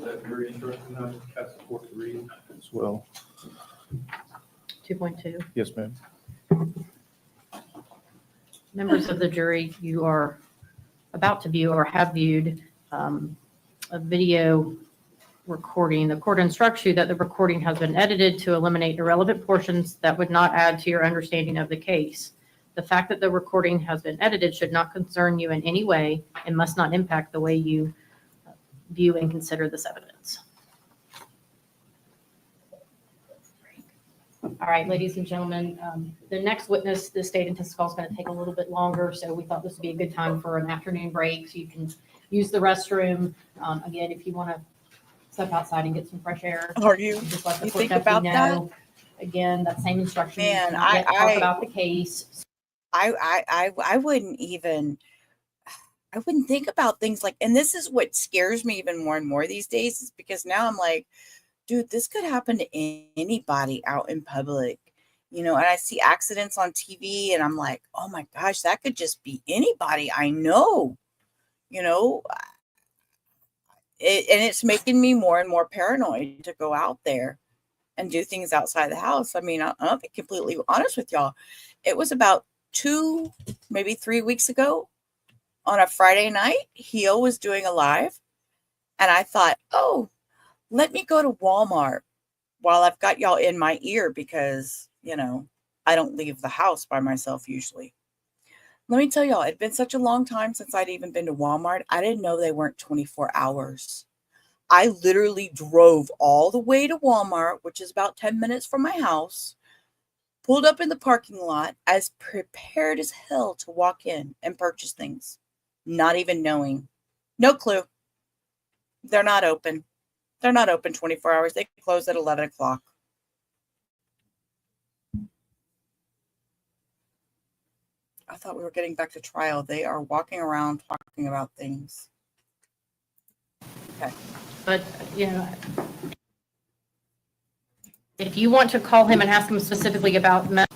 well. 2.2. Yes, ma'am. Members of the jury, you are about to view or have viewed a video recording. The court instructs you that the recording has been edited to eliminate irrelevant portions that would not add to your understanding of the case. The fact that the recording has been edited should not concern you in any way and must not impact the way you view and consider this evidence. All right, ladies and gentlemen, the next witness, the state in Pensacola, is going to take a little bit longer, so we thought this would be a good time for an afternoon break so you can use the restroom. Again, if you want to step outside and get some fresh air. Are you? Just let the You court think deputy about that? know. Again, that same instruction. Man, You cannot yet talk about the case. I wouldn't even, I wouldn't think about things like, and this is what scares me even more and more these days, is because now I'm like, dude, this could happen to anybody out in public, you know, and I see accidents on TV and I'm like, oh my gosh, that could just be anybody I know, you know, and it's making me more and more paranoid to go out there and do things outside the house. I mean, I'll be completely honest with y'all. It was about 2, maybe 3 weeks ago on a Friday night, Heel was doing a live and I thought, oh, let me go to Walmart while I've got y'all in my ear because, you know, I don't leave the house by myself usually. Let me tell y'all, it'd been such a long time since I'd even been to Walmart. I didn't know they weren't 24 hours. I literally drove all the way to Walmart, which is about 10 minutes from my house, pulled up in the parking lot as prepared as hell to walk in and purchase things, not even knowing. No clue. They're not open. They're not open 24 hours. They close at 11 o'clock. I thought we were getting back to trial. They are walking around talking about things. Okay. But, you know, if you want to call him and ask him specifically about the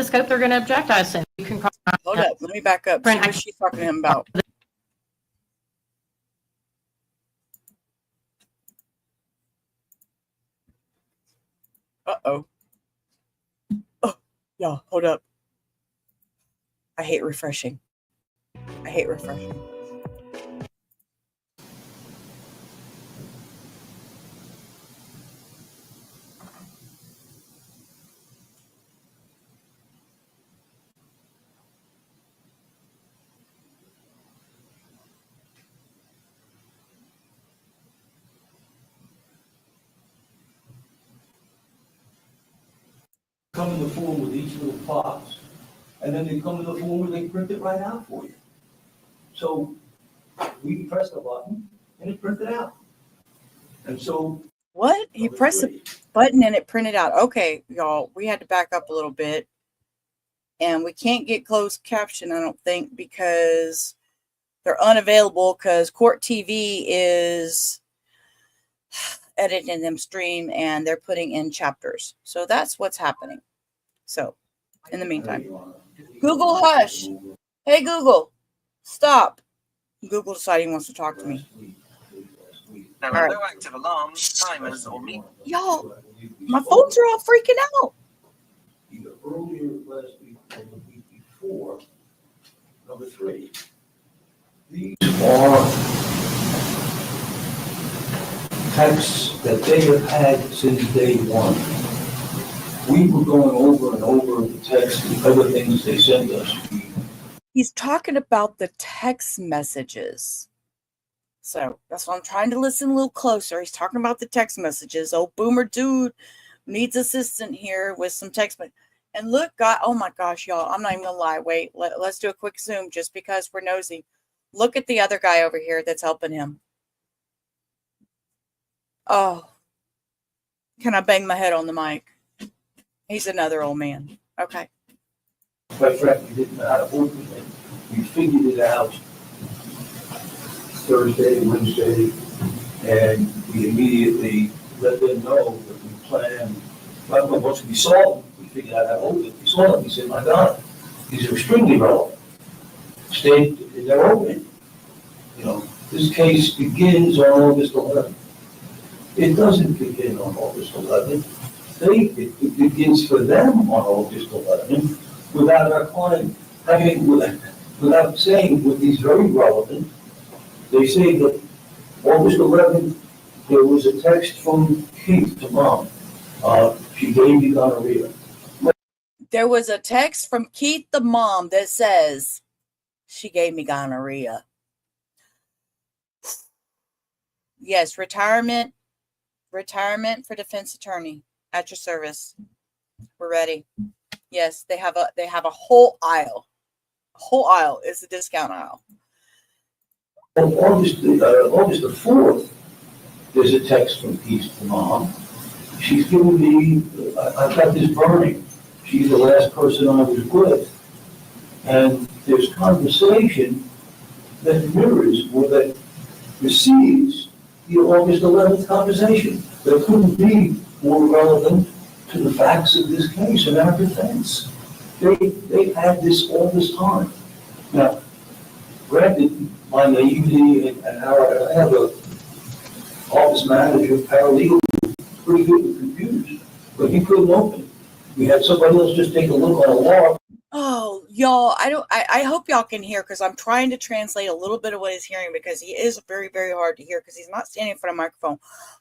scope, they're going to object, I assume. You can call. Hold up. Let me back up. See what she's talking to him about. Uh-oh. Oh, y'all, hold up. I hate refreshing. I hate refreshing. Come in the form with each little box, and then they come in the form where they print it right out for you. So we press the button and it printed out. And so. What? He pressed the button and it printed out. Okay, y'all, we had to back up a little bit. And we can't get closed caption, I don't think, because they're unavailable because Court TV is editing them stream and they're putting in chapters. So that's what's happening. So in the meantime, Google hush. Hey, Google, stop. Google deciding he wants to talk to me. There are no active alarms, timers, or me. Y'all, my phones are all freaking out. Either earlier last week or the week before, 2023. These are texts that they have had since day one. We were going over and over the text and other things they sent us. He's talking about the text messages. So that's why I'm trying to listen a little closer. He's talking about the text messages. Old boomer dude needs assistant here with some text. And look, God, oh my gosh, y'all, I'm not even gonna lie. Wait, let's do a quick zoom just because we're nosy. Look at the other guy over here that's helping him. Oh, can I bang my head on the mic? He's another old man. Okay. Quite frankly, didn't know how to open it. We figured it out Thursday, Wednesday, and we immediately let them know that we planned. But once we saw them, we figured out how to open it. We saw them, we said, my God, these are extremely relevant. State, they're open. You know, this case begins on August 11th. It doesn't begin on August 11th. It begins for them on August 11th without our client having, without saying what is very relevant. They say that August 11th, there was a text from Keith to Mom. She gave me gonorrhea. There was a text from Keith, the mom, that says, she gave me gonorrhea. Yes, retirement for defense attorney at your service. We're ready. Yes, they have a whole aisle. A whole aisle is the discount aisle. On August the 4th, there's a text from Keith to Mom. She's giving me, I've got this burning. She's the last person I was with. And there's conversation that mirrors or that receives the August 11th conversation. That couldn't be more relevant to the facts of this case and our defense. They've had this all this time. Now, granted, my naivety and how I have a office manager, paralegal, pretty good with computers, but he couldn't open it. We had somebody else just take a look on a log. Oh, y'all, I hope y'all can hear because I'm trying to translate a little bit of what he's hearing because he is very, very hard to hear because he's not standing in front of a microphone.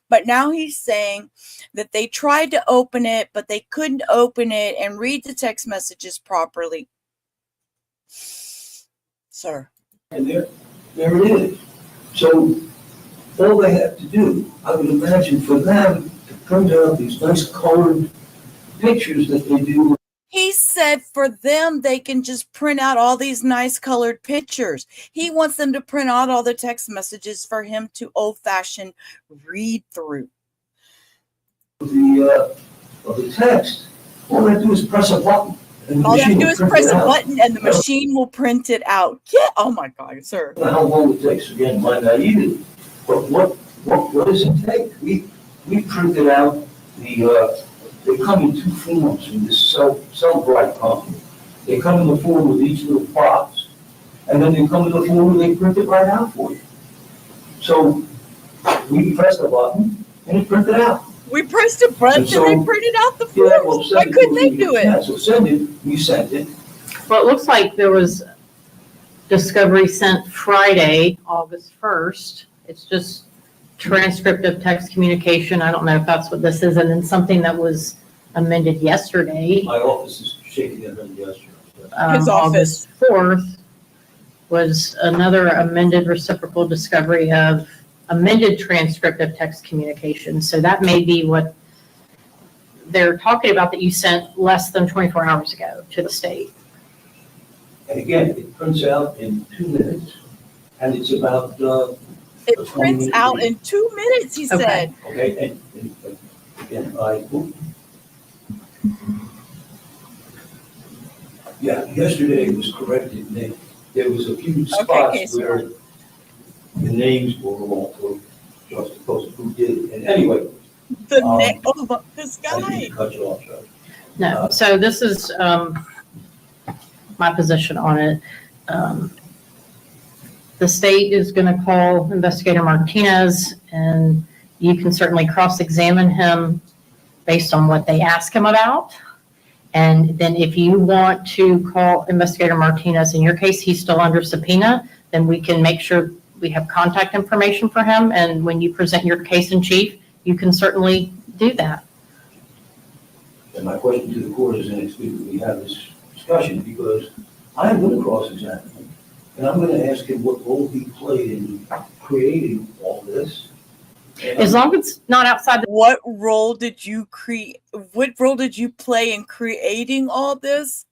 But now he's saying that they tried to open it, but they couldn't open it and read the text messages properly. Sir. And there it is. So all they have to do, I would imagine for them to print out these nice colored pictures that they do. He said for them, they can just print out all these nice colored pictures. He wants them to print out all the text messages for him to old-fashioned read through. Of the text, all they have to do is press a button. All they have to do is press a button and the machine will print it out. Yeah. Oh my God, sir. I don't know how long it takes, again, my naivety. But what does it take? We printed out they come in two forms from this Cellbrite company. They come in the form with each little box, and then they come in the form where they print it right out for you. So we pressed the button and it printed out. We pressed a button and they printed out the forms. Yeah, well, why couldn't they do it? Yeah, so send it, we sent it. Well, it looks like there was discovery sent Friday, August 1st. It's just transcript of text communication. I don't know if that's what this is. And then something that was amended yesterday. My office is shaking their head yesterday. His office. August 4th was another amended reciprocal discovery of amended transcript of text communication. So that may be what they're talking about that you sent less than 24 hours ago to the state. And again, it prints out in 2 minutes, and it's about it prints out in 2 minutes, he said. Okay, and again, yesterday it was corrected. There was a few spots where the names were wrong, so just supposed to who did it. And anyway, the name of this guy. I didn't cut you off, Judge. No, so this is my position on it. The state is going to call Investigator Martinez, and you can certainly cross-examine him based on what they ask him about. And then if you want to call Investigator Martinez, in your case, he's still under subpoena, then we can make sure we have contact information for him. And when you present your case in chief, you can certainly do that. And my question to the court is, and it's good that we have this discussion, because I am going to cross-examine him. And I'm going to ask him what role he played in creating all this. As long as it's not outside the. What role did you create? What role did you play in creating all this?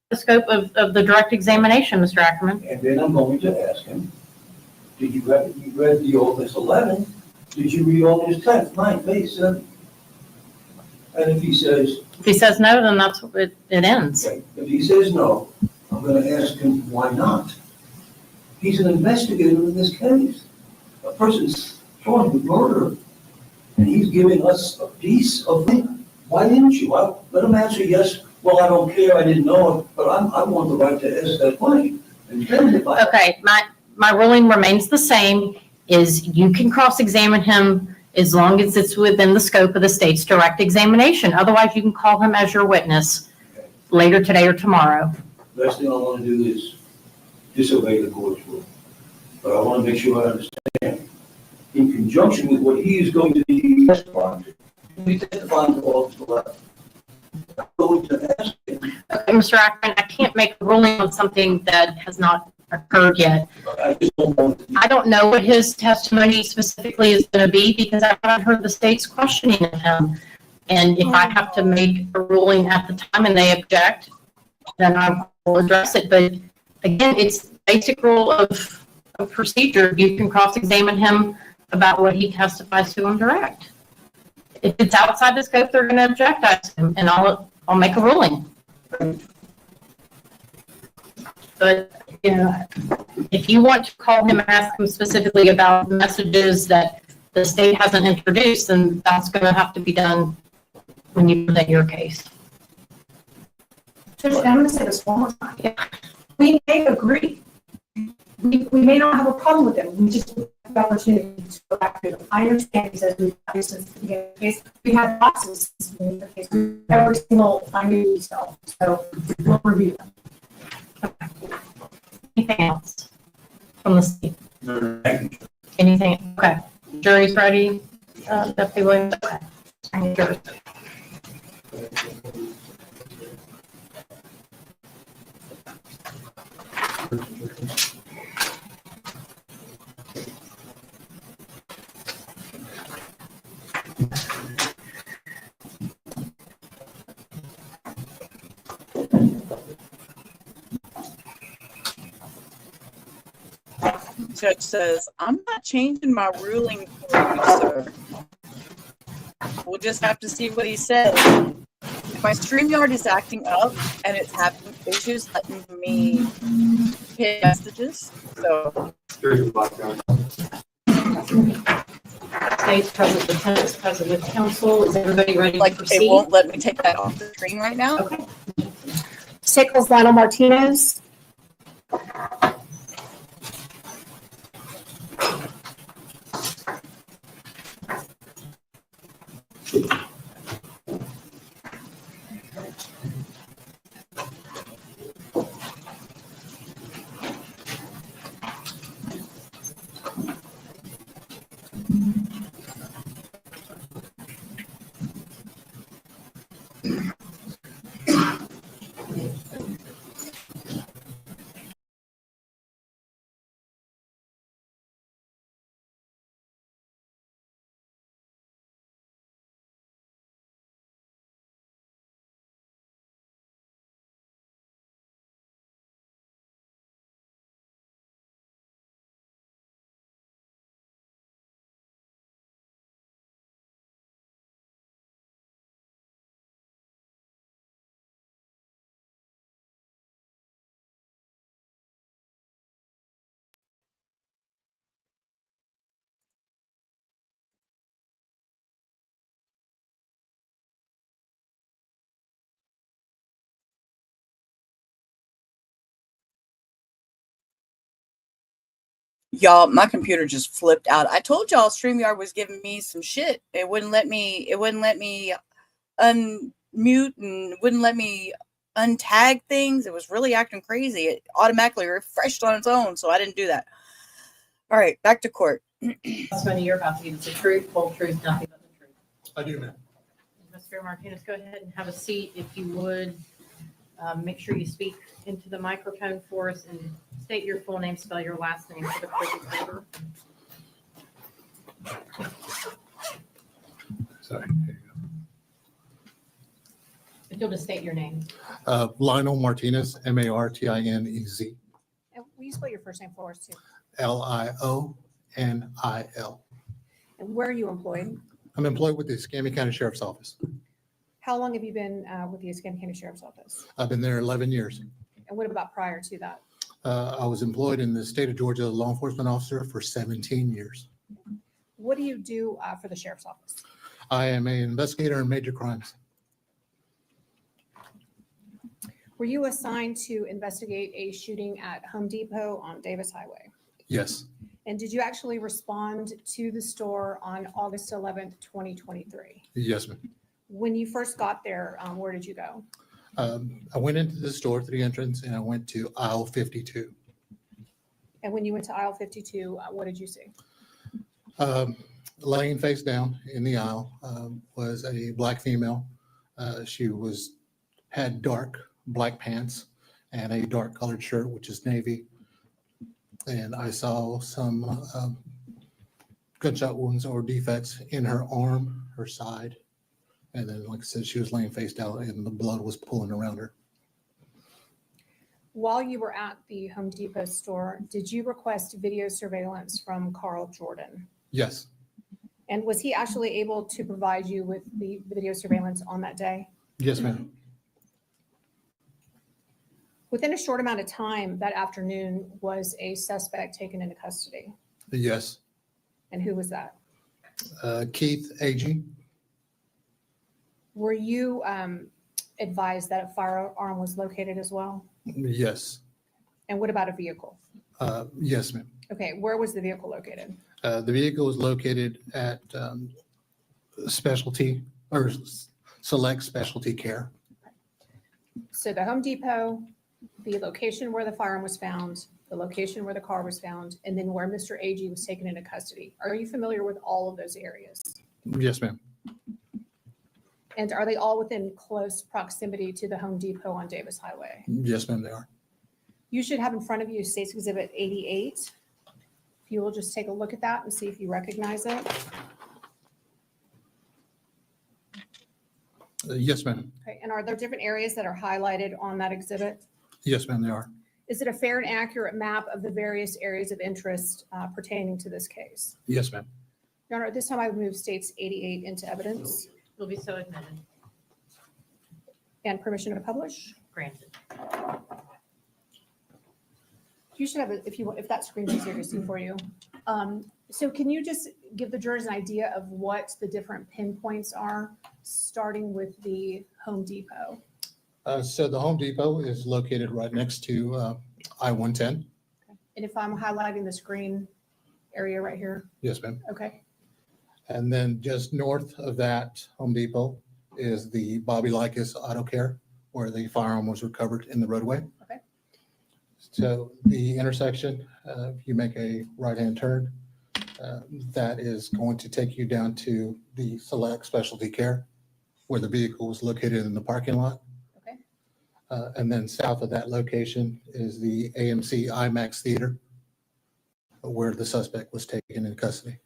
The scope of the direct examination, Mr. Ackerman. And then I'm going to ask him, did you read the August 11? Did you read August 10th, 9th, 8th, 7th? And if he says no, then that's what it ends. Okay. If he says no, I'm going to ask him why not. He's an investigator in this case. A person's charged with murder, and he's giving us a piece of it. Why didn't you? Let him answer yes. Well, I don't care. I didn't know it, but I want the right to ask that question. And then if I Okay, my ruling remains the same. Is you can cross-examine him as long as it's within the scope of the state's direct examination. Otherwise, you can call him as your witness later today or tomorrow. last thing I want to do is disobey the court's rule. But I want to make sure I understand. In conjunction with what he is going to be testifying to, he's testifying to August 11th. I'm going to ask him. Okay, Mr. Ackerman, I can't make a ruling on something that has not occurred yet. I don't know what his testimony specifically is going to be because I haven't heard the state's questioning of him. And if I have to make a ruling at the time and they object, then I will address it. But again, it's the basic rule of procedure. You can cross-examine him about what he testifies to on direct. If it's outside the scope, they're going to object to him, and I'll make a ruling. But you know, if you want to call him and ask him specifically about messages that the state hasn't introduced, then that's going to have to be done when you present your case. Judge, I'm going to say this one more time. Yeah. We may agree. We may not have a problem with them. We just have the opportunity to go back to them. I understand he says we've had since the beginning of the case. We had boxes since the beginning of the case. Every single finding we sell. So we'll review them. Okay. Anything else from the state? No. Anything? Okay. Jury's ready. Deputy Williams. Okay. I need yours. Judge says, I'm not changing my ruling for you, sir. We'll just have to see what he says. My StreamYard is acting up and it's having issues letting me hit messages. So State's present, lieutenant's present with counsel. Is everybody ready to proceed? It won't let me take that off the screen right now. Okay. Sickles, Lionel Martinez. Y'all, my computer just flipped out. I told y'all StreamYard was giving me some shit. It wouldn't let me unmute and wouldn't let me untag things. It was really acting crazy. It automatically refreshed on its own, so I didn't do that. All right, back to court. Testimony you're about to give us the truth, whole truth, nothing but the truth. I do, ma'am. Mr. Martinez, go ahead and have a seat if you would. Make sure you speak into the microphone for us and state your full name, spell your last name for the court reporter. Sorry. If you'll just state your name. Lionel Martinez, Martinez. And will you spell your first name for us too? Lionil. And where are you employed? I'm employed with the Escambia County Sheriff's Office. How long have you been with the Escambia County Sheriff's Office? I've been there 11 years. And what about prior to that? I was employed in the state of Georgia as a law enforcement officer for 17 years. What do you do for the Sheriff's Office? I am an investigator in major crimes. Were you assigned to investigate a shooting at Home Depot on Davis Highway? Yes. And did you actually respond to the store on August 11th, 2023? Yes, ma'am. When you first got there, where did you go? I went into the store through the entrance and I went to aisle 52. And when you went to aisle 52, what did you see? Laying face down in the aisle was a black female. She had dark black pants and a dark colored shirt, which is navy. And I saw some gunshot wounds or defects in her arm, her side. And then, like I said, she was laying face down and the blood was pooling around her. While you were at the Home Depot store, did you request video surveillance from Carl Jordan? Yes. And was he actually able to provide you with the video surveillance on that day? Yes, ma'am. Within a short amount of time that afternoon, was a suspect taken into custody? Yes. And who was that? Keith Agee. Were you advised that a firearm was located as well? Yes. And what about a vehicle? Yes, ma'am. Okay, where was the vehicle located? The vehicle was located at specialty or select specialty care. So the Home Depot, the location where the firearm was found, the location where the car was found, and then where Mr. Agee was taken into custody. Are you familiar with all of those areas? Yes, ma'am. And are they all within close proximity to the Home Depot on Davis Highway? Yes, ma'am, they are. You should have in front of you State's Exhibit 88. If you will just take a look at that and see if you recognize it. Yes, ma'am. Okay, and are there different areas that are highlighted on that exhibit? Yes, ma'am, they are. Is it a fair and accurate map of the various areas of interest pertaining to this case? Yes, ma'am. Your Honor, at this time I would move States 88 into evidence. Will be so admitted. And permission to publish? Granted. You should have, if that screen's easier to see for you. So can you just give the jurors an idea of what the different pinpoints are, starting with the Home Depot? So the Home Depot is located right next to I-110. And if I'm highlighting the screen area right here? Yes, ma'am. Okay. And then just north of that Home Depot is the Bobby Likas Auto Care, where the firearm was recovered in the roadway. Okay. So the intersection, if you make a right-hand turn, that is going to take you down to the Select Specialty Care, where the vehicle was located in the parking lot. Okay. And then south of that location is the AMC IMAX Theater, where the suspect was taken into custody.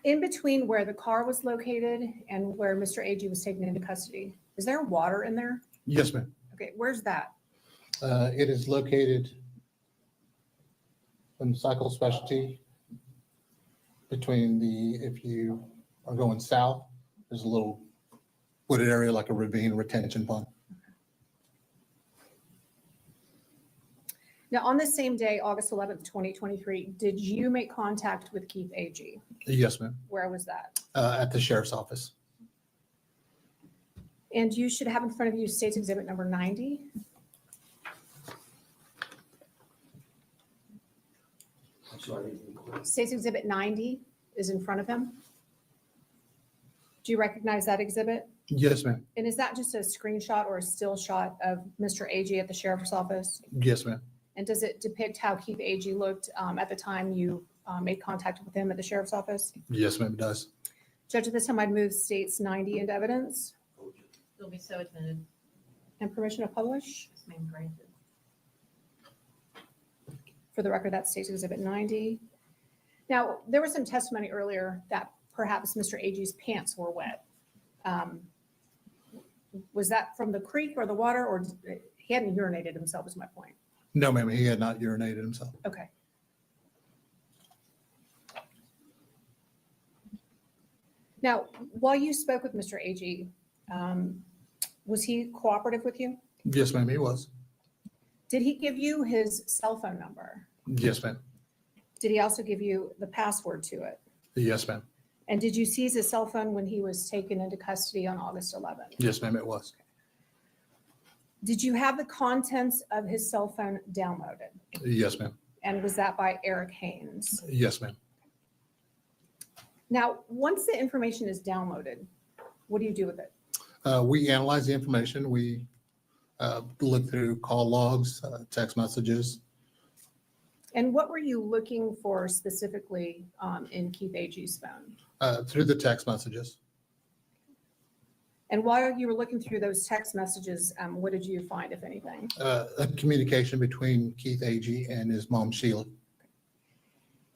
In between where the car was located and where Mr. Agee was taken into custody, is there water in there? Yes, ma'am. Okay, where's that? It is located in Cycle Specialty between if you are going south, there's a little wooded area like a ravine retention pond. Now, on the same day, August 11th, 2023, did you make contact with Keith Agee? Yes, ma'am. Where was that? At the sheriff's office. And you should have in front of you State's Exhibit number 90. State's Exhibit 90 is in front of him. Do you recognize that exhibit? Yes, ma'am. And is that just a screenshot or a still shot of Mr. Agee at the sheriff's office? Yes, ma'am. And does it depict how Keith Agee looked at the time you made contact with him at the sheriff's office? Yes, ma'am, it does. Judge, at this time I'd move States 90 into evidence. Will be so admitted. And permission to publish. Yes, ma'am, granted. For the record, that's State's Exhibit 90. Now, there was some testimony earlier that perhaps Mr. Agee's pants were wet. Was that from the creek or the water, or he hadn't urinated himself, is my point? No, ma'am, he had not urinated himself. Okay. Now, while you spoke with Mr. Agee, was he cooperative with you? Yes, ma'am, he was. Did he give you his cell phone number? Yes, ma'am. Did he also give you the password to it? Yes, ma'am. And did you seize his cell phone when he was taken into custody on August 11th? Yes, ma'am, it was. Did you have the contents of his cell phone downloaded? Yes, ma'am. And was that by Eric Haynes? Yes, ma'am. Now, once the information is downloaded, what do you do with it? We analyze the information. We look through call logs, text messages. And what were you looking for specifically in Keith Agee's phone? Through the text messages. And while you were looking through those text messages, what did you find, if anything? A communication between Keith Agee and his mom, Sheila.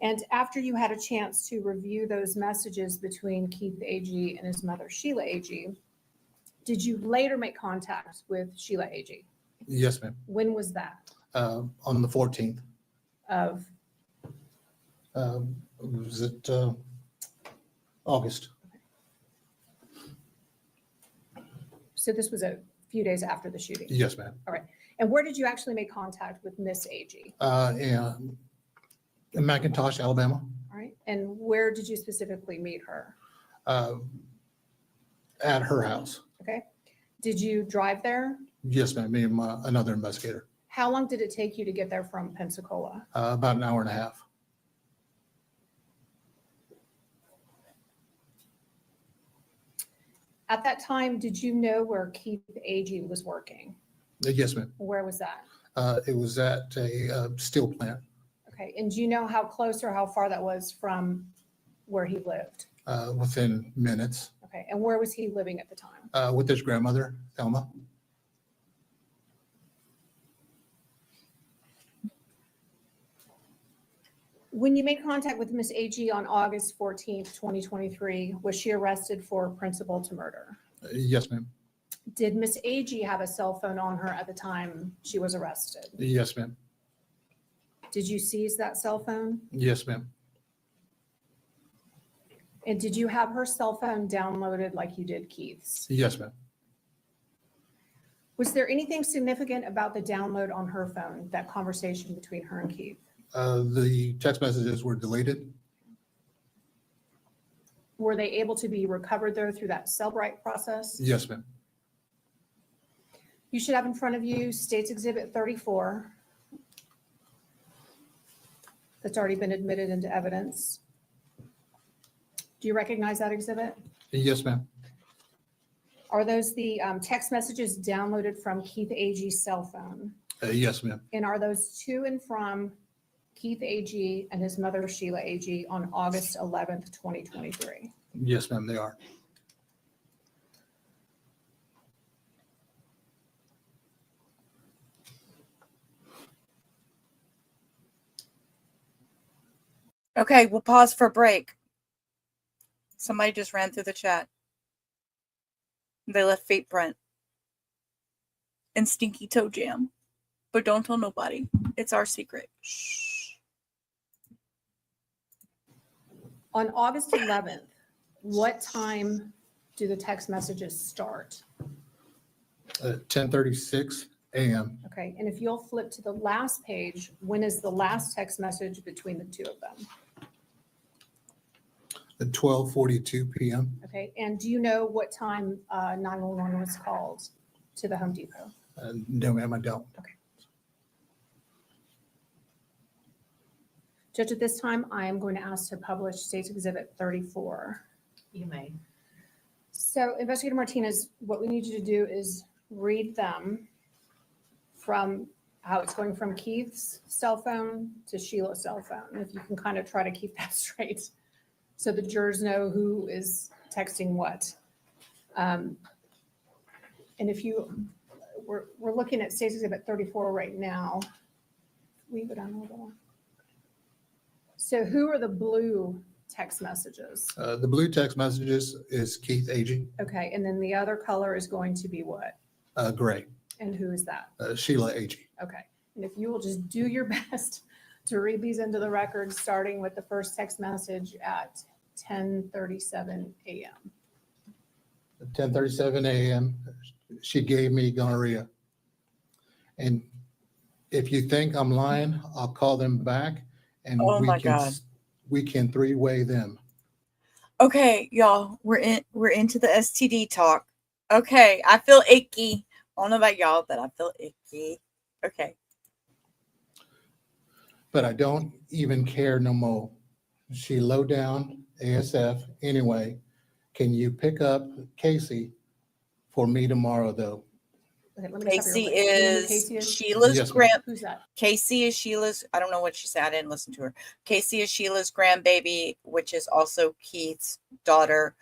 And after you had a chance to review those messages between Keith Agee and his mother, Sheila Agee, did you later make contact with Sheila Agee? Yes, ma'am. When was that? On the 14th. Of? Was it August? So this was a few days after the shooting? Yes, ma'am. All right. And where did you actually make contact with Miss Agee? In McIntosh, Alabama. All right. And where did you specifically meet her? At her house. Okay. Did you drive there? Yes, ma'am. Me and another investigator. How long did it take you to get there from Pensacola? About an hour and a half. At that time, did you know where Keith Agee was working? Yes, ma'am. Where was that? It was at a steel plant. Okay. And do you know how close or how far that was from where he lived? Within minutes. Okay. And where was he living at the time? With his grandmother, Thelma. When you made contact with Miss Agee on August 14th, 2023, was she arrested for principal to murder? Yes, ma'am. Did Miss Agee have a cell phone on her at the time she was arrested? Yes, ma'am. Did you seize that cell phone? Yes, ma'am. And did you have her cell phone downloaded like you did Keith's? Yes, ma'am. Was there anything significant about the download on her phone, that conversation between her and Keith? The text messages were deleted. Were they able to be recovered though through that Cellbrite process? Yes, ma'am. You should have in front of you State's Exhibit 34. That's already been admitted into evidence. Do you recognize that exhibit? Yes, ma'am. Are those the text messages downloaded from Keith Agee's cell phone? Yes, ma'am. And are those to and from Keith Agee and his mother, Sheila Agee, on August 11th, 2023? Yes, ma'am, they are. Okay, we'll pause for a break. Somebody just ran through the chat. They left Fate Brent and Stinky Toe Jam. But don't tell nobody. It's our secret. Shh. On August 11th, what time do the text messages start? 10:36 a.m. Okay, and if you'll flip to the last page, when is the last text message between the two of them? At 12:42 p.m. Okay, and do you know what time 911 was called to the Home Depot? No, ma'am, I don't. Judge, at this time, I am going to ask to publish State's Exhibit 34. You may. So Investigator Martinez, what we need you to do is read them from how it's going from Keith's cell phone to Sheila's cell phone. If you can kind of try to keep that straight so the jurors know who is texting what. And if we're looking at State's Exhibit 34 right now. We go down a little more. So who are the blue text messages? The blue text messages is Keith Agee, Okay, and then the other color is going to be what? gray, And who is that? Sheila Agee. Okay, and if you will just do your best to read these into the record, starting with the first text message at 10:37 a.m. At 10:37 a.m., she gave me gonorrhea. And if you think I'm lying, I'll call them back and Oh my God. we can three-way them. Okay, y'all, we're into the STD talk. Okay, I feel icky. I don't know about y'all, but I feel icky. Okay. But I don't even care no more. She low down ASF anyway. Can you pick up Casey for me tomorrow though? Okay, let me stop you Casey real quick. You know who is Casey is? Sheila's Yes, ma'am. grand. Who's that? Casey is Sheila's. I don't know what she said. I didn't listen to her. Casey is Sheila's grandbaby, which is also Keith's daughter.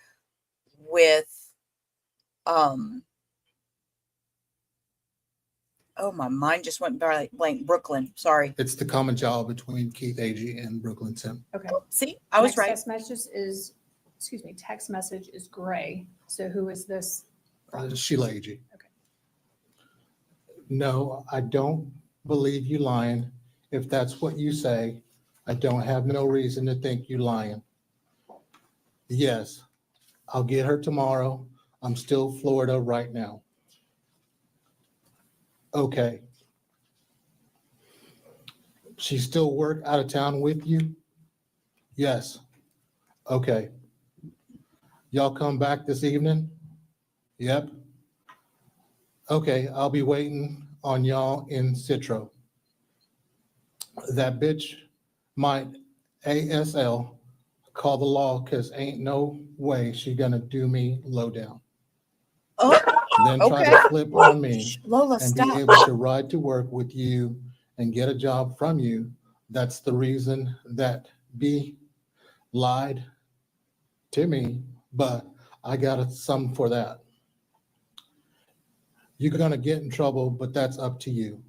With, oh, my mind just went blank. Brooklyn. Sorry. It's the common child between Keith Agee and Brooklyn Sim. Okay. See, I was Next right. text message is gray. So who is this? Sheila Agee. Okay. No, I don't believe you lying. If that's what you say, I don't have no reason to think you lying. Yes, I'll get her tomorrow. I'm still Florida right now. Okay. She still work out of town with you? Yes. Okay. Y'all come back this evening? Yep. Okay, I'll be waiting on y'all in Citro. That bitch might ASL call the law because ain't no way she gonna do me low down. Oh, Then try okay. to flip on me Lola, and be stop. able to ride to work with you and get a job from you. That's the reason that B lied to me, but I got some for that. You're gonna get in trouble, but that's up to you.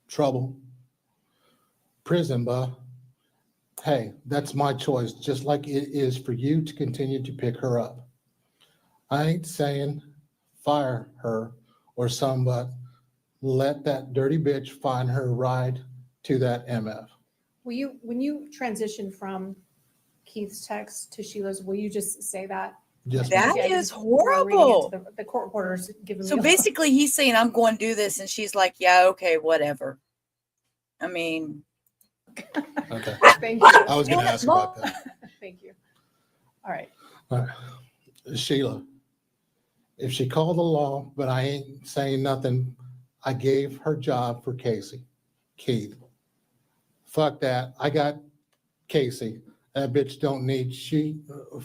Trouble. Prison, buh. Hey, that's my choice, just like it is for you to continue to pick her up. I ain't saying fire her or some, but let that dirty bitch find her ride to that MF. When you transition from Keith's text to Sheila's, will you just say that? Yes, That Yeah, is we're reading it horrible. to The court reporter's giving me. So a- basically, he's saying, I'm going to do this. And she's like, yeah, okay, whatever. I mean, Okay. Thank you. I was gonna ask about that. Thank you. All right. Sheila, if she called the law, but I ain't saying nothing, I gave her job for Casey. Keith. Fuck that. I got Casey. That bitch don't need shit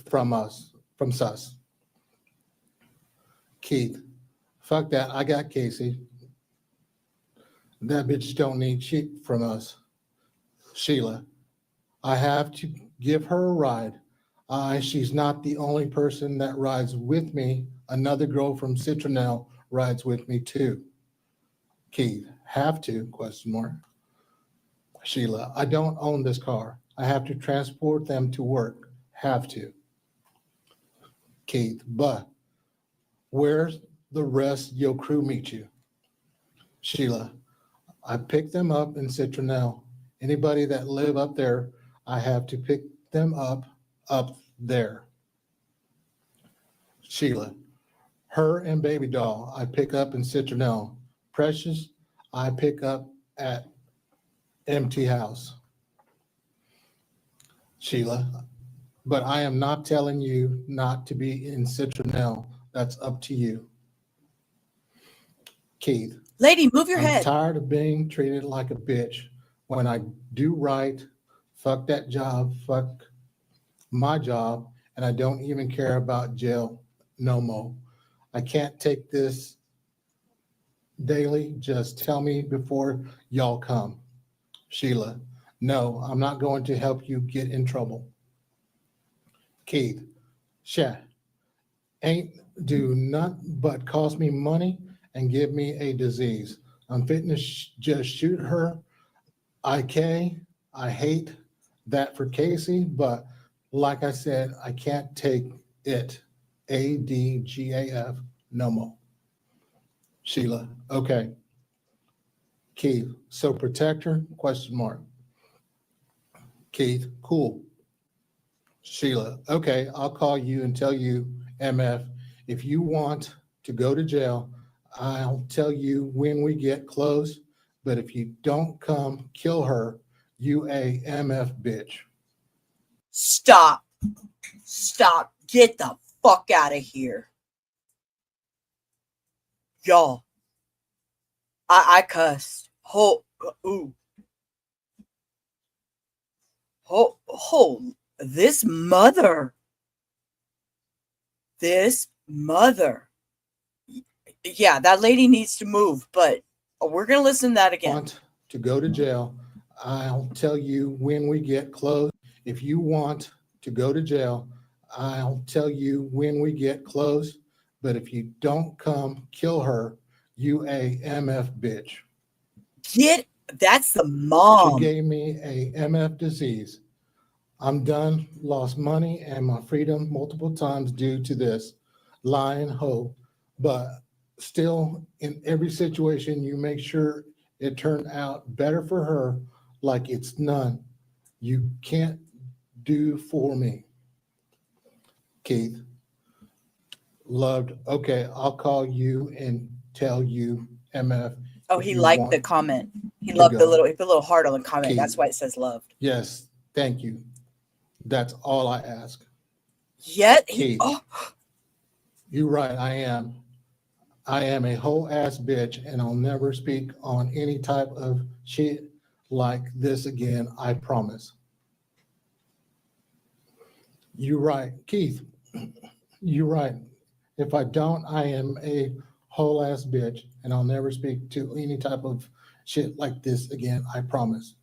from us, from sus. Keith. Fuck that. I got Casey. That bitch don't need shit from us. Sheila. I have to give her a ride. She's not the only person that rides with me. Another girl from Citronelle rides with me too. Keith, have to, question mark. Sheila, I don't own this car. I have to transport them to work. Have to. Keith, but where's the rest of your crew meet you? Sheila, I pick them up in Citronelle. Anybody that live up there, I have to pick them up there. Sheila, her and baby doll, I pick up in Citronelle. Precious, I pick up at empty house. Sheila, but I am not telling you not to be in citronelle. That's up to you. Keith. Lady, move your I'm head. tired of being treated like a bitch. When I do right, fuck that job, fuck my job, and I don't even care about jail no more. I can't take this daily. Just tell me before y'all come. Sheila, no, I'm not going to help you get in trouble. Keith, ain't do nothing but cost me money and give me a disease. I'm fitting to just shoot her. I hate that for Casey, but like I said, I can't take it. ADGAF, no more. Sheila, okay. Keith, so protect her? Question mark. Keith, cool. Sheila, okay, I'll call you and tell you, MF, if you want to go to jail, I'll tell you when we get close, but if you don't come, kill her, you a MF bitch. Stop. Stop. Get the fuck out of here. Y'all. I cussed. This mother. Yeah, that lady needs to move, but we're going to listen to that again. Want to go to jail, I'll tell you when we get close. If you want to go to jail, I'll tell you when we get close, but if you don't come, kill her, you a MF bitch. That's the mom. She gave me a MF disease. I'm done, lost money and my freedom multiple times due to this lying hoe, but still in every situation you make sure it turned out better for her, like it's none you can't do for me. Keith, loved, okay, I'll call you and tell you, MF. Oh, if he you liked want the comment. He to loved the go. little heart on the comment. Keith. That's why it says loved. Yes, thank you. That's all I ask. Yet Keith, you're right, I am a whole ass bitch and I'll never speak on any type of shit like this again, I promise. You're right, Keith, you're right. If I don't, I am a whole ass bitch and I'll never speak to any type of shit like this again, I promise.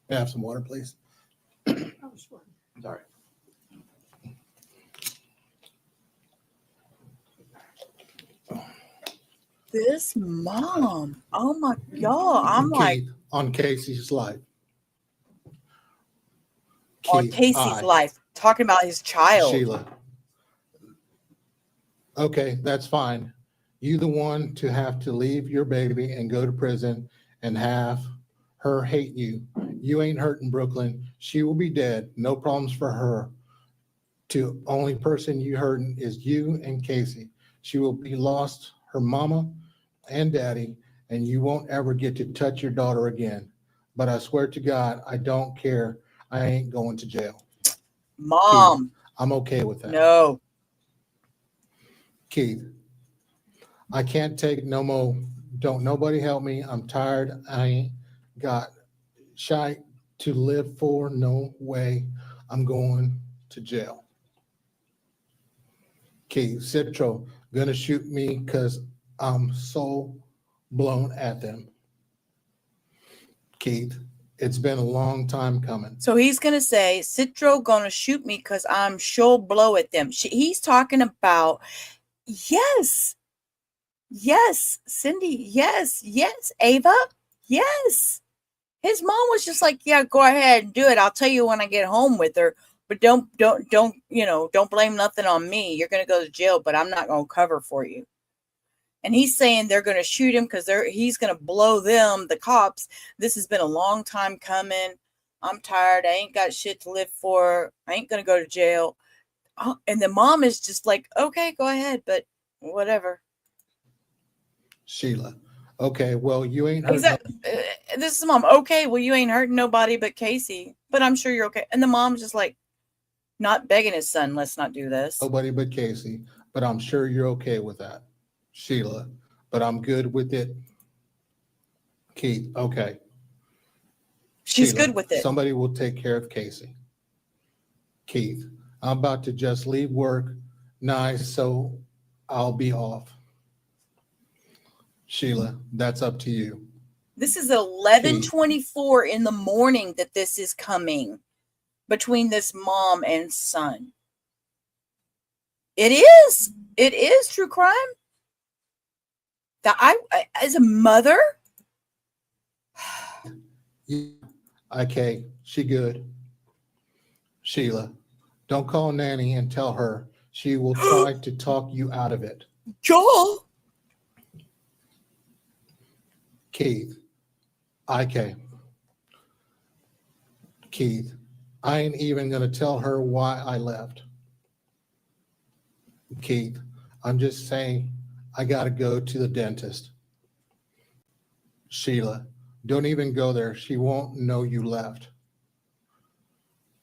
May I have some water, please? Oh, sure. Sorry. This mom. Oh my God. I'm like, Keith, on Casey's life. on Keith, Casey's life, talking about his child. Sheila. Okay, that's fine. You the one to have to leave your baby and go to prison and have her hate you. You ain't hurting Brooklyn. She will be dead. No problems for her. To only person you hurting is you and Casey. She will be lost her mama and daddy, and you won't ever get to touch your daughter again. But I swear to God, I don't care. I ain't going to jail. Mom. Keith, I'm okay with that. No. Keith, I can't take no more. Don't nobody help me. I'm tired. I ain't got shite to live for. No way. I'm going to jail. Keith, Citro, gonna shoot me because I'm so blown at them. Keith, it's been a long time coming. So he's going to say, Citro going to shoot me because I'm sure blow at them. He's talking about, yes, Cindy, yes, Ava, yes. His mom was just like, yeah, go ahead and do it. I'll tell you when I get home with her. But don't, don't blame nothing on me. You're going to go to jail, but I'm not going to cover for you. And he's saying they're going to shoot him because he's going to blow them, the cops. This has been a long time coming. I'm tired. I ain't got shit to live for. I ain't going to go to jail. Oh, and the mom is just like, okay, go ahead, but whatever. Sheila, okay, well, you ain't hurt. This is mom. Okay, well, you ain't hurting nobody but Casey, but I'm sure you're okay. And the mom's just like, not begging his son, let's not do this. Nobody but Casey, but I'm sure you're okay with that. Sheila, but I'm good with it. Keith, okay. She's Sheila, good with it. Somebody will take care of Casey. Keith, I'm about to just leave work. Nice, so I'll be off. Sheila, that's up to you. This is 11:24 in the morning that this is coming between this mom and son. It is true crime. That I as a mother. Okay, she good. Sheila, don't call Nanny and tell her. She will try to talk you out of it. Joel. Keith, okay. Keith, I ain't even gonna tell her why I left. Keith, I'm just saying I gotta go to the dentist. Sheila, don't even go there. She won't know you left.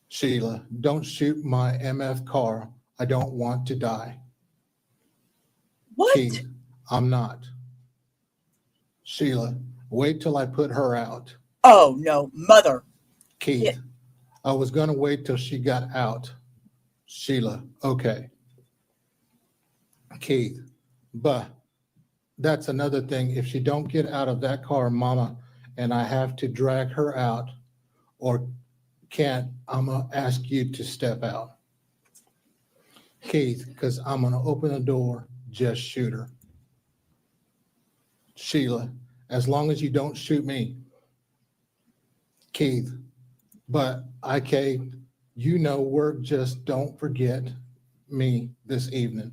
Sheila, don't shoot my MF car. I don't want to die. What? Keith, I'm not. Sheila, wait till I put her out. Oh no, mother. Keith, Yeah. I was gonna wait till she got out. Sheila, okay. Keith, but that's another thing. If she don't get out of that car, Mama, and I have to drag her out or can't, I'm gonna ask you to step out. Keith, because I'm gonna open the door, just shoot her. Sheila, as long as you don't shoot me. Keith, but okay, you know work, just don't forget me this evening.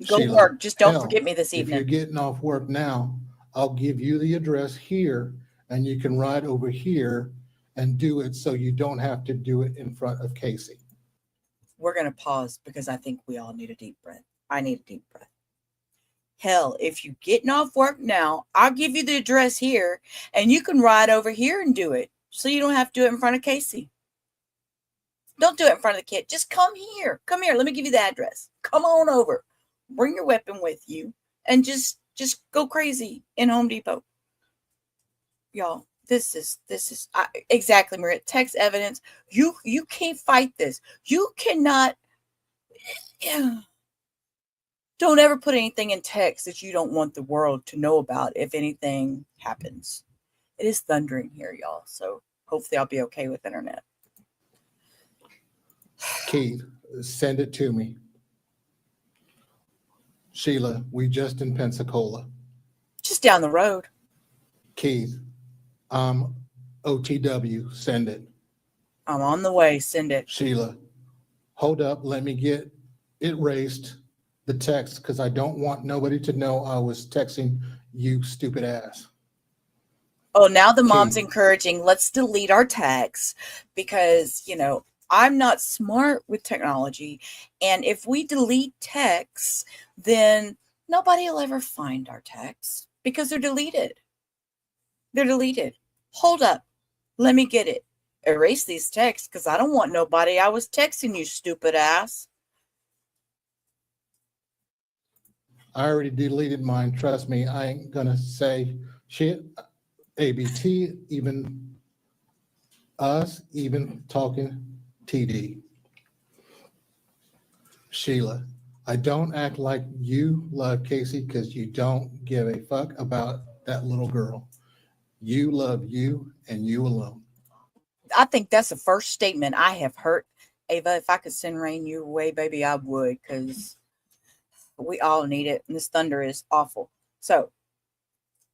Go Sheila, work. Just don't hell, forget me this If you're evening. getting off work now, I'll give you the address here and you can ride over here and do it so you don't have to do it in front of Casey. We're gonna pause because I think we all need a deep breath. I need a deep breath. Hell, if you're getting off work now, I'll give you the address here and you can ride over here and do it. So you don't have to do it in front of Casey. Don't do it in front of the kid. Just come here. Come here. Let me give you the address. Come on over. Bring your weapon with you and just go crazy in Home Depot. Y'all, this is exactly, Maria. Text evidence. You can't fight this. You cannot. Yeah. Don't ever put anything in text that you don't want the world to know about if anything happens. It is thundering here, y'all. So hopefully I'll be okay with internet. Keith, send it to me. Sheila, we just in Pensacola. Just down the road. Keith, OTW, send it. I'm on the way. Send it. Sheila, hold up. Let me get it erased, the text, because I don't want nobody to know I was texting you, stupid ass. Oh, now the mom's Keith. encouraging, let's delete our texts because, I'm not smart with technology. And if we delete texts, then nobody will ever find our texts because they're deleted. They're deleted. Hold up. Let me get it. Erase these texts because I don't want nobody. I was texting you, stupid ass. I already deleted mine. Trust me, I ain't gonna say shit. ABT, even us, even talking TD. Sheila, I don't act like you love Casey because you don't give a fuck about that little girl. You love you and you alone. I think that's the first statement I have heard. Ava, if I could send rain your way, baby, I would, because we all need it. And this thunder is awful. So,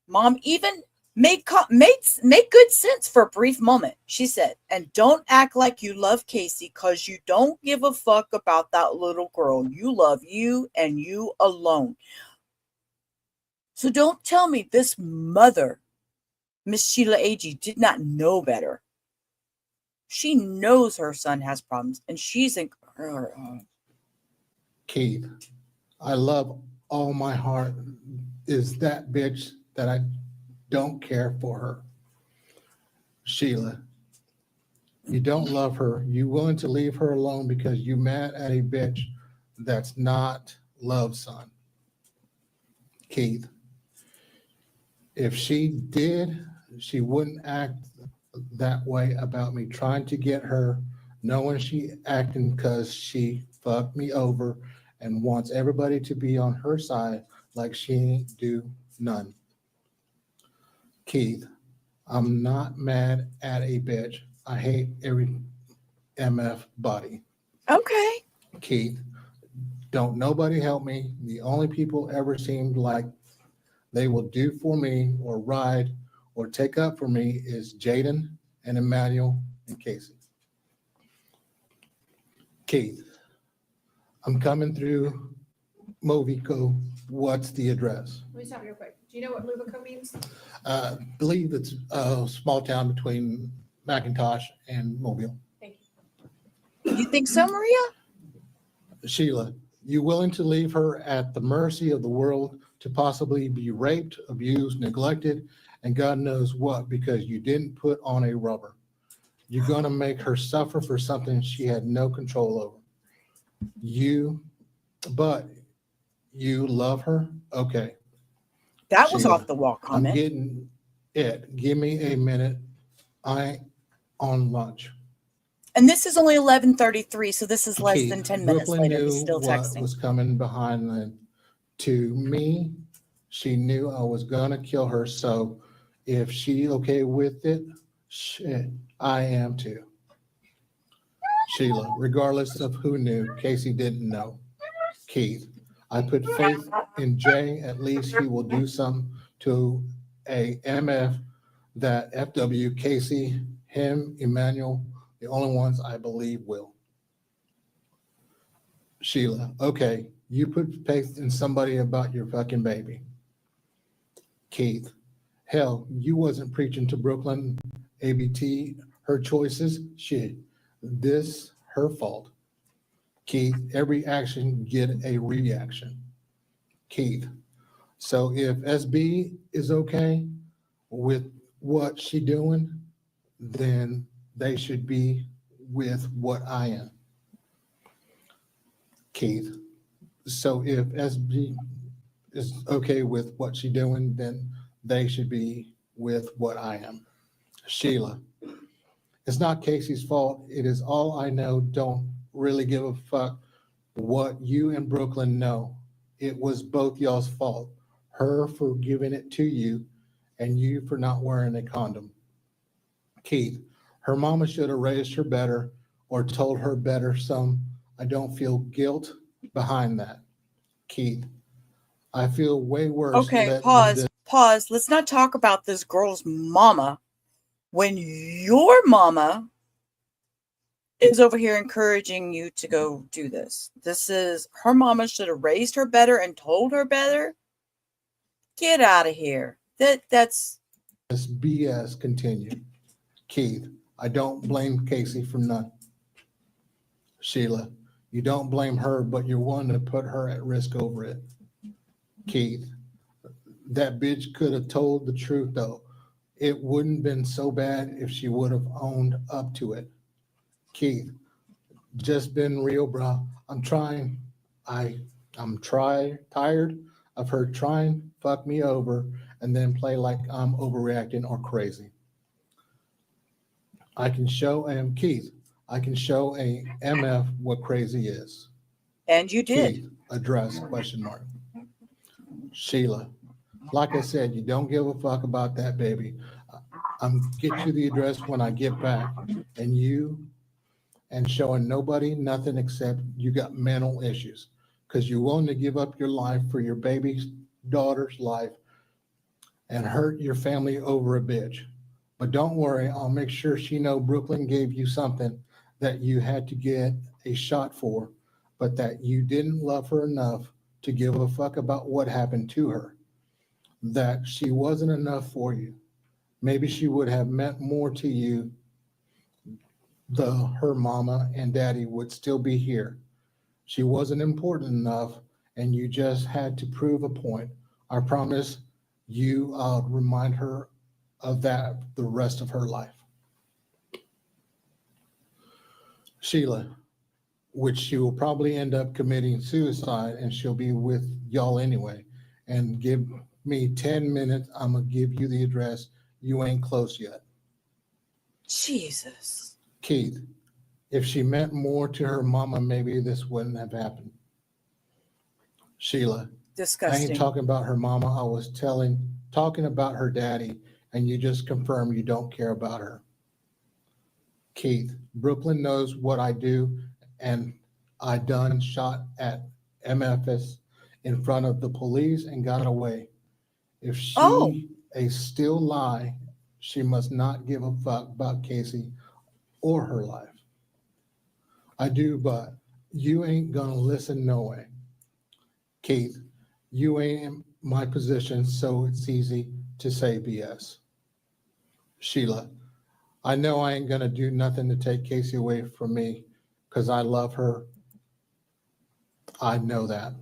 Mom even made good sense for a brief moment. She said, and don't act like you love Casey because you don't give a fuck about that little girl. You love you and you alone. So don't tell me this mother, Miss Sheila Agee, did not know better. She knows her son has problems and she's in her. Keith, I love all my heart is that bitch that I don't care for her. Sheila, You don't love her. You willing to leave her alone because you mad at a bitch that's not love, son. Keith, if she did, she wouldn't act that way about me trying to get her, knowing she acting because she fucked me over and wants everybody to be on her side like she ain't do none. Keith, I'm not mad at a bitch. I hate every MF body. Okay. Keith, don't nobody help me. The only people ever seemed like they will do for me or ride or take up for me is Jaden and Emmanuel and Casey. Keith, I'm coming through Movico. What's the address? Let me stop you real quick. Do you know what Lubico means? Believe it's a small town between McIntosh and Mobile. Thank you. You think so, Maria? Sheila, you willing to leave her at the mercy of the world to possibly be raped, abused, neglected, and God knows what because you didn't put on a rubber? You're going to make her suffer for something she had no control over. But you love her? Okay. That was Sheila, off the wall I'm comment. getting it. Give me a minute. I on lunch. And this is only 11:33, so this is less Keith, than 10 minutes Brooklyn later. He's knew still what texting. was coming behind them. To me, she knew I was gonna kill her. So if she okay with it, shit, I am too. Sheila, regardless of who knew, Casey didn't know. Keith, I put faith in Jay. At least he will do some to a MF that FW, Casey, him, Emmanuel, the only ones I believe will. Sheila, okay, you put faith in somebody about your fucking baby. Keith, hell, you wasn't preaching to Brooklyn, ABT, her choices, shit, this, her fault. Keith, every action get a reaction. Keith, so if SB is okay with what she doing, then they should be with what I am. Keith, so if SB is okay with what she doing, then they should be with what I am. Sheila, it's not Casey's fault. It is all I know. Don't really give a fuck what you and Brooklyn know. It was both y'all's fault. Her for giving it to you and you for not wearing a condom. Keith, her mama should have raised her better or told her better some. I don't feel guilt behind that. Keith, I feel way worse. Okay, pause. Let's not talk about this girl's mama when your mama is over here encouraging you to go do this. This is her mama should have raised her better and told her better. Get out of here. That's this BS continued. Keith, I don't blame Casey for none. Sheila, you don't blame her, but you're one to put her at risk over it. Keith, that bitch could have told the truth though. It wouldn't been so bad if she would have owned up to it. Keith, just been real, bro. I'm tired of her trying fuck me over and then play like I'm overreacting or crazy. Keith, I can show a MF what crazy is. And you did. Keith, address, question mark. Sheila, like I said, you don't give a fuck about that baby. I'm get you the address when I get back and showing nobody nothing except you got mental issues because you're willing to give up your life for your baby's daughter's life and hurt your family over a bitch. But don't worry, I'll make sure she know Brooklyn gave you something that you had to get a shot for, but that you didn't love her enough to give a fuck about what happened to her, that she wasn't enough for you. Maybe she would have meant more to you. Her mama and daddy would still be here. She wasn't important enough and you just had to prove a point. I promise you I'll remind her of that the rest of her life. Sheila, which she will probably end up committing suicide, and she'll be with y'all anyway. And give me 10 minutes, I'm gonna give you the address. You ain't close yet. Jesus. Keith, if she meant more to her mama, maybe this wouldn't have happened. Sheila, I Disgusting. ain't talking about her mama. I was talking about her daddy, and you just confirmed you don't care about her. Keith, Brooklyn knows what I do, and I done shot at MFS in front of the police and got away. If she a still lie, she must not give a fuck about Casey or her life. I do, but you ain't gonna listen no way. Keith, you ain't in my position, so it's easy to say BS. Sheila, I know I ain't gonna do nothing to take Casey away from me because I love her. I know that.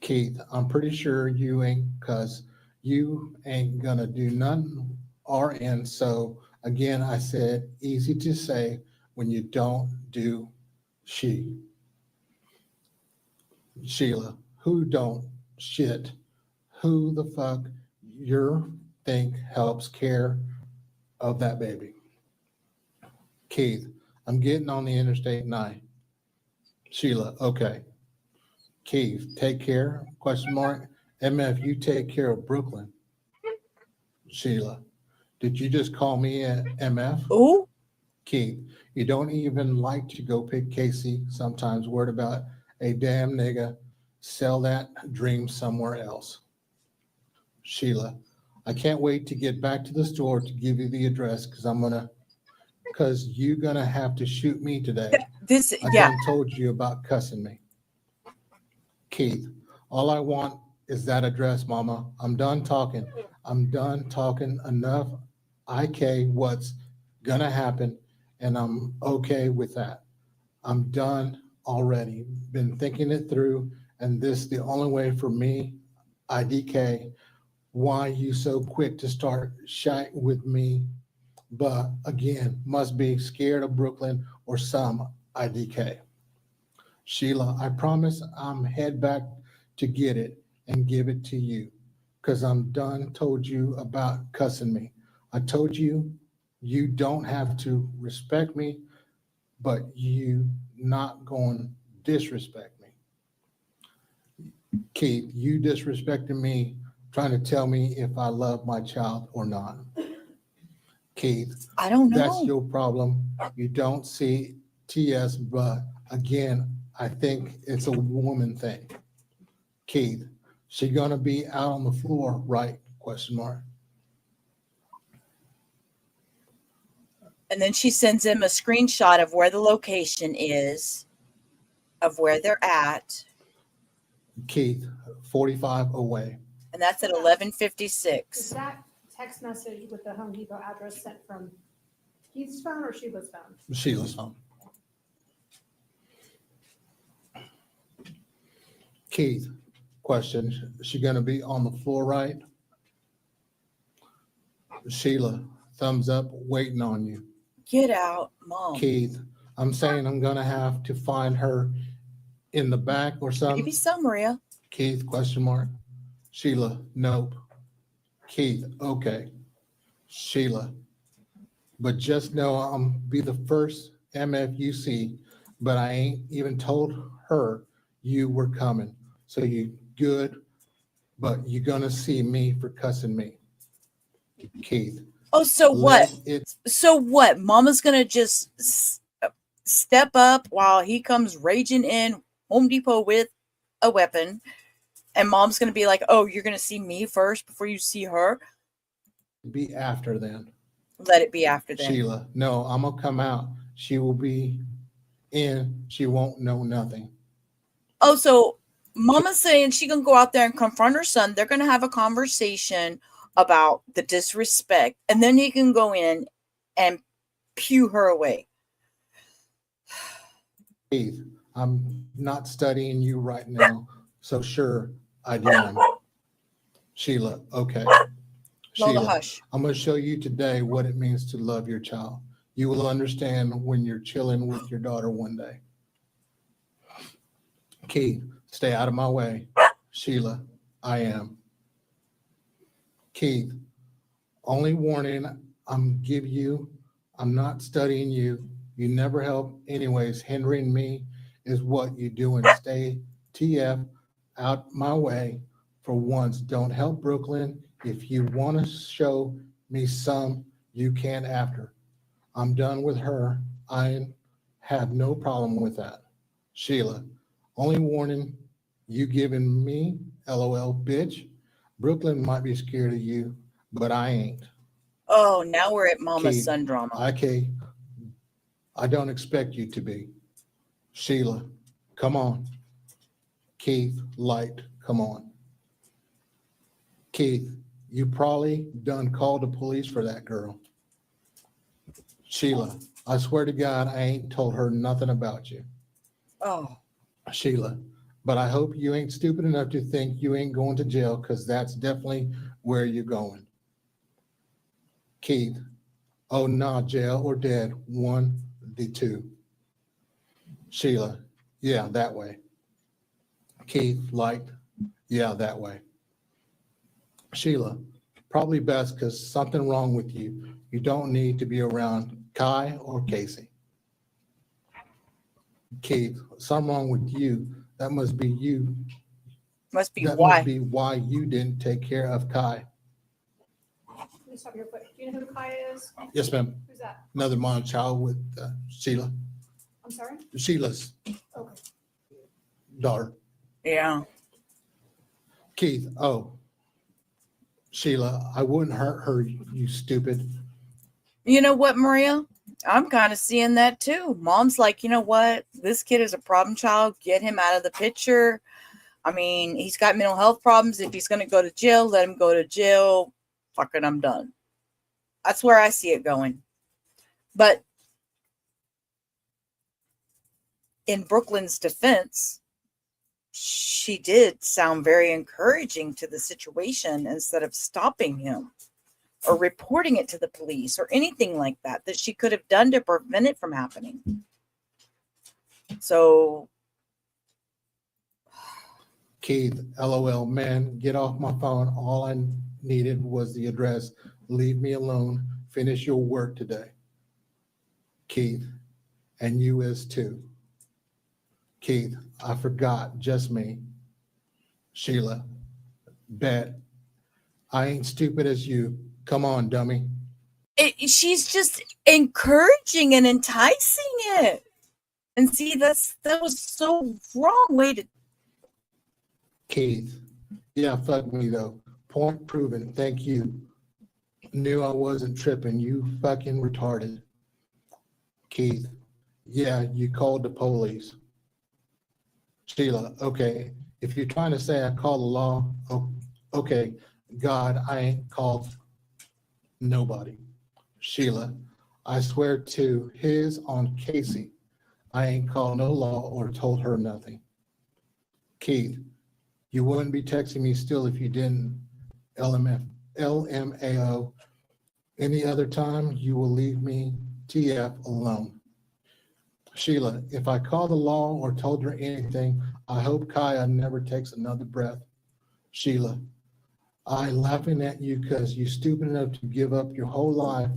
Keith, I'm pretty sure you ain't, because you ain't gonna do none RN. So again, I said easy to say when you don't do she. Sheila, who don't shit? Who the fuck you think helps care of that baby? Keith, I'm getting on the interstate 9. Sheila, okay. Keith, take care? Question mark. MF, you take care of Brooklyn. Sheila, did you just call me a MF? Oh. Keith, you don't even like to go pick Casey. Sometimes worried about a damn nigga. Sell that dream somewhere else. Sheila, I can't wait to get back to the store to give you the address because you're gonna have to shoot me today. I done told you about cussing me. Keith, all I want is that address, mama. I'm done talking. I'm done talking enough. IK what's gonna happen, and I'm okay with that. I'm done already. Been thinking it through, and this the only way for me. IDK, why you so quick to start shy with me? But again, must be scared of Brooklyn or some IDK. Sheila, I promise I'm head back to get it and give it to you because I'm done told you about cussing me. I told you you don't have to respect me, but you not going to disrespect me. Keith, you disrespecting me, trying to tell me if I love my child or not. Keith, I don't know. That's your problem. You don't see TS, but again, I think it's a woman thing. Keith, she gonna be out on the floor, right? Question mark. And then she sends him a screenshot of where the location is, of where they're at. Keith, 45 away. And that's at 11:56. Is that text message with the Home Depot address sent from Keith's phone or Sheila's phone? Sheila's phone. Keith, question, is she gonna be on the floor, right? Sheila, thumbs up, waiting on you. Get out, Mom. Keith, I'm saying I'm gonna have to find her in the back or something. Maybe so, Maria. Keith, question mark. Sheila, nope. Keith, okay. Sheila, but just know I'm be the first MF you see, but I ain't even told her you were coming. So you good, but you're gonna see me for cussing me. Keith. Oh, so let what? it- So what? Mama's gonna just step up while he comes raging in Home Depot with a weapon, and Mom's gonna be like, "Oh, you're gonna see me first before you see her." Be after then. Let it be after then. Sheila, no, I'm gonna come out. She will be in. She won't know nothing. Oh, so Mama's saying she gonna go out there and confront her son. They're gonna have a conversation about the disrespect, and then he can go in and pew her away. Keith, I'm not studying you right now, so sure, I am. Sheila, okay. Lola, Sheila, hush. I'm gonna show you today what it means to love your child. You will understand when you're chilling with your daughter one day. Keith, stay out of my way. Sheila, I am. Keith, only warning I'm give you, I'm not studying you. You never help anyways. Hindering me is what you doing. Stay TF out my way for once. Don't help Brooklyn. If you want to show me some, you can after. I'm done with her. I have no problem with that. Sheila, only warning you giving me, LOL, bitch. Brooklyn might be scared of you, but I ain't. Oh, now we're at Mama's Keith, son drama. I don't expect you to be. Sheila, come on. Keith, light, come on. Keith, you probably done called the police for that girl. Sheila, I swear to God, I ain't told her nothing about you. Oh, Sheila, but I hope you ain't stupid enough to think you ain't going to jail, because that's definitely where you're going. Keith, oh, nah, jail or dead, one, the two. Sheila, yeah, that way. Keith, light, yeah, that way. Sheila, probably best because something wrong with you. You don't need to be around Kai or Casey. Keith, something wrong with you. That must be you. must be That why. must be why you didn't take care of Kai. Let me stop you real quick. Do you know who Kai is? Yes, ma'am. Who's that? Another mom child with Sheila. I'm sorry? Sheila's Okay. daughter. Yeah. Keith, oh. Sheila, I wouldn't hurt her, you stupid. You know what, Maria? I'm kind of seeing that too. Mom's like, you know what? This kid is a problem child. Get him out of the picture. I mean, he's got mental health problems. If he's going to go to jail, let him go to jail. Fucking, I'm done. That's where I see it going. But in Brooklyn's defense, she did sound very encouraging to the situation instead of stopping him or reporting it to the police or anything like that she could have done to prevent it from happening. So, Keith, LOL, man, get off my phone. All I needed was the address. Leave me alone. Finish your work today. Keith, and you is too. Keith, I forgot, just me. Sheila, bet. I ain't stupid as you. Come on, dummy. she's just encouraging and enticing it. And see, that was so wrong way to. Keith, yeah, fuck me though. Point proven, thank you. Knew I wasn't tripping, you fucking retarded. Keith, yeah, you called the police. Sheila, okay, if you're trying to say I called the law, okay, God, I ain't called nobody. Sheila, I swear to his on Casey, I ain't called no law or told her nothing. Keith, you wouldn't be texting me still if you didn't. LMAO. Any other time, you will leave me TF alone. Sheila, if I called the law or told her anything, I hope Kaya never takes another breath. Sheila, I laughing at you because you stupid enough to give up your whole life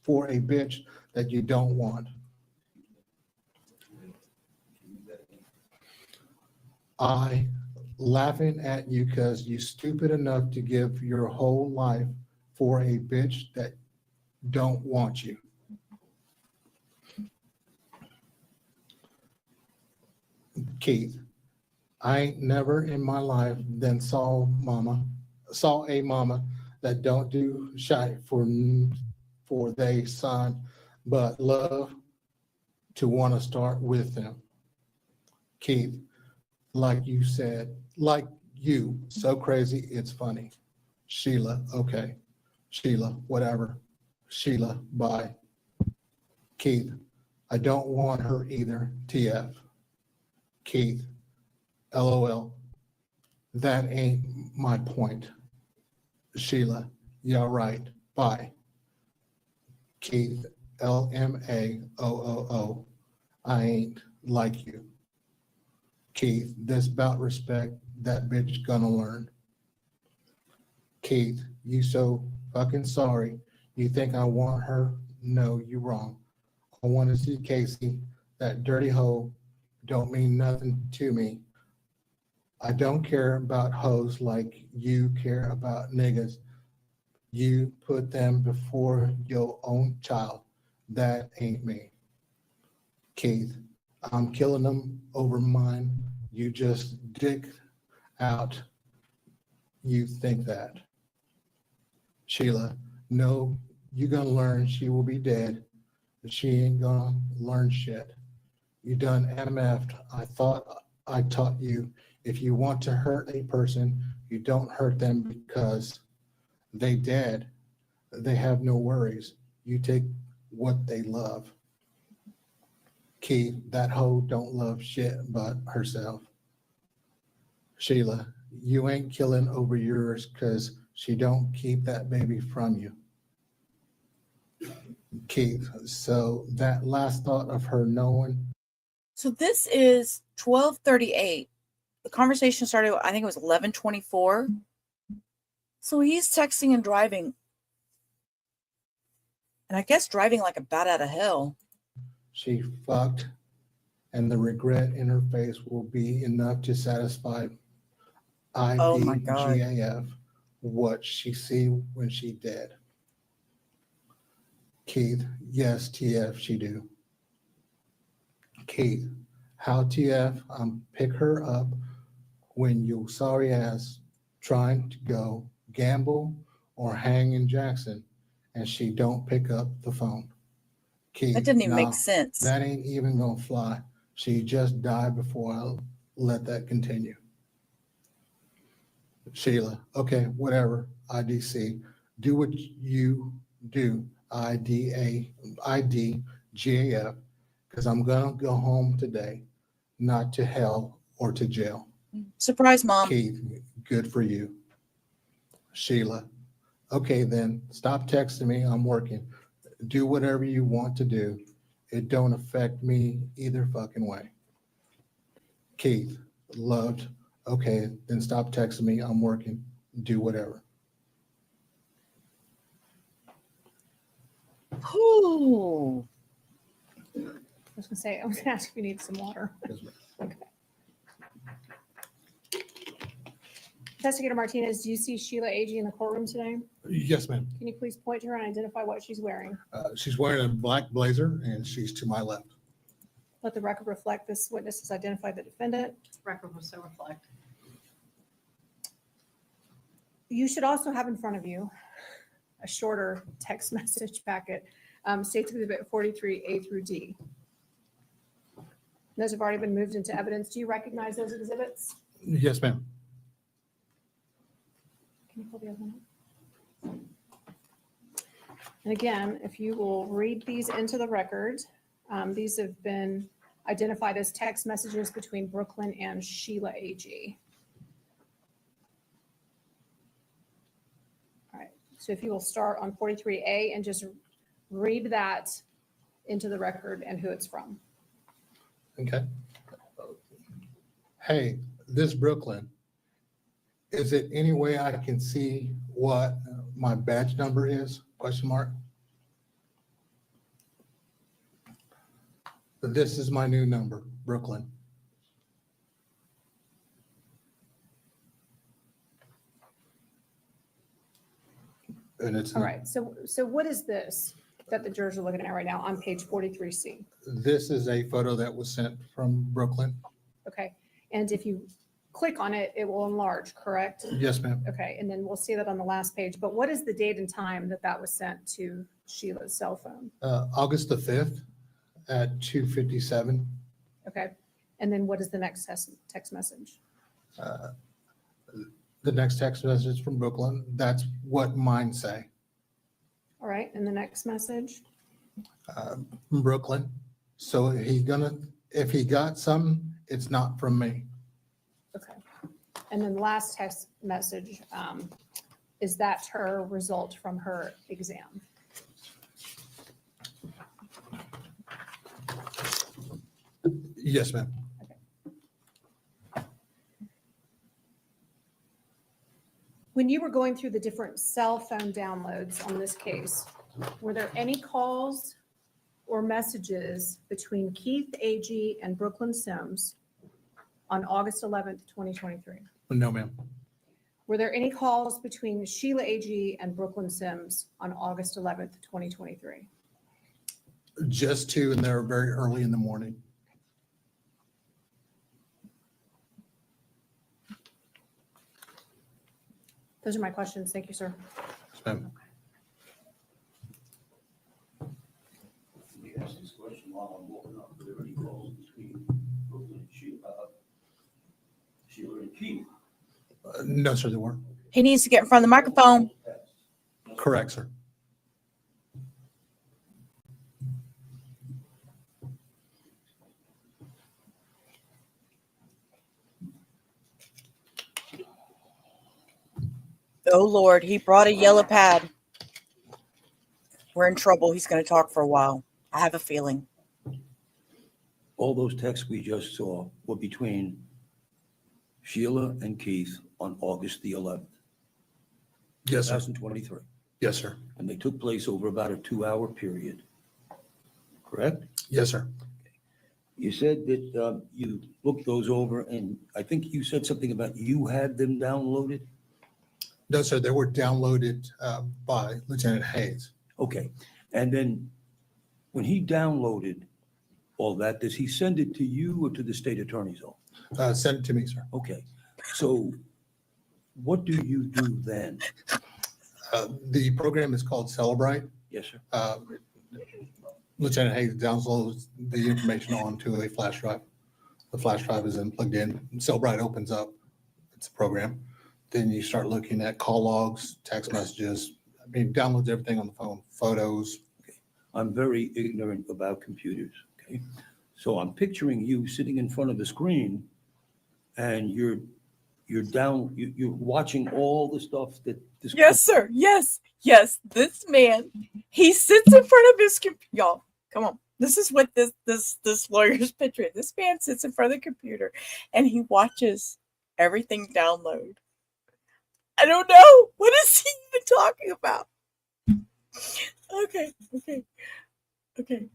for a bitch that you don't want. I laughing at you because you stupid enough to give your whole life for a bitch that don't want you. Keith, I ain't never in my life then saw a mama that don't do shy for they son, but love to want to start with them. Keith, like you said, like you, so crazy, it's funny. Sheila, okay. Sheila, whatever. Sheila, bye. Keith, I don't want her either, TF. Keith, LOL. That ain't my point. Sheila, yeah, right. Bye. Keith, LMAOOO. I ain't like you. Keith, this bout respect, that bitch gonna learn. Keith, you so fucking sorry. You think I want her? No, you wrong. I want to see Casey. That dirty hoe don't mean nothing to me. I don't care about hoes like you care about niggas. You put them before your own child. That ain't me. Keith, I'm killing them over mine. You just dick out. You think that. Sheila, no, you gonna learn she will be dead, but she ain't gonna learn shit. You done MF'd. I thought I taught you if you want to hurt a person, you don't hurt them because they dead. They have no worries. You take what they love. Keith, that hoe don't love shit but herself. Sheila, you ain't killing over yours because she don't keep that baby from you. Keith, so that last thought of her knowing. So this is 12:38. The conversation started, I think it was 11:24. So he's texting and driving. And I guess driving like a bat out of hell. She fucked, and the regret in her face will be enough to satisfy IDGAF what she see when she dead. Keith, yes, TF, she do. Keith, how TF, pick her up when you sorry ass trying to go gamble or hang in Jackson and she don't pick up the phone. Keith, That didn't even nah, make sense. That ain't even gonna fly. She just died before I let that continue. Sheila, okay, whatever, IDC, do what you do, IDGAF, because I'm gonna go home today, not to hell or to jail. Surprise, Mom. Keith, good for you. Sheila, okay then, stop texting me, I'm working. Do whatever you want to do. It don't affect me either fucking way. Keith, loved, okay, then stop texting me, I'm working. Do whatever. Ooh. I was gonna say, I was gonna ask if you need some water. Okay. Investigator Martinez, do you see Sheila Agee in the courtroom today? Yes, ma'am. Can you please point to her and identify what she's wearing? She's wearing a black blazer and she's to my left. Let the record reflect this witness has identified the defendant. Record will so reflect. You should also have in front of you a shorter text message packet, States Exhibit 43A through D. Those have already been moved into evidence. Do you recognize those exhibits? Yes, ma'am. Can you pull the other one up? And again, if you will read these into the record, these have been identified as text messages between Brooklyn and Sheila Agee. All right, so if you will start on 43A and just read that into the record and who it's from. Okay. Hey, this Brooklyn, is it any way I can see what my badge number is? Question mark. This is my new number, Brooklyn. And it's All right, so what is this that the jurors are looking at right now on page 43C? This is a photo that was sent from Brooklyn. Okay, and if you click on it, it will enlarge, correct? Yes, ma'am. Okay, and then we'll see that on the last page, but what is the date and time that that was sent to Sheila's cell phone? August the 5th at 2:57. Okay, and then what is the next text message? The next text message from Brooklyn, that's what mine say. All right, and the next message? From Brooklyn. So if he got something, it's not from me. Okay, and then the last text message, is that her result from her exam? Yes, ma'am. When you were going through the different cell phone downloads on this case, were there any calls or messages between Keith Agee and Brooklyn Sims on August 11th, 2023? No, ma'am. Were there any calls between Sheila Agee and Brooklyn Sims on August 11th, 2023? Just two, and they're very early in the morning. Those are my questions. Thank you, sir. Yes, ma'am. Let me ask this question while I'm walking up. Are there any calls between Brooklyn and Sheila and Keith? No, sir, they weren't. He needs to get in front of the microphone. Correct, sir. Oh, Lord, he brought a yellow pad. We're in trouble. He's going to talk for a while. I have a feeling. All those texts we just saw were between Sheila and Keith on August the 11th. Yes, sir. 2023. Yes, sir. And they took place over about a 2-hour period, correct? Yes, sir. You said that you looked those over, and I think you said something about you had them downloaded? No, sir, they were downloaded by Lieutenant Hayes. Okay. And then when he downloaded all that, does he send it to you or to the state attorney's office? Send it to me, sir. Okay. So what do you do then? The program is called Celebrate. Yes, sir. Lieutenant Hayes downloads the information onto a flash drive. The flash drive is then plugged in. Celebrate opens up. It's a program. Then you start looking at call logs, text messages. I mean, downloads everything on the phone, photos. Okay. I'm very ignorant about computers. Okay. So I'm picturing you sitting in front of the screen and you're watching all the stuff that this. Yes, sir. Yes. Yes. This man, he sits in front of his computer. Y'all, come on. This is what this lawyer's picturing. This man sits in front of the computer and he watches everything download. I don't know. What is he even talking about? Okay.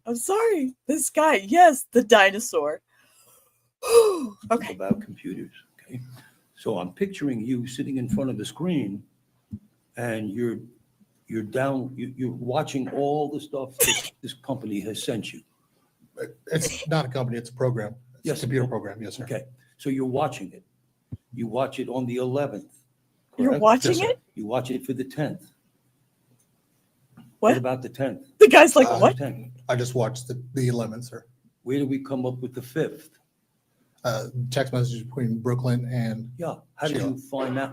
I'm sorry. This guy, yes, the dinosaur. Okay. About computers. Okay. So I'm picturing you sitting in front of the screen and you're watching all the stuff that this company has sent you. It's not a company, it's a program. It's Yes. a computer program. Yes, sir. Okay. So you're watching it. You watch it on the 11th. You're correct? watching Yes, sir. it? You watch it for the 10th. What? About the 10th? The guy's like, what? 10th. I just watched the 11th, sir. Where do we come up with the 5th? Text messages between Brooklyn and Yeah. How did Sheila. you find that?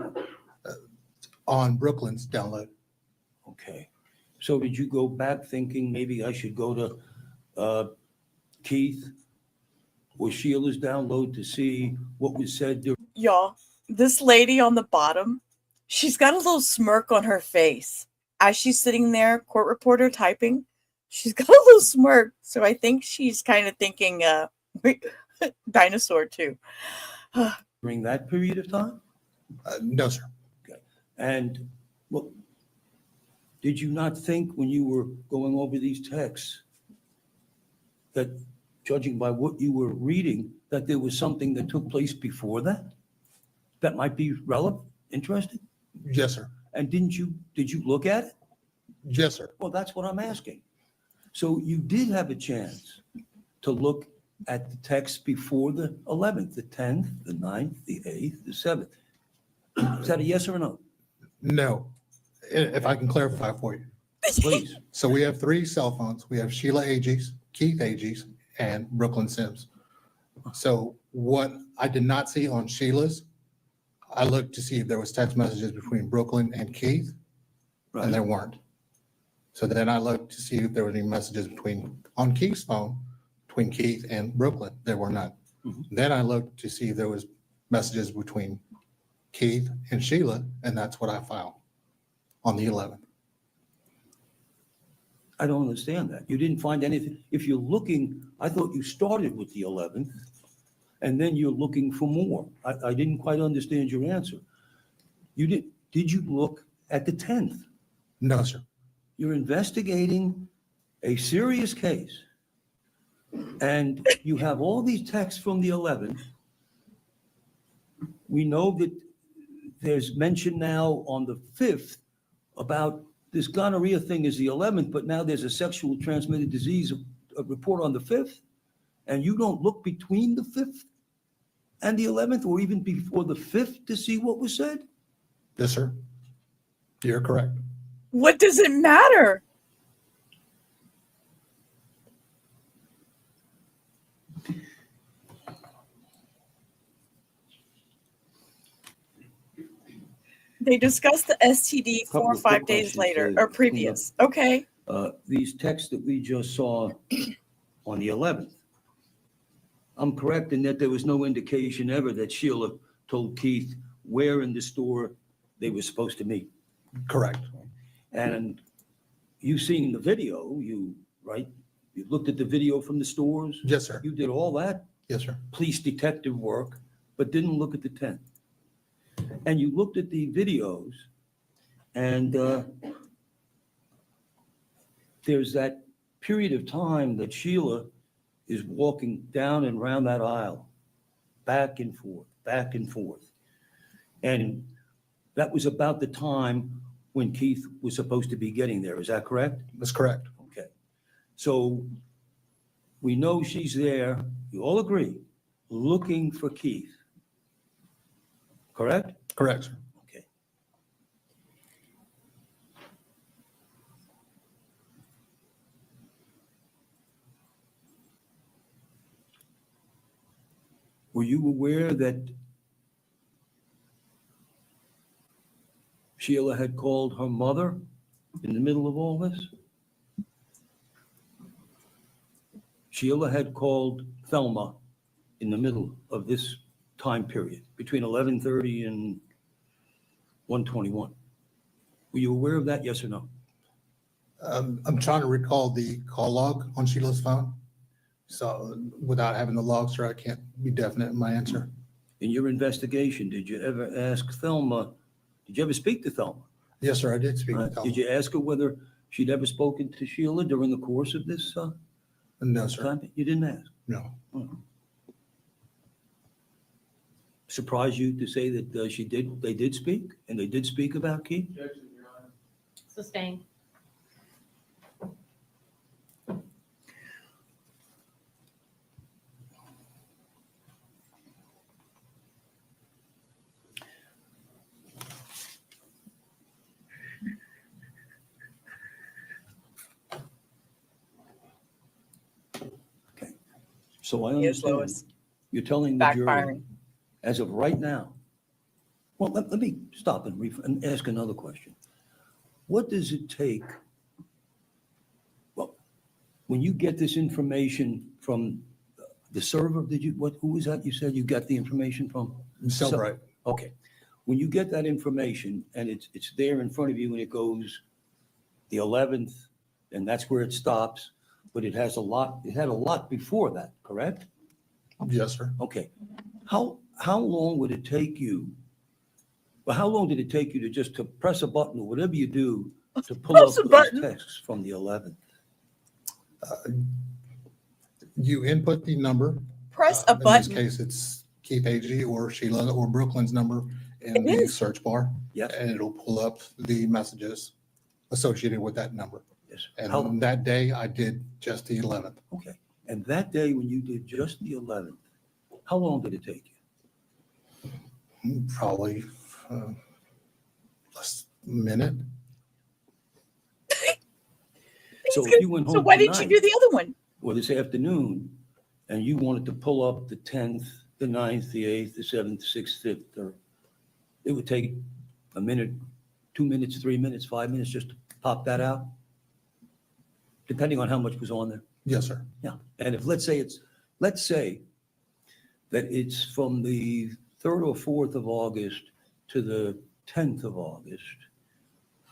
On Brooklyn's download. Okay. So did you go back thinking maybe I should go to Keith or Sheila's download to see what was said? Y'all, this lady on the bottom, she's got a little smirk on her face. As she's sitting there, court reporter typing, she's got a little smirk. So I think she's kind of thinking dinosaur too. During that period of time? No, sir. Okay. And well, did you not think when you were going over these texts that, judging by what you were reading, that there was something that took place before that? That might be relevant, interesting? Yes, sir. And did you look at it? Yes, sir. Well, that's what I'm asking. So you did have a chance to look at the text before the 11th, the 10th, the 9th, the 8th, the 7th. Is that a yes or a no? No. If I can clarify for you. Please. So we have 3 cell phones. We have Sheila Agee's, Keith Agee's, and Brooklyn Sims. So what I did not see on Sheila's, I looked to see if there was text messages between Brooklyn and Keith, and there weren't. So then I looked to see if there were any messages on Keith's phone, between Keith and Brooklyn. There were none. Then I looked to see if there was messages between Keith and Sheila, and that's what I found on the 11th. I don't understand that. You didn't find anything. If you're looking, I thought you started with the 11th and then you're looking for more. I didn't quite understand your answer. Did you look at the 10th? No, sir. You're investigating a serious case and you have all these texts from the 11th. We know that there's mention now on the 5th about this gonorrhea thing is the 11th, but now there's a sexual transmitted disease report on the 5th, and you don't look between the 5th and the 11th, or even before the 5th to see what was said? Yes, sir. You're correct. What does it matter? They discussed the STD 4 or 5 days later or previous. Okay. These texts that we just saw on the 11th, I'm correct in that there was no indication ever that Sheila told Keith where in the store they were supposed to meet. Correct. And you've seen the video, right? You looked at the video from the stores? Yes, sir. You did all that? Yes, sir. Police detective work, but didn't look at the 10th. And you looked at the videos, and there's that period of time that Sheila is walking down and around that aisle, back and forth, back and forth. And that was about the time when Keith was supposed to be getting there. Is that correct? That's correct. Okay. So we know she's there, you all agree, looking for Keith. Correct? Correct, sir. Okay. Were you aware that Sheila had called her mother in the middle of all this? Sheila had called Thelma in the middle of this time period, between 11:30 and 1:21. Were you aware of that, yes or no? I'm trying to recall the call log on Sheila's phone. So without having the log, sir, I can't be definite in my answer. In your investigation, did you ever ask Thelma, did you ever speak to Thelma? Yes, sir, I did speak to Thelma. Did you ask her whether she'd ever spoken to Sheila during the course of this No, sir. time? You didn't ask? No. Surprised you to say that they did speak, and they did speak about Keith? Sustained. So I Yes, understand. Lois. You're telling the jury, Backfiring. as of right now, well, let me stop and ask another question. What does it take? Well, when you get this information from the server, who was that you said you got the information from? Cellbrite. Okay. When you get that information and it's there in front of you and it goes the 11th, and that's where it stops, but it had a lot before that, correct? Yes, sir. Okay. How long would it take you? Well, how long did it take you to press a button or whatever you do to pull up those texts from the 11th? You input the number. Press a In button. this case, it's Keith Agee or Sheila or Brooklyn's number in the search bar. Yes. And it'll pull up the messages associated with that number. Yes. And on that day, I did just the 11th. Okay. And that day when you did just the 11th, how long did it take you? Probably a minute. So if you went home So why didn't you tonight, do the other one? or this afternoon, and you wanted to pull up the 10th, the 9th, the 8th, the 7th, 6th, 5th, it would take a minute, 2 minutes, 3 minutes, 5 minutes just to pop that out? Depending on how much was on there? Yes, sir. Yeah. And if, let's say that it's from the 3rd or 4th of August to the 10th of August,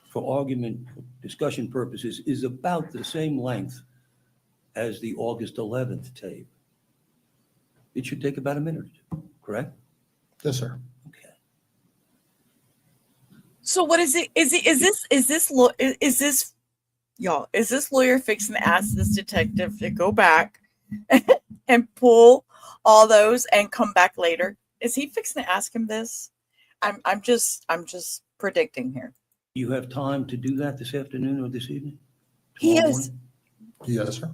for argument, discussion purposes, is about the same length as the August 11th tape. It should take about a minute or two, correct? Yes, sir. So what is it? Is this y'all? Is this lawyer fixing to ask this detective to go back and pull all those and come back later? Is he fixing to ask him this? I'm just predicting here. You have time to do that this afternoon or this evening? He Tomorrow is. morning? Yes, sir.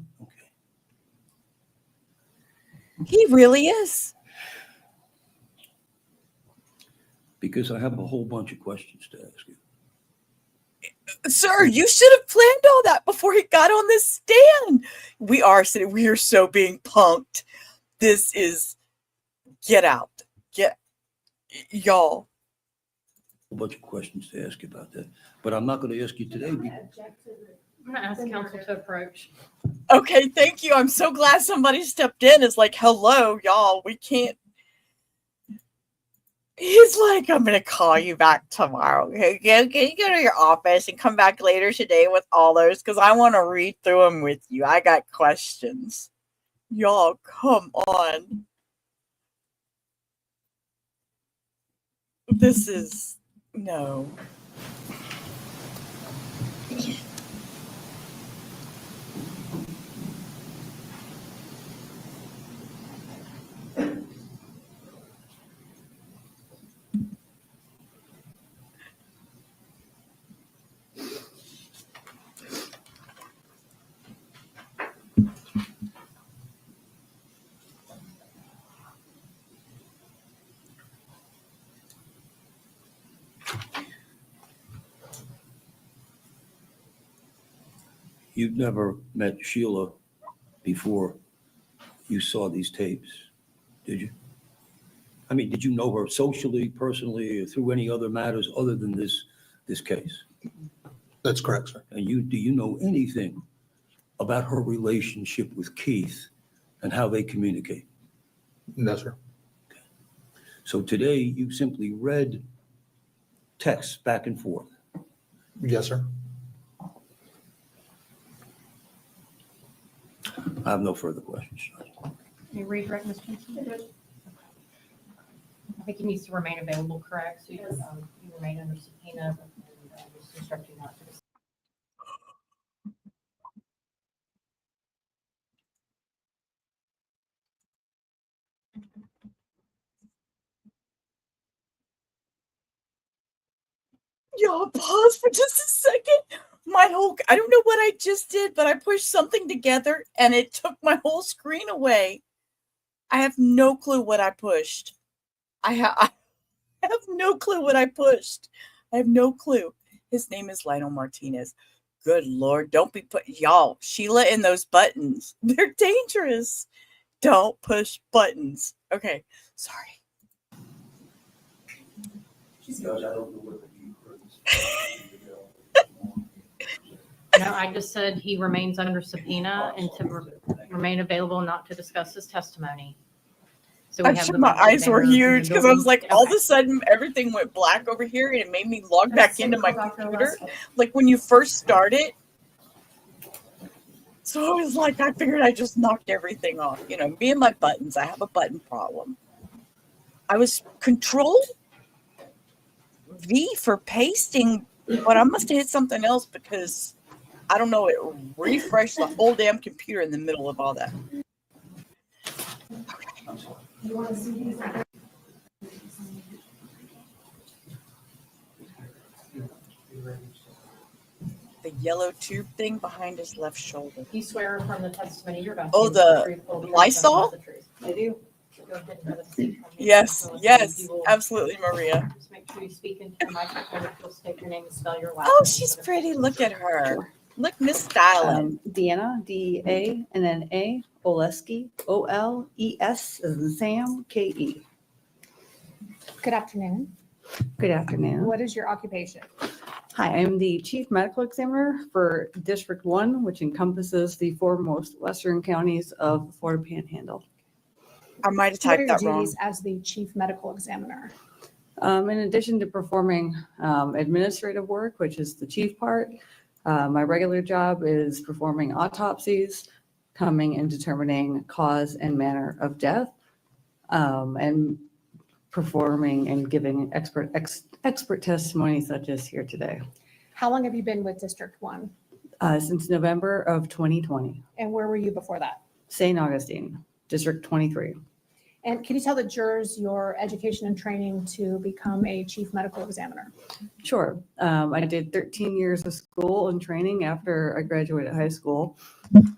He really is. Because I have a whole bunch of questions to ask you. Sir, you should have planned all that before he got on this stand. We are so being punked. This is get out. Y'all. A bunch of questions to ask you about that, but I'm not going to ask you today. I'm going to ask counsel to approach. Okay, thank you. I'm so glad somebody stepped in. It's like, hello, y'all. We can't. He's like, I'm going to call you back tomorrow. Okay, can you go to your office and come back later today with all those? Because I want to read through them with you. I got questions. Y'all, come on. This is, no. You've never met Sheila before you saw these tapes, did you? I mean, did you know her socially, personally, or through any other matters other than this case? That's correct, sir. And do you know anything about her relationship with Keith and how they communicate? No, sir. So today you simply read texts back and forth. Yes, sir. I have no further questions. Can you redirect Ms. Johnson? I think he needs to remain available, correct? So you remain under subpoena and just instruct you not to. Y'all pause for just a second. I don't know what I just did, but I pushed something together and it took my whole screen away. I have no clue what I pushed. I have no clue what I pushed. I have no clue. His name is Lionel Martinez. Good Lord, don't be y'all, Sheila in those buttons. They're dangerous. Don't push buttons. Okay, sorry. No, I just said he remains under subpoena and to remain available not to discuss his testimony. So I'm sure my eyes were huge because I was like, all of a sudden everything went black over here and it made me log back into my computer. Like when you first started. So I was like, I figured I just knocked everything off. You know, me and my buttons, I have a button problem. I was Control V for pasting, but I must have hit something else because I don't know, it refreshed the whole damn computer in the middle of all that. You want to see these? The yellow tube thing behind his left shoulder. You swear from the testimony you're about to. Oh, the Lysol? I do. Go ahead and have a seat. Yes, yes, absolutely, Maria. Just make sure you speak into the microphone. If you'll state your name and spell your last Oh, name. she's pretty. Look at her. Look, Miss Styling. Deanna, D-E-A, and then A, Oleski, O-L-E-S, as in Sam, K-E. Good afternoon. Good afternoon. What is your occupation? Hi, I'm the Chief Medical Examiner for District 1, which encompasses the foremost western counties of the Florida Panhandle. I might have What are typed your that wrong. duties as the chief medical examiner? In addition to performing administrative work, which is the chief part, my regular job is performing autopsies, coming and determining cause and manner of death, and performing and giving expert testimony such as here today. How long have you been with District 1? Since November of 2020. And where were you before that? St. Augustine, District 23. And can you tell the jurors your education and training to become a chief medical examiner? Sure. I did 13 years of school and training after I graduated high school.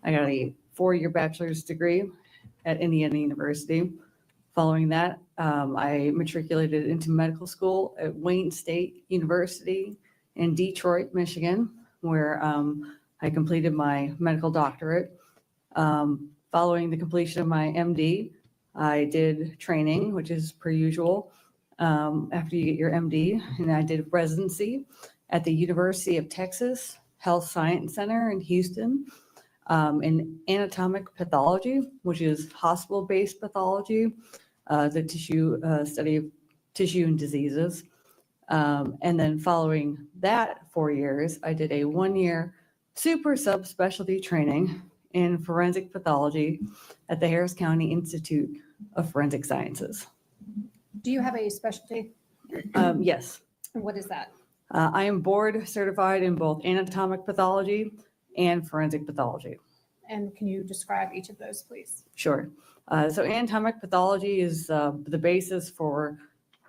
I got a 4-year bachelor's degree at Indiana University. Following that, I matriculated into medical school at Wayne State University in Detroit, Michigan, where I completed my medical doctorate. Following the completion of my MD, I did training, which is per usual, after you get your MD, and I did residency at the University of Texas Health Science Center in Houston in anatomic pathology, which is hospital-based pathology, the tissue study of tissue and diseases. And then following that 4 years, I did a 1-year super subspecialty training in forensic pathology at the Harris County Institute of Forensic Sciences. Do you have a specialty? Yes. And what is that? I am board certified in both anatomic pathology and forensic pathology. And can you describe each of those, please? Sure. So anatomic pathology is the basis for,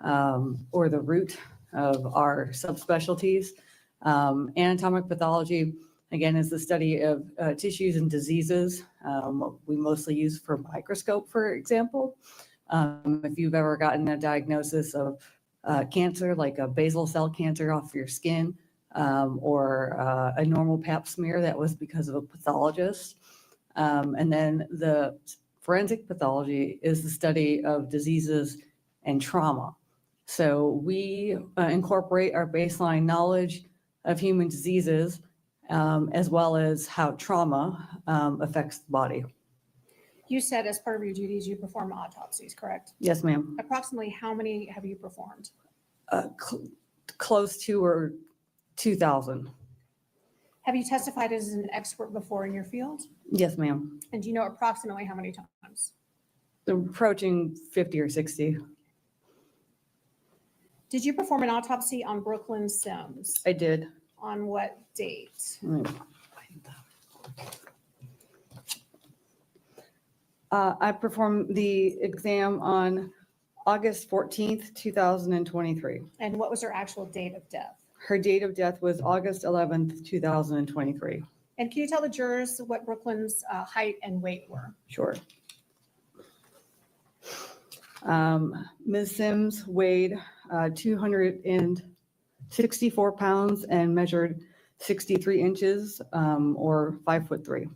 or the root of our subspecialties. Anatomic pathology, again, is the study of tissues and diseases. We mostly use for microscope, for example. If you've ever gotten a diagnosis of cancer, like a basal cell cancer off your skin, or a normal pap smear, that was because of a pathologist. And then the forensic pathology is the study of diseases and trauma. So we incorporate our baseline knowledge of human diseases as well as how trauma affects the body. You said as part of your duties, you perform autopsies, correct? Yes, ma'am. Approximately how many have you performed? Close to or 2,000. Have you testified as an expert before in your field? Yes, ma'am. And do you know approximately how many times? Approaching 50 or 60. Did you perform an autopsy on Brooklyn Sims? I did. On what date? I performed the exam on August 14th, 2023. And what was her actual date of death? Her date of death was August 11th, 2023. And can you tell the jurors what Brooklyn's height and weight were? Sure. Ms. Sims weighed 264 pounds and measured 63 inches or 5'3".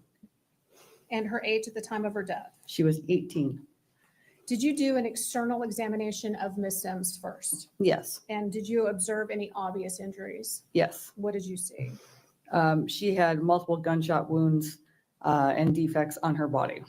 And her age at the time of her death? She was 18. Did you do an external examination of Ms. Sims first? Yes. And did you observe any obvious injuries? Yes. What did you see? She had multiple gunshot wounds and defects on her body.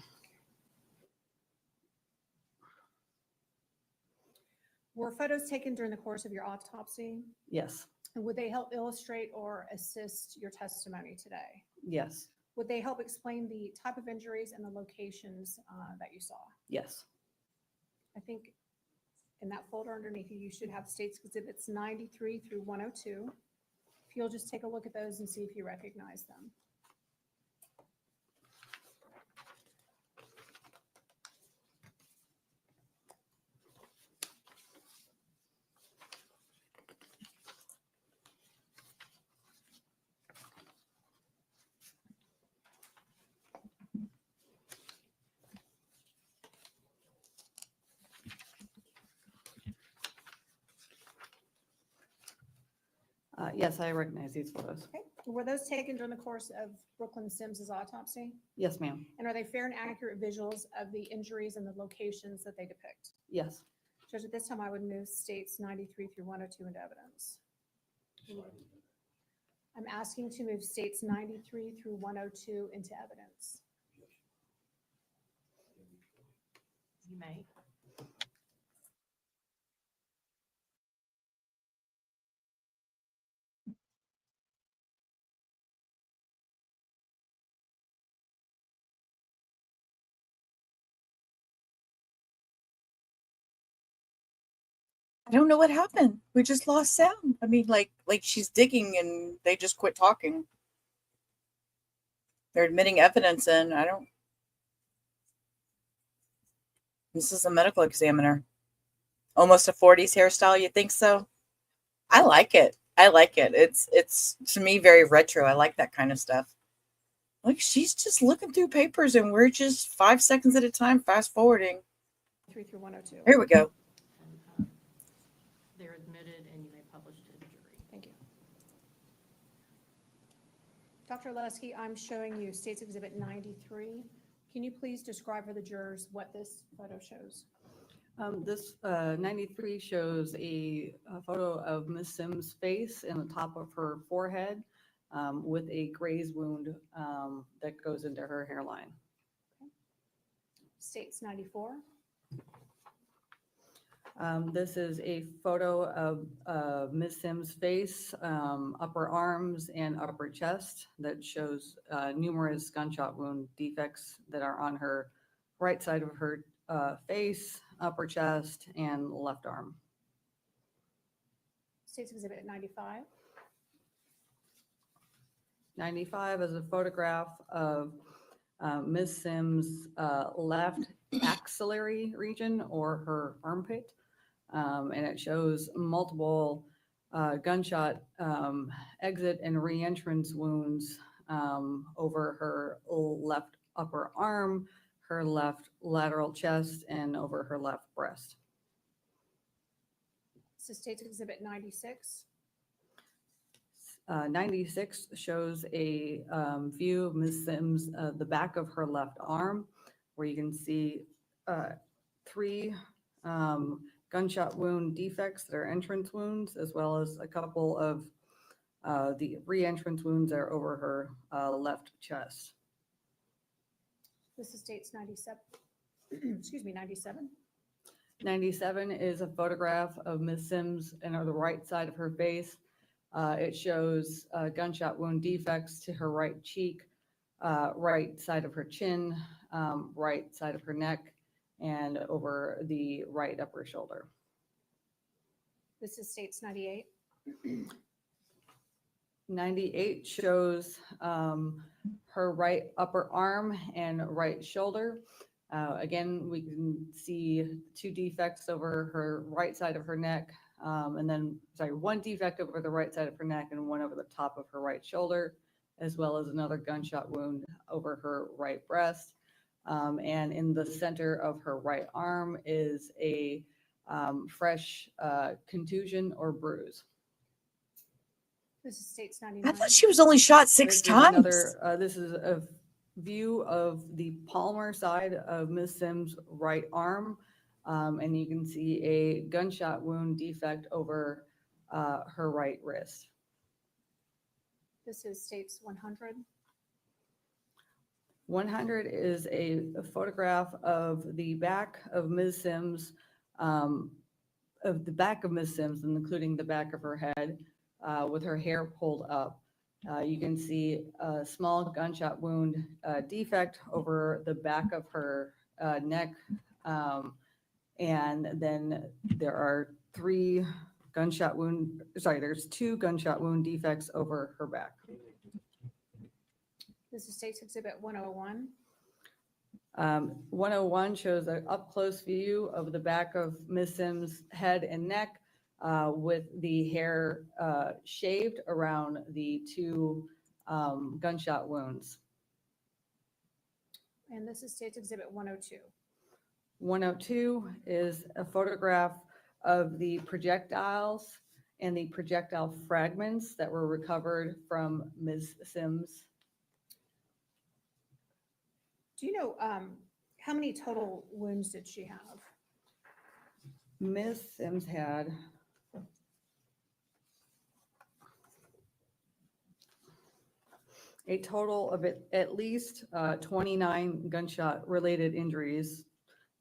Were photos taken during the course of your autopsy? Yes. And would they help illustrate or assist your testimony today? Yes. Would they help explain the type of injuries and the locations that you saw? Yes. I think in that folder underneath you, you should have States Exhibits 93 through 102. If you'll just take a look at those and see if you recognize them. Yes, I recognize these photos. Okay. Were those taken during the course of Brooklyn Sims's autopsy? Yes, ma'am. And are they fair and accurate visuals of the injuries and the locations that they depict? Yes. Judge, at this time, I would move States 93 through 102 into evidence. I'm asking to move States 93 through 102 into evidence. You may. I don't know what happened. We just lost sound. I mean, like she's digging and they just quit talking. They're admitting evidence in. I don't. This is a medical examiner. Almost a 40s hairstyle. You think so? I like it. I like it. It's to me very retro. I like that kind of stuff. Like she's just looking through papers and we're just 5 seconds at a time fast forwarding. 3 through 102. Here we go. They're admitted and you may publish to the jury. Thank you. Dr. Lesky, I'm showing you State's Exhibit 93. Can you please describe for the jurors what this photo shows? This 93 shows a photo of Miss Sims' face and the top of her forehead with a graze wound that goes into her hairline. State's 94. This is a photo of Miss Sims' face, upper arms, and upper chest that shows numerous gunshot wound defects that are on her right side of her face, upper chest, and left arm. State's Exhibit 95. 95 is a photograph of Miss Sims' left axillary region or her armpit. And it shows multiple gunshot exit and re-entrance wounds over her left upper arm, her left lateral chest, and over her left breast. This is State's Exhibit 96. 96 shows a view of Ms. Sims, the back of her left arm, where you can see 3 gunshot wound defects that are entrance wounds, as well as a couple of the re-entrance wounds that are over her left chest. This is State's 97. Excuse me, 97. 97 is a photograph of Ms. Sims and on the right side of her face. It shows gunshot wound defects to her right cheek, right side of her chin, right side of her neck, and over the right upper shoulder. This is State's 98. 98 shows her right upper arm and right shoulder. Again, we can see 2 defects over her right side of her neck, and then, 1 defect over the right side of her neck and 1 over the top of her right shoulder, as well as another gunshot wound over her right breast. And in the center of her right arm is a fresh contusion or bruise. This is State's 99. I thought she was only shot 6 times. This is a view of the palmar side of Ms. Sims' right arm. And you can see a gunshot wound defect over her right wrist. This is State's 100. 100 is a photograph of the back of Ms. Sims, and including the back of her head, with her hair pulled up. You can see a small gunshot wound defect over the back of her neck. And then there are 2 gunshot wound defects over her back. This is State's Exhibit 101. 101 shows an up-close view of the back of Ms. Sims' head and neck with the hair shaved around the 2 gunshot wounds. And this is State's Exhibit 102. 102 is a photograph of the projectiles and the projectile fragments that were recovered from Ms. Sims. Do you know how many total wounds did she have? Ms. Sims had a total of at least 29 gunshot-related injuries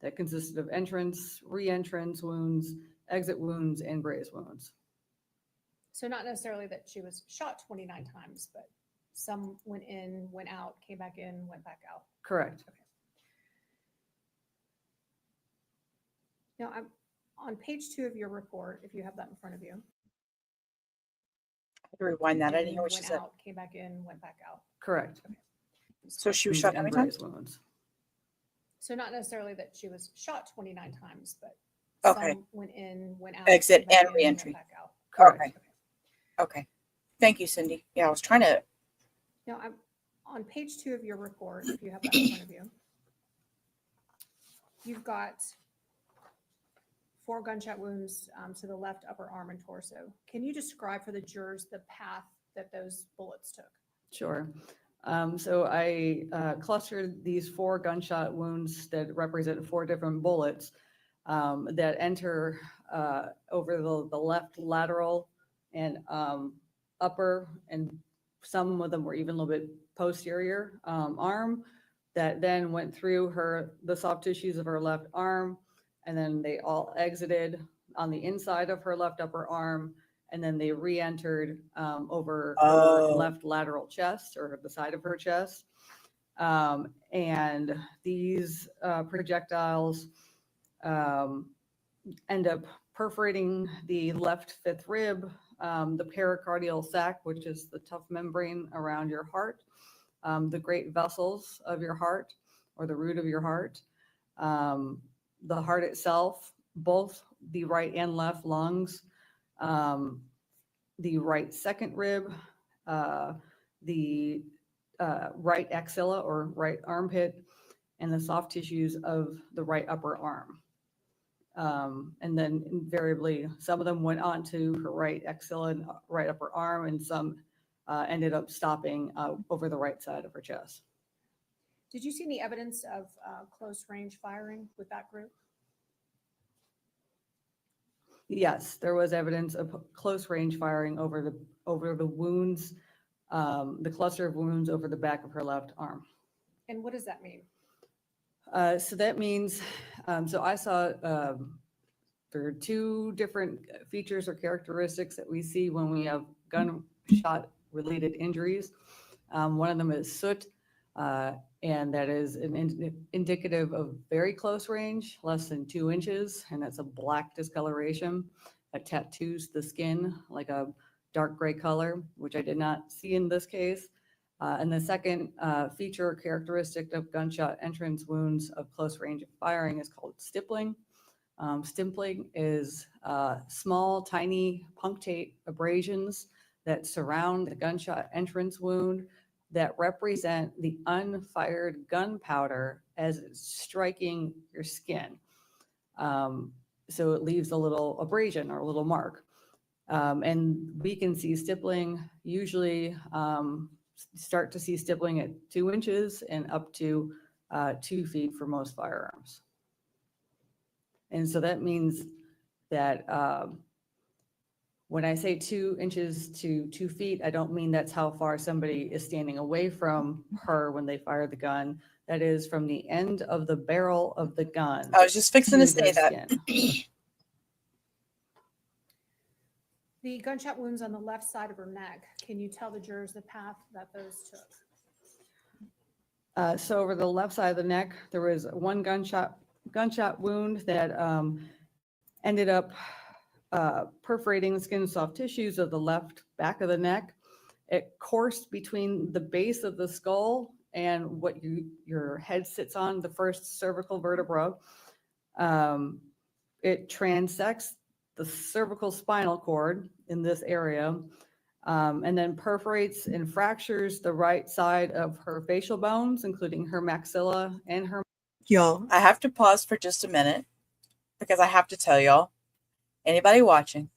that consisted of entrance, re-entrance wounds, exit wounds, and graze wounds. So not necessarily that she was shot 29 times, but some went in, went out, came back in, went back out. Correct. Okay. Now, On page 2 of your report, if you have that in front of you. Rewind that. I didn't and hear what she went said. out, came back in, went back out. Correct. So she was shot how many times? So not necessarily that she was shot 29 times, but Okay. some went in, went out. Exit came back and in, reentry. went back out. Okay. Okay. Thank you, Cindy. Yeah, I was trying to. Now, I'm on page 2 of your report, if you have that in front of you. You've got 4 gunshot wounds to the left upper arm and torso. Can you describe for the jurors the path that those bullets took? Sure. So I clustered these 4 gunshot wounds that represent 4 different bullets that enter over the left lateral and upper, and some of them were even a little bit posterior arm, that then went through the soft tissues of her left arm, and then they all exited on the inside of her left upper arm, and then they re-entered over her left lateral chest, or the side of her chest. And these projectiles end up perforating the left 5th rib, the pericardial sac, which is the tough membrane around your heart, the great vessels of your heart, or the root of your heart, the heart itself, both the right and left lungs, the right 2nd rib, the right axilla or right armpit, and the soft tissues of the right upper arm. And then invariably, some of them went on to her right axilla and right upper arm, and some ended up stopping over the right side of her chest. Did you see any evidence of close range firing with that group? Yes, there was evidence of close range firing over the wounds, the cluster of wounds over the back of her left arm. And what does that mean? So that means, so I saw there are 2 different features or characteristics that we see when we have gunshot related injuries. One of them is soot, and that is indicative of very close range, less than 2 inches, and that's a black discoloration that tattoos the skin like a dark gray color, which I did not see in this case. And the second feature or characteristic of gunshot entrance wounds of close range of firing is called stippling. Stippling is small, tiny punctate abrasions that surround the gunshot entrance wound that represent the unfired gunpowder as it's striking your skin. So it leaves a little abrasion or a little mark. And we can see stippling, usually start to see stippling at 2 inches and up to 2 feet for most firearms. And so that means that when I say 2 inches to 2 feet, I don't mean that's how far somebody is standing away from her when they fire the gun. That is from the end of the barrel of the gun. I was just fixing to say that. The gunshot wounds on the left side of her neck, can you tell the jurors the path that those took? So over the left side of the neck, there was one gunshot wound that ended up perforating the skin and soft tissues of the left back of the neck. It coursed between the base of the skull and what your head sits on, the first cervical vertebra. It transects the cervical spinal cord in this area, and then perforates and fractures the right side of her facial bones, including her maxilla and her. Y'all, I have to pause for just a minute because I have to tell y'all, anybody watching,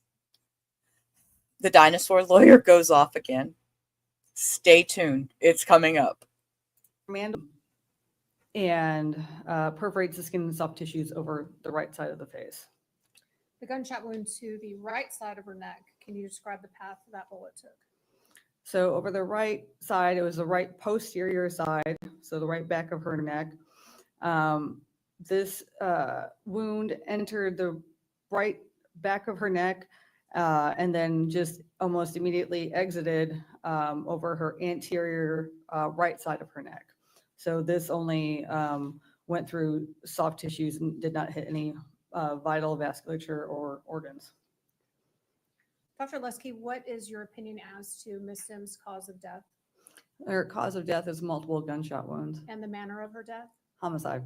the dinosaur lawyer goes off again. Stay tuned. It's coming up. And perforates the skin and soft tissues over the right side of the face. The gunshot wound to the right side of her neck, can you describe the path that bullet took? So over the right side, it was the right posterior side, so the right back of her neck. This wound entered the right back of her neck and then just almost immediately exited over her anterior right side of her neck. So this only went through soft tissues and did not hit any vital vasculature or organs. Dr. Lusky, what is your opinion as to Ms. Sims' cause of death Her cause of death is multiple gunshot wounds. and the manner of her death? Homicide.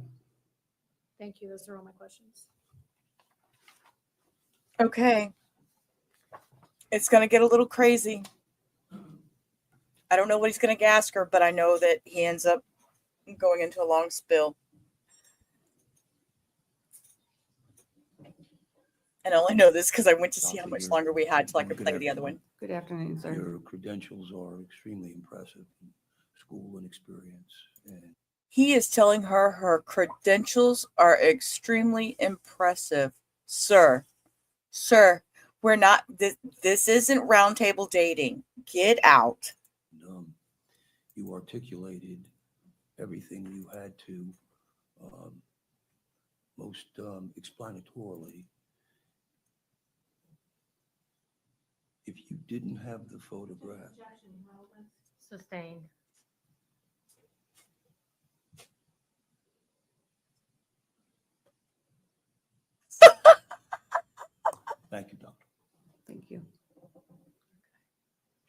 Thank you. Those are all my questions. Okay. It's going to get a little crazy. I don't know what he's going to ask her, but I know that he ends up going into a long spill. And I only know this because I went to see how much longer we had till I could play the other one. Good afternoon, sir. Your credentials are extremely impressive in school and experience. And He is telling her her credentials are extremely impressive. Sir, we're not, this isn't roundtable dating. Get out. you articulated everything you had to most explanatorily. If you didn't have the photograph, Sustained. thank you, doctor. Thank you.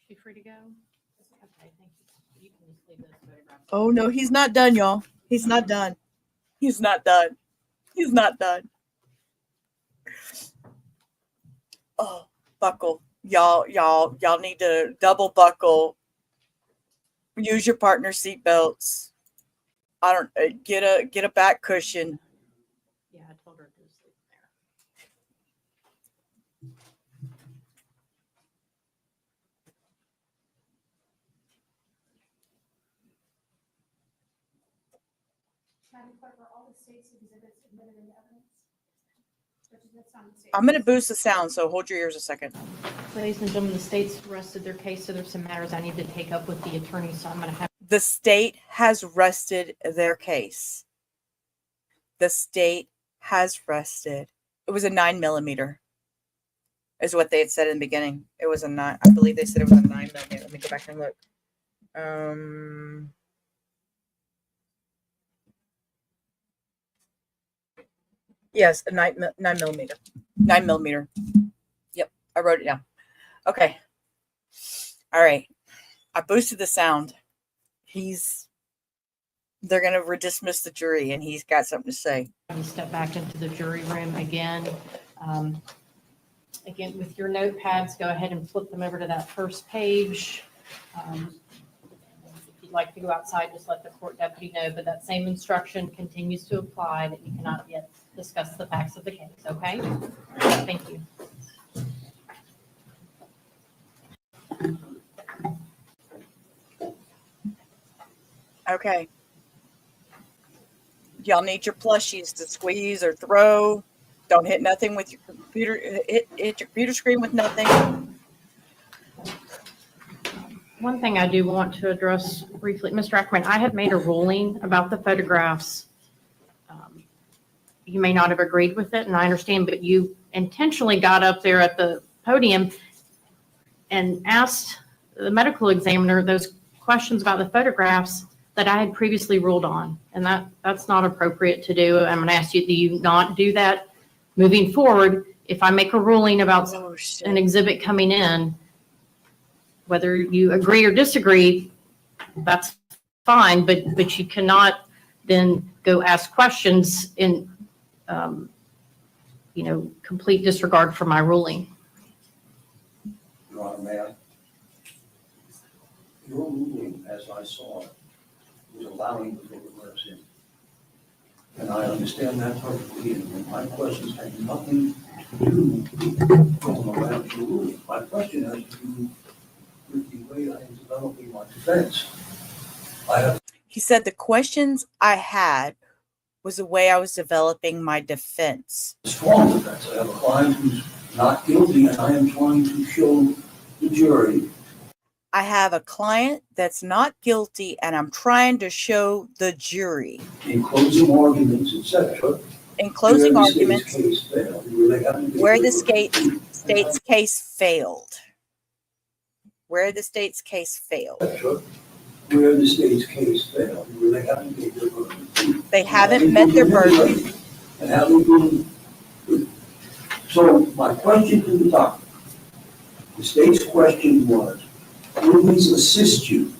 She free to go? Okay, thank you. You can just leave those photographs. Oh no, he's not done, y'all. He's not done. He's not done. He's not done. Oh, buckle. Y'all need to double buckle. Use your partner seat belts. I don't get a back cushion. Yeah, I told her to sleep there. Madam Clerk, are all the state's exhibits admitted into evidence? I'm going to boost the sound, so hold your ears a second. Ladies and gentlemen, the state's rested their case, so there's some matters I need to take up with the attorney, so I'm going to have. The state has rested their case. The state has rested. It was a 9mm, is what they had said in the beginning. It was a 9. I believe they said it was a 9mm. Let me go back and look. Yes, a 9mm. 9mm. Yep, I wrote it down. Okay. All right. I boosted the sound. They're going to dismiss the jury, and he's got something to say. Step back into the jury room again. Again, with your notepads, go ahead and flip them over to that first page. If you'd like to go outside, just let the court deputy know, but that same instruction continues to apply that you cannot yet discuss the facts of the case, okay? Thank you. Okay. Y'all need your plushies to squeeze or throw. Don't hit nothing with your computer. Hit your computer screen with nothing. One thing I do want to address briefly, Mr. Ackerman, I had made a ruling about the photographs. You may not have agreed with it, and I understand, but you intentionally got up there at the podium and asked the medical examiner those questions about the photographs that I had previously ruled on, and that's not appropriate to do. I'm going to ask you, do you not do that moving forward? If I make a ruling about an exhibit coming in, whether you agree or disagree, that's fine, but you cannot then go ask questions in, complete disregard for my ruling. Your Honor, may I? Your ruling, as I saw it, was allowing the photographs in. And I understand that perfectly, and my questions had nothing to do with around your ruling. My question has to do with the way I am developing my defense. He said the questions I had was the way I was developing my defense. Strong defense. I have a client who's not guilty, and I am trying to show the jury. I have a client that's not guilty, and I'm trying to show the jury. In closing arguments, etc. In closing arguments, where the state's case failed. Where the state's case failed. Where the state's case failed, where they haven't made their burden. They haven't met their burden. And having been the So my question to the doctor, the state's question was, will these assist you?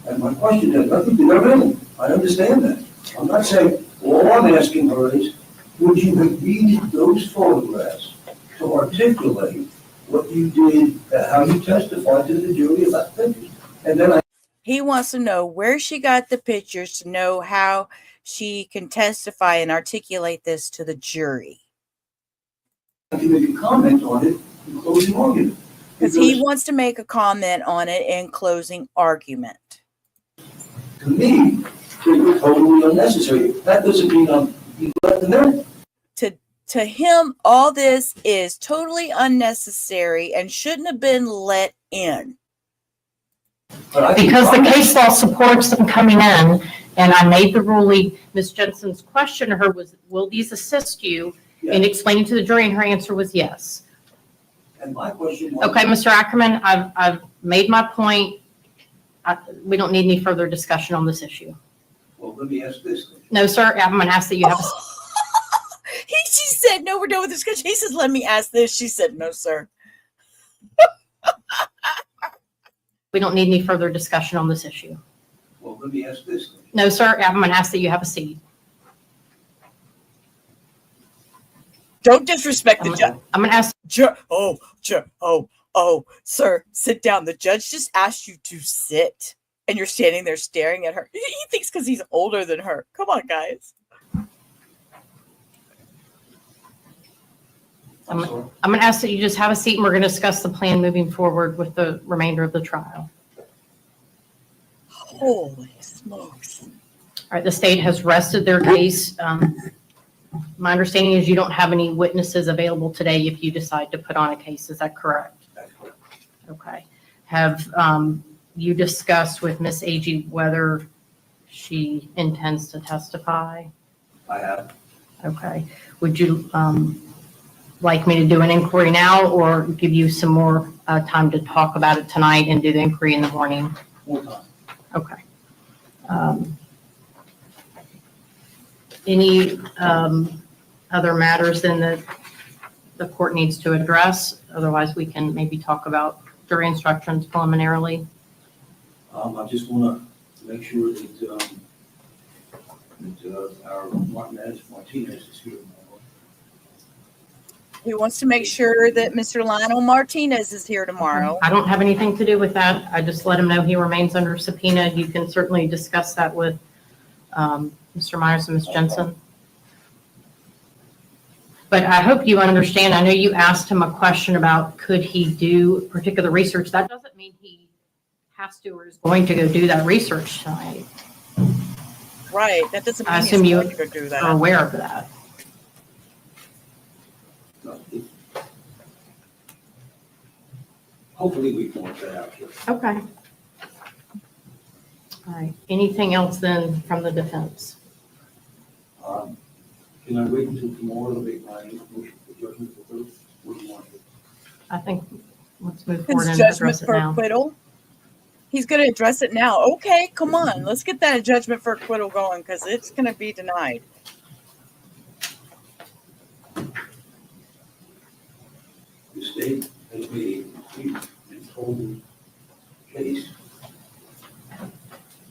And my question has nothing to do with him. I understand that. I'm not saying, all I'm asking her is, would you have used those photographs to articulate what you did, how you testified to the jury about pictures? And then He wants to know where she got the pictures to know how she can testify and articulate this to the jury. I can make a comment on it in closing argument. Because he wants to make a comment on it in closing argument. To me, it was totally unnecessary. That doesn't mean I'm let them in. To him, all this is totally unnecessary and shouldn't have been let in. Because the case law supports them coming in, and I made the ruling, Ms. Jensen's question to her was, will these assist you in explaining to the jury? And her answer was yes. And my question was. Okay, Mr. Ackerman, I've made my point. We don't need any further discussion on this issue. Well, let me ask this. No, sir, I'm going to ask that you have a. She said, no, we're done with this discussion. He says, let me ask this. She said, no, sir. We don't need any further discussion on this issue. Well, let me ask this. No, sir, I'm going to ask that you have a seat. Don't disrespect the judge. I'm going to ask. Sir, sit down. The judge just asked you to sit, and you're standing there staring at her. He thinks because he's older than her. Come on, guys. I'm going to ask that you just have a seat, and we're going to discuss the plan moving forward with the remainder of the trial. Holy smokes. All right, the state has rested their case. My understanding is you don't have any witnesses available today if you decide to put on a case. Is that correct? That's correct. Okay. Have you discussed with Ms. Agee whether she intends to testify? I have. Okay. Would you like me to do an inquiry now or give you some more time to talk about it tonight and do the inquiry in the morning? More time. Okay. Any other matters then that the court needs to address? Otherwise, we can maybe talk about jury instructions preliminarily. I just want to make sure that our Martinez is here. He wants to make sure that Mr. Lionel Martinez is here tomorrow. I don't have anything to do with that. I just let him know he remains under subpoena. You can certainly discuss that with Mr. Myers and Ms. Jensen. But I hope you understand, I know you asked him a question about could he do particular research. That doesn't mean he has to or is going to go do that research tonight. Right. That doesn't mean I assume he's you going to go do that. are aware of that. Hopefully we can work that out here. Okay. All right. Anything else then from the defense? Can I wait until tomorrow to make my motion for judgment for acquittal? What do you want to do? I think let's move forward His and judgment address it for now. acquittal. He's going to address it now. Okay, come on. Let's get that judgment for acquittal going because it's going to be denied. The state has made a complete and total case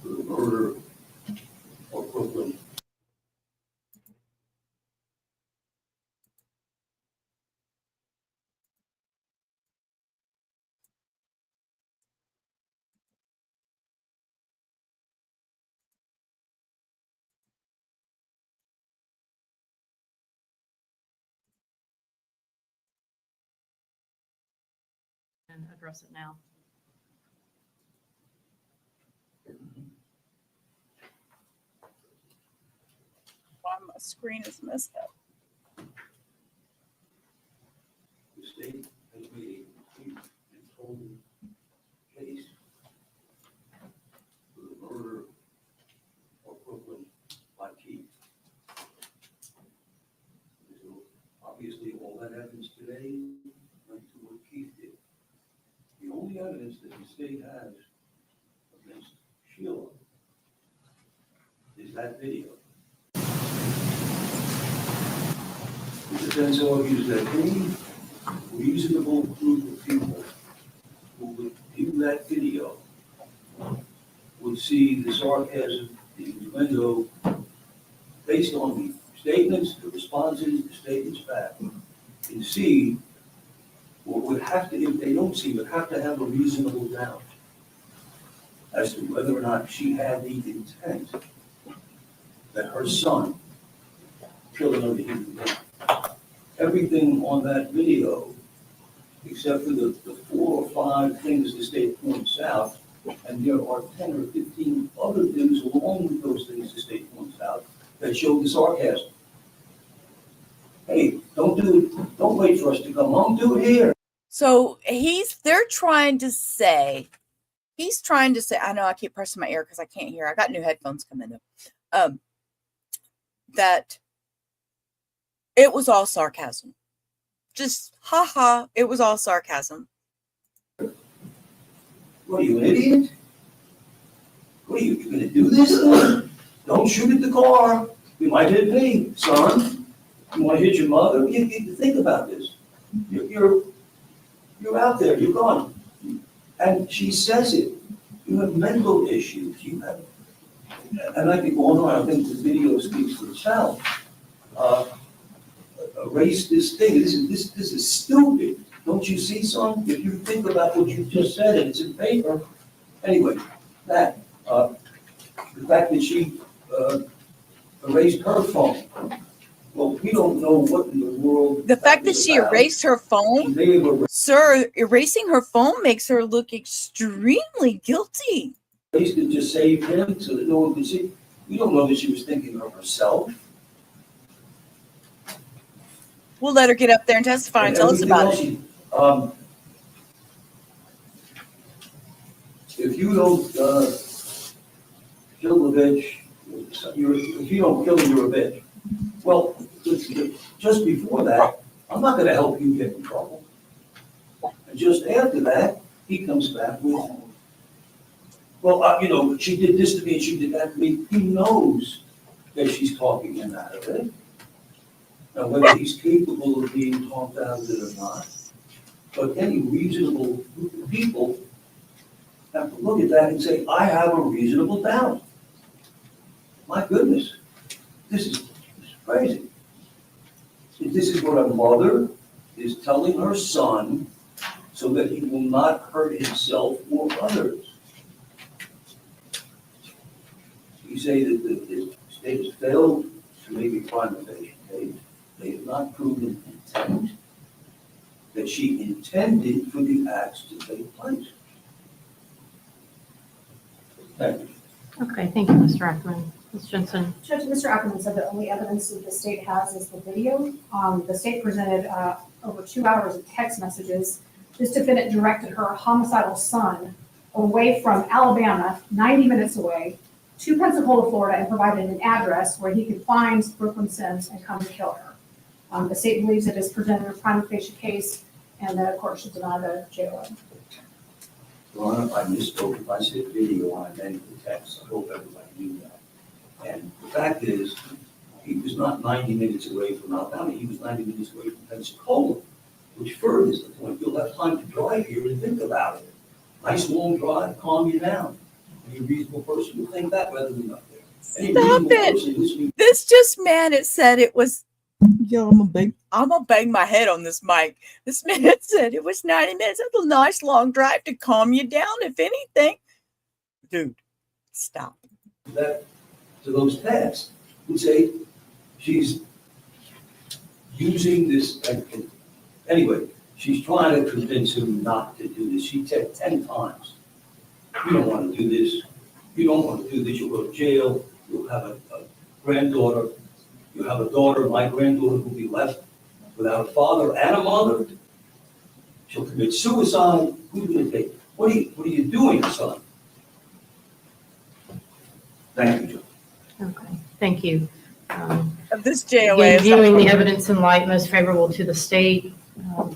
for the murder of Brooklyn. And address it now. Why my screen is messed up. The state has made a complete and total case for the murder of Brooklyn by Keith. So obviously, all that happens today went to what Keith did. The only evidence that the state has against Sheila is that video. The defense argues that any reasonable group of people who would view that video would see the sarcasm, the innuendo, based on the statements, the responses, the statements back, and see what would have to, if they don't see, would have to have a reasonable doubt as to whether or not she had the intent that her son killed another human being. Everything on that video, except for the 4 or 5 things the state points out, and there are 10 or 15 other things along with those things the state points out that show the sarcasm. Hey, don't do it. Don't wait for us to come home. Do it here. So they're trying to say, I know I keep pressing my ear because I can't hear. I got new headphones coming in. That it was all sarcasm. Just haha, it was all sarcasm. What are you, an idiot? What are you going to do this? Don't shoot at the car. You might hit me, son. You want to hit your mother? You think about this. You're out there. You're gone. And she says it. You have mental issues. You have, and I could go on. I think the video speaks for itself. Erase this thing. This is stupid. Don't you see, son? If you think about what you just said, and it's in paper. Anyway, the fact that she erased her phone. Well, we don't know what in the world. The fact that she erased her phone, sir, erasing her phone makes her look extremely guilty. Erased it to save him so that no one could see. We don't know that she was thinking of herself. We'll let her get up there and testify and tell us about it. If you don't kill the bitch, if you don't kill him, you're a bitch. Well, just before that, I'm not going to help you get in trouble. And just after that, he comes back with, well, she did this to me and she did that to me. He knows that she's talking him out of it. Now, whether he's capable of being talked out of it or not, but any reasonable group of people have to look at that and say, I have a reasonable doubt. My goodness, this is crazy. This is what a mother is telling her son so that he will not hurt himself or others. You say that the state has failed to make a crime evasion case. They have not proven intent, that she intended for the acts to take place. Thank you. Okay, thank you, Mr. Ackerman. Ms. Jensen. Judge, Mr. Ackerman said the only evidence that the state has is the video. The state presented over 2 hours of text messages. This defendant directed her homicidal son away from Alabama, 90 minutes away, to Pensacola, Florida, and provided an address where he could find Brooklyn Sims and come to kill her. The state believes it has presented a prima facie case, and the court should deny the JOA. Your Honor, if I misspoke, if I said video, I meant the text. I hope everybody knew that. And the fact is, he was not 90 minutes away from Alabama. He was 90 minutes away from Pensacola, which furthers the point. You'll have time to drive here and think about it. Nice long drive, calm you down. Any reasonable person will think that rather than up there. Stop it. This just man, it said it was. Yo, I'm gonna bang my head on this mic. This man said it was 90 minutes. That's a nice long drive to calm you down, if anything. Dude, stop. That to those texts would say she's using this. Anyway, she's trying to convince him not to do this. She said 10 times, you don't want to do this. You don't want to do this. You'll go to jail. You'll have a granddaughter. You have a daughter, my granddaughter, will be left without a father and a mother. She'll commit suicide. Who's going to take it? What are you doing, son? Thank you, Joe. Okay, thank you. Of this JOA. Viewing the evidence in light most favorable to the state, I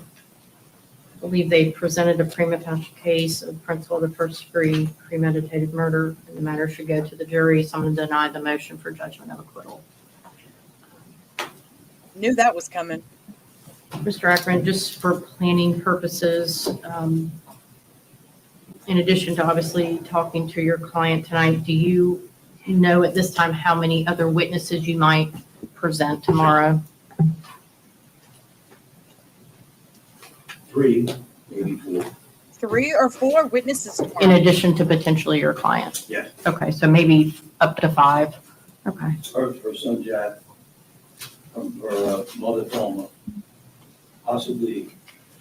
believe they presented a prima facie case of principle of first degree premeditated murder, and the matter should go to the jury. Someone denied the motion for judgment of acquittal. Knew that was coming. Mr. Akron, just for planning purposes, in addition to obviously talking to your client tonight, do you know at this time how many other witnesses you might present tomorrow? 3, maybe 4. 3 or 4 witnesses tomorrow. In addition to potentially your client? Yeah. Okay, so maybe up to 5. Okay. Her son Jack, her mother Thelma, possibly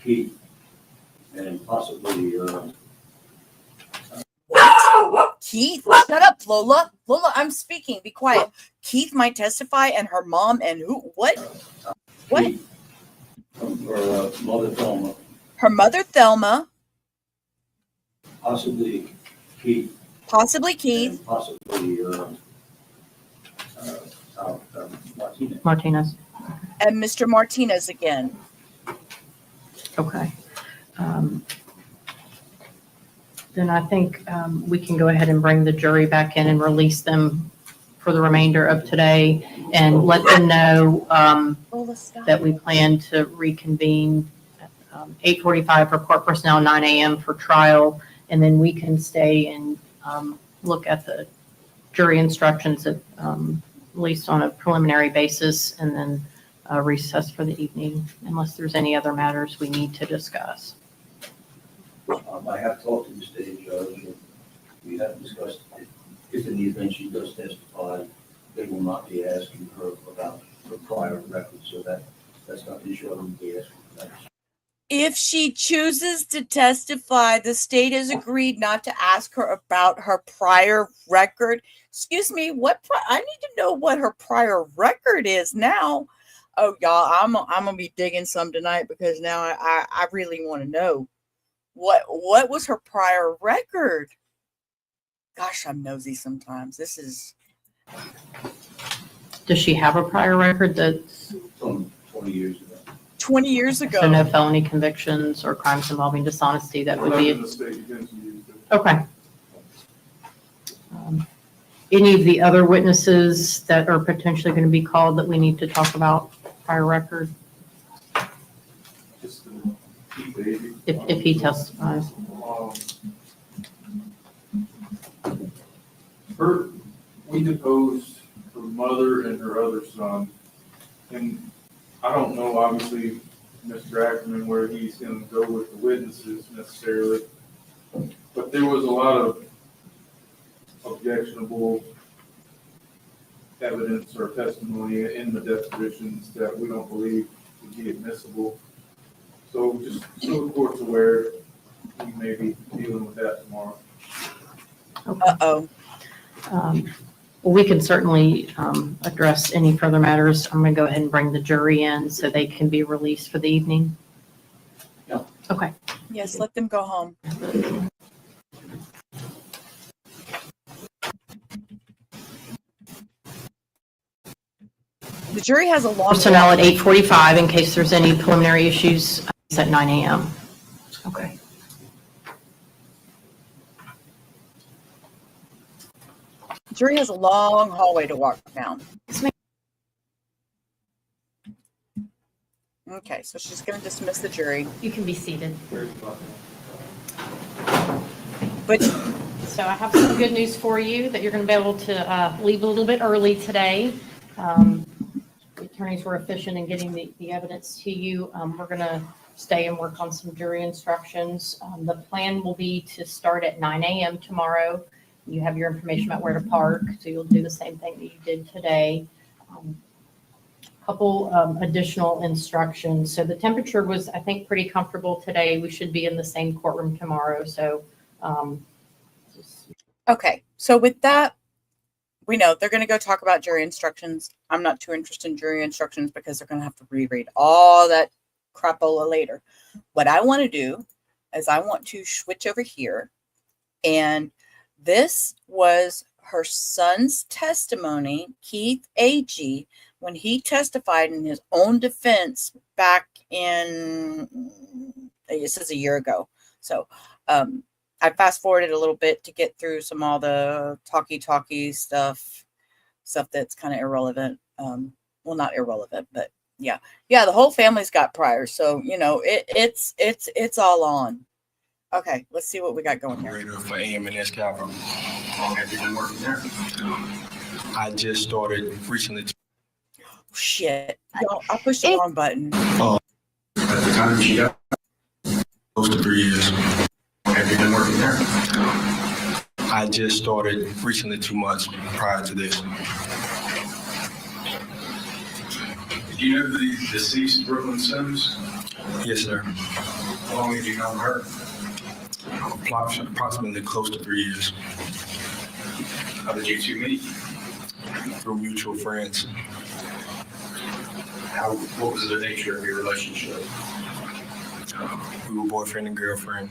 Keith, and possibly Keith, shut up, Lola. Lola, I'm speaking. Be quiet. Keith might testify, and her mom, and who? What? What? Keith, her mother Thelma, Her mother, Thelma. possibly Keith, Possibly Keith. and possibly Martinez. Martinez. And Mr. Martinez again. Okay. Then I think we can go ahead and bring the jury back in and release them for the remainder of today and let them know that we plan to reconvene at 8:45 for court personnel, 9 a.m. for trial, and then we can stay and look at the jury instructions at least on a preliminary basis, and then recess for the evening unless there's any other matters we need to discuss. I have talked to the state judge, and we have discussed if in the event she does testify, they will not be asking her about her prior record, so that's not the issue I would be asking for that. If she chooses to testify, the state has agreed not to ask her about her prior record. Excuse me, I need to know what her prior record is now. Oh, y'all, I'm gonna be digging some tonight because now I really want to know what was her prior record. Gosh, I'm nosy sometimes. This is. Does she have a prior record that's From 20 years ago. 20 years ago? So no felony convictions or crimes involving dishonesty that would be. Okay. Any of the other witnesses that are potentially going to be called that we need to talk about prior record? If he testifies. We deposed her mother and her other son, and I don't know, obviously, Mr. Ackerman, where he's going to go with the witnesses necessarily, but there was a lot of objectionable evidence or testimony in the depositions that we don't believe would be admissible. So just so the court's aware, we may be dealing with that tomorrow. Uh-oh. Well, we can certainly address any further matters. I'm going to go ahead and bring the jury in so they can be released for the evening. Yeah. Okay. Yes, let them go home. The jury has a long. Personnel at 8:45 in case there's any preliminary issues. It's at 9 a.m. Okay. The jury has a long hallway to walk down. Okay, so she's going to dismiss the jury. You can be seated. But so I have some good news for you that you're going to be able to leave a little bit early today. The attorneys were efficient in getting the evidence to you. We're going to stay and work on some jury instructions. The plan will be to start at 9 a.m. tomorrow. You have your information about where to park, so you'll do the same thing that you did today. Couple additional instructions. So the temperature was, I think, pretty comfortable today. We should be in the same courtroom tomorrow. So, okay. So with that, we know they're going to go talk about jury instructions. I'm not too interested in jury instructions because they're going to have to reread all that crapola later. What I want to do is I want to switch over here, and this was her son's testimony, Keith Agee, when he testified in his own defense back in, it says a year ago. So I fast forwarded a little bit to get through all the talky stuff that's kind of irrelevant. Well, not irrelevant, but Yeah, the whole family's got priors, so you know it's all on. Okay, let's see what we got going here. Operator for AM&S Capital. How long have you been working there? I just started recently. Shit, I pushed the wrong button. At the time she got close to 3 years. Have you been working there? I just started recently, 2 months prior to this. Do you know the deceased Brooklyn Sims? Yes, sir. How long have you known her? Approximately close to 3 years. How did you two meet? Through mutual friends. What was the nature of your relationship? We were boyfriend and girlfriend.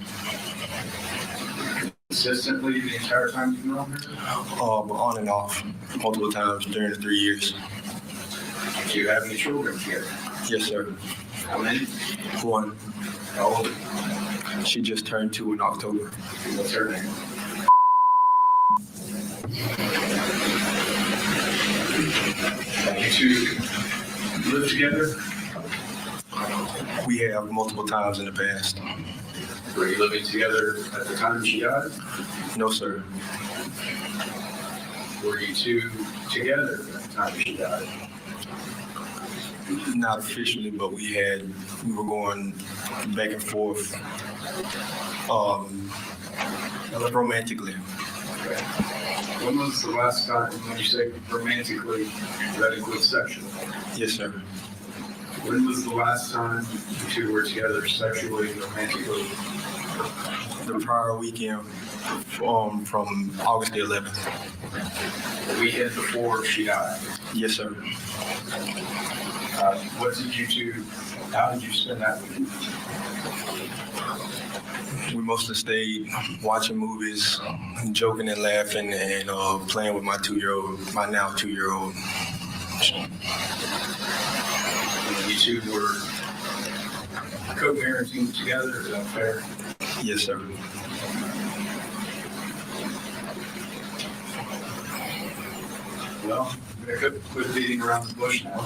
Consistently the entire time you've known her? On and off, multiple times during the 3 years. Do you have any children together? Yes, sir. How many? 1. How old? She just turned 2 in October. What's her name? You two live together? We have multiple times in the past. Were you living together at the time she died? No, sir. Were you two together at the time she died? Not officially, but we were going back and forth romantically. Okay. When was the last time, when you say romantically, that includes sexually? Yes, sir. When was the last time you two were together sexually, romantically? The prior weekend from August the 11th. The weekend before she died? Yes, sir. How did you spend that weekend? We mostly stayed watching movies, joking and laughing, and playing with my now 2-year-old. You two were co-parenting together, is that fair? Yes, sir. Well, quit beating around the bush now.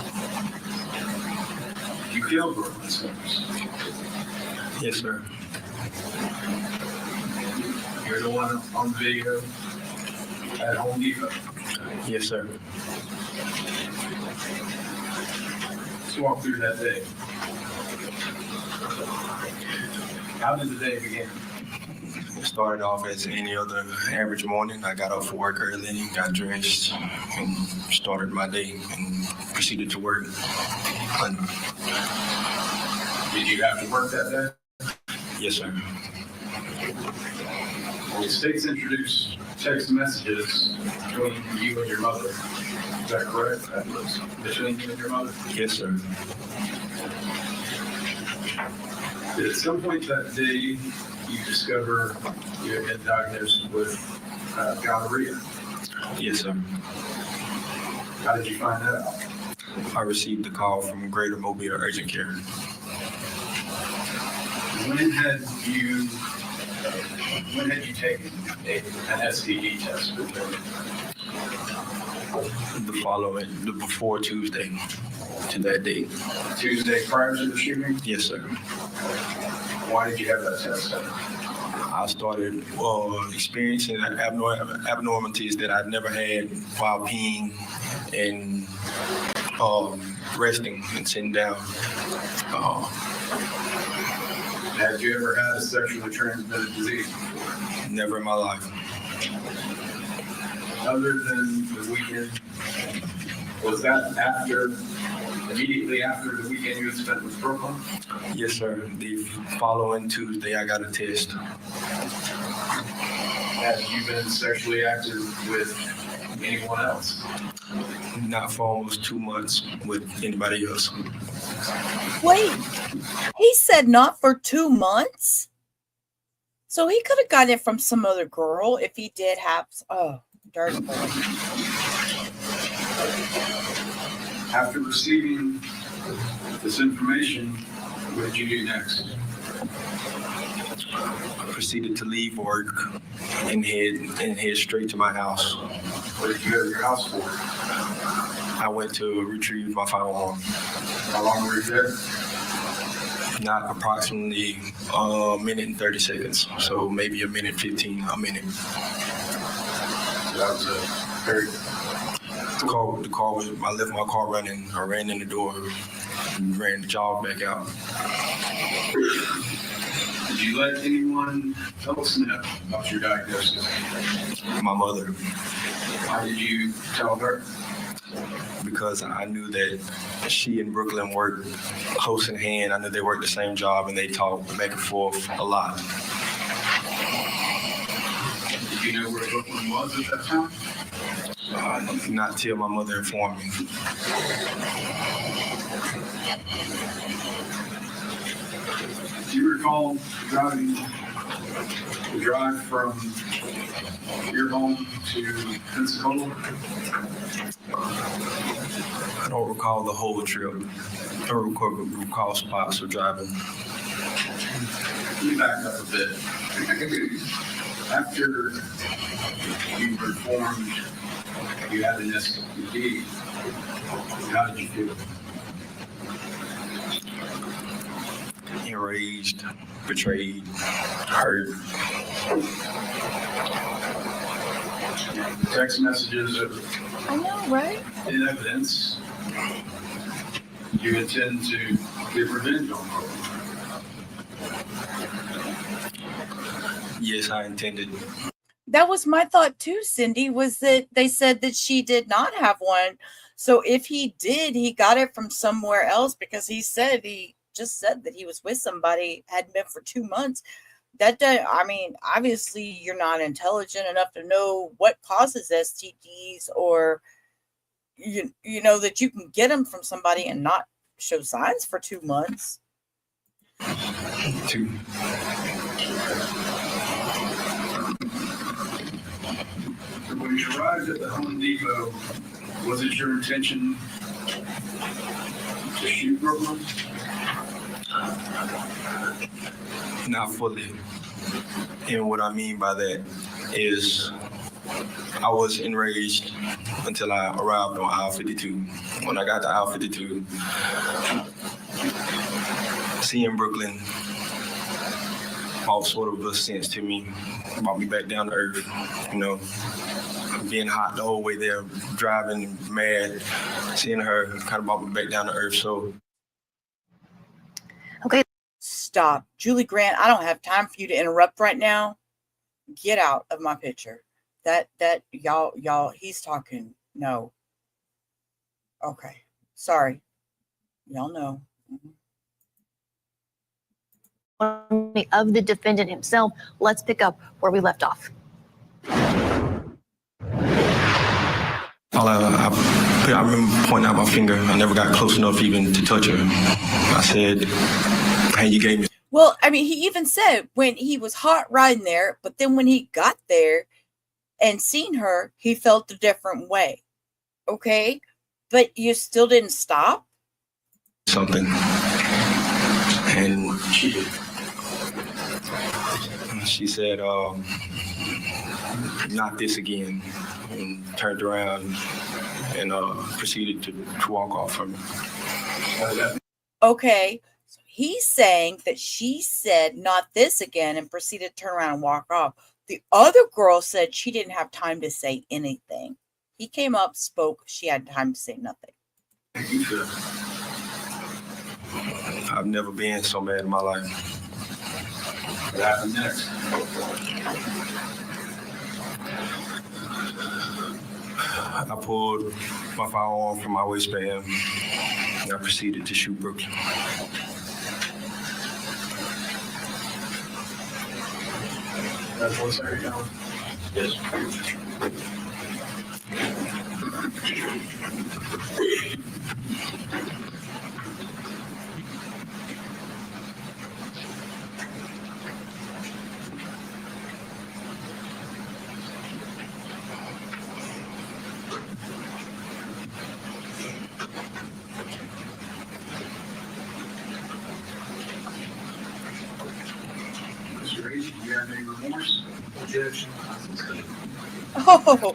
You killed Brooklyn Sims. Yes, sir. You're the one on the video at Home Depot. Yes, sir. Let's walk through that day. How did the day begin? It started off as any other average morning. I got up for work early, got dressed, and started my day and proceeded to work. Did you have to work that day? Yes, sir. Well, the state's introduced text messages between you and your mother. Is that correct? That was between you and your mother? Yes, sir. Did at some point that day you discover you had been diagnosed with gonorrhea? Yes, sir. How did you find that out? I received a call from Greater Mobile Urgent Care. When had you taken an STD test? Before Tuesday to that date. Tuesday prior to the shooting? Yes, sir. Why did you have that test done? I started experiencing abnormalities that I'd never had while peeing and resting and sitting down. Had you ever had a sexually transmitted disease? Never in my life. Other than the weekend, was that immediately after the weekend you had spent with Brooklyn? Yes, sir. The following Tuesday, I got a test. Have you been sexually active with anyone else? Not for almost 2 months with anybody else. Wait, he said not for 2 months? So he could have got it from some other girl if he did have, dirty boy. After receiving this information, what did you do next? I proceeded to leave work and head straight to my house. What did you go to your house for? I went to retrieve my firearm. How long were you there? Not approximately a minute and 30 seconds. So maybe a minute 15, a minute. That was a very. The car was, I left my car running. I ran in the door and ran the job back out. Did you let anyone else know about your diagnosis? My mother. Why did you tell her? Because I knew that she and Brooklyn worked close in hand. I knew they worked the same job and they talked back and forth a lot. Did you know where Brooklyn was at that time? Not till my mother informed me. Do you recall driving the drive from your home to Pensacola? I don't recall the whole trip. I don't recall spots of driving. Let me back up a bit. After you were informed you had an STD, how did you feel? Enraged, betrayed, hurt. Text messages I know, right? in evidence. You intend to get revenge on her. Yes, I intended. That was my thought too, Cindy, was that they said that she did not have one. So if he did, he got it from somewhere else, because he just said that he was with somebody, hadn't been for 2 months. I mean, obviously you're not intelligent enough to know what causes STDs, or you know that you can get them from somebody and not show signs for 2 months. Two. So when you arrived at the Home Depot, was it your intention to shoot Brooklyn? Not fully. And what I mean by that is I was enraged until I arrived on aisle 52. When I got to aisle 52, seeing Brooklyn brought sort of a sense to me, brought me back down to earth, you know, being hot the whole way there, driving mad, seeing her kind of brought me back down to earth. So. Okay. Stop. Julie Grant, I don't have time for you to interrupt right now. Get out of my picture. That y'all, he's talking. No. Okay. Sorry. Y'all know. Of the defendant himself. Let's pick up where we left off. I remember pointing out my finger. I never got close enough even to touch her. I said, hey, you gave me. Well, I mean, he even said when he was hot riding there, but then when he got there and seen her, he felt a different way. Okay? But you still didn't stop? Something. And she said, not this again. And turned around and proceeded to walk off from me. Okay. So he's saying that she said, not this again, and proceeded to turn around and walk off. The other girl said she didn't have time to say anything. He came up, spoke. She had time to say nothing. I've never been so mad in my life. What happened next? I pulled my firearm from my waistband and I proceeded to shoot Brooklyn. That's what's there, you know? Yes. Mr. Agee, do you have any remorse? Objection. Oh.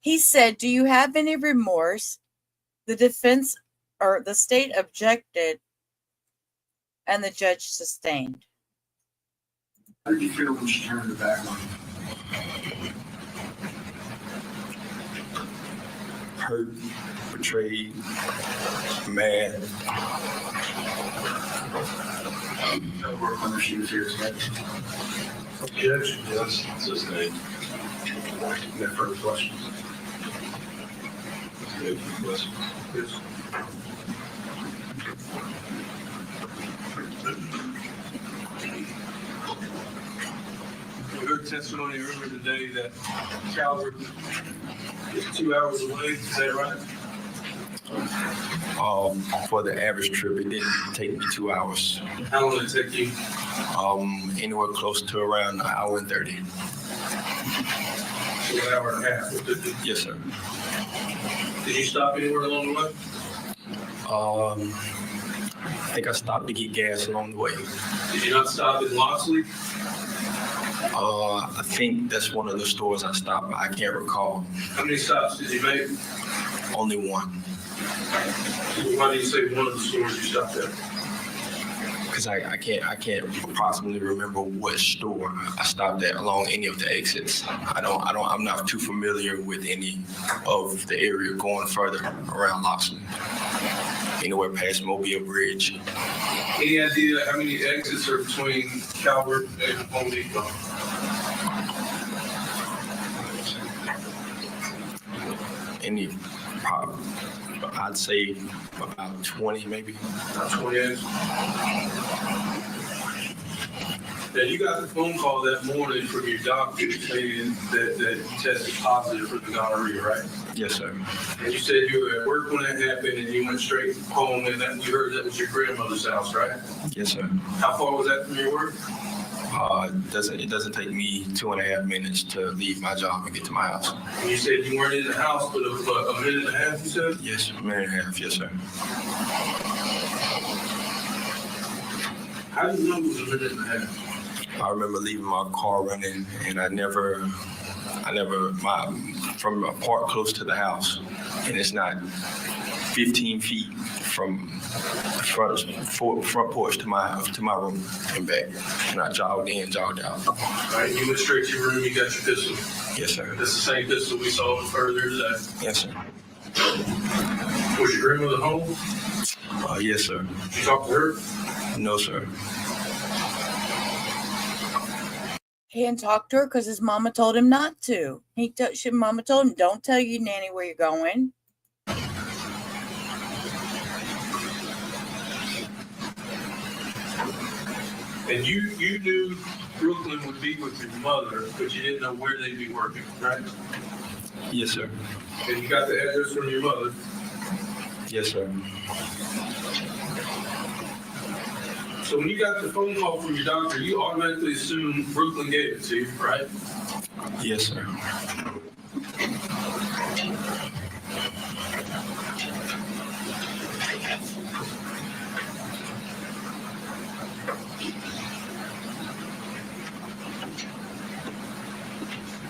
He said, "Do you have any remorse?" The defense or the state objected, and the judge sustained. How did you feel when she turned her back on you? Hurt, betrayed, mad. That work when she was here today. Judge, yes, sustained. No further questions. Yes. Yes. We heard testimony earlier today that Calvert is 2 hours away. Is that right? For the average trip, it didn't take me 2 hours. How long did it take you? Anywhere close to around 1:30. So 1 hour and a half. Yes, sir. Did you stop anywhere along the way? I think I stopped to get gas along the way. Did you not stop in Loxley? I think that's one of the stores I stopped, but I can't recall. How many stops did you make? Only one. Why do you say one of the stores you stopped at? Because I can't approximately remember what store I stopped at along any of the exits. I'm not too familiar with any of the area going further around Loxley. Anywhere past Mobile Bridge. Any idea how many exits are between Calvert and Home Depot? I'd say about 20 maybe. About 20 exits. Now, you got the phone call that morning from your doctor saying that you tested positive for the gonorrhea, right? Yes, sir. And you said you were at work when that happened and you went straight home and that you heard that was your grandmother's house, right? Yes, sir. How far was that from your work? It doesn't take me 2.5 minutes to leave my job and get to my house. And you said you weren't in the house but a minute and a half, you said? Yes, a minute and a half, yes, sir. How do you know it was a minute and a half? I remember leaving my car running, and from a park close to the house, and it's not 15 feet from the front porch to my room and back. And I jogged in, jogged out. All right, you went straight to your room, you got your pistol. Yes, sir. That's the same pistol we saw earlier today. Yes, sir. Was your grandmother home? Yes, sir. Did you talk to her? No, sir. He didn't talk to her because his mama told him not to. Mama told him, "Don't tell your nanny where you're going." And you knew Brooklyn would be with your mother, but you didn't know where they'd be working, right? Yes, sir. And you got the address from your mother? Yes, sir. So when you got the phone call from your doctor, you automatically assumed Brooklyn gave it to you, right? Yes, sir.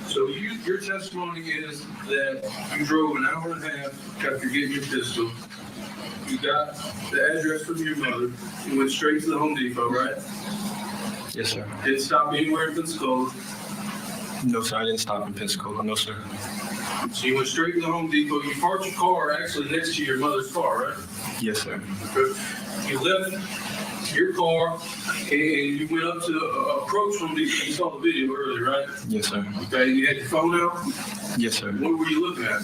So your testimony is that you drove an hour and a half after getting your pistol. You got the address from your mother. You went straight to the Home Depot, right? Yes, sir. Didn't stop anywhere in Pensacola. No, sir. I didn't stop in Pensacola. No, sir. So you went straight to the Home Depot. You parked your car actually next to your mother's car, right? Yes, sir. You left your car and you went up to approach Home Depot. You saw the video earlier, right? Yes, sir. Okay, you had your phone out? Yes, sir. What were you looking at?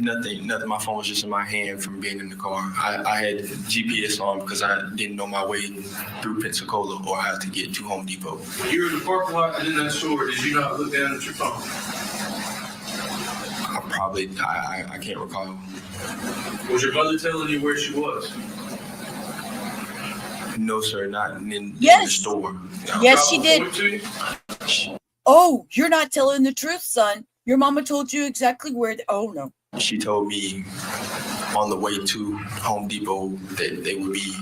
Nothing. My phone was just in my hand from being in the car. I had GPS on because I didn't know my way through Pensacola or I had to get to Home Depot. When you were in the parking lot and in that store, did you not look down at your phone? I can't recall. Was your mother telling you where she was? No, sir, not in the store. No. Yes, she did. Oh, you're not telling the truth, son. Your mama told you exactly where. Oh, no. She told me on the way to Home Depot that they would be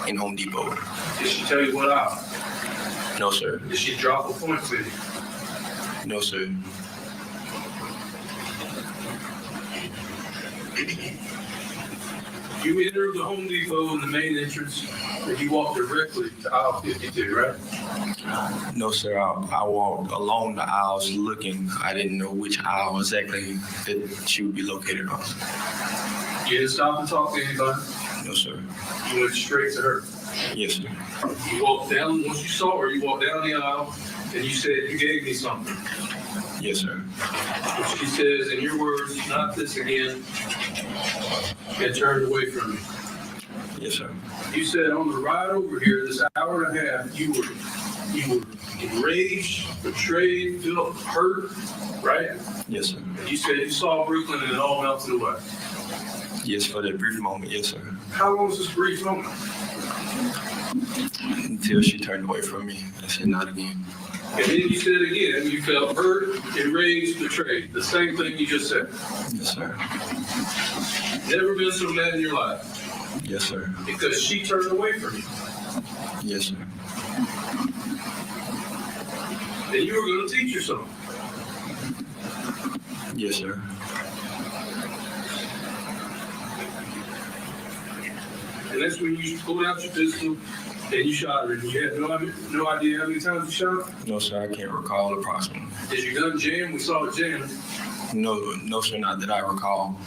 in Home Depot. Did she tell you what aisle? No, sir. Did she drop a point with you? No, sir. You entered the Home Depot in the main entrance, and you walked directly to aisle 52, right? No, sir. I walked along the aisles looking. I didn't know which aisle exactly that she would be located on. You didn't stop and talk to anybody? No, sir. You went straight to her? Yes, sir. You walked down, once you saw her, you walked down the aisle, and you said, you gave me something. Yes, sir. She says, in your words, not this again, and turned away from me. Yes, sir. You said on the ride over here, this hour and a half, you were enraged, betrayed, felt hurt, right? Yes, sir. And you said you saw Brooklyn and it all melted away. Yes, for that brief moment. Yes, sir. How long was this brief moment? Until she turned away from me. I said, not again. And then you said again, you felt hurt, enraged, betrayed. The same thing you just said. Yes, sir. Never been so mad in your life. Yes, sir. Because she turned away from you. Yes, sir. And you were going to teach her something. Yes, sir. And that's when you pulled out your pistol and you shot her. And you had no idea how many times you shot her? No, sir. I can't recall approximately. Is your gun jammed? We saw it jammed. No, sir. Not that I recall.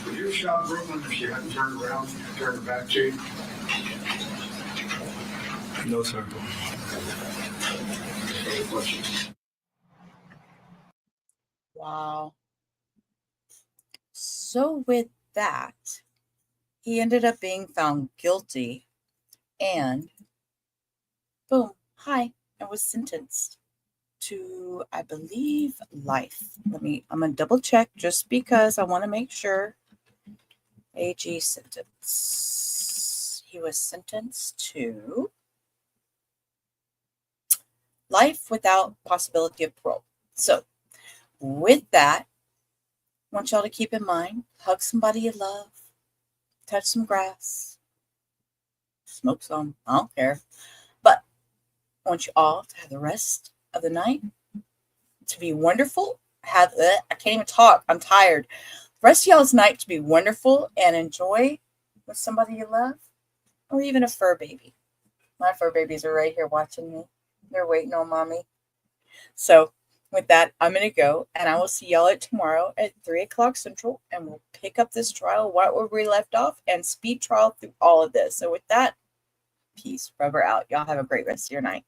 Would you have shot Brooklyn if she hadn't turned around and turned her back to you? No, sir. Any questions? Wow. So with that, he ended up being found guilty and boom, and was sentenced to, I believe, life. I'm going to double check just because I want to make sure. Agee sentence. He was sentenced to life without possibility of parole. So with that, I want y'all to keep in mind, hug somebody you love, touch some grass, smoke some, I don't care. But I want you all to have the rest of the night to be wonderful. I can't even talk. I'm tired. The rest of y'all's night to be wonderful and enjoy with somebody you love, or even a fur baby. My fur babies are right here watching me. They're waiting on mommy. So with that, I'm going to go, and I will see y'all tomorrow at 3 o'clock Central, and we'll pick up this trial right where we left off and speed trial through all of this. So with that, peace, rubber out. Y'all have a great rest of your night.